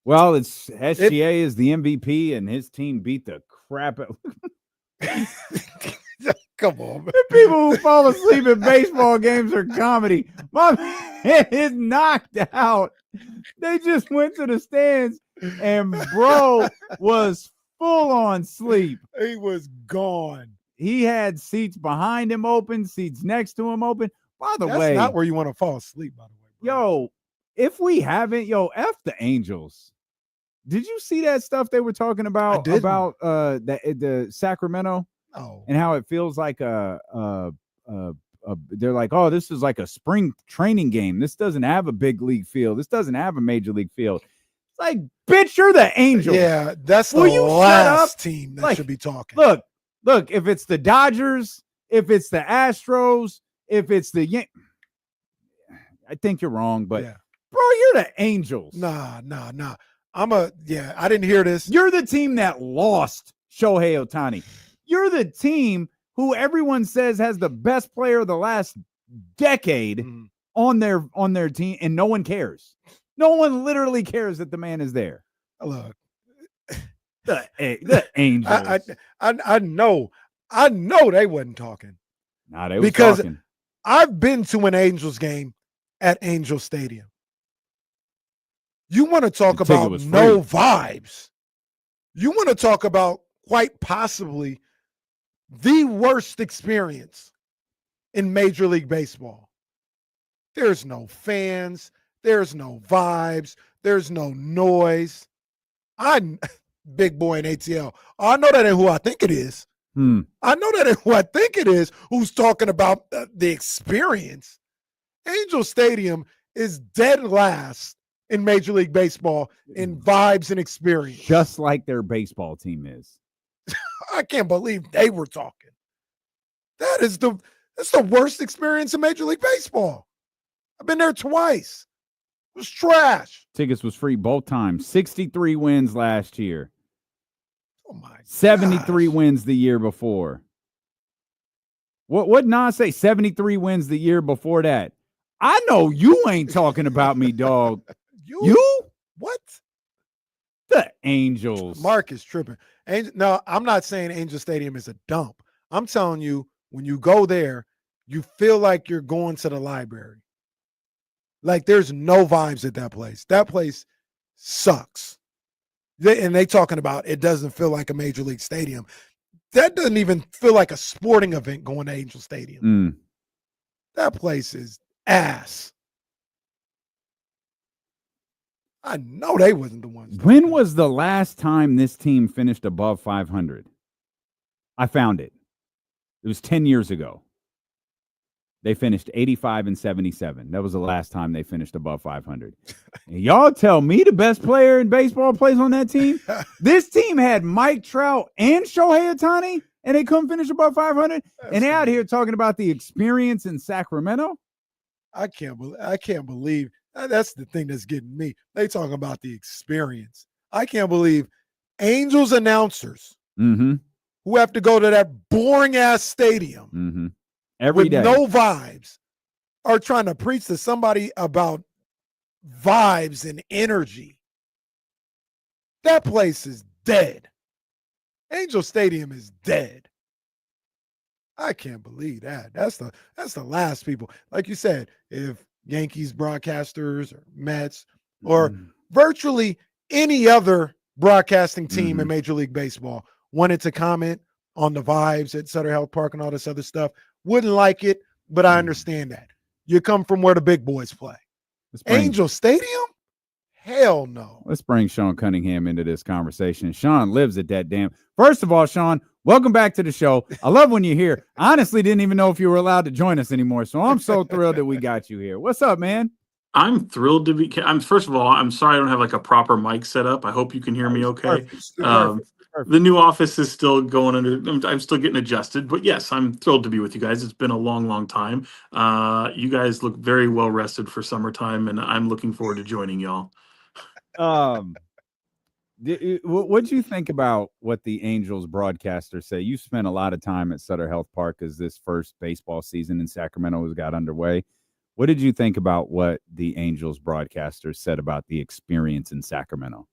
Well, it's SGA is the MVP, and his team beat the crap out. Come on, man. The people who fall asleep at baseball games are comedy. My man is knocked out. They just went to the stands, and bro was full on sleep. He was gone. He had seats behind him open, seats next to him open. By the That's way, not where you want to fall asleep, by the way. Bro. yo, if we haven't, F the Angels. Did you see that stuff they were talking about the Sacramento? Oh, And how it feels like they're like, oh, this is like a spring training game. This doesn't have a big league field. This doesn't have a major league field. It's like, bitch, you're the Angels. yeah, that's the Will you shut last up? team that Like, should be talking. Look, if it's the Dodgers, if it's the Astros, if it's the I think you're wrong, but Yeah. bro, you're the Angels. Nah. I didn't hear this. You're the team that lost Shohei Ohtani. You're the team who everyone says has the best player of the last decade Mhm. on their team, and no one cares. No one literally cares that the man is there. Look, The Angels. I know they wasn't talking. Nah, they was because talking. I've been to an Angels game at Angel Stadium. You want to talk The ticket about was no vibes. You want to talk about quite possibly the worst experience in Major League Baseball. There's no fans. There's no vibes. There's no noise. I'm big boy in ATL. I know that ain't who I think it is. I know that ain't who I think it is who's talking about the experience. Angel Stadium is dead last in Major League Baseball in vibes and experience. Just like their baseball team is. I can't believe they were talking. That's the worst experience in Major League Baseball. I've been there twice. It was trash. Tickets was free both times. 63 wins last year. Oh my 73 gosh. wins the year before. What Nas say? 73 wins the year before that. I know you ain't talking about me, dog. You? What? The Angels. Mark is tripping. No, I'm not saying Angel Stadium is a dump. I'm telling you, when you go there, you feel like you're going to the library. Like there's no vibes at that place. That place sucks. And they talking about it doesn't feel like a Major League Stadium. That doesn't even feel like a sporting event going to Angel Stadium. That place is ass. I know they wasn't the ones. When was the last time this team finished above 500? I found it. It was 10 years ago. They finished 85-77. That was the last time they finished above 500. And y'all tell me the best player in baseball plays on that team? This team had Mike Trout and Shohei Ohtani, and they couldn't finish above 500? And they're out here talking about the experience in Sacramento? I can't believe. That's the thing that's getting me. They talking about the experience. I can't believe Angels announcers who have to go to that boring-ass stadium every day, no vibes, are trying to preach to somebody about vibes and energy. That place is dead. Angel Stadium is dead. I can't believe that. That's the last people. Like you said, if Yankees broadcasters or Mets or virtually any other broadcasting team in Major League Baseball wanted to comment on the vibes at Sutter Health Park and all this other stuff, wouldn't like it, but I understand that. You come from where the big boys play. Angel Stadium? Hell no. Let's bring Sean Cunningham into this conversation. Sean lives at that damn. First of all, Sean, welcome back to the show. I love when you're here. Honestly, didn't even know if you were allowed to join us anymore. So I'm so thrilled that we got you here. What's up, man? I'm thrilled to be. First of all, I'm sorry I don't have like a proper mic set up. I hope you can hear me okay. Perfect. The new office is still going under. I'm still getting adjusted, but yes, I'm thrilled to be with you guys. It's been a long, long time. You guys look very well rested for summertime, and I'm looking forward to joining y'all. What'd you think about what the Angels broadcasters say? You spent a lot of time at Sutter Health Park as this first baseball season in Sacramento has got underway. What did you think about what the Angels broadcasters said about the experience in Sacramento?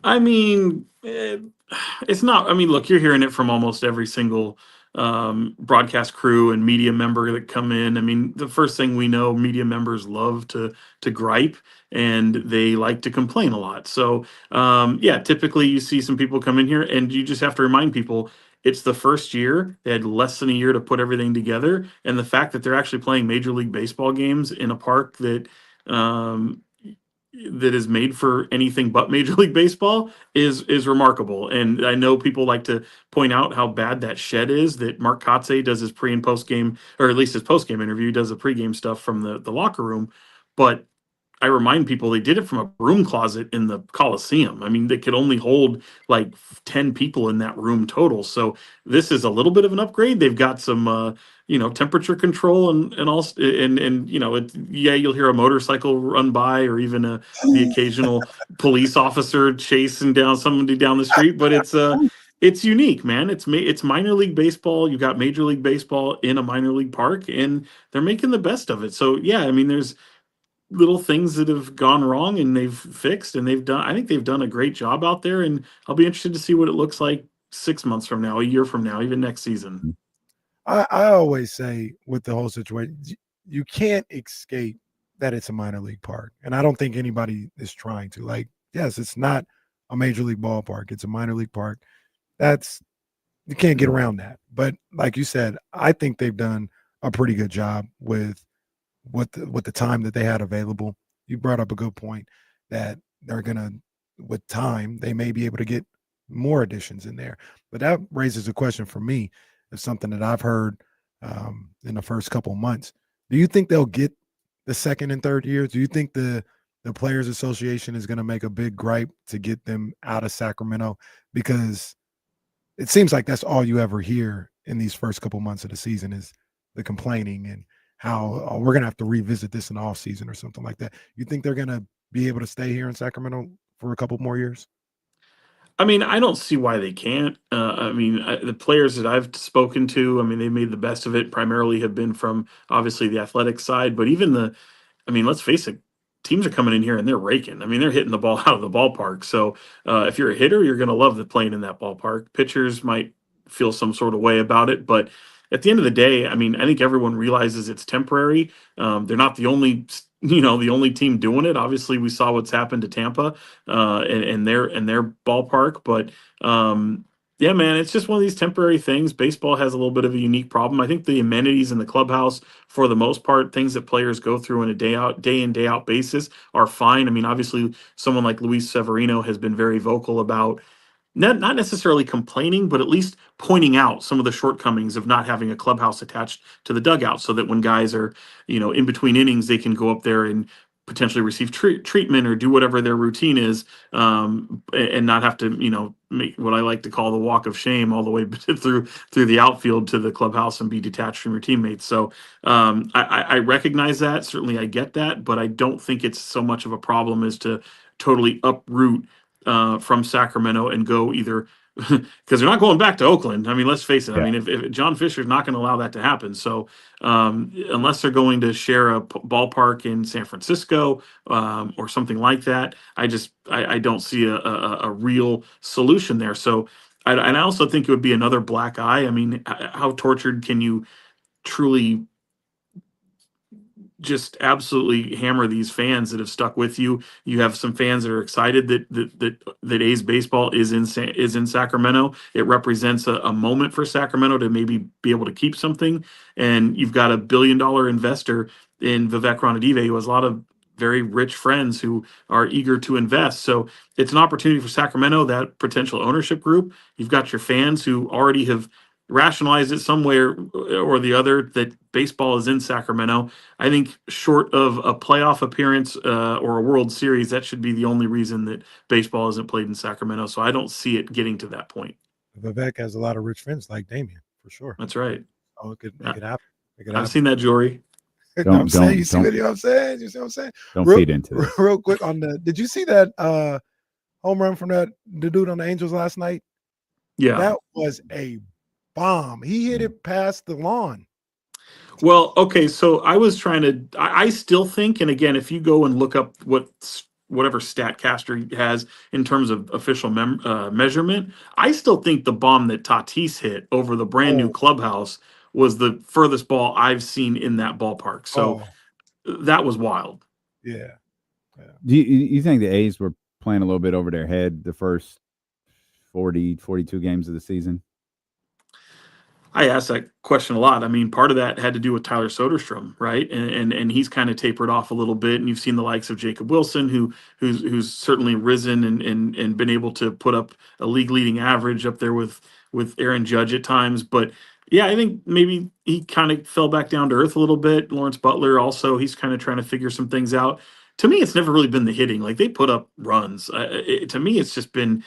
I mean, it's not. I mean, look, you're hearing it from almost every single broadcast crew and media member that come in. I mean, the first thing we know, media members love to gripe and they like to complain a lot. So, yeah, typically you see some people come in here, and you just have to remind people it's the first year. They had less than a year to put everything together, and the fact that they're actually playing Major League Baseball games in a park that that is made for anything but Major League Baseball is remarkable. And I know people like to point out how bad that shed is that Mark Kotze does his pre and post game, or at least his post game interview, does the pregame stuff from the locker room. But I remind people they did it from a broom closet in the Coliseum. I mean, they could only hold like 10 people in that room total. So this is a little bit of an upgrade. They've got some, temperature control and also, and you'll hear a motorcycle run by, or even the occasional police officer chasing down somebody down the street. But it's unique, man. It's minor league baseball. You've got Major League Baseball in a minor league park, and they're making the best of it. So yeah, I mean, there's little things that have gone wrong and they've fixed, and I think they've done a great job out there, and I'll be interested to see what it looks like 6 months from now, a year from now, even next season. I always say with the whole situation, you can't escape that it's a minor league park. And I don't think anybody is trying to. Like, yes, it's not a major league ballpark. It's a minor league park. You can't get around that. But like you said, I think they've done a pretty good job with the time that they had available. You brought up a good point that they're gonna, with time, they may be able to get more additions in there. But that raises a question for me. It's something that I've heard in the first couple of months. Do you think they'll get the second and third years? Do you think the Players Association is going to make a big gripe to get them out of Sacramento? Because it seems like that's all you ever hear in these first couple months of the season is the complaining and how we're going to have to revisit this in the off season or something like that. You think they're going to be able to stay here in Sacramento for a couple more years? I mean, I don't see why they can't. The players that I've spoken to, I mean, they made the best of it. Primarily have been from obviously the athletic side, but even let's face it, teams are coming in here and they're raking. I mean, they're hitting the ball out of the ballpark. So if you're a hitter, you're going to love the playing in that ballpark. Pitchers might feel some sort of way about it, but at the end of the day, I mean, I think everyone realizes it's temporary. They're not the only team doing it. Obviously, we saw what's happened to Tampa and their ballpark. But yeah, man, it's just one of these temporary things. Baseball has a little bit of a unique problem. I think the amenities in the clubhouse, for the most part, things that players go through on a day in, day out basis are fine. I mean, obviously, someone like Luis Severino has been very vocal about not necessarily complaining, but at least pointing out some of the shortcomings of not having a clubhouse attached to the dugout, so that when guys are, in between innings, they can go up there and potentially receive treatment or do whatever their routine is, and not have to, make what I like to call the walk of shame all the way through the outfield to the clubhouse and be detached from your teammates. So I recognize that. Certainly I get that, but I don't think it's so much of a problem as to totally uproot from Sacramento and go either because they're not going back to Oakland. I mean, let's face it. Yeah. I mean, if John Fisher's not going to allow that to happen. So unless they're going to share a ballpark in San Francisco or something like that, I don't see a real solution there. So and I also think it would be another black eye. I mean, how tortured can you truly just absolutely hammer these fans that have stuck with you? You have some fans that are excited that A's baseball is in Sacramento. It represents a moment for Sacramento to maybe be able to keep something. And you've got $1 billion investor in Vivek Ranadive, who has a lot of very rich friends who are eager to invest. So it's an opportunity for Sacramento, that potential ownership group. You've got your fans who already have rationalize it somewhere or the other that baseball is in Sacramento. I think short of a playoff appearance or a World Series, that should be the only reason that baseball isn't played in Sacramento. So I don't see it getting to that point. Vivek has a lot of rich friends like Damien, for sure. That's right. Oh, it could make it happen. I've seen that jewelry. You see what I'm saying? You see what I'm saying? Don't feed into it. Real quick on did you see that home run from the dude on the Angels last night? Yeah. That was a bomb. He hit it past the lawn. Well, okay, so I was trying to. I still think, and again, if you go and look up whatever Statcaster has in terms of official measurement, I still think the bomb that Tatis hit over the brand new clubhouse was the furthest ball I've seen in that ballpark. So that was wild. Yeah. Do you think the A's were playing a little bit over their head the first 42 games of the season? I asked that question a lot. I mean, part of that had to do with Tyler Soderstrom, right? And he's kind of tapered off a little bit. And you've seen the likes of Jacob Wilson, who's certainly risen and been able to put up a league leading average up there with Aaron Judge at times. But yeah, I think maybe he kind of fell back down to earth a little bit. Lawrence Butler also, he's kind of trying to figure some things out. To me, it's never really been the hitting. Like they put up runs. To me, it's just been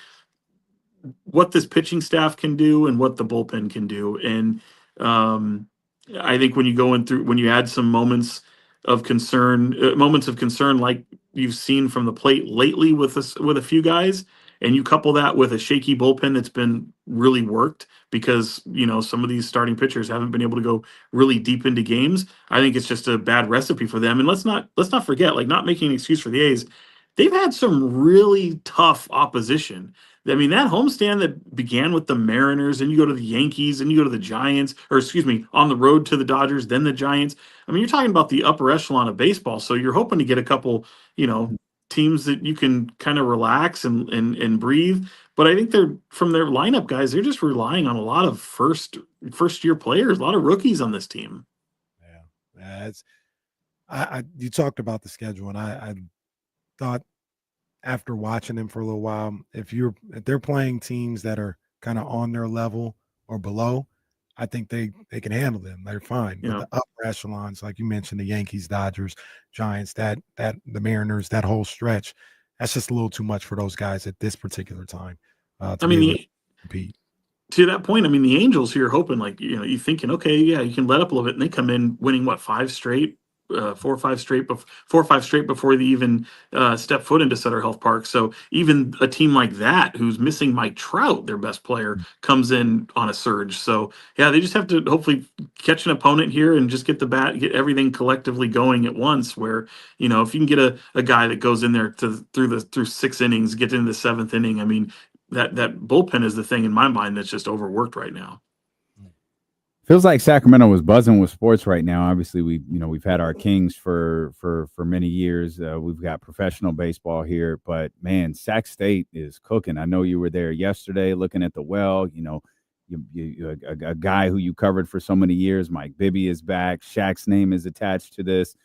what this pitching staff can do and what the bullpen can do. And I think when you go in through, when you add some moments of concern like you've seen from the plate lately with a few guys, and you couple that with a shaky bullpen that's been really worked because, some of these starting pitchers haven't been able to go really deep into games. I think it's just a bad recipe for them. And let's not forget, like, not making an excuse for the A's, they've had some really tough opposition. I mean, that homestand that began with the Mariners, and you go to the Yankees, and you go to the Giants, or excuse me, on the road to the Dodgers, then the Giants. I mean, you're talking about the upper echelon of baseball. So you're hoping to get a couple, teams that you can kind of relax and breathe. But I think from their lineup guys, they're just relying on a lot of first year players, a lot of rookies on this team. Yeah, you talked about the schedule, and I thought, after watching them for a little while, if they're playing teams that are kind of on their level or below, I think they can handle them. They're fine. Yeah. But the upper echelons, like you mentioned, the Yankees, Dodgers, Giants, that the Mariners, that whole stretch, that's just a little too much for those guys at this particular time. Compete. To that point, I mean, the Angels here hoping, like, you're thinking, okay, yeah, you can let up a little bit, and they come in winning 5 straight. 4 or 5 straight before they even step foot into Sutter Health Park. So even a team like that, who's missing Mike Trout, their best player, comes in on a surge. So yeah, they just have to hopefully catch an opponent here and just get everything collectively going at once. Where if you can get a guy that goes in there through 6 innings, get into the 7th inning. I mean, that bullpen is the thing in my mind that's just overworked right now. Feels like Sacramento was buzzing with sports right now. Obviously, we've had our Kings for many years. We've got professional baseball here, but man, Sac State is cooking. I know you were there yesterday looking at the well. A guy who you covered for so many years, Mike Bibby, is back. Shaq's name is attached to this.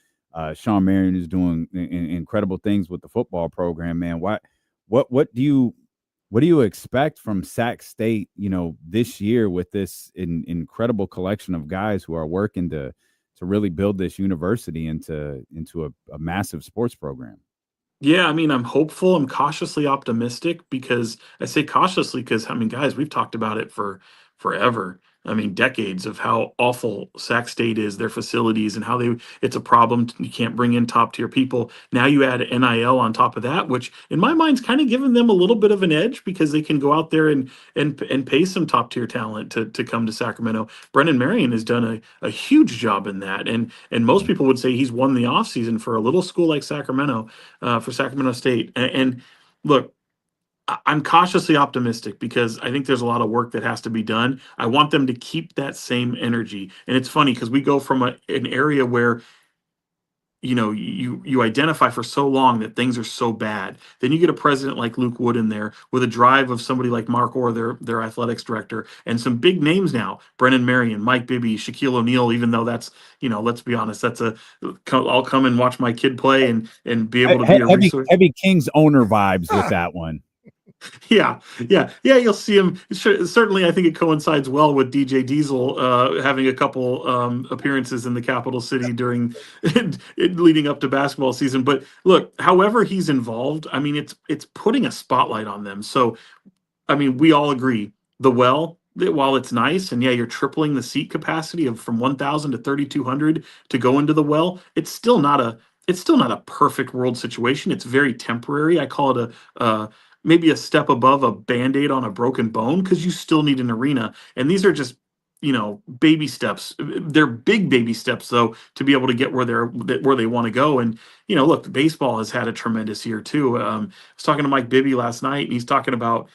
Sean Marion is doing incredible things with the football program. Man, what do you expect from Sac State, this year with this incredible collection of guys who are working to really build this university into a massive sports program? Yeah, I mean, I'm hopeful. I'm cautiously optimistic, because I say cautiously because, I mean, guys, we've talked about it for forever. I mean, decades of how awful Sac State is, their facilities, and how it's a problem. You can't bring in top tier people. Now you add NIL on top of that, which in my mind's kind of giving them a little bit of an edge, because they can go out there and pay some top tier talent to come to Sacramento. Brendan Marion has done a huge job in that. And most people would say he's won the offseason for a little school like Sacramento, for Sacramento State. And look, I'm cautiously optimistic, because I think there's a lot of work that has to be done. I want them to keep that same energy. And it's funny because we go from an area where, you identify for so long that things are so bad. Then you get a president like Luke Wood in there with a drive of somebody like Mark Orr, their athletics director, and some big names now: Brennan Marion, Mike Bibby, Shaquille O'Neal. Even though that's, let's be honest, I'll come and watch my kid play and be able to be a resource. Heavy Kings owner vibes with that one. Yeah. You'll see him. Certainly, I think it coincides well with DJ Diesel having a couple appearances in the capital city during leading up to basketball season. But look, however he's involved, I mean, it's putting a spotlight on them. So, I mean, we all agree the well, while it's nice, and yeah, you're tripling the seat capacity from 1,000 to 3,200 to go into the well. It's still not a perfect world situation. It's very temporary. I call it maybe a step above a Band-Aid on a broken bone, because you still need an arena. And these are just, baby steps. They're big baby steps, though, to be able to get where they want to go. And look, baseball has had a tremendous year too. I was talking to Mike Bibby last night, and he's talking about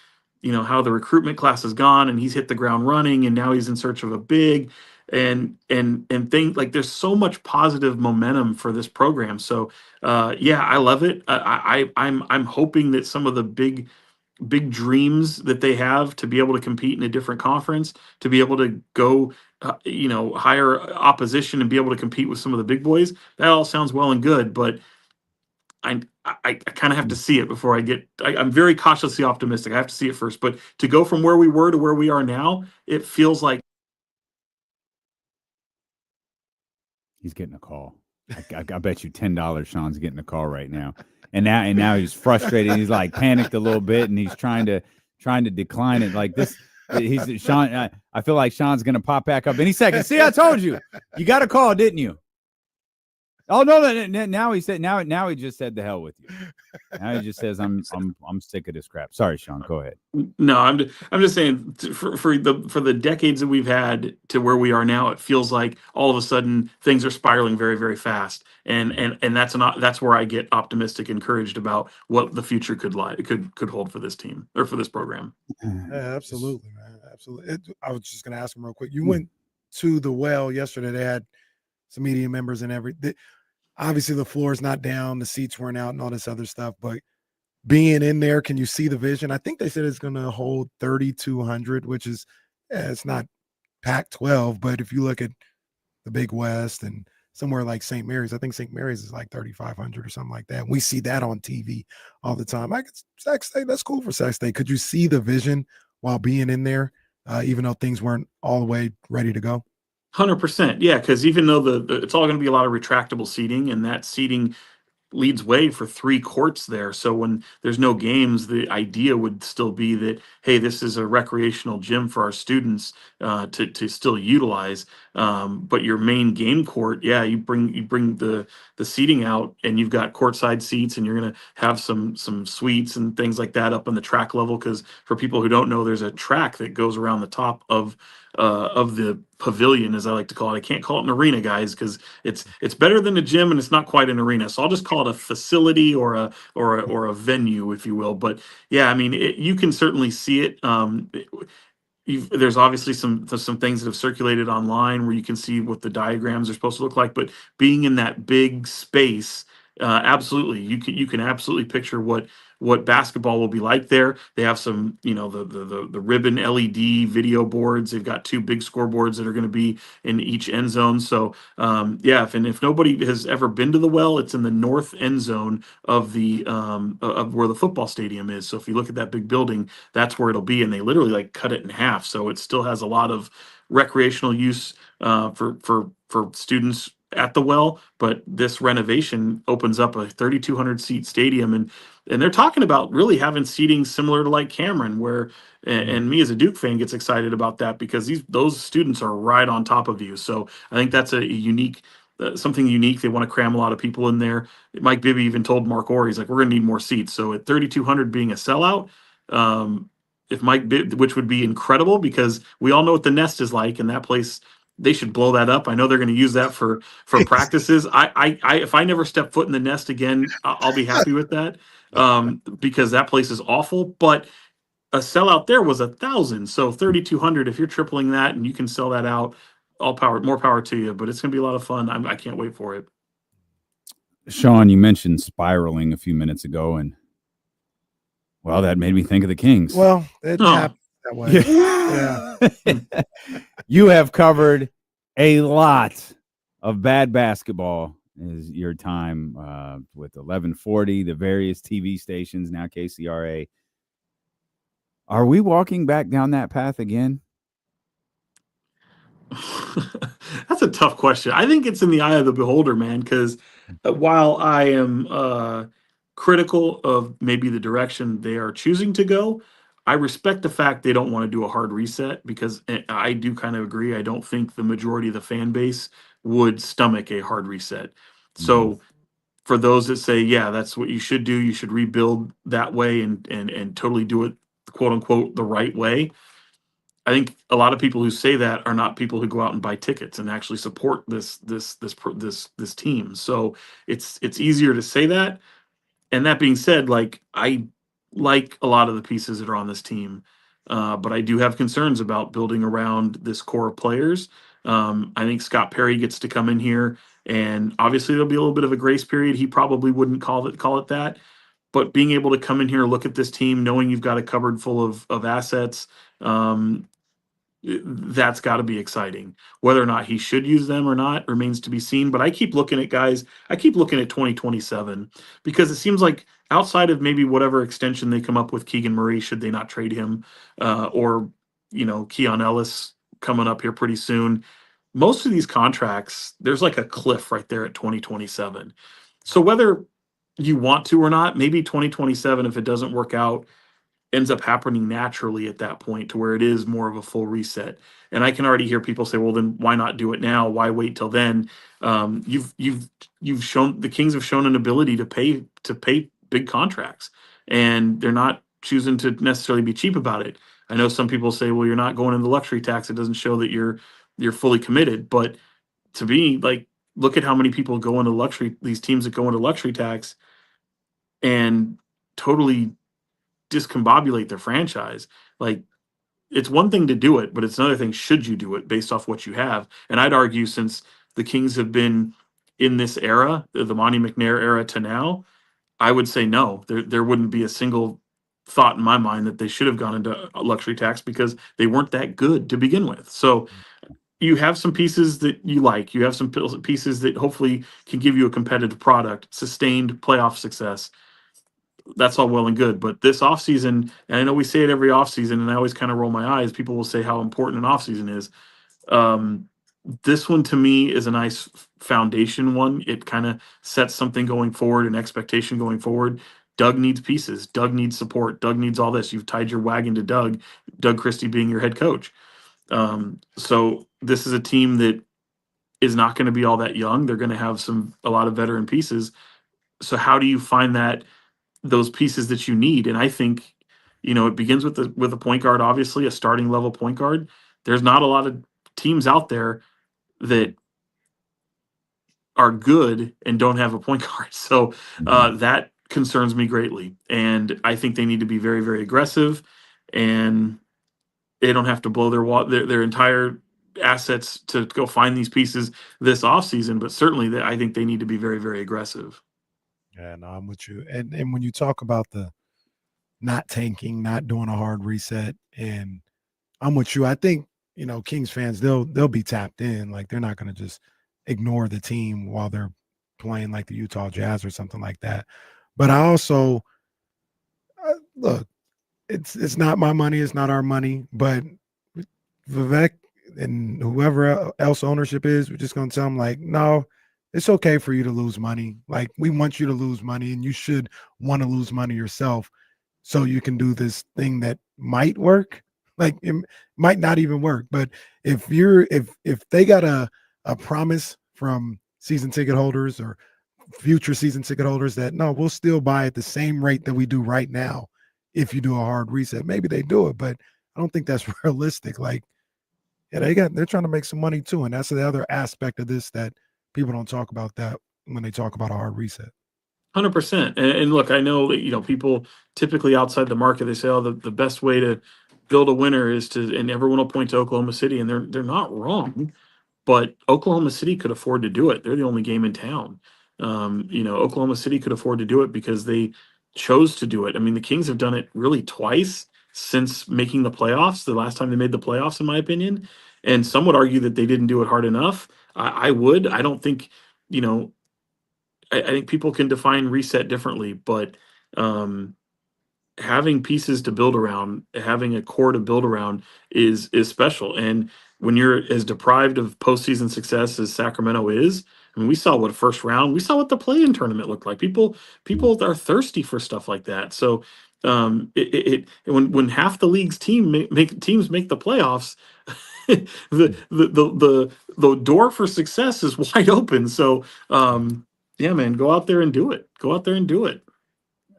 how the recruitment class has gone, and he's hit the ground running, and now he's in search of a big, and things like, there's so much positive momentum for this program. So yeah, I love it. I'm hoping that some of the big dreams that they have to be able to compete in a different conference, to be able to go, higher opposition and be able to compete with some of the big boys. That all sounds well and good, but I kind of have to see it before I'm very cautiously optimistic. I have to see it first. But to go from where we were to where we are now, it feels like He's getting a call. I bet you $10 Sean's getting a call right now. And now he's frustrated. He's like panicked a little bit, and he's trying to decline it like this. He's Sean. I feel like Sean's gonna pop back up any second. See, I told you. You got a call, didn't you? Oh no! Now he said. Now he just said the hell with you. Now he just says I'm sick of this crap. Sorry, Sean. Go ahead. No, I'm just saying, for the decades that we've had to where we are now, it feels like all of a sudden things are spiraling very, very fast, and that's where I get optimistic, encouraged about what the future could hold for this team or for this program. Yeah, absolutely, man. Absolutely. I was just gonna ask him real quick. You went to the well yesterday. They had some media members and everything. Obviously, the floor is not down, the seats weren't out, and all this other stuff. But being in there, can you see the vision? I think they said it's going to hold 3,200, which is it's not Pac-12, but if you look at the Big West and somewhere like St. Mary's, I think St. Mary's is like 3,500 or something like that. We see that on TV all the time. Sac State, that's cool for Sac State. Could you see the vision while being in there, even though things weren't all the way ready to go? 100%, yeah, because even though it's all going to be a lot of retractable seating, and that seating leads way for 3 courts there. So when there's no games, the idea would still be that, hey, this is a recreational gym for our students to still utilize. But your main game court, yeah, you bring the seating out, and you've got courtside seats, and you're going to have some suites and things like that up on the track level. Because for people who don't know, there's a track that goes around the top of the pavilion, as I like to call it. I can't call it an arena, guys, because it's better than a gym, and it's not quite an arena. So I'll just call it a facility or a venue, if you will. But yeah, I mean, you can certainly see it. There's obviously some things that have circulated online where you can see what the diagrams are supposed to look like. But being in that big space, absolutely, you can absolutely picture what basketball will be like there. They have some, the ribbon LED video boards. They've got 2 big scoreboards that are going to be in each end zone. So yeah, if nobody has ever been to the well, it's in the north end zone of the of where the football stadium is. So if you look at that big building, that's where it'll be, and they literally like cut it in half. So it still has a lot of recreational use for students at the well, but this renovation opens up a 3,200 seat stadium, and they're talking about really having seating similar to like Cameron, where and me as a Duke fan gets excited about that, because those students are right on top of you. So I think that's a unique something unique. They want to cram a lot of people in there. Mike Bibby even told Mark Orr, he's like, we're going to need more seats. So at 3,200 being a sellout, if which would be incredible, because we all know what the Nest is like, and that place, they should blow that up. I know they're going to use that for practices. I if I never step foot in the Nest again, I'll be happy with that, because that place is awful. But a sellout there was 1,000, so 3,200. If you're tripling that and you can sell that out, more power to you. But it's going to be a lot of fun. I can't wait for it. Sean, you mentioned spiraling a few minutes ago, and well, that made me think of the Kings. Well, it happened that way. Yeah. You have covered a lot of bad basketball is your time with 1140, the various TV stations, now KCRA. Are we walking back down that path again? That's a tough question. I think it's in the eye of the beholder, man, because while I am critical of maybe the direction they are choosing to go, I respect the fact they don't want to do a hard reset, because I do kind of agree. I don't think the majority of the fan base would stomach a hard reset. So for those that say, yeah, that's what you should do. You should rebuild that way and totally do it, quote unquote, the right way. I think a lot of people who say that are not people who go out and buy tickets and actually support this team. So it's easier to say that. And that being said, like I like a lot of the pieces that are on this team, but I do have concerns about building around this core of players. I think Scott Perry gets to come in here, and obviously there'll be a little bit of a grace period. He probably wouldn't call it that, but being able to come in here, look at this team, knowing you've got a cupboard full of assets, that's got to be exciting. Whether or not he should use them or not remains to be seen. But I keep looking at guys. I keep looking at 2027 because it seems like outside of maybe whatever extension they come up with Keegan Murray, should they not trade him, or Keon Ellis coming up here pretty soon. Most of these contracts, there's like a cliff right there at 2027. So whether you want to or not, maybe 2027, if it doesn't work out, ends up happening naturally at that point to where it is more of a full reset. And I can already hear people say, well, then why not do it now? Why wait till then? You've shown, the Kings have shown an ability to pay big contracts, and they're not choosing to necessarily be cheap about it. I know some people say, well, you're not going into luxury tax. It doesn't show that you're fully committed. But to me, like, look at how many people go into these teams that go into luxury tax and totally discombobulate their franchise. Like, it's one thing to do it, but it's another thing should you do it based off what you have. And I'd argue, since the Kings have been in this era, the Monty McNair era to now, I would say no. There wouldn't be a single thought in my mind that they should have gone into a luxury tax, because they weren't that good to begin with. So you have some pieces that you like. You have some pieces that hopefully can give you a competitive product, sustained playoff success. That's all well and good, but this offseason, and I know we say it every offseason, and I always kind of roll my eyes. People will say how important an offseason is. This one to me is a nice foundation one. It kind of sets something going forward, an expectation going forward. Doug needs pieces. Doug needs support. Doug needs all this. You've tied your wagon to Doug Christie being your head coach. So this is a team that is not going to be all that young. They're going to have a lot of veteran pieces. So how do you find those pieces that you need? And I think, it begins with a point guard, obviously a starting level point guard. There's not a lot of teams out there that are good and don't have a point guard. So that concerns me greatly. And I think they need to be very, very aggressive, and they don't have to blow their entire assets to go find these pieces this offseason. But certainly I think they need to be very, very aggressive. Yeah, no, I'm with you. And when you talk about the not tanking, not doing a hard reset, and I'm with you. I think, Kings fans, they'll be tapped in. Like, they're not going to just ignore the team while they're playing like the Utah Jazz or something like that. But I also look, it's not my money, it's not our money, but Vivek and whoever else ownership is, we're just going to tell them, like, no, it's okay for you to lose money. Like, we want you to lose money, and you should want to lose money yourself so you can do this thing that might work. Like, it might not even work. But if they got a promise from season ticket holders or future season ticket holders that, no, we'll still buy at the same rate that we do right now if you do a hard reset, maybe they do it, but I don't think that's realistic. Like, yeah, they're trying to make some money too, and that's the other aspect of this that people don't talk about that when they talk about a hard reset. 100%. And look, I know that, people typically outside the market, they say, oh, the best way to build a winner is and everyone will point to Oklahoma City, and they're not wrong, but Oklahoma City could afford to do it. They're the only game in town. Oklahoma City could afford to do it because they chose to do it. I mean, the Kings have done it really twice since making the playoffs, the last time they made the playoffs, in my opinion. And some would argue that they didn't do it hard enough. I would. I don't think, I think people can define reset differently, but having pieces to build around, having a core to build around is special. And when you're as deprived of postseason success as Sacramento is, I mean, we saw what the play-in tournament looked like. People are thirsty for stuff like that. So when half the league's teams make the playoffs, the door for success is wide open. So Yeah, man, go out there and do it. Go out there and do it.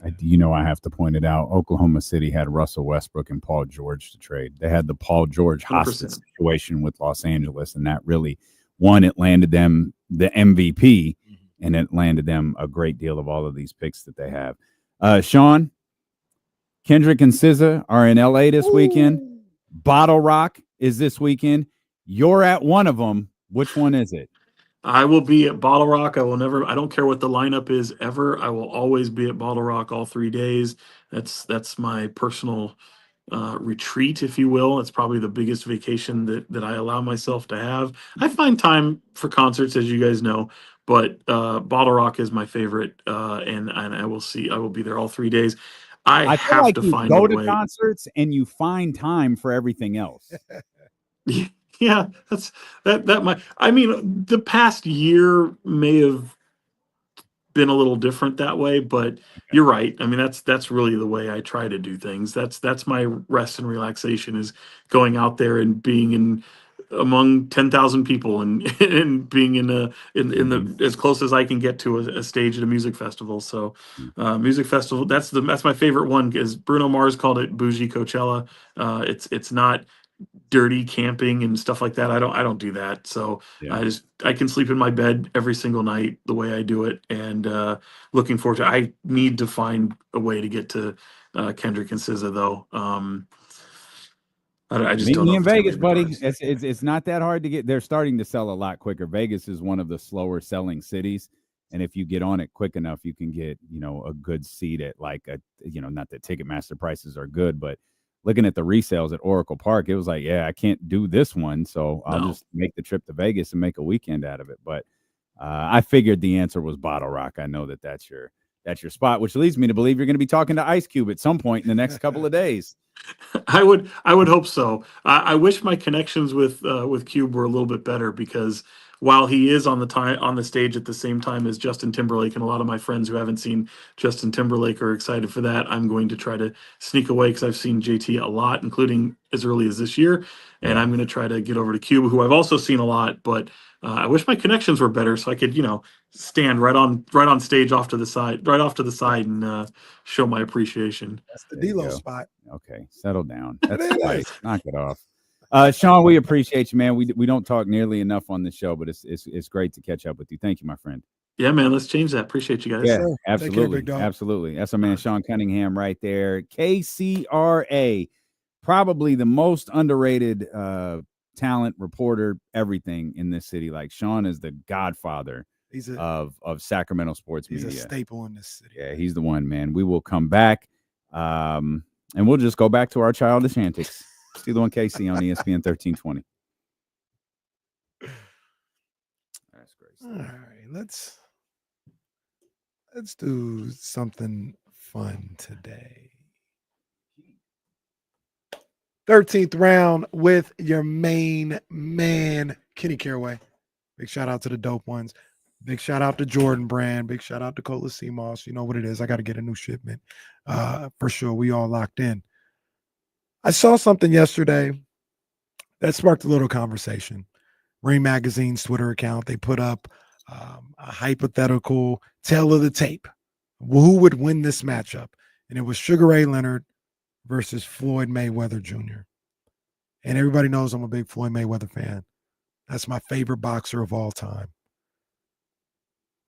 I have to point it out. Oklahoma City had Russell Westbrook and Paul George to trade. They had the Paul George hostage 100%. situation with Los Angeles, and that really, it landed them the MVP, and it landed them a great deal of all of these picks that they have. Sean, Kendrick and SZA are in LA this weekend. Bottle Rock is this weekend. You're at one of them. Which one is it? I will be at Bottle Rock. I don't care what the lineup is ever. I will always be at Bottle Rock all 3 days. That's my personal retreat, if you will. It's probably the biggest vacation that I allow myself to have. I find time for concerts, as you guys know, but Bottle Rock is my favorite, and I will be there all 3 days. I feel have like to you find go a to way. concerts and you find time for everything else. Yeah, that might. I mean, the past year may have been a little different that way, but you're right. I mean, that's really the way I try to do things. That's my rest and relaxation, is going out there and being in among 10,000 people and and being in the as close as I can get to a stage at a music festival. So music festival, that's my favorite one, because Bruno Mars called it bougie Coachella. It's not dirty camping and stuff like that. I don't do that. So I can sleep in my bed every single night the way I do it, and looking forward to. I need to find a way to get to Kendrick and SZA though. I just Meet don't me know in if it's gonna be Vegas, in the buddy. cards. It's not that hard to get. They're starting to sell a lot quicker. Vegas is one of the slower selling cities, and if you get on it quick enough, you can get a good seat at like not that Ticketmaster prices are good, but looking at the resales at Oracle Park, it was like, I can't do this one, so I'll just make the trip to Vegas and make a weekend out of it. But I figured the answer was Bottle Rock. I know that's your spot, which leads me to believe you're going to be talking to Ice Cube at some point in the next couple of days. I would hope so. I wish my connections with Cube were a little bit better, because while he is on the stage at the same time as Justin Timberlake, and a lot of my friends who haven't seen Justin Timberlake are excited for that, I'm going to try to sneak away, because I've seen JT a lot, including as early as this year, and I'm going to try to get over to Cube, who I've also seen a lot. But I wish my connections were better, so I could stand right on stage right off to the side, and show my appreciation. That's the D-Lo spot. Okay, settle down. That's right. Knock it off. Sean, we appreciate you, man. We don't talk nearly enough on the show, but it's great to catch up with you. Thank you, my friend. Yeah, man, let's change that. Appreciate you guys. Yeah, Sure. absolutely. Take care, big dog. Absolutely. That's our man, Sean Cunningham, right there. KCRA, probably the most underrated talent, reporter, everything in this city. Like, Sean is the godfather of Sacramento sports media. He's a staple in this city. Yeah, he's the one, man. We will come back, and we'll just go back to our childish antics. Steeler and KC on ESPN 1320. That's great. All right, let's do something fun today. 13th round with your main man, Kenny Caraway. Big shout out to the dope ones. Big shout out to Jordan Brand. Big shout out to Cola Seamoss. You know what it is. I got to get a new shipment. For sure. We all locked in. I saw something yesterday that sparked a little conversation. Ring Magazine's Twitter account, they put up a hypothetical tale of the tape. Who would win this matchup? And it was Sugar Ray Leonard versus Floyd Mayweather Jr. And everybody knows I'm a big Floyd Mayweather fan. That's my favorite boxer of all time.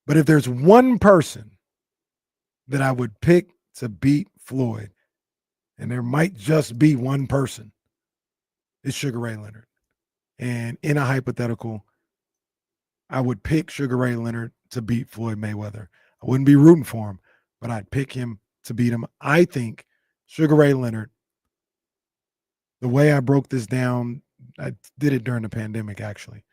But if there's one person that I would pick to beat Floyd, and there might just be one person, it's Sugar Ray Leonard. And in a hypothetical, I would pick Sugar Ray Leonard to beat Floyd Mayweather. I wouldn't be rooting for him, but I'd pick him to beat him. I think Sugar Ray Leonard, the way I broke this down, I did it during the pandemic, actually.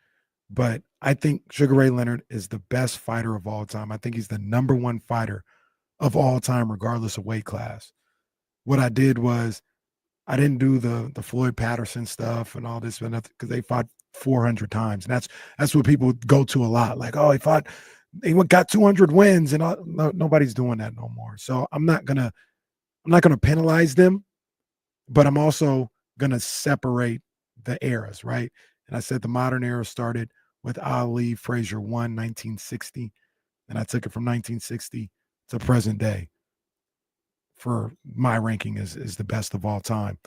But I think Sugar Ray Leonard is the best fighter of all time. I think he's the number one fighter of all time, regardless of weight class. What I did was I didn't do the Floyd Patterson stuff and all this, because they fought 400 times. And that's what people go to a lot. Like, oh, he got 200 wins, and nobody's doing that no more. So I'm not gonna penalize them, but I'm also gonna separate the eras, right? And I said the modern era started with Ali Frazier 1, 1960. and I took it from 1960 to present day. For my ranking is the best of all time,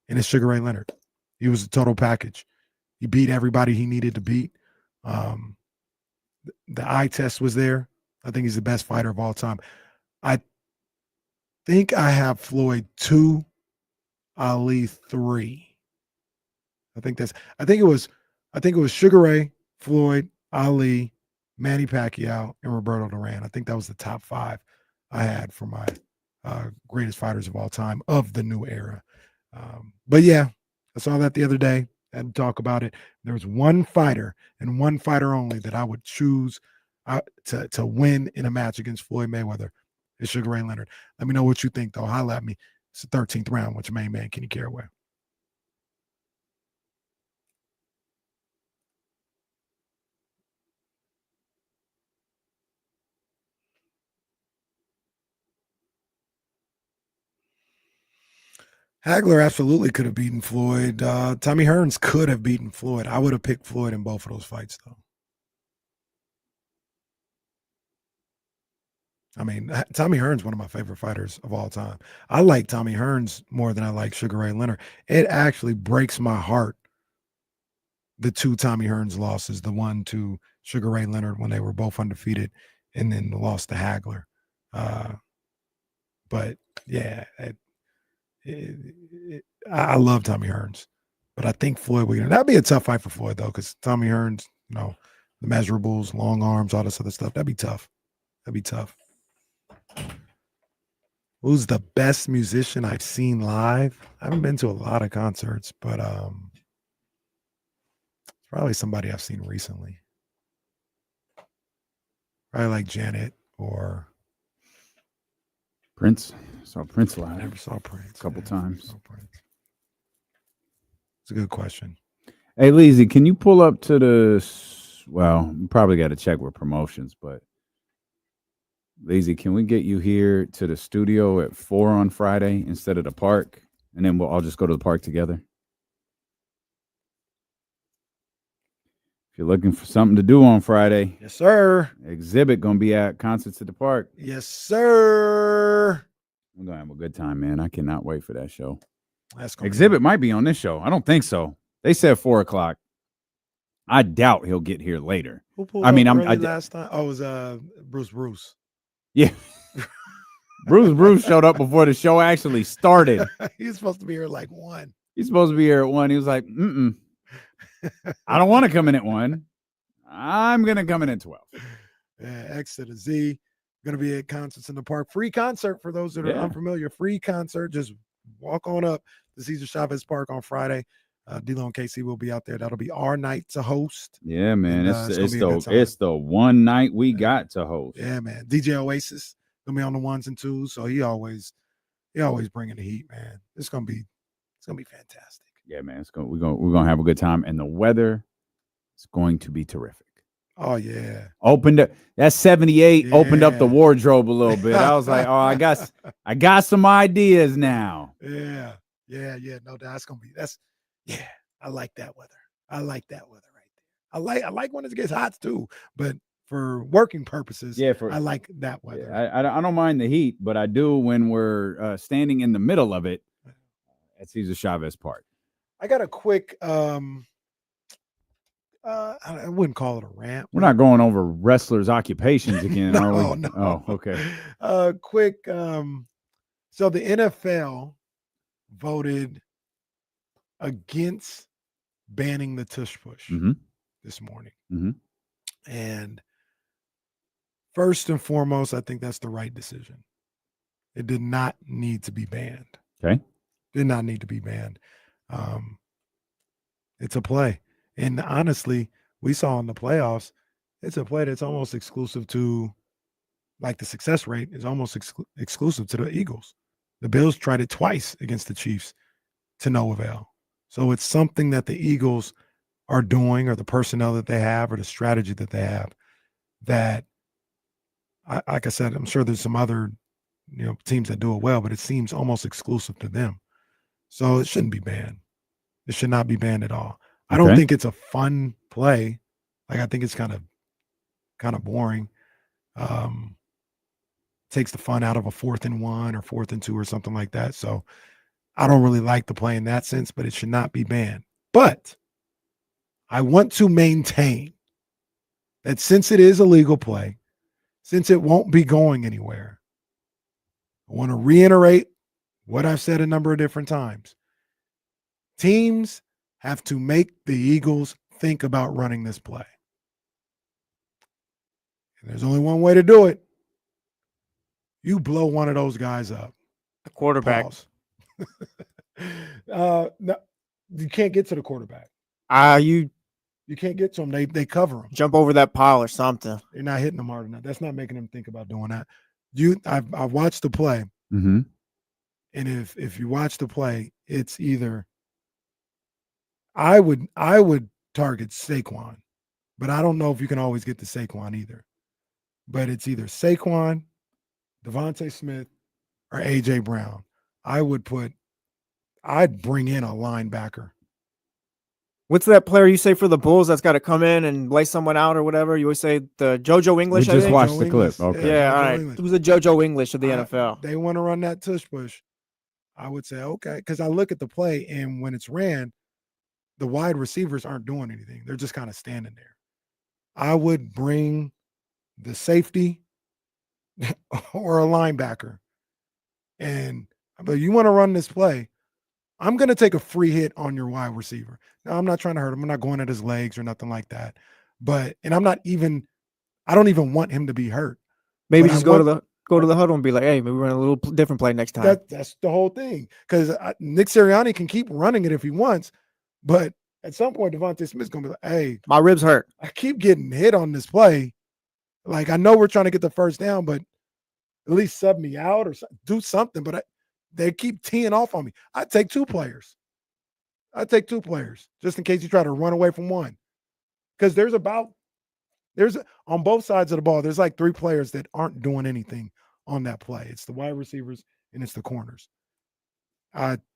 and it's Sugar Ray Leonard. He was a total package. He beat everybody he needed to beat. The eye test was there. I think he's the best fighter of all time. I think I have Floyd 2, Ali 3. I think it was Sugar Ray, Floyd, Ali, Manny Pacquiao, and Roberto Duran. I think that was the top 5 I had for my greatest fighters of all time of the new era. But yeah, I saw that the other day. I had to talk about it. There's one fighter and one fighter only that I would choose to win in a match against Floyd Mayweather. It's Sugar Ray Leonard. Let me know what you think, though. Holla at me. It's the 13th round. What's your main man, Kenny Caraway? Hagler absolutely could have beaten Floyd. Tommy Hearns could have beaten Floyd. I would have picked Floyd in both of those fights, though. I mean, Tommy Hearns, one of my favorite fighters of all time. I like Tommy Hearns more than I like Sugar Ray Leonard. It actually breaks my heart, the 2 Tommy Hearns losses, the one to Sugar Ray Leonard when they were both undefeated, and then the loss to Hagler. But, yeah, I love Tommy Hearns, but I think Floyd would. That'd be a tough fight for Floyd, though, because Tommy Hearns, the measurables, long arms, all this other stuff. That'd be tough. Who's the best musician I've seen live? I haven't been to a lot of concerts, but it's probably somebody I've seen recently. Probably like Janet or Prince. Saw Prince live. I never saw Prince. A couple times. It's a good question. Hey, Leezy, can you pull up to the? Well, you probably got to check with promotions, but Leezy, can we get you here to the studio at 4 on Friday instead of the park, and then we'll all just go to the park together? If you're looking for something to do on Friday, yes, sir. Exhibit gonna be at Concerts at the Park. Yes, sir. We're gonna have a good time, man. I cannot wait for that show. That's Exhibit might be on this show. I don't think so. They said 4 o'clock. I doubt he'll get here later. Who pulled I mean, up I'm early last time. Oh, it was Bruce. Yeah. Bruce showed up before the show actually started. He's supposed to be here at like 1. He's supposed to be here at 1. He was like, I don't want to come in at 1. I'm gonna come in at 12. Yeah, X to the Z. Gonna be at Concerts in the Park. Free concert for those that are unfamiliar. Free concert. Just walk on up to Cesar Chavez Park on Friday. D-Lo and KC will be out there. That'll be our night to host. Yeah, man. And, it's the one night we got to host. Yeah, man. DJ Oasis gonna be on the 1s and 2s, so he always bringing the heat, man. It's gonna be fantastic. Yeah, man. We're gonna have a good time, and the weather is going to be terrific. Oh yeah. Opened up that 78 opened up the wardrobe a little bit. I was like, oh, I got some ideas now. Yeah. No, I like that weather. I like that weather right there. I like when it gets hot too, but for working purposes, I like that weather. Yeah, I don't mind the heat, but I do when we're standing in the middle of it at Cesar Chavez Park. I got a quick I wouldn't call it a rant. We're not going over wrestlers' occupations again, are we? No. Oh, okay. Quick. So the NFL voted against banning the Tush Push this morning. And first and foremost, I think that's the right decision. It did not need to be banned. Okay. Did not need to be banned. It's a play. And honestly, we saw in the playoffs, it's a play that's almost exclusive to, like the success rate is almost exclusive to the Eagles. The Bills tried it twice against the Chiefs to no avail. So it's something that the Eagles are doing, or the personnel that they have, or the strategy that they have, that, like I said, I'm sure there's some other teams that do it well, but it seems almost exclusive to them. So it shouldn't be banned. It should not be banned at all. I don't think it's a fun play. Like, I think it's kind of boring. Takes the fun out of a 4th and 1 or 4th and 2 or something like that. So I don't really like the play in that sense, but it should not be banned. But I want to maintain that since it is a legal play, since it won't be going anywhere, I want to reiterate what I've said a number of different times. Teams have to make the Eagles think about running this play. And there's only one way to do it. You blow one of those guys up. The quarterback. No, you can't get to the quarterback. You can't get to them. They cover them. Jump over that pile or something. You're not hitting them hard enough. That's not making them think about doing that. I've watched the play, Mm-hmm. and if you watch the play, it's either I would target Saquon, but I don't know if you can always get to Saquon either. But it's either Saquon, Devontae Smith, or AJ Brown. I'd bring in a linebacker. What's that player you say for the Bulls that's got to come in and lay someone out or whatever? You always say the JoJo English. We just watched Joe the clip. Ingles. Okay. Yeah, all right. English. Who's the JoJo English of the NFL? They want to run that tush push. I would say, okay, because I look at the play, and when it's ran, the wide receivers aren't doing anything. They're just kind of standing there. I would bring the safety or a linebacker. But you want to run this play, I'm going to take a free hit on your wide receiver. Now, I'm not trying to hurt him. I'm not going at his legs or nothing like that. I don't even want him to be hurt. Maybe But just go to the huddle and be like, hey, maybe we run a little different play next time. That's the whole thing. Because Nick Sirianni can keep running it if he wants, but at some point, Devontae Smith's going to be like, hey, my ribs hurt. I keep getting hit on this play. Like, I know we're trying to get the first down, but at least sub me out or do something. But they keep teeing off on me. I'd take two players just in case you try to run away from one. Because there's on both sides of the ball, there's like 3 players that aren't doing anything on that play. It's the wide receivers and it's the corners.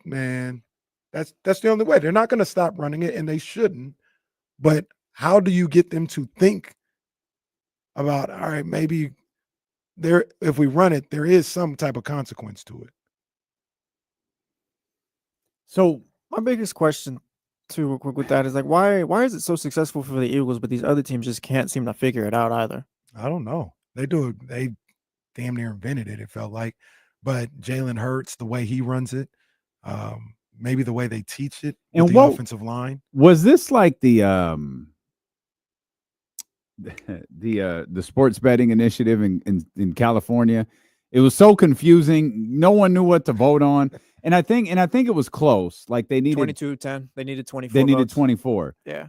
Man, that's the only way. They're not going to stop running it, and they shouldn't. But how do you get them to think about, all right, maybe if we run it, there is some type of consequence to it. So my biggest question too, real quick with that is like, why is it so successful for the Eagles, but these other teams just can't seem to figure it out either? I don't know. They damn near invented it, it felt like. But Jalen Hurts, the way he runs it, maybe the way they teach it, and with the offensive line. Was this like the sports betting initiative in California? It was so confusing. No one knew what to vote on. And I think it was close. Like they needed 22-10. They needed 24. They needed votes. 24. Yeah.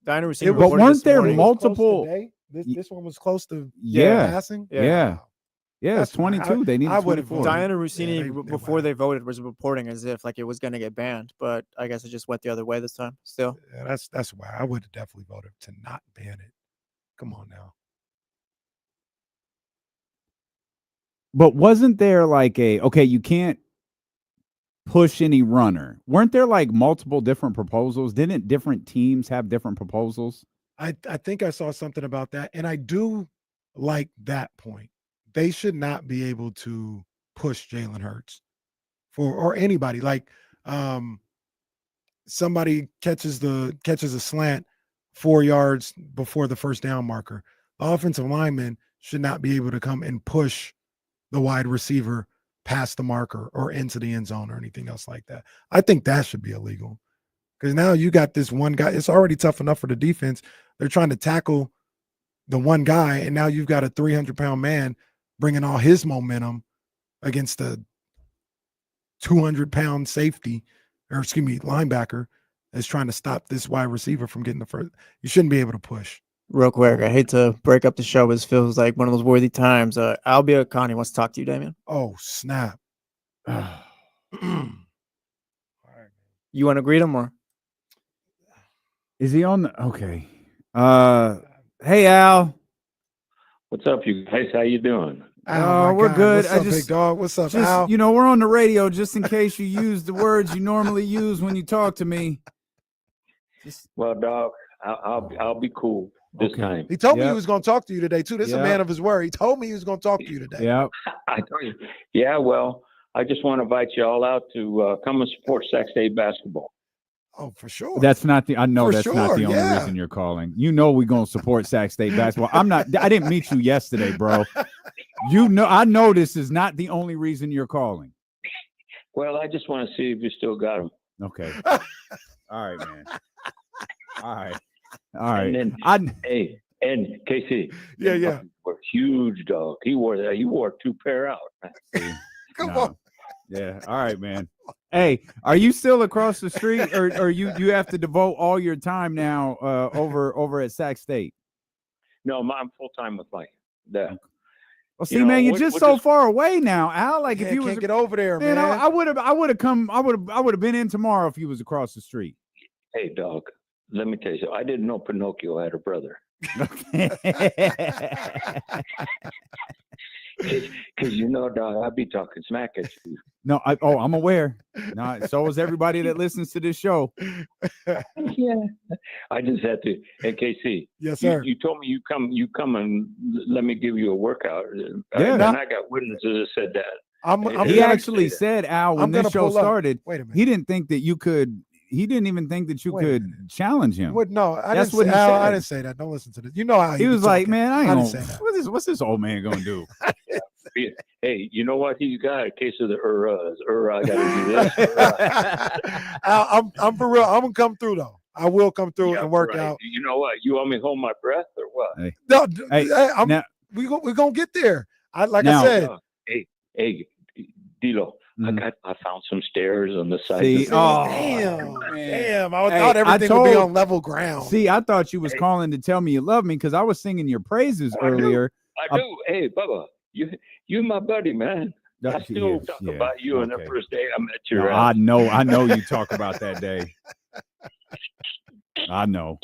Diana receiver. But weren't there multiple? This one was close to passing. Yeah. Yeah, That's it's 22. They needed 24. Diana Rossini, before they voted, was reporting as if like it was going to get banned, but I guess it just went the other way this time. Still, yeah, that's why I would have definitely voted to not ban it. Come on now. But wasn't there like you can't push any runner? Weren't there like multiple different proposals? Didn't different teams have different proposals? I think I saw something about that, and I do like that point. They should not be able to push Jalen Hurts or anybody. Like somebody catches a slant 4 yards before the first down marker. The offensive lineman should not be able to come and push the wide receiver past the marker or into the end zone or anything else like that. I think that should be illegal because now you got this one guy. It's already tough enough for the defense. They're trying to tackle the one guy, and now you've got a 300-pound man bringing all his momentum against a 200-pound linebacker that's trying to stop this wide receiver from getting the first. You shouldn't be able to push. Real quick, I hate to break up the show, but it feels like one of those worthy times. Albia Connie wants to talk to you, Damien. Oh, snap. You want to greet him or? Is he on the okay? Hey Al. What's up, you guys? How you doing? Oh, we're good. What's up, big dog? What's up, Al? We're on the radio just in case you use the words you normally use when you talk to me. Well, dog, I'll be cool. this time. He told me he was going to talk to you today too. This is a man of his word. He told me he was going to talk to you today. Yeah. I told you. Yeah, well, I just want to invite you all out to come and support Sac State basketball. Oh, for sure. That's not the. I know For that's not the sure, only reason you're calling. You know we're gonna support Sac State basketball. I'm not. I didn't meet you yesterday, bro. You know. I know this is not the only reason you're calling. Well, I just want to see if you still got them. Okay. All right, man. All right. All right. And then, hey, and KC. Yeah. Were huge, dog. He wore that. He wore 2 pair out. Come on. Yeah. All right, man. Hey, are you still across the street, or you have to devote all your time now over at Sac State? No, I'm full time with Mike. Well, see, man, you're just so far away now, Al. Like, if you can't get over there, man. I would have come. I would have been in tomorrow if you was across the street. Hey, dog. Let me tell you something. I didn't know Pinocchio had a brother. Because you know, dog, I'd be talking smack at you. No, I'm aware. No, so is everybody that listens to this show. Yeah, I just had to. And KC, yes, sir. You told me you come and let me give you a workout. Yeah, and I got witnesses that said that. He actually said, Al, when this show started, wait a minute. he didn't think that you could. He didn't even think that you could challenge him. No, That's what he said. I didn't say that. Don't listen to this. You know how he was like, man, I didn't ain't say that. What's this old man gonna do? Hey, you know what he's got? A case of the I got to do this. I'm for real. I'm gonna come through though. I will come through and work out. You know what? You want me to hold my breath or what? Hey. No, we're gonna get there. I said. Hey, Dilo. I found some stairs on the side. Damn! I thought everything would be on level ground. See, I thought you was calling to tell me you love me because I was singing your praises earlier. I do. Hey, Bubba, you my buddy, man. I still talk about you on the first day I met you. No, I know you talk about that day. I know.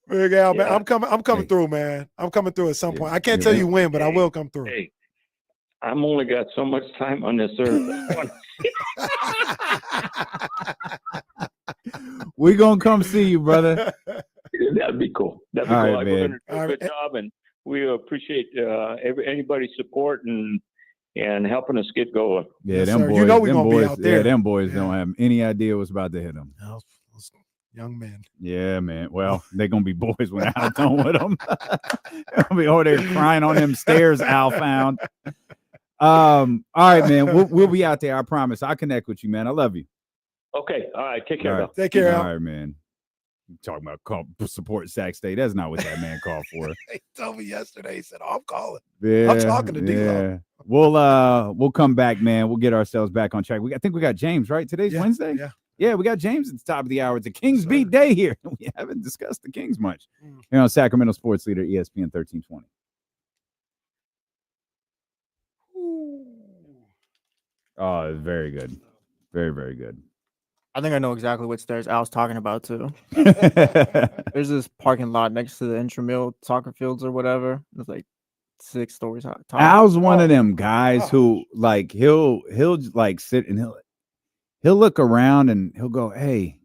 Big Al, man, I'm coming through, man. I'm coming through at some point. I can't tell you when, but I will come through. Hey, I'm only got so much time on this earth. We're gonna come see you, brother. That'd be cool. That'd be All cool. right, We're man. gonna do a good job, and we appreciate anybody's support and helping us get going. Yeah, them boys. You know we're gonna be out there. Yeah, them boys don't have any idea what's about to hit them. Young men. Yeah, man. Well, they're gonna be boys when Al's done with them. They'll be over there crying on them stairs Al found. All right, man. We'll be out there. I promise. I'll connect with you, man. I love you. Okay. All right. Take care. All right. Take care. All right, man. You talking about support Sac State? That's not what that man called for. He told me yesterday. He said, "Oh, I'm calling. Yeah, I'm talking to D-Lo." We'll come back, man. We'll get ourselves back on track. I think we got James, right? Today's Wednesday. Yeah, we got James at the top of the hour. It's a Kings beat day here. We haven't discussed the Kings much. Here on Sacramento Sports Leader, ESPN 1320. Oh, very good. Very, very good. I think I know exactly what stairs Al's talking about, too. There's this parking lot next to the intramural soccer fields or whatever. It's like 6 stories high. Al's one of them guys who, like, he'll like sit and he'll look around and he'll go, "Hey,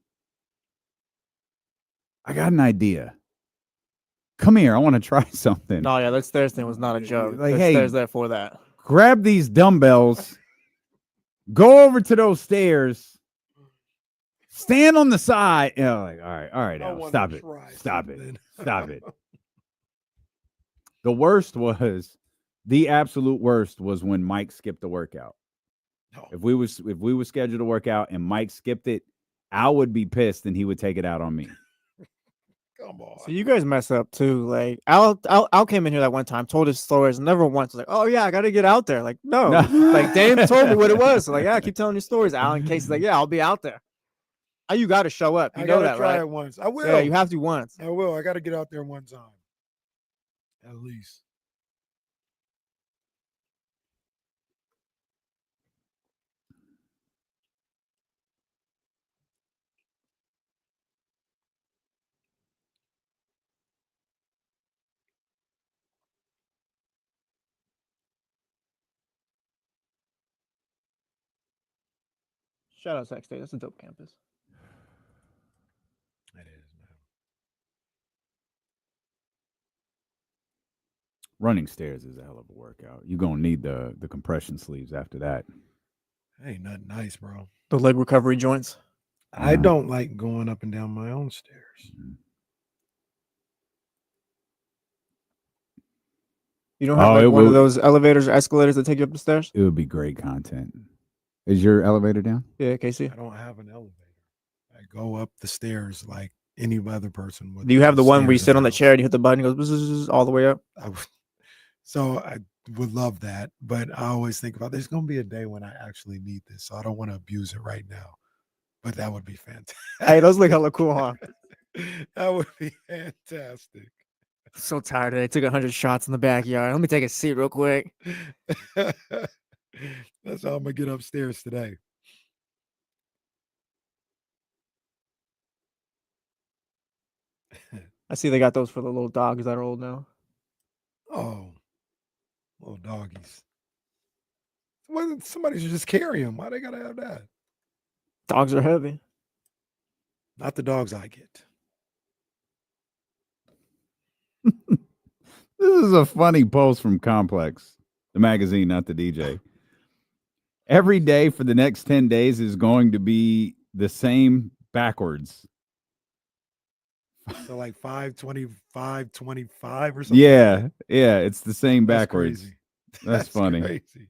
I got an idea. Come here. I want to try something." No, yeah, that stairs thing was not a joke. Like, There's hey, stairs there for that. Grab these dumbbells, go over to those stairs, stand on the side. You know, like, all right, Al, stop it. The absolute worst was when Mike skipped the workout. If we were scheduled to work out and Mike skipped it, Al would be pissed and he would take it out on me. Come on. So you guys mess up too. Like Al came in here that one time, told his stories, and never once was like, "Oh yeah, I got to get out there." Like no, like Dame told me what it was. So like, yeah, keep telling your stories. Al in case he's like, "Yeah, I'll be out there." You got to show up. You know that, try right? it once. I will. Yeah, you have to once. I will. I got to get out there one time, at least. Shout out Sac State. That's a dope campus. Running stairs is a hell of a workout. You're gonna need the compression sleeves after that. Ain't nothing nice, bro. The leg recovery joints. I don't like going up and down my own stairs. You don't have one of those elevators or escalators that take you up the stairs? It would be great content. Is your elevator down? Yeah, Casey. I don't have an elevator. I go up the stairs like any other person would. Do you have the one where you stairs sit in on the house. chair and you hit the button, it goes bzz, all the way up? So I would love that, but I always think about there's going to be a day when I actually need this, so I don't want to abuse it right now. But that would be fantastic. Hey, those look hella cool, huh? That would be fantastic. So tired today. Took 100 shots in the backyard. Let me take a seat real quick. That's how I'm gonna get upstairs today. I see they got those for the little dogs that are old now. Oh, little doggies. Somebody should just carry them. Why they gotta have that? Dogs are heavy. Not the dogs I get. This is a funny post from Complex, the magazine, not the DJ. Every day for the next 10 days is going to be the same backwards. So like 525, 25 or something. Yeah, it's the same That's backwards. crazy. That's funny. Crazy.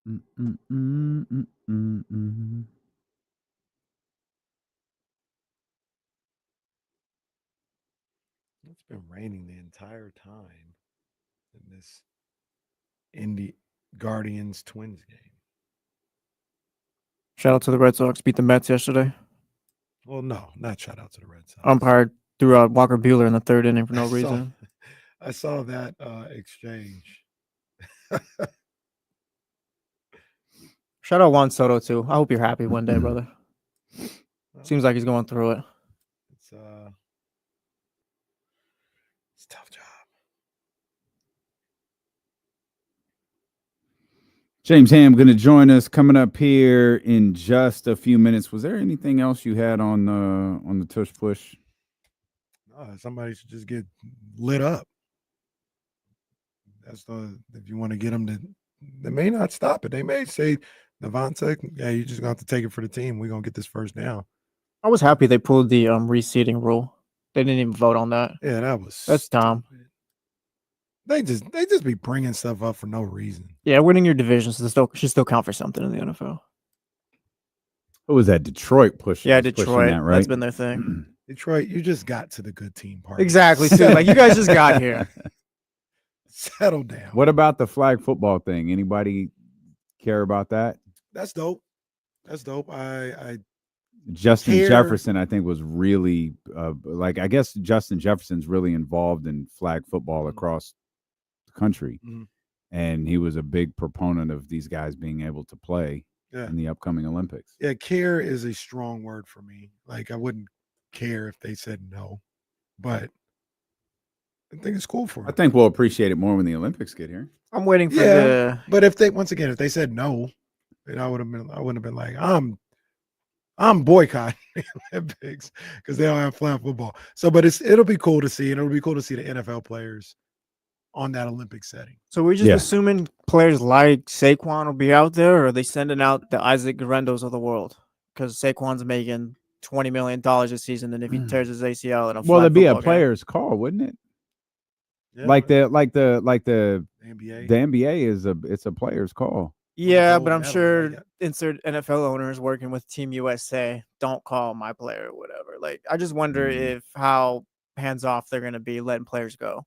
It's been raining the entire time in this Indy Guardians Twins game. Shout out to the Red Sox. Beat the Mets yesterday. Well, no, not shout out to the Red Sox. Umpire threw out Walker Buehler in the third inning for no reason. I saw that exchange. Shout out Juan Soto too. I hope you're happy one day, brother. Seems like he's going through it. It's a tough job. James Ham going to join us coming up here in just a few minutes. Was there anything else you had on the Tush Push? Somebody should just get lit up. That's if you want to get them to, they may not stop it. They may say, Devontae, yeah, you just going to have to take it for the team. We're going to get this first down. I was happy they pulled the reseeding rule. They didn't even vote on that. Yeah, that's dumb. They just be bringing stuff up for no reason. Yeah, winning your division should still count for something in the NFL. What was that? Detroit pushing? Yeah, Detroit. That, right? That's been their thing. Detroit, you just got to the good team part. Exactly. So, like, you guys just got here. Settle down. What about the flag football thing? Anybody care about that? That's dope. That's dope. I Justin Jefferson, I think, was really I guess Justin Jefferson's really involved in flag football across the country. Mm-hmm. And he was a big proponent of these guys being able to play in the upcoming Olympics. Yeah, care is a strong word for me. Like, I wouldn't care if they said no, but I think it's cool for them. I think we'll appreciate it more when the Olympics get here. I'm waiting for but if they said no, then I wouldn't have been like, I'm boycotting the Olympics because they don't have flag football. So, but it'll be cool to see, and it'll be cool to see the NFL players on that Olympic setting. So we're just assuming players like Saquon will be out there, or are they sending out the Isaac Guerendos of the world? Because Saquon's making $20 million this season, and if he tears his ACL in a well, it'd be a game, player's call, wouldn't it? Yeah. Like the NBA. The NBA it's a player's call. Yeah, but I'm sure insert NFL owners working with Team USA don't call my player or whatever. Like, I just wonder if how hands off they're going to be letting players go.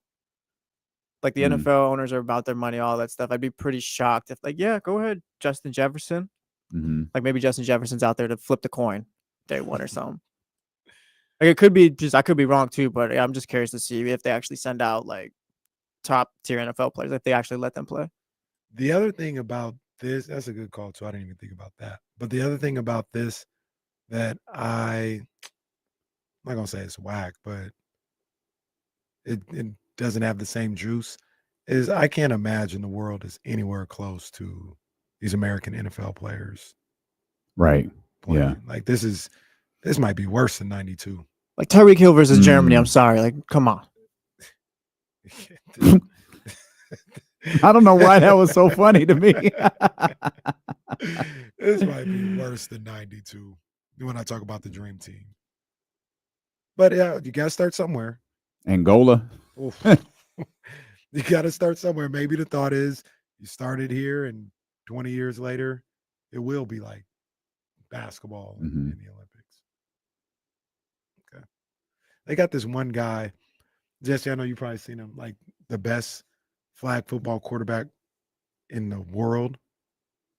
Like, the NFL owners are about their money, all that stuff. I'd be pretty shocked if, like, yeah, go ahead, Justin Jefferson. Mm-hmm. Like, maybe Justin Jefferson's out there to flip the coin day one or something. Like it could be just I could be wrong too, but I'm just curious to see if they actually send out like top tier NFL players, if they actually let them play. The other thing about this, that's a good call too. I didn't even think about that. But the other thing about this that I'm not gonna say it's whack, but it doesn't have the same juice is I can't imagine the world is anywhere close to these American NFL players. Right. Playing. Yeah. Like this might be worse than 92. Like Tyreek Hill versus Germany. I'm sorry. Like, come on. I don't know why that was so funny to me. This might be worse than 92 when I talk about the dream team. But yeah, you got to start somewhere. Angola. You got to start somewhere. Maybe the thought is you started here and 20 years later, it will be like basketball in the Olympics. Okay. They got this one guy, Jesse, I know you've probably seen him, like the best flag football quarterback in the world.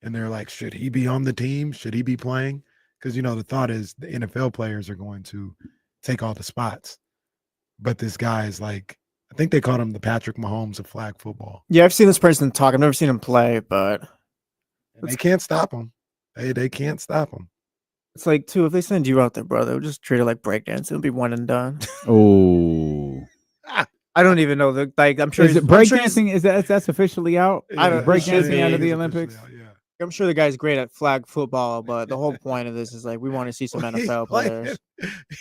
And they're like, should he be on the team? Should he be playing? Because, the thought is the NFL players are going to take all the spots. But this guy is like, I think they called him the Patrick Mahomes of flag football. Yeah, I've seen this person talk. I've never seen him play, but and they can't stop him. They can't stop him. It's like, too, if they send you out there, bro, they'll just treat it like breakdance. It'll be one and done. Oh. I don't even know. Like, I'm sure. Is it breakdancing? Is that's officially out? I don't breakdancing out of the Olympics. I'm sure the guy's great at flag football, but the whole point of this is like we want to see some NFL players.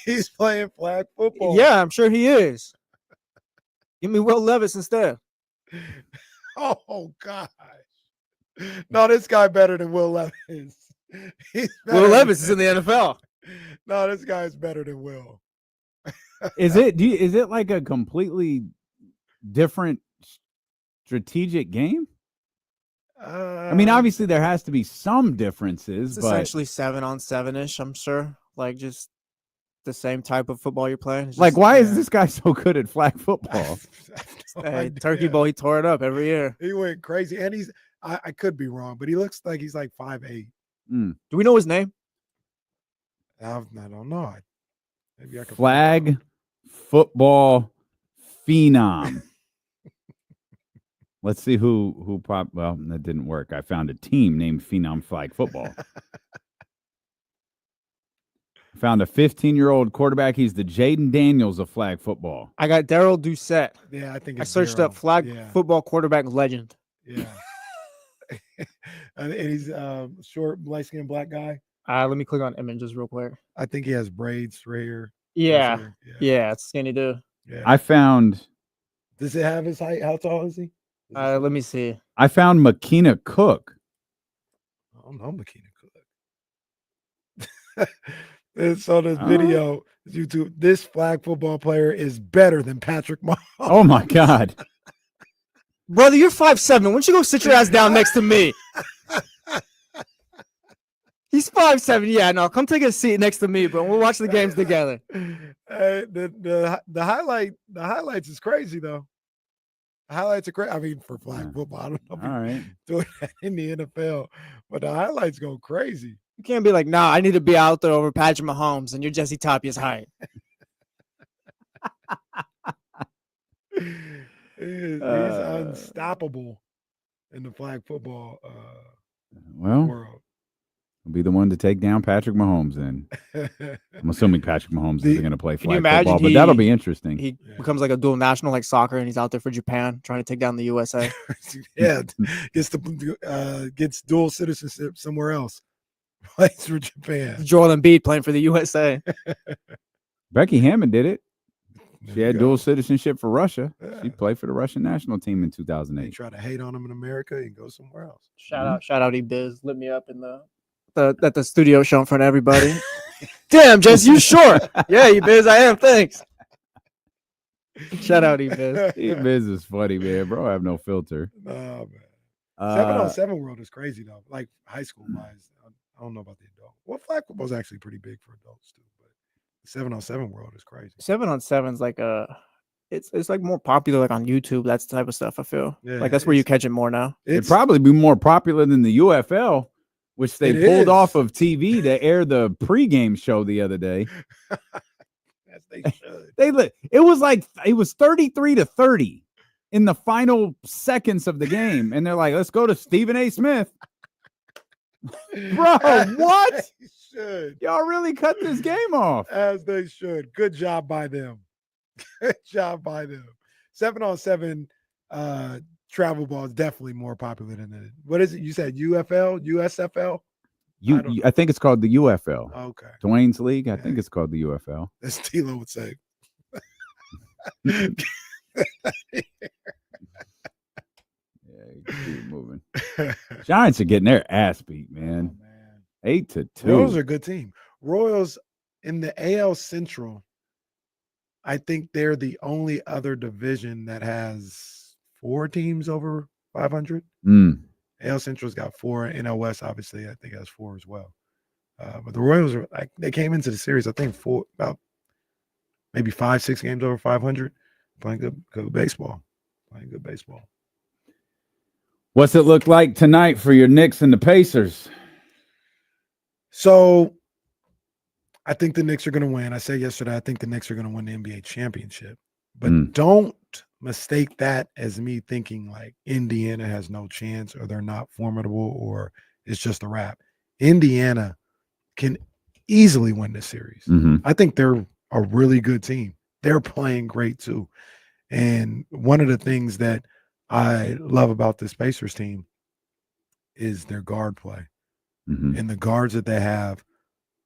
He's playing flag football. Yeah, I'm sure he is. Give me Will Levis instead. Oh gosh. No, this guy better than Will Levis. Will Levis is in the NFL. No, this guy's better than Will. Is it like a completely different strategic game? I mean, obviously there has to be some differences, It's but essentially 7-on-7-ish, I'm sure. Like just the same type of football you're playing. It's like, just- why is this guy so good at flag football? Hey, Turkey Bowl, he tore it up every year. He went crazy. And I could be wrong, but he looks like he's like 5'8". Do we know his name? I don't know. Maybe I could Flag football phenom. Let's see who well, that didn't work. I found a team named Phenom Flag Football. Found a 15-year-old quarterback. He's the Jaden Daniels of flag football. I got Daryl Doucette. Yeah, I think I it's searched Darryl. up flag Yeah. football quarterback legend. Yeah. And he's short, light-skinned black guy. Let me click on images real quick. I think he has braids right here. Yeah. Yeah, it's skinny dude. Yeah. I found Does it have his height? How tall is he? Let me see. I found Makina Cook. I don't know Makina Cook. And so this video, YouTube, this flag football player is better than Patrick Mahomes. Oh my God. Brother, you're 5'7". Why don't you go sit your ass down next to me? He's 5'7". Yeah, no, come take a seat next to me, bro. We'll watch the games together. The highlights is crazy though. The highlights are great. I mean, for flag football, I don't know if All right. doing that in the NFL, but the highlights go crazy. You can't be like, nah, I need to be out there over Patrick Mahomes, and you're Jesse Tapia's height. He's unstoppable in the flag football Well, world. I'll be the one to take down Patrick Mahomes. And I'm assuming Patrick Mahomes is going to play Can you flag imagine football, but that'll be interesting. He becomes like a dual national, like soccer, and he's out there for Japan trying to take down the USA. Yeah, gets dual citizenship somewhere else. Plays for Japan. Joel Embiid playing for the USA. Becky Hammond did it. She you had go. dual citizenship for Russia. Yeah. She played for the Russian national team in They 2008. try to hate on him in America and go somewhere else. Shout out E-Biz. Lit me up in at the studio show in front of everybody. Damn, Jess, you short. Yeah, E-Biz, I am. Thanks. Shout out E-Biz. E-Biz is funny, man. Bro, I have no filter. Oh, man. Uh, 7-on-7 world is crazy, though. Like high school wise. I don't know about the adult. Well, flag football is actually pretty big for adults, too. But the 7-on-7 world is crazy. 7-on-7's like it's like more popular like on YouTube, that type of stuff, I feel. Yeah, like that's where you catch it more now. It'd probably be more popular than the UFL, which they It pulled is. off of TV to air the pregame show the other day. As they should. It was like it was 33-30 in the final seconds of the game, and they're like, "Let's go to Stephen A. Smith." Bro, what? Should. Y'all really cut this game off. As they should. Good job by them. Good job by them. 7-on-7 travel ball is definitely more popular than it. What is it? You said UFL, USFL? I think it's called the UFL. Okay. Dwayne's League. I think it's called the UFL. As Tilo would say. Keep moving. Giants are getting their ass beat, man. 8-2. Royals are a good team. Royals in the AL Central, I think they're the only other division that has 4 teams over 500. AL Central's got 4. NL West, obviously, I think has 4 as well. But the Royals are like they came into the series, I think, about maybe 5-6 games over 500, playing good baseball. Playing good baseball. What's it look like tonight for your Knicks and the Pacers? So I think the Knicks are going to win. I said yesterday, I think the Knicks are going to win the NBA championship. But don't mistake that as me thinking like Indiana has no chance or they're not formidable or it's just a wrap. Indiana can easily win this series. I think they're a really good team. They're playing great too. And one of the things that I love about this Pacers team is their guard play. And the guards that they have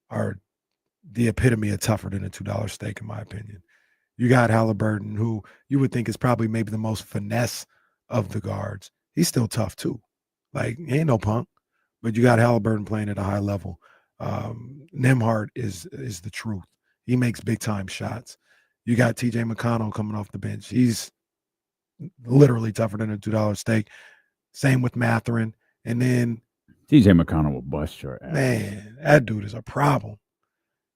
are the epitome of tougher than a $2 steak, in my opinion. You got Halliburton, who you would think is probably maybe the most finesse of the guards. He's still tough too. Like, he ain't no punk, but you got Halliburton playing at a high level. Nembhard is the truth. He makes big time shots. You got TJ McConnell coming off the bench. He's literally tougher than a $2 steak. Same with Mathurin. And then TJ McConnell will bust your ass. Man, that dude is a problem.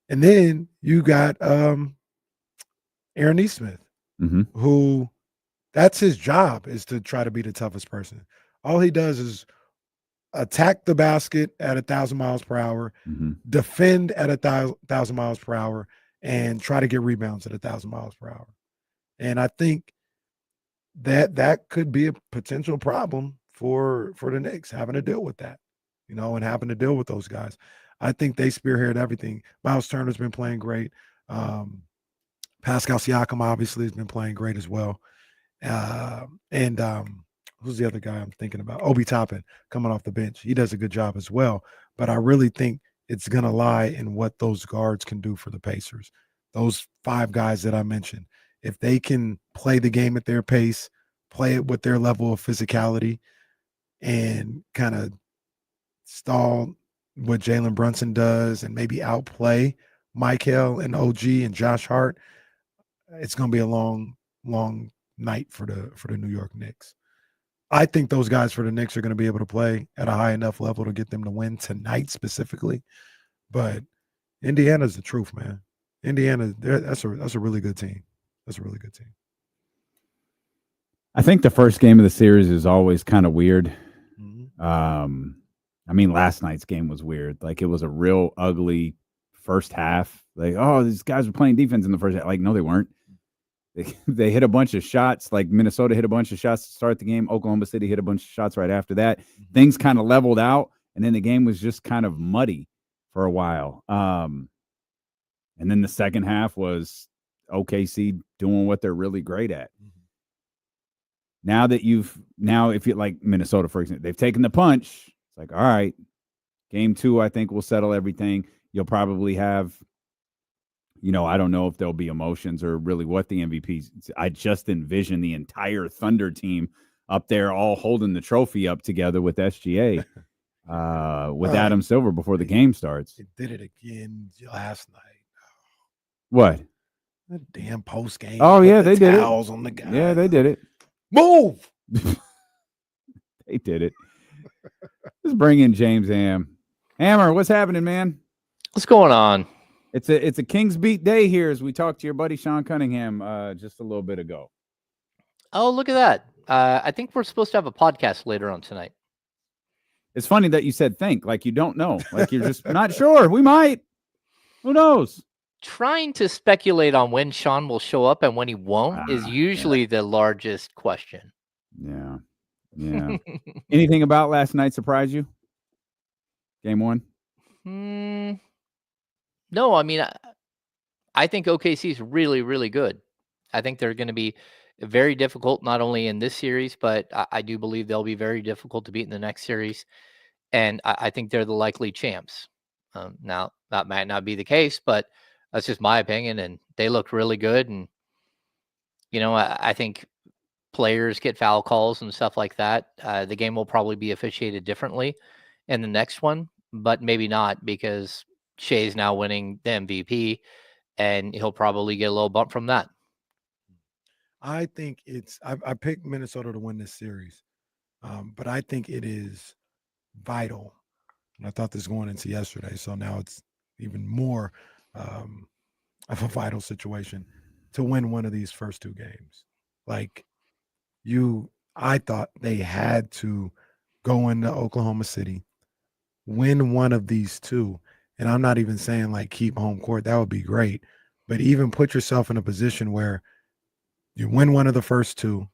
And then you got Aaron Nesmith, who that's his job, is to try to be the toughest person. All he does is attack the basket at 1,000 miles per hour, defend at 1,000 miles per hour, and try to get rebounds at 1,000 miles per hour. And I think that could be a potential problem for the Knicks, having to deal with that, and having to deal with those guys. I think they spearhead everything. Miles Turner's been playing great. Pascal Siakam obviously has been playing great as well. And who's the other guy I'm thinking about? Obi Toppin coming off the bench. He does a good job as well. But I really think it's going to lie in what those guards can do for the Pacers. Those 5 guys that I mentioned, if they can play the game at their pace, play it with their level of physicality, and kind of stall what Jalen Brunson does and maybe outplay Michael and OG and Josh Hart, it's going to be a long, long night for the New York Knicks. I think those guys for the Knicks are going to be able to play at a high enough level to get them to win tonight specifically. But Indiana's the truth, man. Indiana, that's a really good team. That's a really good team. I think the first game of the series is always kind of weird. I mean, last night's game was weird. Like, it was a real ugly first half. Like, oh, these guys were playing defense in the first half. Like, no, they weren't. They hit a bunch of shots. Like, Minnesota hit a bunch of shots to start the game. Oklahoma City hit a bunch of shots right after that. Things kind of leveled out, and then the game was just kind of muddy for a while. And then the second half was OKC doing what they're really great at. Now if you like Minnesota, for example, they've taken the punch. It's like, all right, game 2, I think we'll settle everything. You'll probably have, I don't know if there'll be emotions or really what the MVPs. I just envision the entire Thunder team up there all holding the trophy up together with SGA, with Adam Silver before the game starts. They did it again last night. What? The damn post game. Oh, yeah, they did it. On the guy. Yeah, they did it. Move. They did it. Let's bring in James Ham. Hammer, what's happening, man? What's going on? It's a Kings beat day here as we talked to your buddy Sean Cunningham just a little bit ago. Oh, look at that. I think we're supposed to have a podcast later on tonight. It's funny that you said think, like you don't know. Like you're just not sure. We might. Who knows? trying to speculate on when Sean will show up and when he won't is usually the largest question. Yeah. Yeah. Anything about last night surprise you? Game 1? No, I mean, I think OKC is really, really good. I think they're going to be very difficult, not only in this series, but I do believe they'll be very difficult to beat in the next series. And I think they're the likely champs. Now, that might not be the case, but that's just my opinion. And they look really good. And, I think players get foul calls and stuff like that. The game will probably be officiated differently in the next one, but maybe not because Shea's now winning the MVP and he'll probably get a little bump from that. I think I picked Minnesota to win this series, but I think it is vital. And I thought this going into yesterday, so now it's even more of a vital situation to win one of these first 2 games. I thought they had to go into Oklahoma City, win one of these 2. And I'm not even saying keep home court. That would be great. But even put yourself in a position where you win one of the first 2.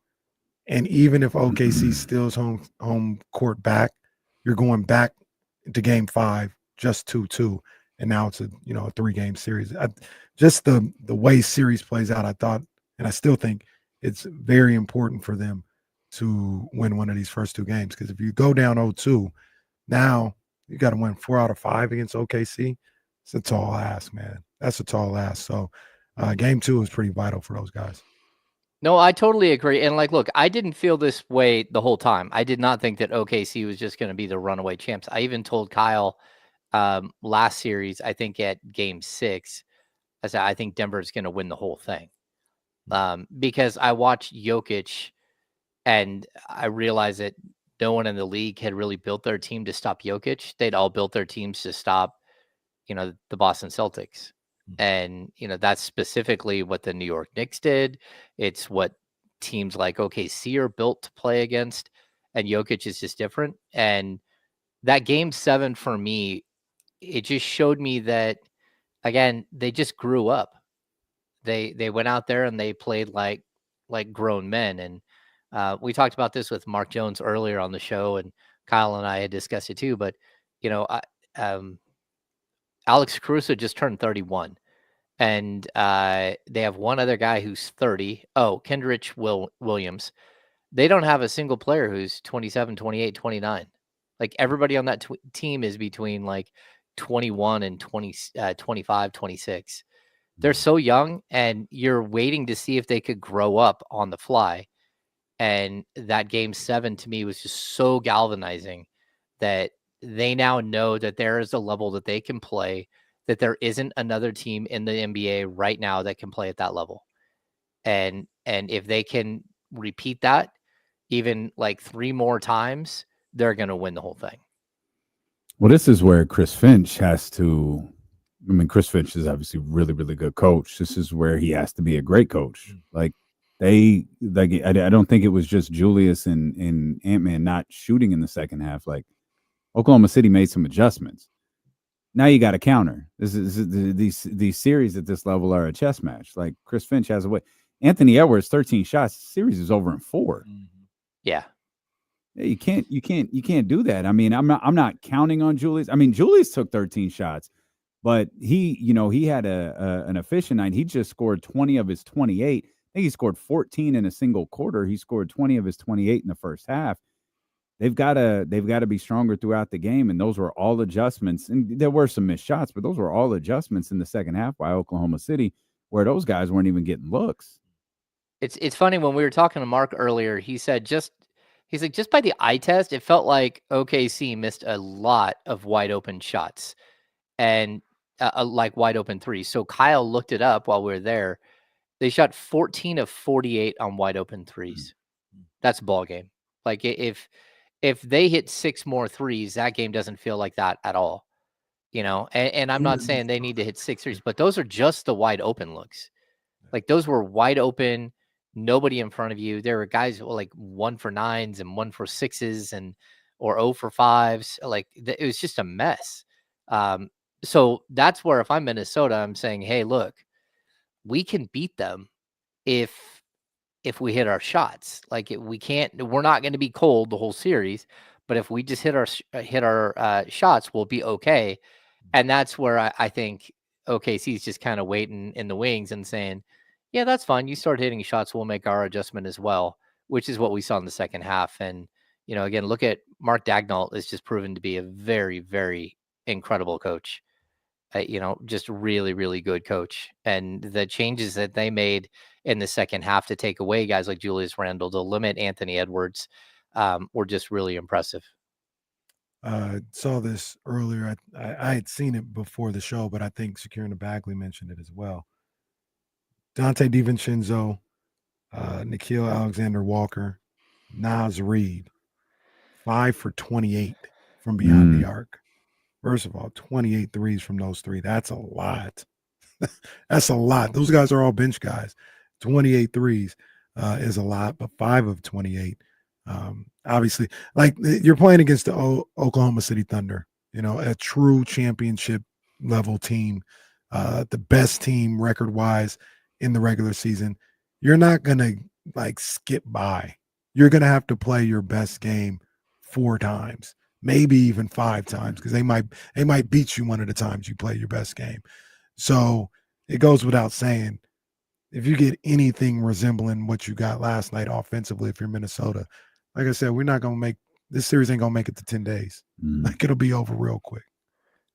And even if OKC steals home court back, you're going back to game 5, just 2-2. And now it's a 3-game series. Just the way series plays out, I thought, and I still think it's very important for them to win one of these first 2 games. Because if you go down 0-2, now you got to win 4 out of 5 against OKC. It's a tall ask, man. That's a tall ask. So game 2 is pretty vital for those guys. No, I totally agree. And look, I didn't feel this way the whole time. I did not think that OKC was just going to be the runaway champs. I even told Kyle last series, I think at game 6, I said, I think Denver's going to win the whole thing. Because I watched Jokic and I realized that no one in the league had really built their team to stop Jokic. They'd all built their teams to stop, the Boston Celtics. And, that's specifically what the New York Knicks did. It's what teams like OKC are built to play against. And Jokic is just different. And that game 7 for me, it just showed me that, again, they just grew up. They went out there and they played like grown men. And we talked about this with Mark Jones earlier on the show, and Kyle and I had discussed it too. But, Alex Caruso just turned 31. And they have one other guy who's 30. Oh, Kendrick Williams. They don't have a single player who's 27, 28, 29. Everybody on that team is between 21 and 25, 26. They're so young, and you're waiting to see if they could grow up on the fly. And that game 7 to me was just so galvanizing that they now know that there is a level that they can play, that there isn't another team in the NBA right now that can play at that level. And if they can repeat that even 3 more times, they're going to win the whole thing. Well, this is where Chris Finch has to, Chris Finch is obviously really, really good coach. This is where he has to be a great coach. I don't think it was just Julius and Ant-Man not shooting in the second half. Oklahoma City made some adjustments. Now you got to counter. These series at this level are a chess match. Chris Finch has a way. Anthony Edwards, 13 shots. The series is over in 4. Yeah. You can't do that. I'm not counting on Julius. Julius took 13 shots, but he had an efficient night. He just scored 20 of his 28. I think he scored 14 in a single quarter. He scored 20 of his 28 in the first half. They've got to be stronger throughout the game, and those were all adjustments. And there were some missed shots, but those were all adjustments in the second half by Oklahoma City, where those guys weren't even getting looks. It's funny, when we were talking to Mark earlier, he said just by the eye test, it felt like OKC missed a lot of wide open shots and wide open threes. So Kyle looked it up while we were there. They shot 14 of 48 on wide open threes. That's a ball game. If they hit 6 more threes, that game doesn't feel like that at all. And I'm not saying they need to hit 6 threes, but those are just the wide open looks. Those were wide open, nobody in front of you. There were guys who were 1 for 9s and 1 for 6s or 0 for 5s. It was just a mess. So that's where if I'm Minnesota, I'm saying, hey, look, we can beat them if we hit our shots. Like we're not going to be cold the whole series, but if we just hit our shots, we'll be okay. And that's where I think OKC's just kind of waiting in the wings and saying, yeah, that's fine. You start hitting shots, we'll make our adjustment as well, which is what we saw in the second half. And, again, look at Mark Daigneault is just proven to be a very, very incredible coach. Just really, really good coach. And the changes that they made in the second half to take away guys like Julius Randle, to limit Anthony Edwards, were just really impressive. Saw this earlier. I had seen it before the show, but I think Security Bagley mentioned it as well. Dante DiVincenzo, Nikhil Alexander-Walker, Naz Reid, 5 for 28 from beyond the arc. First of all, 28 threes from those three. That's a lot. That's a lot. Those guys are all bench guys. 28 threes is a lot, but 5 of 28. Obviously, like you're playing against the Oklahoma City Thunder, a true championship level team, the best team record wise in the regular season. You're not going to skip by. You're going to have to play your best game 4 times, maybe even 5 times, because they might beat you one of the times you play your best game. So it goes without saying, if you get anything resembling what you got last night offensively, if you're Minnesota, like I said, we're not going to make this series ain't going to make it to 10 days. Like it'll be over real quick.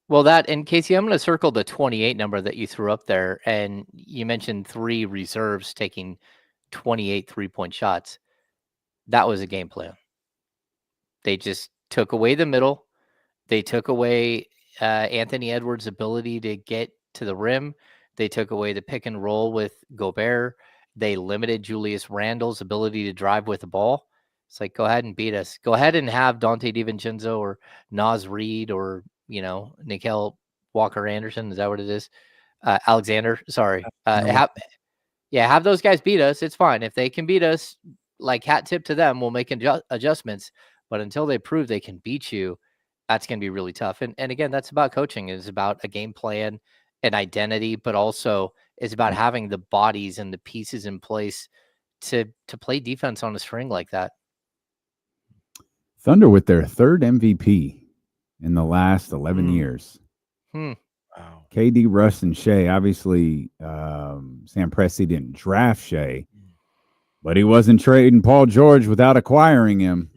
Well, and Casey, I'm going to circle the 28 number that you threw up there. And you mentioned 3 reserves taking 28 3-point shots. That was a game plan. They just took away the middle. They took away Anthony Edwards' ability to get to the rim. They took away the pick and roll with Gobert. They limited Julius Randle's ability to drive with the ball. It's like, go ahead and beat us. Go ahead and have Dante DiVincenzo or Naz Reid or, Nickel Walker-Anderson. Is that what it is? Alexander. Sorry. Have those guys beat us. It's fine. If they can beat us, like hat tip to them, we'll make adjustments. But until they prove they can beat you, that's going to be really tough. And again, that's about coaching. It's about a game plan, an identity, but also it's about having the bodies and the pieces in place to play defense on a string like that. Thunder with their 3rd MVP in the last 11 years. Wow. KD, Russ, and Shea. Obviously, Sam Presti didn't draft Shea, but he wasn't trading Paul George without acquiring him.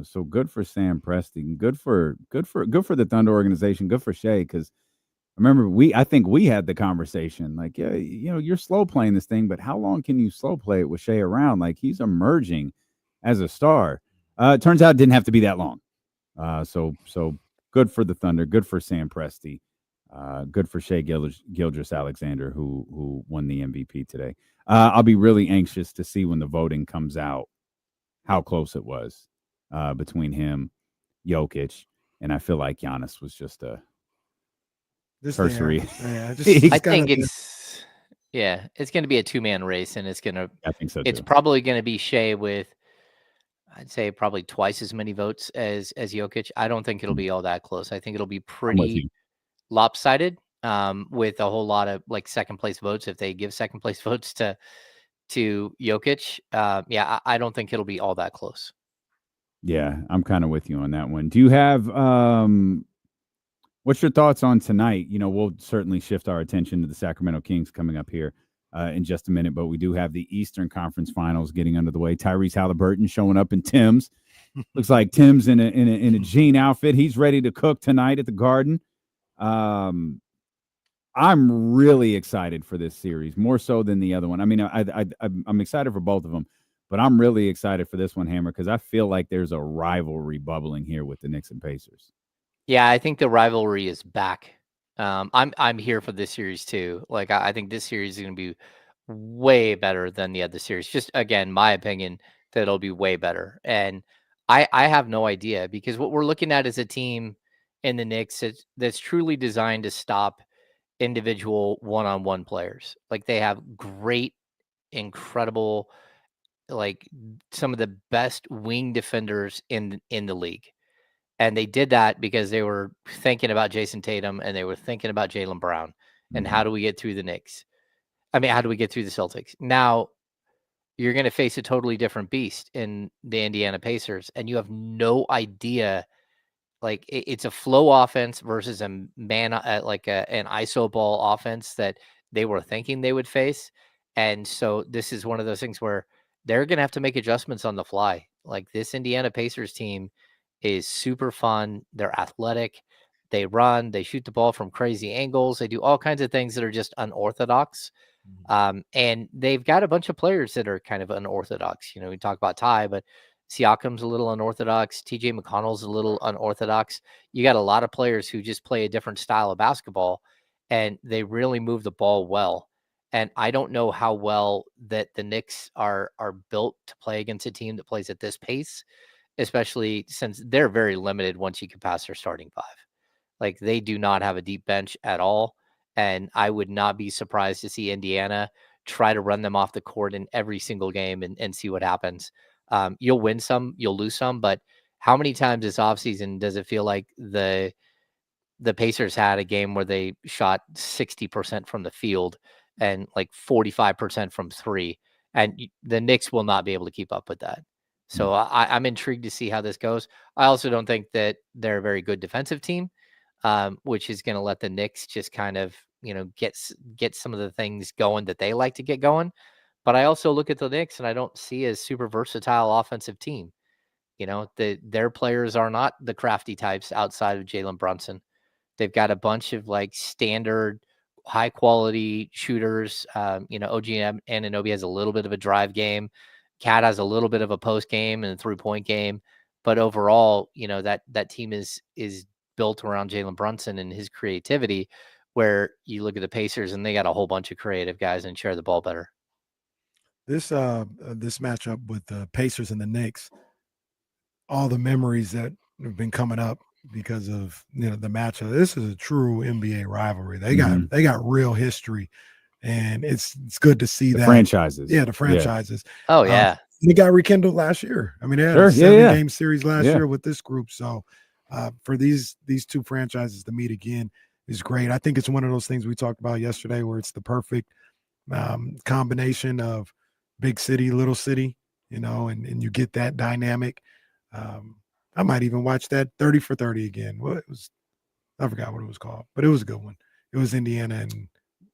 So good for Sam Presti. Good for the Thunder organization. Good for Shea, because I remember I think we had the conversation like, yeah, you're slow playing this thing, but how long can you slow play it with Shea around? Like, he's emerging as a star. It turns out it didn't have to be that long. So good for the Thunder. Good for Sam Presti. Good for Shea Gilgeous-Alexander, who won the MVP today. I'll be really anxious to see when the voting comes out how close it was between him, Jokic, and I feel like Giannis was just a cursory. I think it's going to be a 2-man race, and it's going to. I think so too. It's probably going to be Shea with, I'd say, probably twice as many votes as Jokic. I don't think it'll be all that close. I think it'll be pretty lopsided, with a whole lot of second place votes if they give second place votes to Jokic. I don't think it'll be all that close. Yeah, I'm kind of with you on that one. Do you have what's your thoughts on tonight? We'll certainly shift our attention to the Sacramento Kings coming up here in just a minute, but we do have the Eastern Conference Finals getting under the way. Tyrese Halliburton showing up in Tim's. Looks like Tim's in a jean outfit. He's ready to cook tonight at the Garden. I'm really excited for this series, more so than the other one. I mean, I'm excited for both of them, but I'm really excited for this one, Hammer, because I feel like there's a rivalry bubbling here with the Knicks and Pacers. Yeah, I think the rivalry is back. I'm here for this series too. I think this series is going to be way better than the other series. Just again, my opinion that it'll be way better. And I have no idea, because what we're looking at is a team in the Knicks that's truly designed to stop individual one-on-one players. They have great, incredible, some of the best wing defenders in the league. And they did that because they were thinking about Jason Tatum and they were thinking about Jaylen Brown and how do we get through the Knicks? I mean, how do we get through the Celtics? Now you're going to face a totally different beast in the Indiana Pacers, and you have no idea. Like it's a flow offense versus a man, an iso ball offense that they were thinking they would face. And so this is one of those things where they're going to have to make adjustments on the fly. Like this Indiana Pacers team is super fun. They're athletic. They run, they shoot the ball from crazy angles. They do all kinds of things that are just unorthodox. And they've got a bunch of players that are kind of unorthodox. You know, we talk about Ty, but Siakam's a little unorthodox. TJ McConnell's a little unorthodox. You got a lot of players who just play a different style of basketball, and they really move the ball well. And I don't know how well that the Knicks are built to play against a team that plays at this pace, especially since they're very limited once you can pass their starting five. Like they do not have a deep bench at all. And I would not be surprised to see Indiana try to run them off the court in every single game and see what happens. You'll win some, you'll lose some, but how many times this offseason does it feel like the Pacers had a game where they shot 60% from the field and like 45% from three, and the Knicks will not be able to keep up with that. So I'm intrigued to see how this goes. I also don't think that they're a very good defensive team, which is going to let the Knicks just kind of, get some of the things going that they like to get going. But I also look at the Knicks and I don't see a super versatile offensive team. Their players are not the crafty types outside of Jalen Brunson. They've got a bunch of like standard high quality shooters. OG Anunoby has a little bit of a drive game. Cat has a little bit of a post game and a 3-point game. But overall, that team is built around Jalen Brunson and his creativity, where you look at the Pacers and they got a whole bunch of creative guys and share the ball better. This matchup with the Pacers and the Knicks, all the memories that have been coming up because of the matchup. This is a true NBA rivalry. They got real history, and it's good to see the that franchises. Yeah, the franchises. Oh yeah, they got rekindled last year. I mean, they had a 7-game series last year with this group. So for these two franchises to meet again is great. I think it's one of those things we talked about yesterday where it's the perfect combination of big city, little city, and you get that dynamic. I might even watch that 30 for 30 again. I forgot what it was called, but it was a good one. It was Indiana and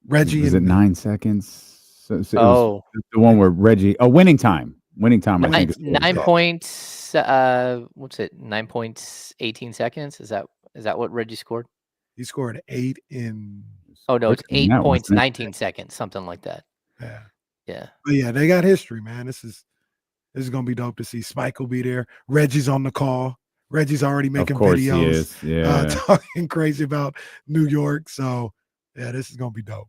Reggie. Was it 9 seconds? So it was the one where Reggie, winning time. Winning time. I think 9 points. What's it? 9 points, 18 seconds. Is that what Reggie scored? He scored 8 in. Oh no, it's 8 points, 19 seconds, something like that. Yeah. But yeah, they got history, man. This is gonna be dope to see. Spike will be there. Reggie's on the call. Reggie's already making videos, talking crazy about New York. So yeah, this is gonna be dope.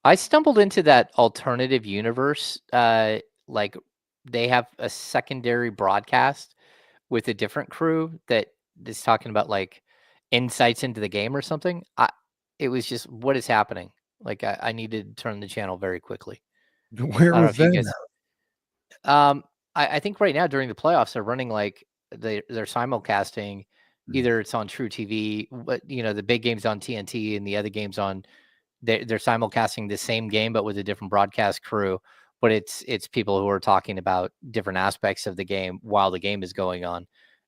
I stumbled into that alternative universe. Like they have a secondary broadcast with a different crew that is talking about like insights into the game or something. It was just, what is happening? Like I needed to turn the channel very quickly. Where was that? I think right now during the playoffs they're running like they're simulcasting. Either it's on True TV, but the big game's on TNT and the other game's on. They're simulcasting the same game but with a different broadcast crew. But it's people who are talking about different aspects of the game while the game is going on,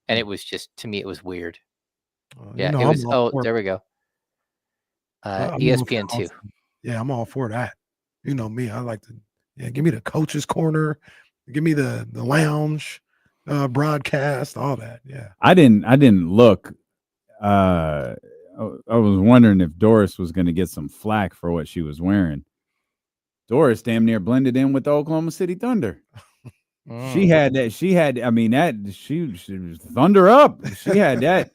and it was just, to me, it was weird. Yeah, it was. There we go. ESPN 2. Yeah, I'm all for that. You know me, I like to. Yeah, give me the coach's corner, give me the lounge broadcast, all that. Yeah, I didn't look. I was wondering if Doris was going to get some flack for what she was wearing. Doris damn near blended in with the Oklahoma City Thunder. She had that. She was Thunder up. She had that.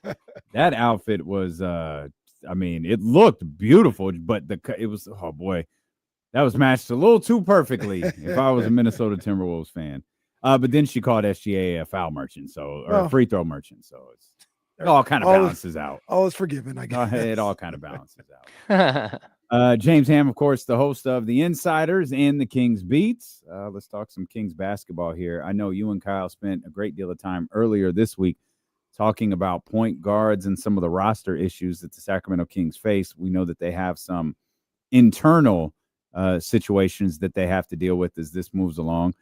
That outfit was. It looked beautiful, but it was. Oh boy, that was matched a little too perfectly. If I was a Minnesota Timberwolves fan, but then she called SGA a foul merchant, a free throw merchant. So it all kind of balances out. All is forgiven, I guess. It all kind of balances out. James Ham, of course, the host of The Insiders and the Kings Beats. Let's talk some Kings basketball here. I know you and Kyle spent a great deal of time earlier this week talking about point guards and some of the roster issues that the Sacramento Kings face. We know that they have some internal situations that they have to deal with as this moves along,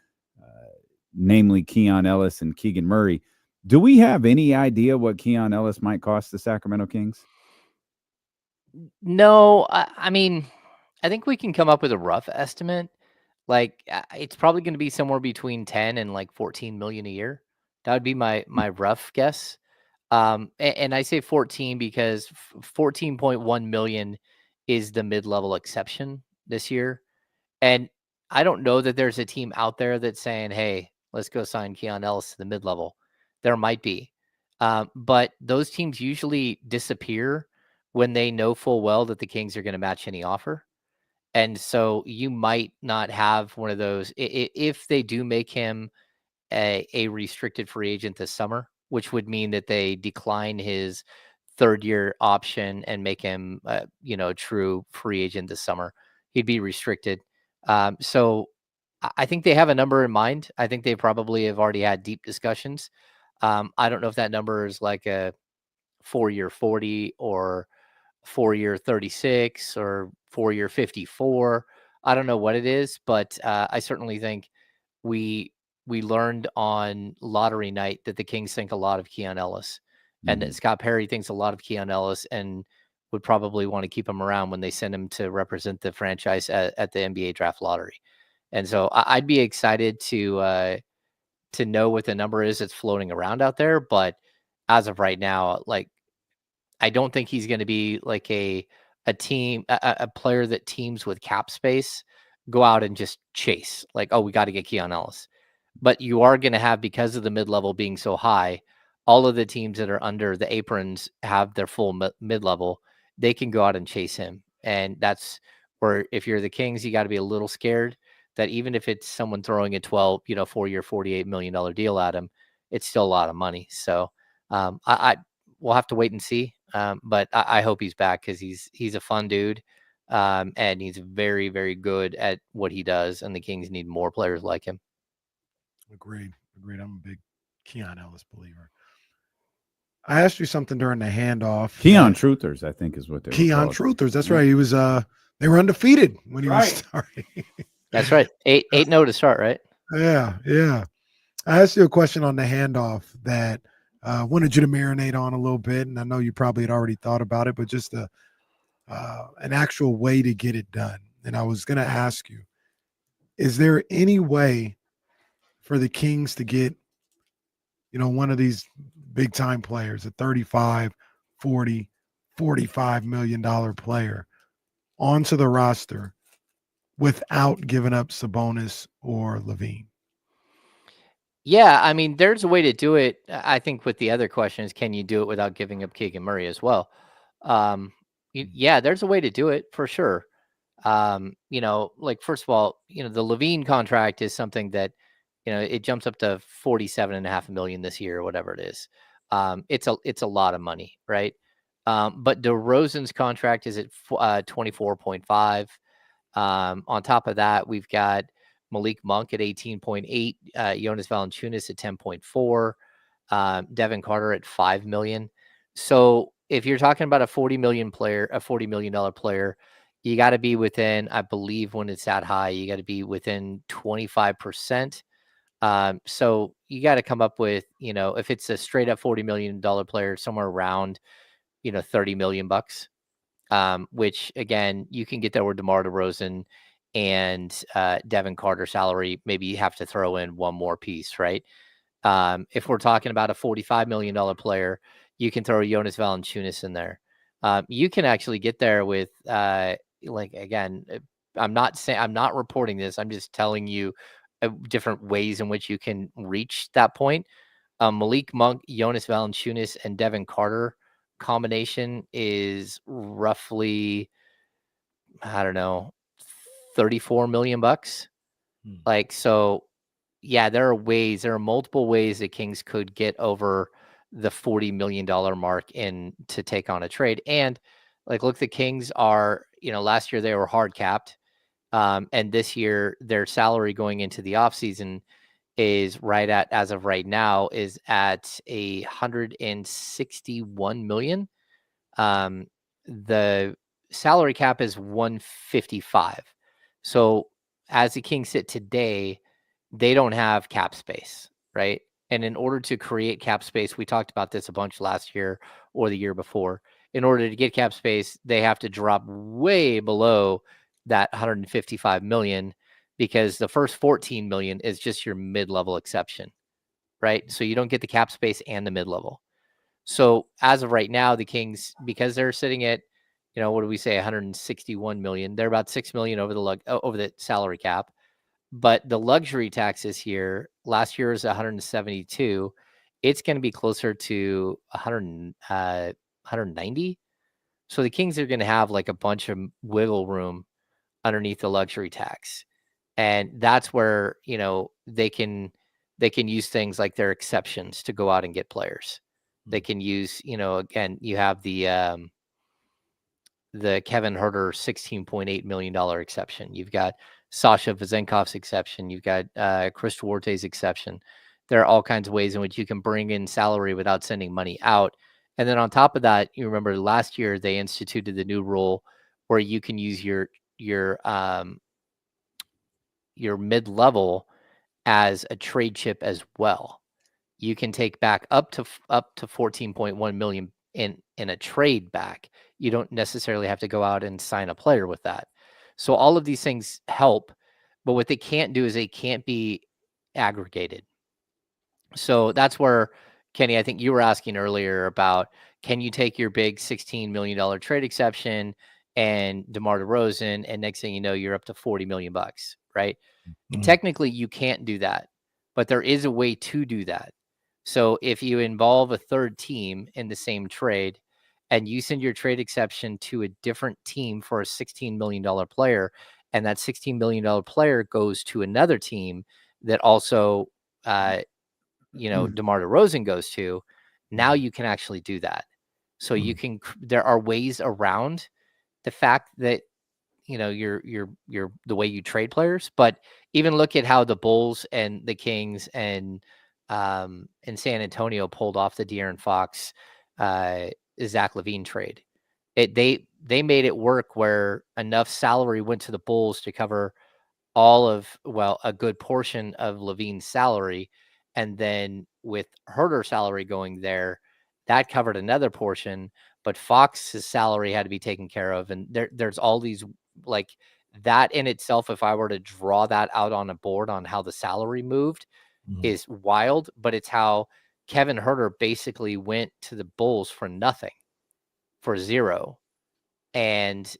namely Keon Ellis and Keegan Murray. Do we have any idea what Keon Ellis might cost the Sacramento Kings? No, I mean, I think we can come up with a rough estimate. Like, it's probably going to be somewhere between 10 and like 14 million a year. That would be my rough guess. And I say 14 because 14.1 million is the mid-level exception this year. And I don't know that there's a team out there that's saying, hey, let's go sign Keon Ellis to the mid-level. There might be. But those teams usually disappear when they know full well that the Kings are going to match any offer. And so you might not have one of those if they do make him a restricted free agent this summer, which would mean that they decline his third-year option and make him, a true free agent this summer. He'd be restricted. So I think they have a number in mind. I think they probably have already had deep discussions. I don't know if that number is like a 4-year 40 or 4-year 36 or 4-year 54. I don't know what it is, but I certainly think we learned on lottery night that the Kings think a lot of Keon Ellis, and that Scott Perry thinks a lot of Keon Ellis and would probably want to keep him around when they send him to represent the franchise at the NBA draft lottery. And so I'd be excited to know what the number is that's floating around out there. But as of right now, like, I don't think he's going to be like a player that teams with cap space go out and just chase. Like, oh, we got to get Keon Ellis. But you are going to have, because of the mid-level being so high, all of the teams that are under the aprons have their full mid-level. They can go out and chase him. And that's where, if you're the Kings, you got to be a little scared that even if it's someone throwing a 4-year, $48 million deal at him, it's still a lot of money. So we'll have to wait and see. But I hope he's back, because he's a fun dude. And he's very, very good at what he does. And the Kings need more players like him. Agreed. I'm a big Keon Ellis believer. I asked you something during the handoff. Keon Truthers, I think, is what they're Keon Truthers. That's right. He was. They were undefeated when he was starting. That's right. 8-0 to start, right? Yeah. I asked you a question on the handoff that wanted you to marinate on a little bit, and I know you probably had already thought about it, but just an actual way to get it done. And I was going to ask you, is there any way for the Kings to get, one of these big time players, a 35, 40, $45 million player, onto the roster without giving up Sabonis or Levine? Yeah, I mean, there's a way to do it. I think with the other question is, can you do it without giving up Keegan Murray as well? Yeah, there's a way to do it for sure. Like, first of all, the Levine contract is something that, it jumps up to $47.5 million this year or whatever it is. It's a lot of money, right? But DeRozan's contract is at 24.5. On top of that, we've got Malik Monk at 18.8, Jonas Valanciunas at 10.4, Devin Carter at $5 million. So if you're talking about a $40 million player, you got to be within, I believe when it's that high, you got to be within 25%. So you got to come up with, if it's a straight up $40 million player, somewhere around, $30 million bucks. Which again, you can get there with DeMar DeRozan and Devin Carter salary. Maybe you have to throw in one more piece, right? If we're talking about a $45 million player, you can throw Jonas Valanciunas in there. You can actually get there with again, I'm not reporting this. I'm just telling you different ways in which you can reach that point. Malik Monk, Jonas Valanciunas, and Devin Carter combination is roughly, I don't know, $34 million bucks. Like, so yeah, there are multiple ways that Kings could get over the $40 million mark to take on a trade. And like, look, the Kings are, last year they were hard capped. And this year their salary going into the offseason is right at, as of right now, is at 161 million. The salary cap is 155. So as the Kings sit today, they don't have cap space, right? And in order to create cap space, we talked about this a bunch last year or the year before. In order to get cap space, they have to drop way below that 155 million, because the first 14 million is just your mid-level exception, right? So you don't get the cap space and the mid-level. So as of right now, the Kings, because they're sitting at, what do we say, 161 million, they're about 6 million over the salary cap. But the luxury taxes here, last year was 172. It's going to be closer to 190. So the Kings are going to have like a bunch of wiggle room underneath the luxury tax. And that's where, they can use things like their exceptions to go out and get players. They can use, again, you have the Kevin Huerter $16.8 million exception. You've got Sasha Vezenkov's exception. You've got Chris Duarte's exception. There are all kinds of ways in which you can bring in salary without sending money out. And then on top of that, you remember last year they instituted the new rule where you can use your mid-level as a trade chip as well. You can take back up to 14.1 million in a trade back. You don't necessarily have to go out and sign a player with that. So all of these things help, but what they can't do is they can't be aggregated. So that's where, Kenny, I think you were asking earlier about, can you take your big $16 million trade exception and DeMar DeRozan, and next thing you know, you're up to $40 million, right? Mm-hmm. Technically, you can't do that, but there is a way to do that. So if you involve a third team in the same trade and you send your trade exception to a different team for a $16 million player, and that $16 million player goes to another team that also, DeMar DeRozan goes to, now you can actually do that. So you can, there are ways around the fact that, you're the way you trade players, but even look at how the Bulls and the Kings and San Antonio pulled off the De'Aaron Fox, Zach LaVine trade. They made it work where enough salary went to the Bulls to cover a good portion of LaVine's salary, and then with Huerter's salary going there, that covered another portion. But Fox's salary had to be taken care of, and there's all these, like, that in itself, if I were to draw that out on a board on how the salary moved, is wild. But it's how Kevin Huerter basically went to the Bulls for nothing, for zero, and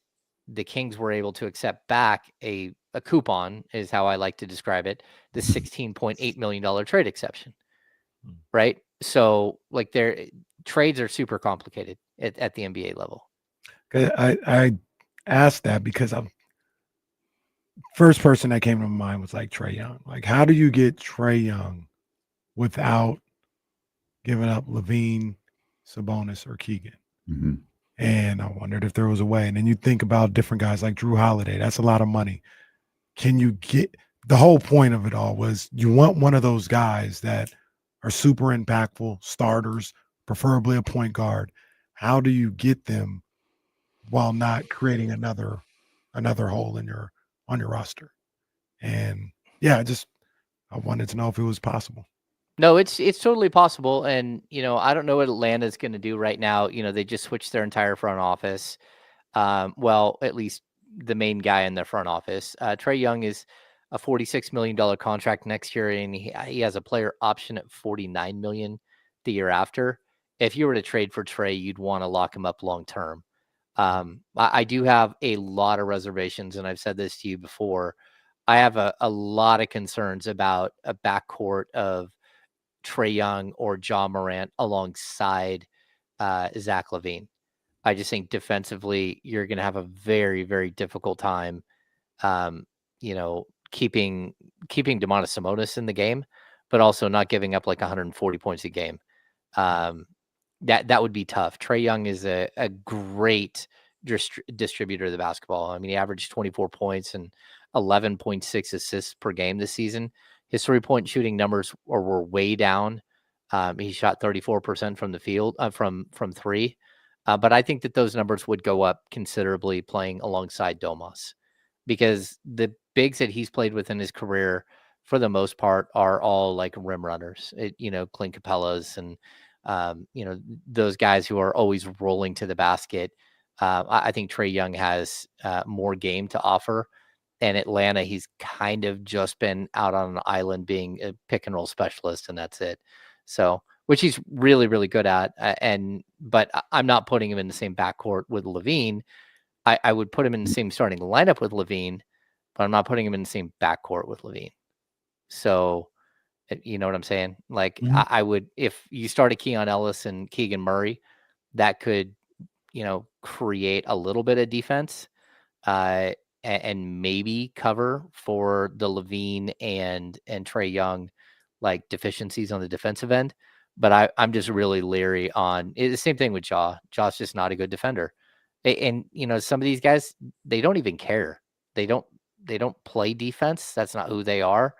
the Kings were able to accept back a coupon, is how I like to describe it, the $16.8 million trade exception, right? So like their trades are super complicated at the NBA level. I asked that because first person that came to my mind was like Trae Young. Like, how do you get Trae Young without giving up LaVine, Sabonis, or Keegan? Mm-hmm. And I wondered if there was a way. And then you think about different guys like Drew Holiday. That's a lot of money. Can you get – the whole point of it all was you want one of those guys that are super impactful, starters, preferably a point guard. How do you get them while not creating another hole in on your roster? And yeah, I wanted to know if it was possible. No, it's totally possible. And, I don't know what Atlanta's going to do right now. They just switched their entire front office. Well, at least the main guy in their front office. Trae Young is a $46 million contract next year, and he has a player option at $49 million the year after. If you were to trade for Trae, you'd want to lock him up long term. I do have a lot of reservations, and I've said this to you before. I have a lot of concerns about a backcourt of Trae Young or Ja Morant alongside Zach LaVine. I just think defensively, you're going to have a very, very difficult time, keeping Domantas Sabonis in the game, but also not giving up like 140 points a game. That would be tough. Trae Young is a great distributor of the basketball. I mean, he averaged 24 points and 11.6 assists per game this season. His 3-point shooting numbers were way down. He shot 34% from the field, from three. But I think that those numbers would go up considerably playing alongside Domas, because the bigs that he's played with in his career, for the most part, are all like rim runners. Clint Capella's and those guys who are always rolling to the basket. I think Trae Young has more game to offer. And Atlanta, he's kind of just been out on an island being a pick and roll specialist, and that's it. So, which he's really, really good at. But I'm not putting him in the same backcourt with LaVine. I would put him in the same starting lineup with LaVine, but I'm not putting him in the same backcourt with LaVine. So, you know what I'm saying? Like, I would, if you started Keon Ellis and Keegan Murray, that could, create a little bit of defense. And maybe cover for the LaVine and Trae Young, like, deficiencies on the defensive end. But I'm just really leery on the same thing with Ja. Ja's just not a good defender. And some of these guys, they don't even care. They don't play defense. That's not who they are.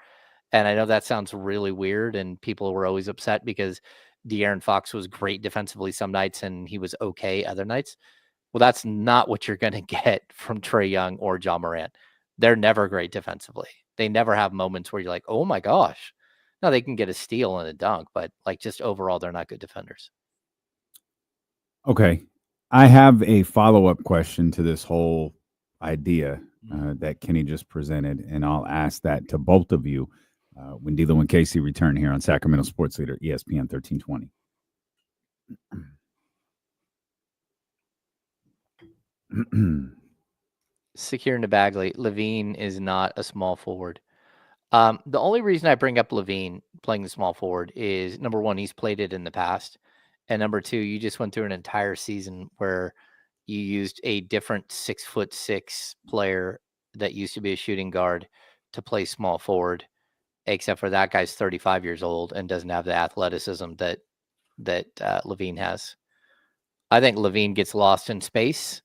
And I know that sounds really weird, and people were always upset because De'Aaron Fox was great defensively some nights and he was okay other nights. Well, that's not what you're going to get from Trae Young or Ja Morant. They're never great defensively. They never have moments where you're like, oh my gosh. No, they can get a steal and a dunk, but like, just overall, they're not good defenders. Okay. I have a follow-up question to this whole idea that Kenny just presented, and I'll ask that to both of you when D'Lo and Casey return here on Sacramento Sports Leader, ESPN 1320. Secure Bagley, LaVine is not a small forward. The only reason I bring up LaVine playing the small forward is, number one, he's played it in the past. And number two, you just went through an entire season where you used a different 6'6" player that used to be a shooting guard to play small forward, except for that guy's 35 years old and doesn't have the athleticism that LaVine has. I think LaVine gets lost in space.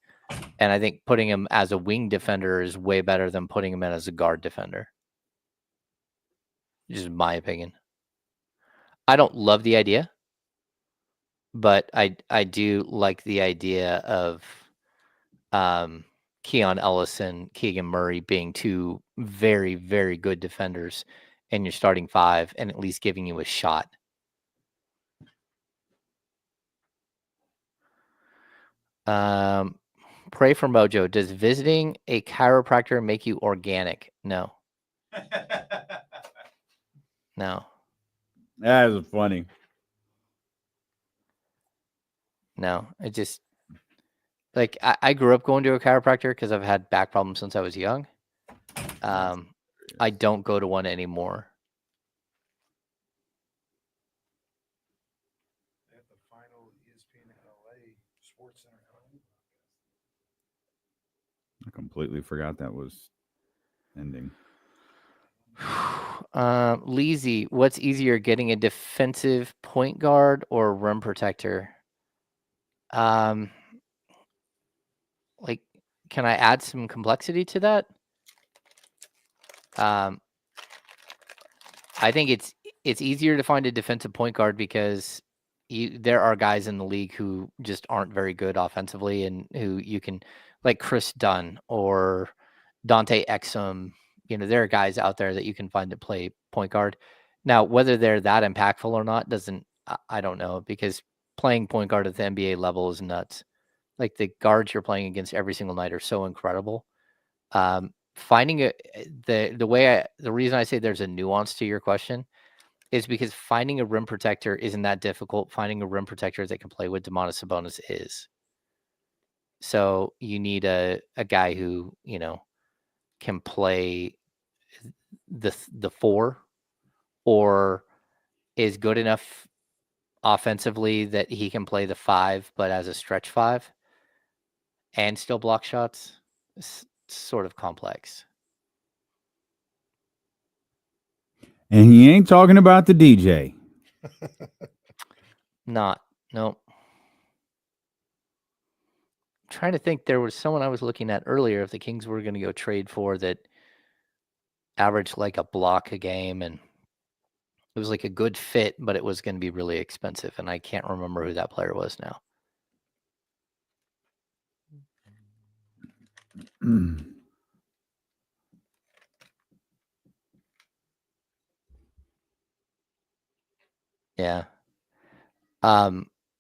And I think putting him as a wing defender is way better than putting him in as a guard defender. Just my opinion. I don't love the idea, but I do like the idea of Keon Ellis and Keegan Murray being two very, very good defenders in your starting five, and at least giving you a shot. Pray for Mojo. Does visiting a chiropractor make you organic? No. No. That is funny. No, it just, like, I grew up going to a chiropractor because I've had back problems since I was young. I don't go to one anymore. At the final ESPN LA Sports Center. I completely forgot that was ending. Leezy, what's easier, getting a defensive point guard or rim protector? Like, can I add some complexity to that? I think it's easier to find a defensive point guard because there are guys in the league who just aren't very good offensively, and who you can, like Chris Dunn or Dante Exum. There are guys out there that you can find to play point guard. Now, whether they're that impactful or not I don't know, because playing point guard at the NBA level is nuts. Like, the guards you're playing against every single night are so incredible. Finding the reason I say there's a nuance to your question is because finding a rim protector isn't that difficult. Finding a rim protector that can play with Domantas Sabonis is. So you need a guy who, can play the four, or is good enough offensively that he can play the five, but as a stretch five and still block shots. It's sort of complex. And he ain't talking about the DJ. Nope. Trying to think, there was someone I was looking at earlier if the Kings were going to go trade for that averaged like a block a game, and It was like a good fit, but it was going to be really expensive, and I can't remember who that player was now. Yeah.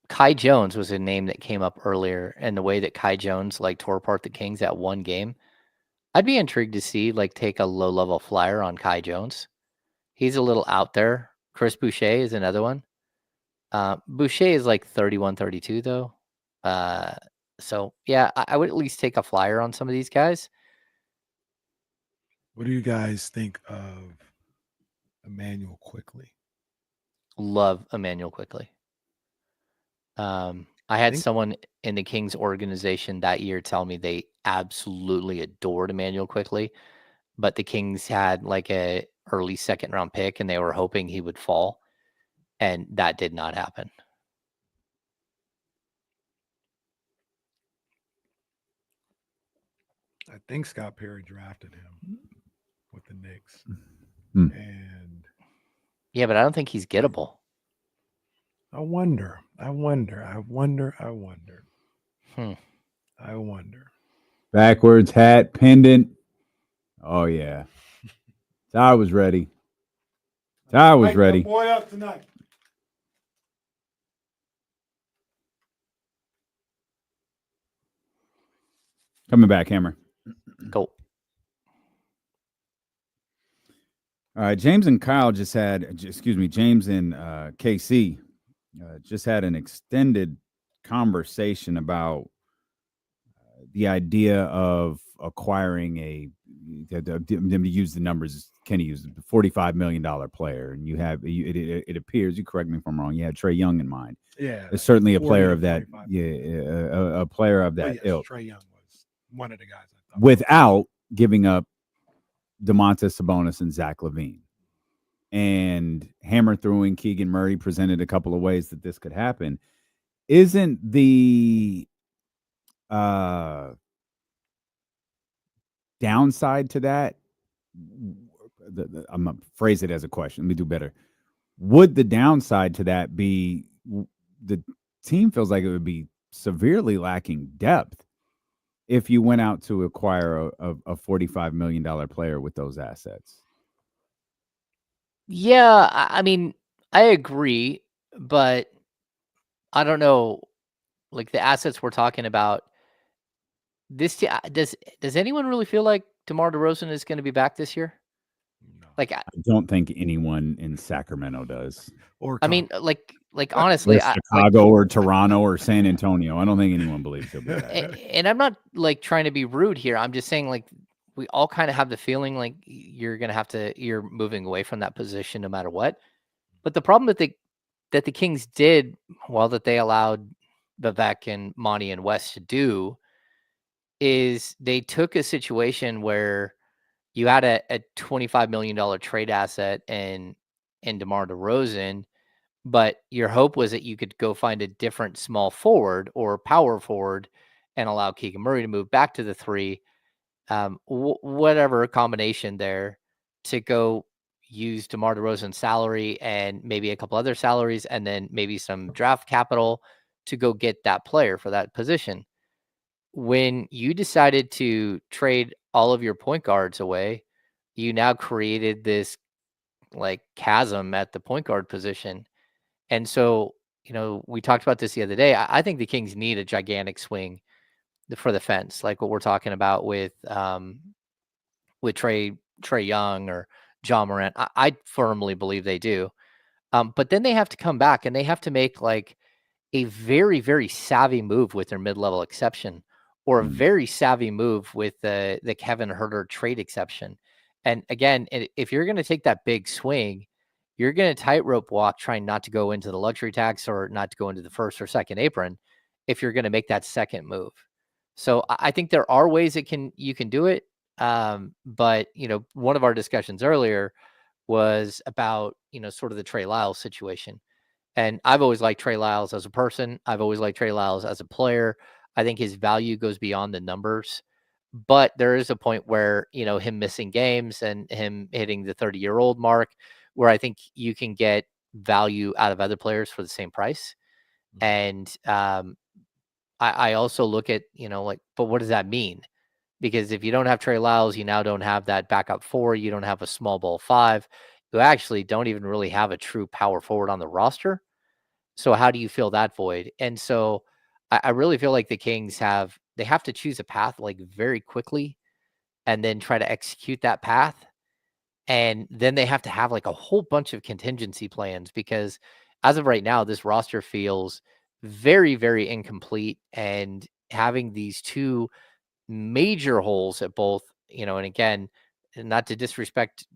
Kai Jones was a name that came up earlier, and the way that Kai Jones like tore apart the Kings at one game, I'd be intrigued to see like take a low-level flyer on Kai Jones. He's a little out there. Chris Boucher is another one. Boucher is like 31, 32 though. So yeah, I would at least take a flyer on some of these guys. What do you guys think of Emmanuel Quickly? Love Emmanuel Quickly. I had someone in the Kings organization that year tell me they absolutely adored Emmanuel Quickly, but the Kings had like a early second round pick and they were hoping he would fall, and that did not happen. I think Scott Perry drafted him with the Knicks. And yeah, but I don't think he's gettable. I wonder. Backwards hat, pendant. Oh yeah. Ty was ready. Wake that boy up tonight. Coming back, Hammer. Go. All right, James and Kyle James and KC just had an extended conversation about the idea of acquiring them to use the numbers Kenny used, the $45 million player, and you have it appears, you correct me if I'm wrong, you had Trey Young in mind. Yeah, it's certainly a player of that. A player of that ilk. Trey Young was one of the guys I thought. Without giving up Domantas Sabonis and Zach LaVine. And Hammer throwing Keegan Murray presented a couple of ways that this could happen. Isn't the downside to that? I'm going to phrase it as a question. Let me do better. Would the downside to that be the team feels like it would be severely lacking depth if you went out to acquire a $45 million player with those assets? Yeah, I mean, I agree, but I don't know, like the assets we're talking about. Does anyone really feel like DeMar DeRozan is going to be back this year? No. Like, I don't think anyone in Sacramento does. I mean, like honestly, or Chicago or Toronto or San Antonio. I don't think anyone believes he'll be back. And I'm not like trying to be rude here. I'm just saying, like, we all kind of have the feeling like you're moving away from that position no matter what. But the problem that the Kings did, that they allowed Vivek and Monty and West to do, is they took a situation where you had a $25 million trade asset in DeMar DeRozan, but your hope was that you could go find a different small forward or power forward and allow Keegan Murray to move back to the three, whatever combination there, to go use DeMar DeRozan's salary and maybe a couple other salaries and then maybe some draft capital to go get that player for that position. When you decided to trade all of your point guards away, you now created this like chasm at the point guard position. And so, we talked about this the other day. I think the Kings need a gigantic swing for the fence, like what we're talking about with Trey Young or John Morant. I firmly believe they do. But then they have to come back and they have to make like a very, very savvy move with their mid-level exception, or a very savvy move with the Kevin Huerter trade exception. And again, if you're going to take that big swing, you're going to tightrope walk trying not to go into the luxury tax or not to go into the first or second apron if you're going to make that second move. So I think there are ways you can do it. But, one of our discussions earlier was about, sort of the Trey Lyles situation. And I've always liked Trey Lyles as a person. I've always liked Trey Lyles as a player. I think his value goes beyond the numbers. But there is a point where, him missing games and him hitting the 30-year-old mark, where I think you can get value out of other players for the same price. And I also look at, but what does that mean? Because if you don't have Trey Lyles, you now don't have that backup 4. You don't have a small ball 5. You actually don't even really have a true power forward on the roster. So how do you fill that void? And so I really feel like the Kings have to choose a path like very quickly and then try to execute that path. And then they have to have like a whole bunch of contingency plans, because as of right now, this roster feels very, very incomplete. And having these two major holes at both, and again, not to disrespect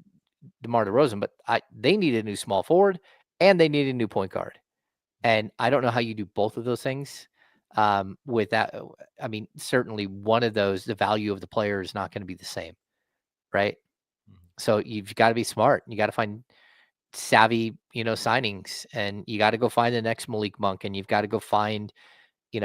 DeMar DeRozan, but they need a new small forward and they need a new point guard. And I don't know how you do both of those things. With that, I mean, certainly one of those, the value of the player is not going to be the same, right? So you've got to be smart. You got to find savvy, signings, and you got to go find the next Malik Monk, and you've got to go find, you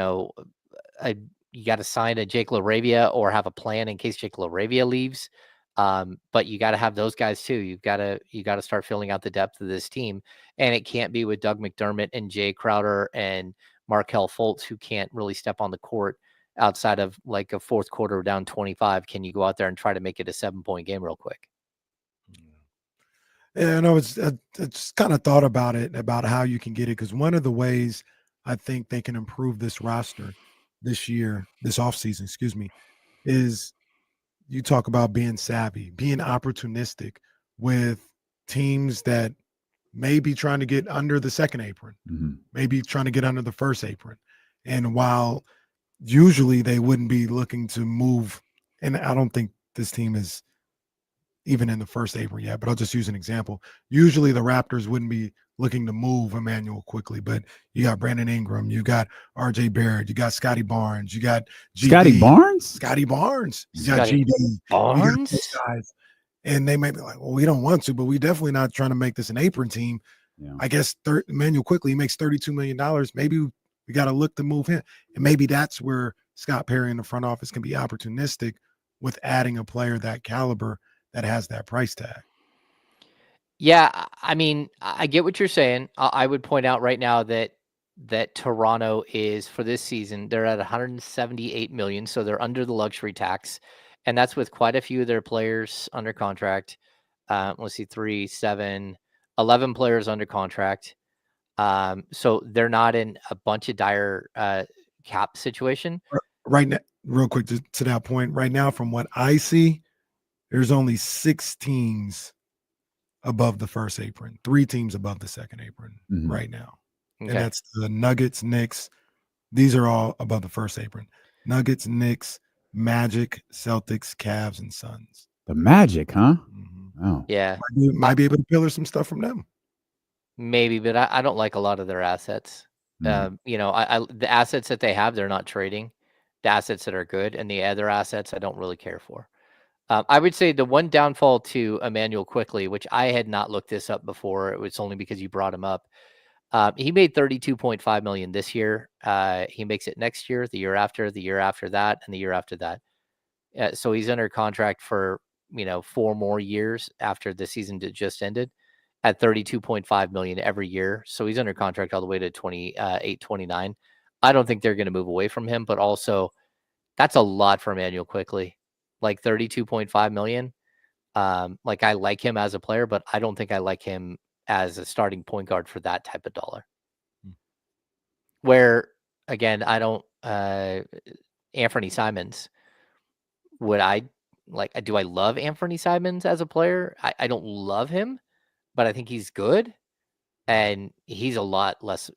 got to sign a Jake Laravia or have a plan in case Jake Laravia leaves. But you got to have those guys too. You got to start filling out the depth of this team, and it can't be with Doug McDermott and Jay Crowder and Markelle Fultz, who can't really step on the court outside of like a fourth quarter down 25. Can you go out there and try to make it a 7-point game real quick? Yeah, I just kind of thought about it, about how you can get it, because one of the ways I think they can improve this roster this offseason, is you talk about being savvy, being opportunistic with teams that may be trying to get under the second apron, maybe trying to get under the first apron. And while usually they wouldn't be looking to move, and I don't think this team is even in the first apron yet, but I'll just use an example. Usually the Raptors wouldn't be looking to move Emmanuel quickly, but you got Brandon Ingram, you got RJ Barrett, you got Scotty Barnes, you got GD, Scotty Barnes, you got GD, Barnes, those guys. And they may be like, well, we don't want to, but we definitely not trying to make this an apron team. Yeah. I guess Emmanuel quickly makes $32 million. Maybe we got to look to move him. And maybe that's where Scott Perry in the front office can be opportunistic with adding a player that caliber that has that price tag. Yeah, I mean, I get what you're saying. I would point out right now that Toronto is, for this season, they're at 178 million, so they're under the luxury tax, and that's with quite a few of their players under contract. Let's see, 3, 7, 11 players under contract. So they're not in a bunch of dire cap situation. Right now, real quick to that point, right now, from what I see, there's only 6 teams above the first apron, 3 teams above the second apron right now. Okay. And that's the Nuggets, Knicks. These are all above the first apron. Nuggets, Knicks, Magic, Celtics, Cavs, and Suns. The Magic, huh? Oh. Yeah. Might be able to pillar some stuff from them. Maybe, but I don't like a lot of their assets. The assets that they have, they're not trading. The assets that are good, and the other assets I don't really care for. I would say the one downfall to Emmanuel quickly, which I had not looked this up before, it was only because you brought him up. He made $32.5 million this year. He makes it next year, the year after that, and the year after that. So he's under contract for 4 more years after the season that just ended at $32.5 million every year. So he's under contract all the way to 28, 29. I don't think they're going to move away from him, but also that's a lot for Emmanuel quickly. Like $32.5 million. Like I like him as a player, but I don't think I like him as a starting point guard for that type of dollar. Where again, I don't Anthony Simons. Do I love Anthony Simons as a player? I don't love him, but I think he's good. And he's a lot less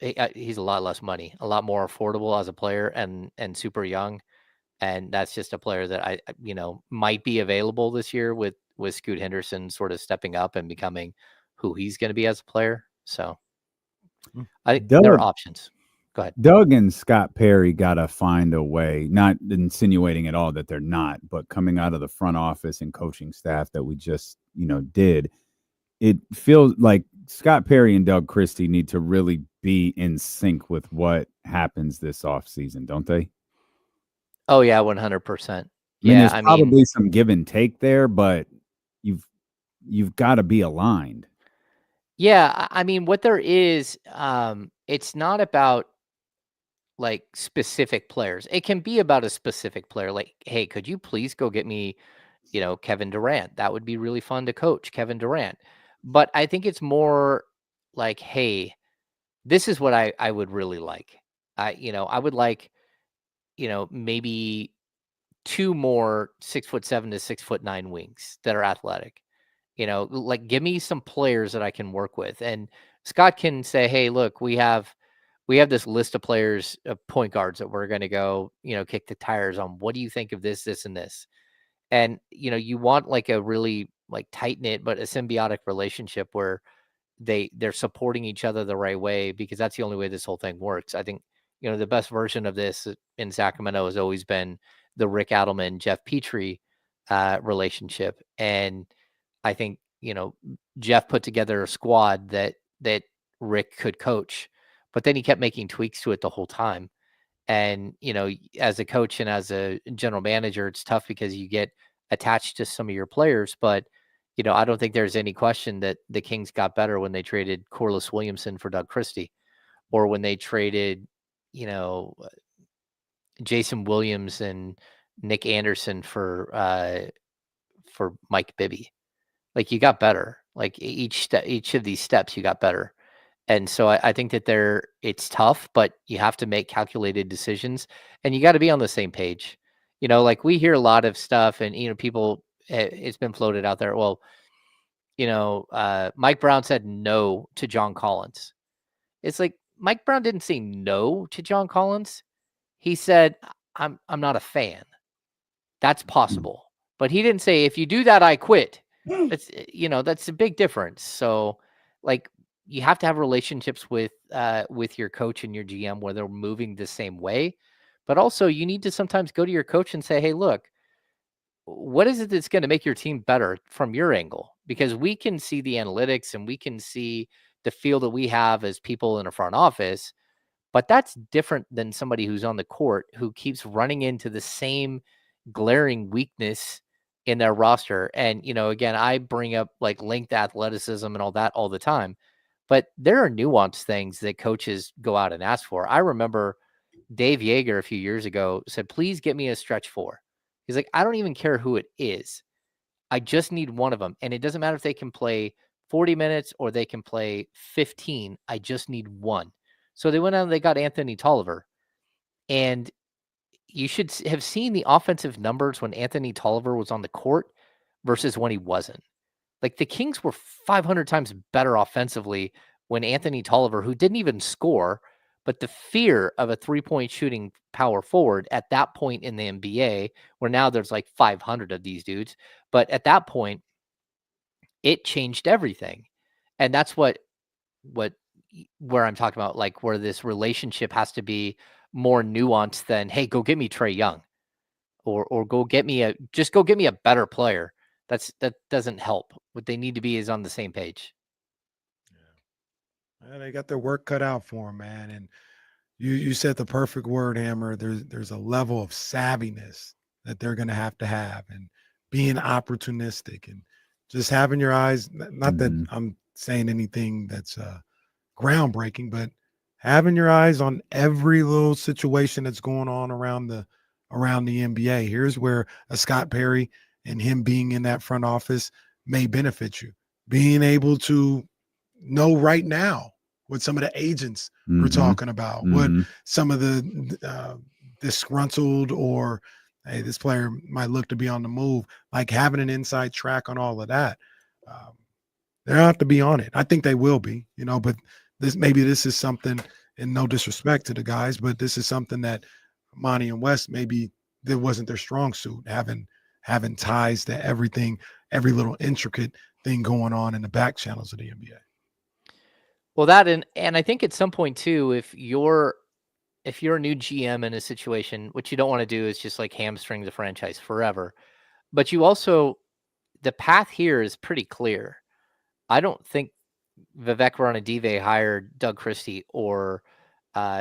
money, a lot more affordable as a player, and super young. And that's just a player that I might be available this year with Scoot Henderson sort of stepping up and becoming who he's going to be as a player. So I think there are options. Go ahead. Doug and Scott Perry got to find a way, not insinuating at all that they're not, but coming out of the front office and coaching staff that we just, did, it feels like Scott Perry and Doug Christie need to really be in sync with what happens this offseason, don't they? Oh yeah, 100%. There's probably some give and take there, but you've got to be aligned. Yeah, I mean, what there is, it's not about like specific players. It can be about a specific player. Like, hey, could you please go get me, Kevin Durant? That would be really fun to coach Kevin Durant. But I think it's more like, hey, this is what I would really like. I would like, maybe two more 6'7" to 6'9" wings that are athletic. Like give me some players that I can work with. And Scott can say, hey, look, we have this list of players, point guards that we're going to go, kick the tires on. What do you think of this, this, and this? And, you want like a really like tight knit, but a symbiotic relationship where they're supporting each other the right way, because that's the only way this whole thing works. I think, the best version of this in Sacramento has always been the Rick Adelman, Jeff Petrie relationship. And I think, Jeff put together a squad that Rick could coach, but then he kept making tweaks to it the whole time. And, as a coach and as a general manager, it's tough because you get attached to some of your players. But, I don't think there's any question that the Kings got better when they traded Corliss Williamson for Doug Christie, or when they traded, Jason Williams and Nick Anderson for Mike Bibby. Like you got better. Like each of these steps, you got better. And so I think that it's tough, but you have to make calculated decisions, and you got to be on the same page. Like we hear a lot of stuff, and people, it's been floated out there. Well, Mike Brown said no to John Collins. It's like Mike Brown didn't say no to John Collins. He said, I'm not a fan. That's possible. But he didn't say, if you do that, I quit. That's a big difference. So like you have to have relationships with your coach and your GM where they're moving the same way. But also you need to sometimes go to your coach and say, hey, look, what is it that's going to make your team better from your angle? Because we can see the analytics and we can see the feel that we have as people in a front office, but that's different than somebody who's on the court who keeps running into the same glaring weakness in their roster. And, again, I bring up like linked athleticism and all that all the time, but there are nuanced things that coaches go out and ask for. I remember Dave Yeager a few years ago said, please get me a stretch four. He's like, I don't even care who it is. I just need one of them. And it doesn't matter if they can play 40 minutes or they can play 15. I just need one. So they went out and they got Anthony Tolliver. And you should have seen the offensive numbers when Anthony Tolliver was on the court versus when he wasn't. Like the Kings were 500 times better offensively when Anthony Tolliver, who didn't even score, but the fear of a three-point shooting power forward at that point in the NBA, where now there's like 500 of these dudes, but at that point, it changed everything. And that's where I'm talking about, like where this relationship has to be more nuanced than, hey, go get me Trey Young, or go get me a better player. That doesn't help. What they need to be is on the same page. Yeah, they got their work cut out for them, man. And you said the perfect word, Hammer. There's a level of savviness that they're going to have, and being opportunistic and just having your eyes. Not that I'm saying anything that's groundbreaking, but having your eyes on every little situation that's going on around the NBA. Here's where a Scott Perry and him being in that front office may benefit you. Being able to know right now what some of the agents are talking about, what some of the disgruntled or, hey, this player might look to be on the move, like having an inside track on all of that. They don't have to be on it. I think they will be, but this is something, and no disrespect to the guys, but this is something that Monty and West, maybe that wasn't their strong suit, having ties to everything, every little intricate thing going on in the back channels of the NBA. Well, that and I think at some point too, if you're a new GM in a situation, what you don't want to do is just like hamstring the franchise forever. But you also, the path here is pretty clear. I don't think Vivek Ranadive hired Doug Christie or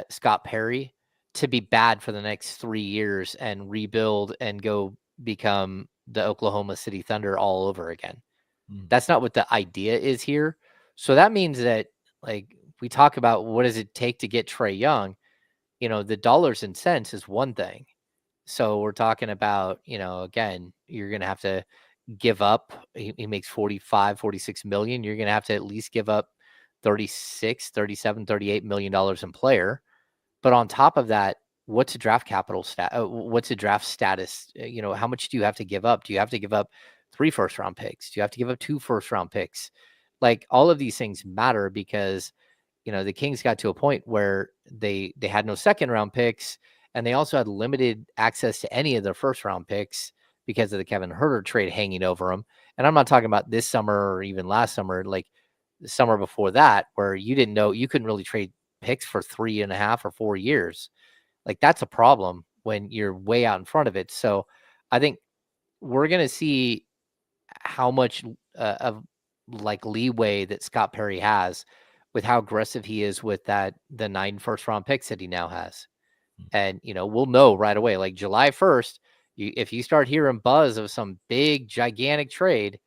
Scott Perry to be bad for the next 3 years and rebuild and go become the Oklahoma City Thunder all over again. That's not what the idea is here. So that means that, like, we talk about what does it take to get Trey Young, the dollars and cents is one thing. So we're talking about, again, you're going to have to give up. He makes 45, 46 million. You're going to have to at least give up 36, 37, 38 million dollars in player. But on top of that, what's a draft capital what's a draft status? How much do you have to give up? Do you have to give up 3 first-round picks? Do you have to give up 2 first-round picks? Like, all of these things matter because, the Kings got to a point where they had no second-round picks, and they also had limited access to any of their first-round picks because of the Kevin Huerter trade hanging over them. And I'm not talking about this summer or even last summer, like the summer before that, where you didn't know you couldn't really trade picks for 3.5 or 4 years. Like, that's a problem when you're way out in front of it. So I think we're going to see how much of like leeway that Scott Perry has with how aggressive he is with the 9 first-round picks that he now has. And, we'll know right away, like July 1st, if you start hearing buzz of some big, gigantic trade,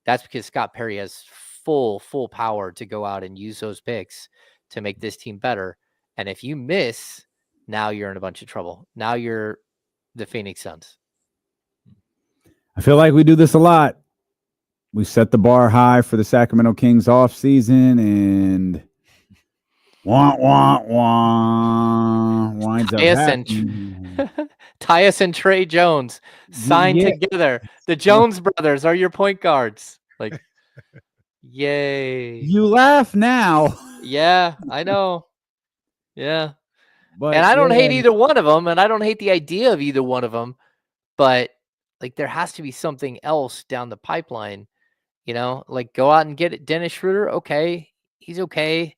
that's because Scott Perry has full power to go out and use those picks to make this team better. And if you miss, now you're in a bunch of trouble. Now you're the Phoenix Suns. I feel like we do this a lot. We set the bar high for the Sacramento Kings off season, and winds up happening. Tyus and Trey Jones signed together. The Jones brothers are your point guards. Like, yay. You laugh now. Yeah, I know. Yeah. But and I don't hate either one of them, and I don't hate the idea of either one of them, but like, there has to be something else down the pipeline, like go out and get it. Dennis Schroeder. Okay. He's okay.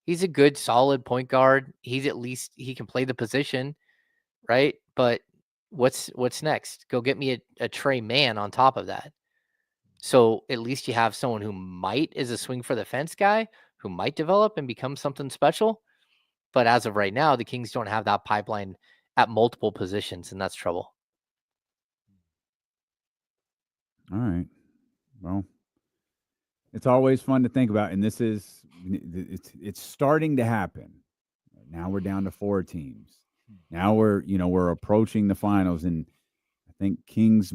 He's a good, solid point guard. He's at least, he can play the position, right? But what's next? Go get me a Trey Mann on top of that. So at least you have someone who might is a swing for the fence guy who might develop and become something special. But as of right now, the Kings don't have that pipeline at multiple positions, and that's trouble. All right. Well, it's always fun to think about, and it's starting to happen. Now we're down to 4 teams. Now we're approaching the finals, and I think Kings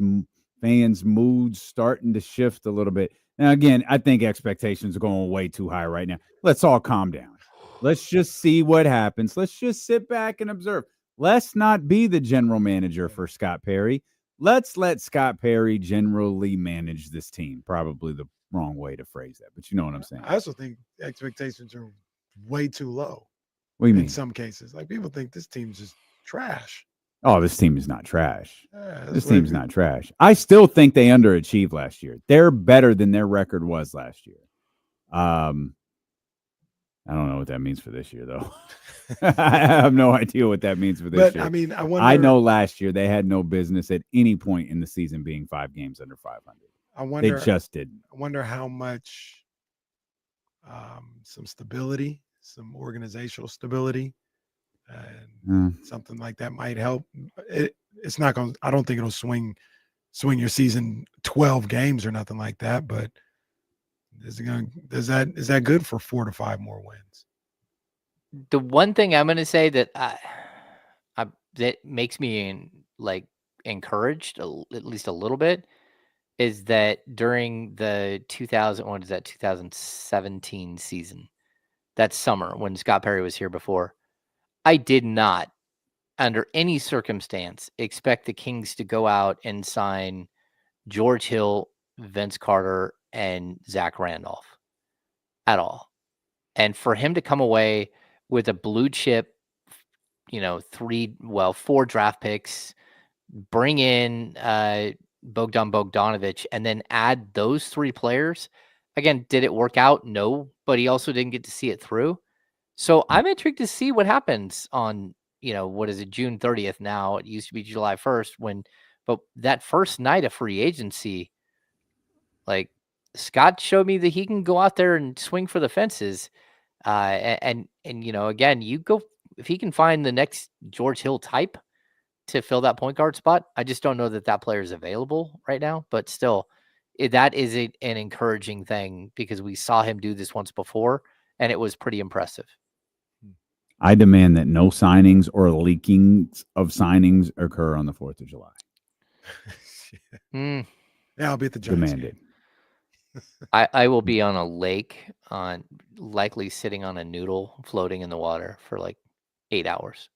fans' moods starting to shift a little bit. Now, again, I think expectations are going way too high right now. Let's all calm down. Let's just see what happens. Let's just sit back and observe. Let's not be the general manager for Scott Perry. Let's let Scott Perry generally manage this team. Probably the wrong way to phrase that, but you know what I'm saying. I also think expectations are way too low. What do you mean? In some cases, like people think this team's just trash. Oh, this team is not trash. This team's not trash. I still think they underachieved last year. They're better than their record was last year. I don't know what that means for this year, though. I have no idea what that means for this year. I mean, I know last year they had no business at any point in the season being 5 games under 500. They just didn't. I wonder how much some stability, some organizational stability, and something like that might help. It's not going. I don't think it'll swing your season 12 games or nothing like that. But is that good for 4 to 5 more wins? The one thing I'm going to say that that makes me encouraged at least a little bit is that during the 2017 season, that summer when Scott Perry was here before, I did not, under any circumstance, expect the Kings to go out and sign George Hill, Vince Carter, and Zach Randolph at all. And for him to come away with a blue chip, 4 draft picks, bring in Bogdan Bogdanovic, and then add those 3 players. Again, did it work out? No, but he also didn't get to see it through. So I'm intrigued to see what happens on, what is it, June 30th now? It used to be July 1st but that first night of free agency, like Scott showed me that he can go out there and swing for the fences. And again, you go, if he can find the next George Hill type to fill that point guard spot. I just don't know that player is available right now, but still, that is an encouraging thing because we saw him do this once before, and it was pretty impressive. I demand that no signings or leakings of signings occur on the 4th of July. Yeah, I'll be at the Giants. Demand it. I will be on a lake, likely sitting on a noodle floating in the water for like 8 hours.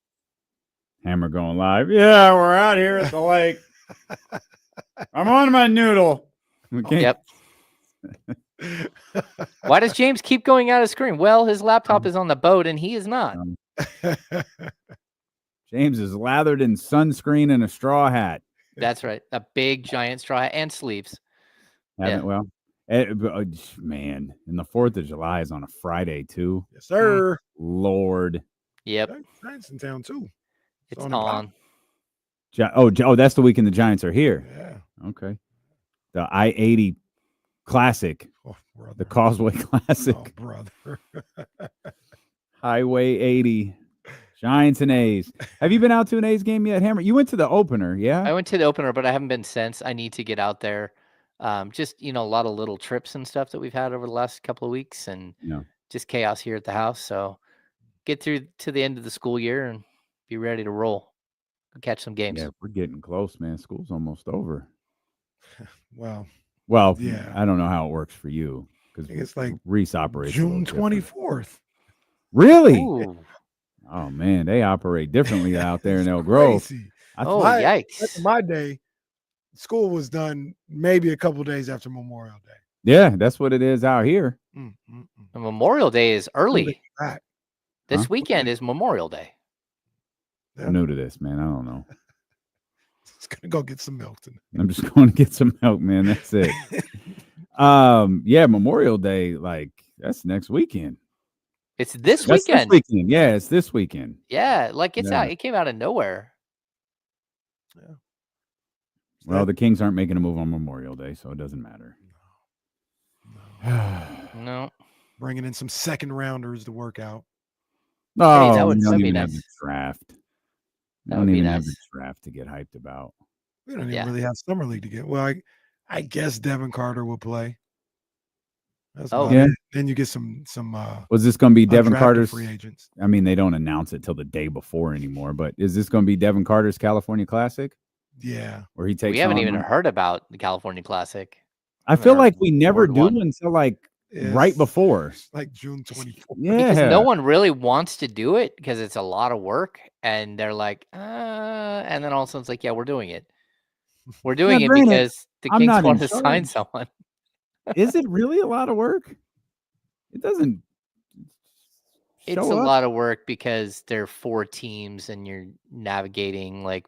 Hammer going live. Yeah, we're out here at the lake. I'm on my noodle. Okay. Yep. Why does James keep going out of screen? Well, his laptop is on the boat and he is not. James is lathered in sunscreen and a straw hat. That's right. A big giant straw hat and sleeves. Well, man, and the 4th of July is on a Friday too. Yes, sir. Lord. Yep. Giants in town too. It's on. Oh, that's the weekend the Giants are here. Yeah. Okay. The I-80 Classic. Oh, brother. The Causeway Classic. Oh, brother. Highway 80. Giants and A's. Have you been out to an A's game yet, Hammer? You went to the opener, yeah? I went to the opener, but I haven't been since. I need to get out there. Just, a lot of little trips and stuff that we've had over the last couple of weeks and just chaos here at the house. So get through to the end of the school year and be ready to roll. Catch some games. Yeah, we're getting close, man. School's almost over. Well, yeah. I don't know how it works for you because it's like Reese operates June 24th. Really? Ooh. Oh man, they operate differently out there in Elk Grove. Yikes! In my day, school was done maybe a couple days after Memorial Day. Yeah, that's what it is out here. Memorial Day is early. This Huh? weekend is Memorial Day. I'm new to this, man. I don't know. Just gonna go get some milk tonight. I'm just going to get some milk, man. That's it. Yeah, Memorial Day, that's next weekend. It's this That's weekend. This weekend. Yeah, it's this weekend. Yeah, it's Yeah. out. It came out of nowhere. Yeah. Well, the Kings aren't making a move on Memorial Day, so it doesn't matter. No. Bringing in some second rounders to work out. No, that we would don't be even have nice. the draft. We That don't would be even have nice. the draft to get hyped about. We don't even really have summer league to get. Well, I guess Devin Carter will play. That's about yeah. it. Then you get some. Was this going to be Devin undrafted Carter's free agents? I mean, they don't announce it till the day before anymore. But is this going to be Devin Carter's California Classic? Yeah. Where he takes? We haven't on even them? heard about the California Classic. I feel or like we never Ward do one. until right Yes. before. Like June 24th. Because Yeah. no one really wants to do it because it's a lot of work, and they're like, and then all of a sudden it's like, yeah, we're doing it. We're doing it granted, because the I'm Kings not want in to sign charge. someone. Is it really a lot of work? It doesn't. It's show a up. lot of work because there are 4 teams and you're navigating like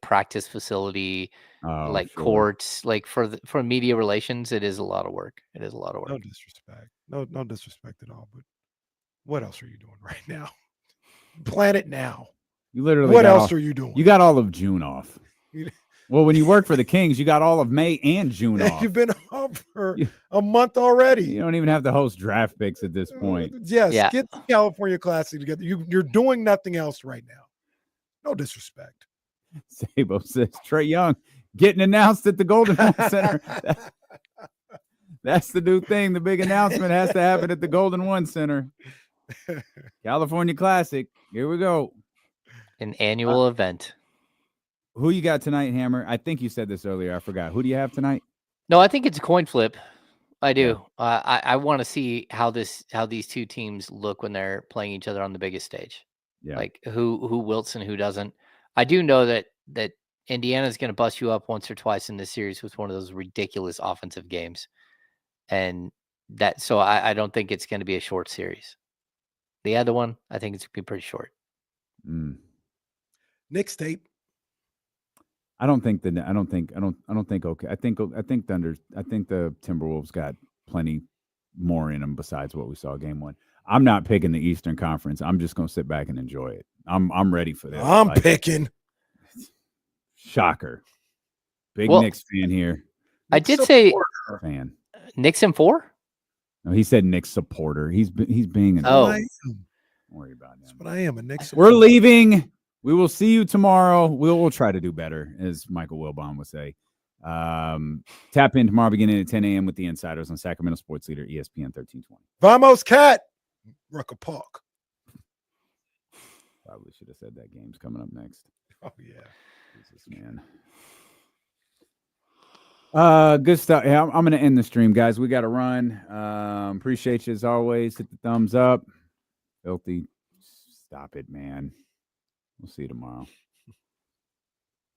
practice facility, Oh, like sure. courts, like for media relations. It is a lot of work. It is a lot of No work. disrespect. No disrespect at all. But what else are you doing right now? Plan it now. You literally. What got else all- are you doing? You got all of June off. You- Well, when you work for the Kings, you got all of May and June off. You've been off for a month already. You don't even have to host draft picks at this point. Yes, Yeah. get the California Classic together. You're doing nothing else right now. No disrespect. Sabo says Trey Young getting announced at the Golden One Center. That's the new thing. The big announcement has to happen at the Golden One Center. California Classic. Here we go. An annual event. Who you got tonight, Hammer? I think you said this earlier. I forgot. Who do you have tonight? No, I think it's a coin flip. I do. I want to see how these two teams look when they're playing each other on the biggest stage. Yeah. Like who wilts and who doesn't. I do know that Indiana's going to bust you up once or twice in this series with one of those ridiculous offensive games, and so I don't think it's going to be a short series. The other one, I think it's going to be pretty short. Knicks tape. I don't think okay. I think the Timberwolves got plenty more in them besides what we saw game 1. I'm not picking the Eastern Conference. I'm just going to sit back and enjoy it. I'm ready for this. I'm picking. Shocker. Big Well, Knicks fan here. I did say Fan. Knicks in 4. No, he said Knicks supporter. He's being an Oh. Don't worry about him. But I am a Knicks. We're leaving. We will see you tomorrow. We'll try to do better, as Michael Wilbon would say. Tap in tomorrow beginning at 10 a.m. with the Insiders on Sacramento Sports Leader ESPN 1320. Vamos, Cat. Rucker Park. Probably should have said that game's coming up next. Oh, yeah. Jesus, man. Good stuff. Yeah, I'm going to end the stream, guys. We got to run. Appreciate you as always. Hit the thumbs up. Filthy. Stop it, man. We'll see you tomorrow.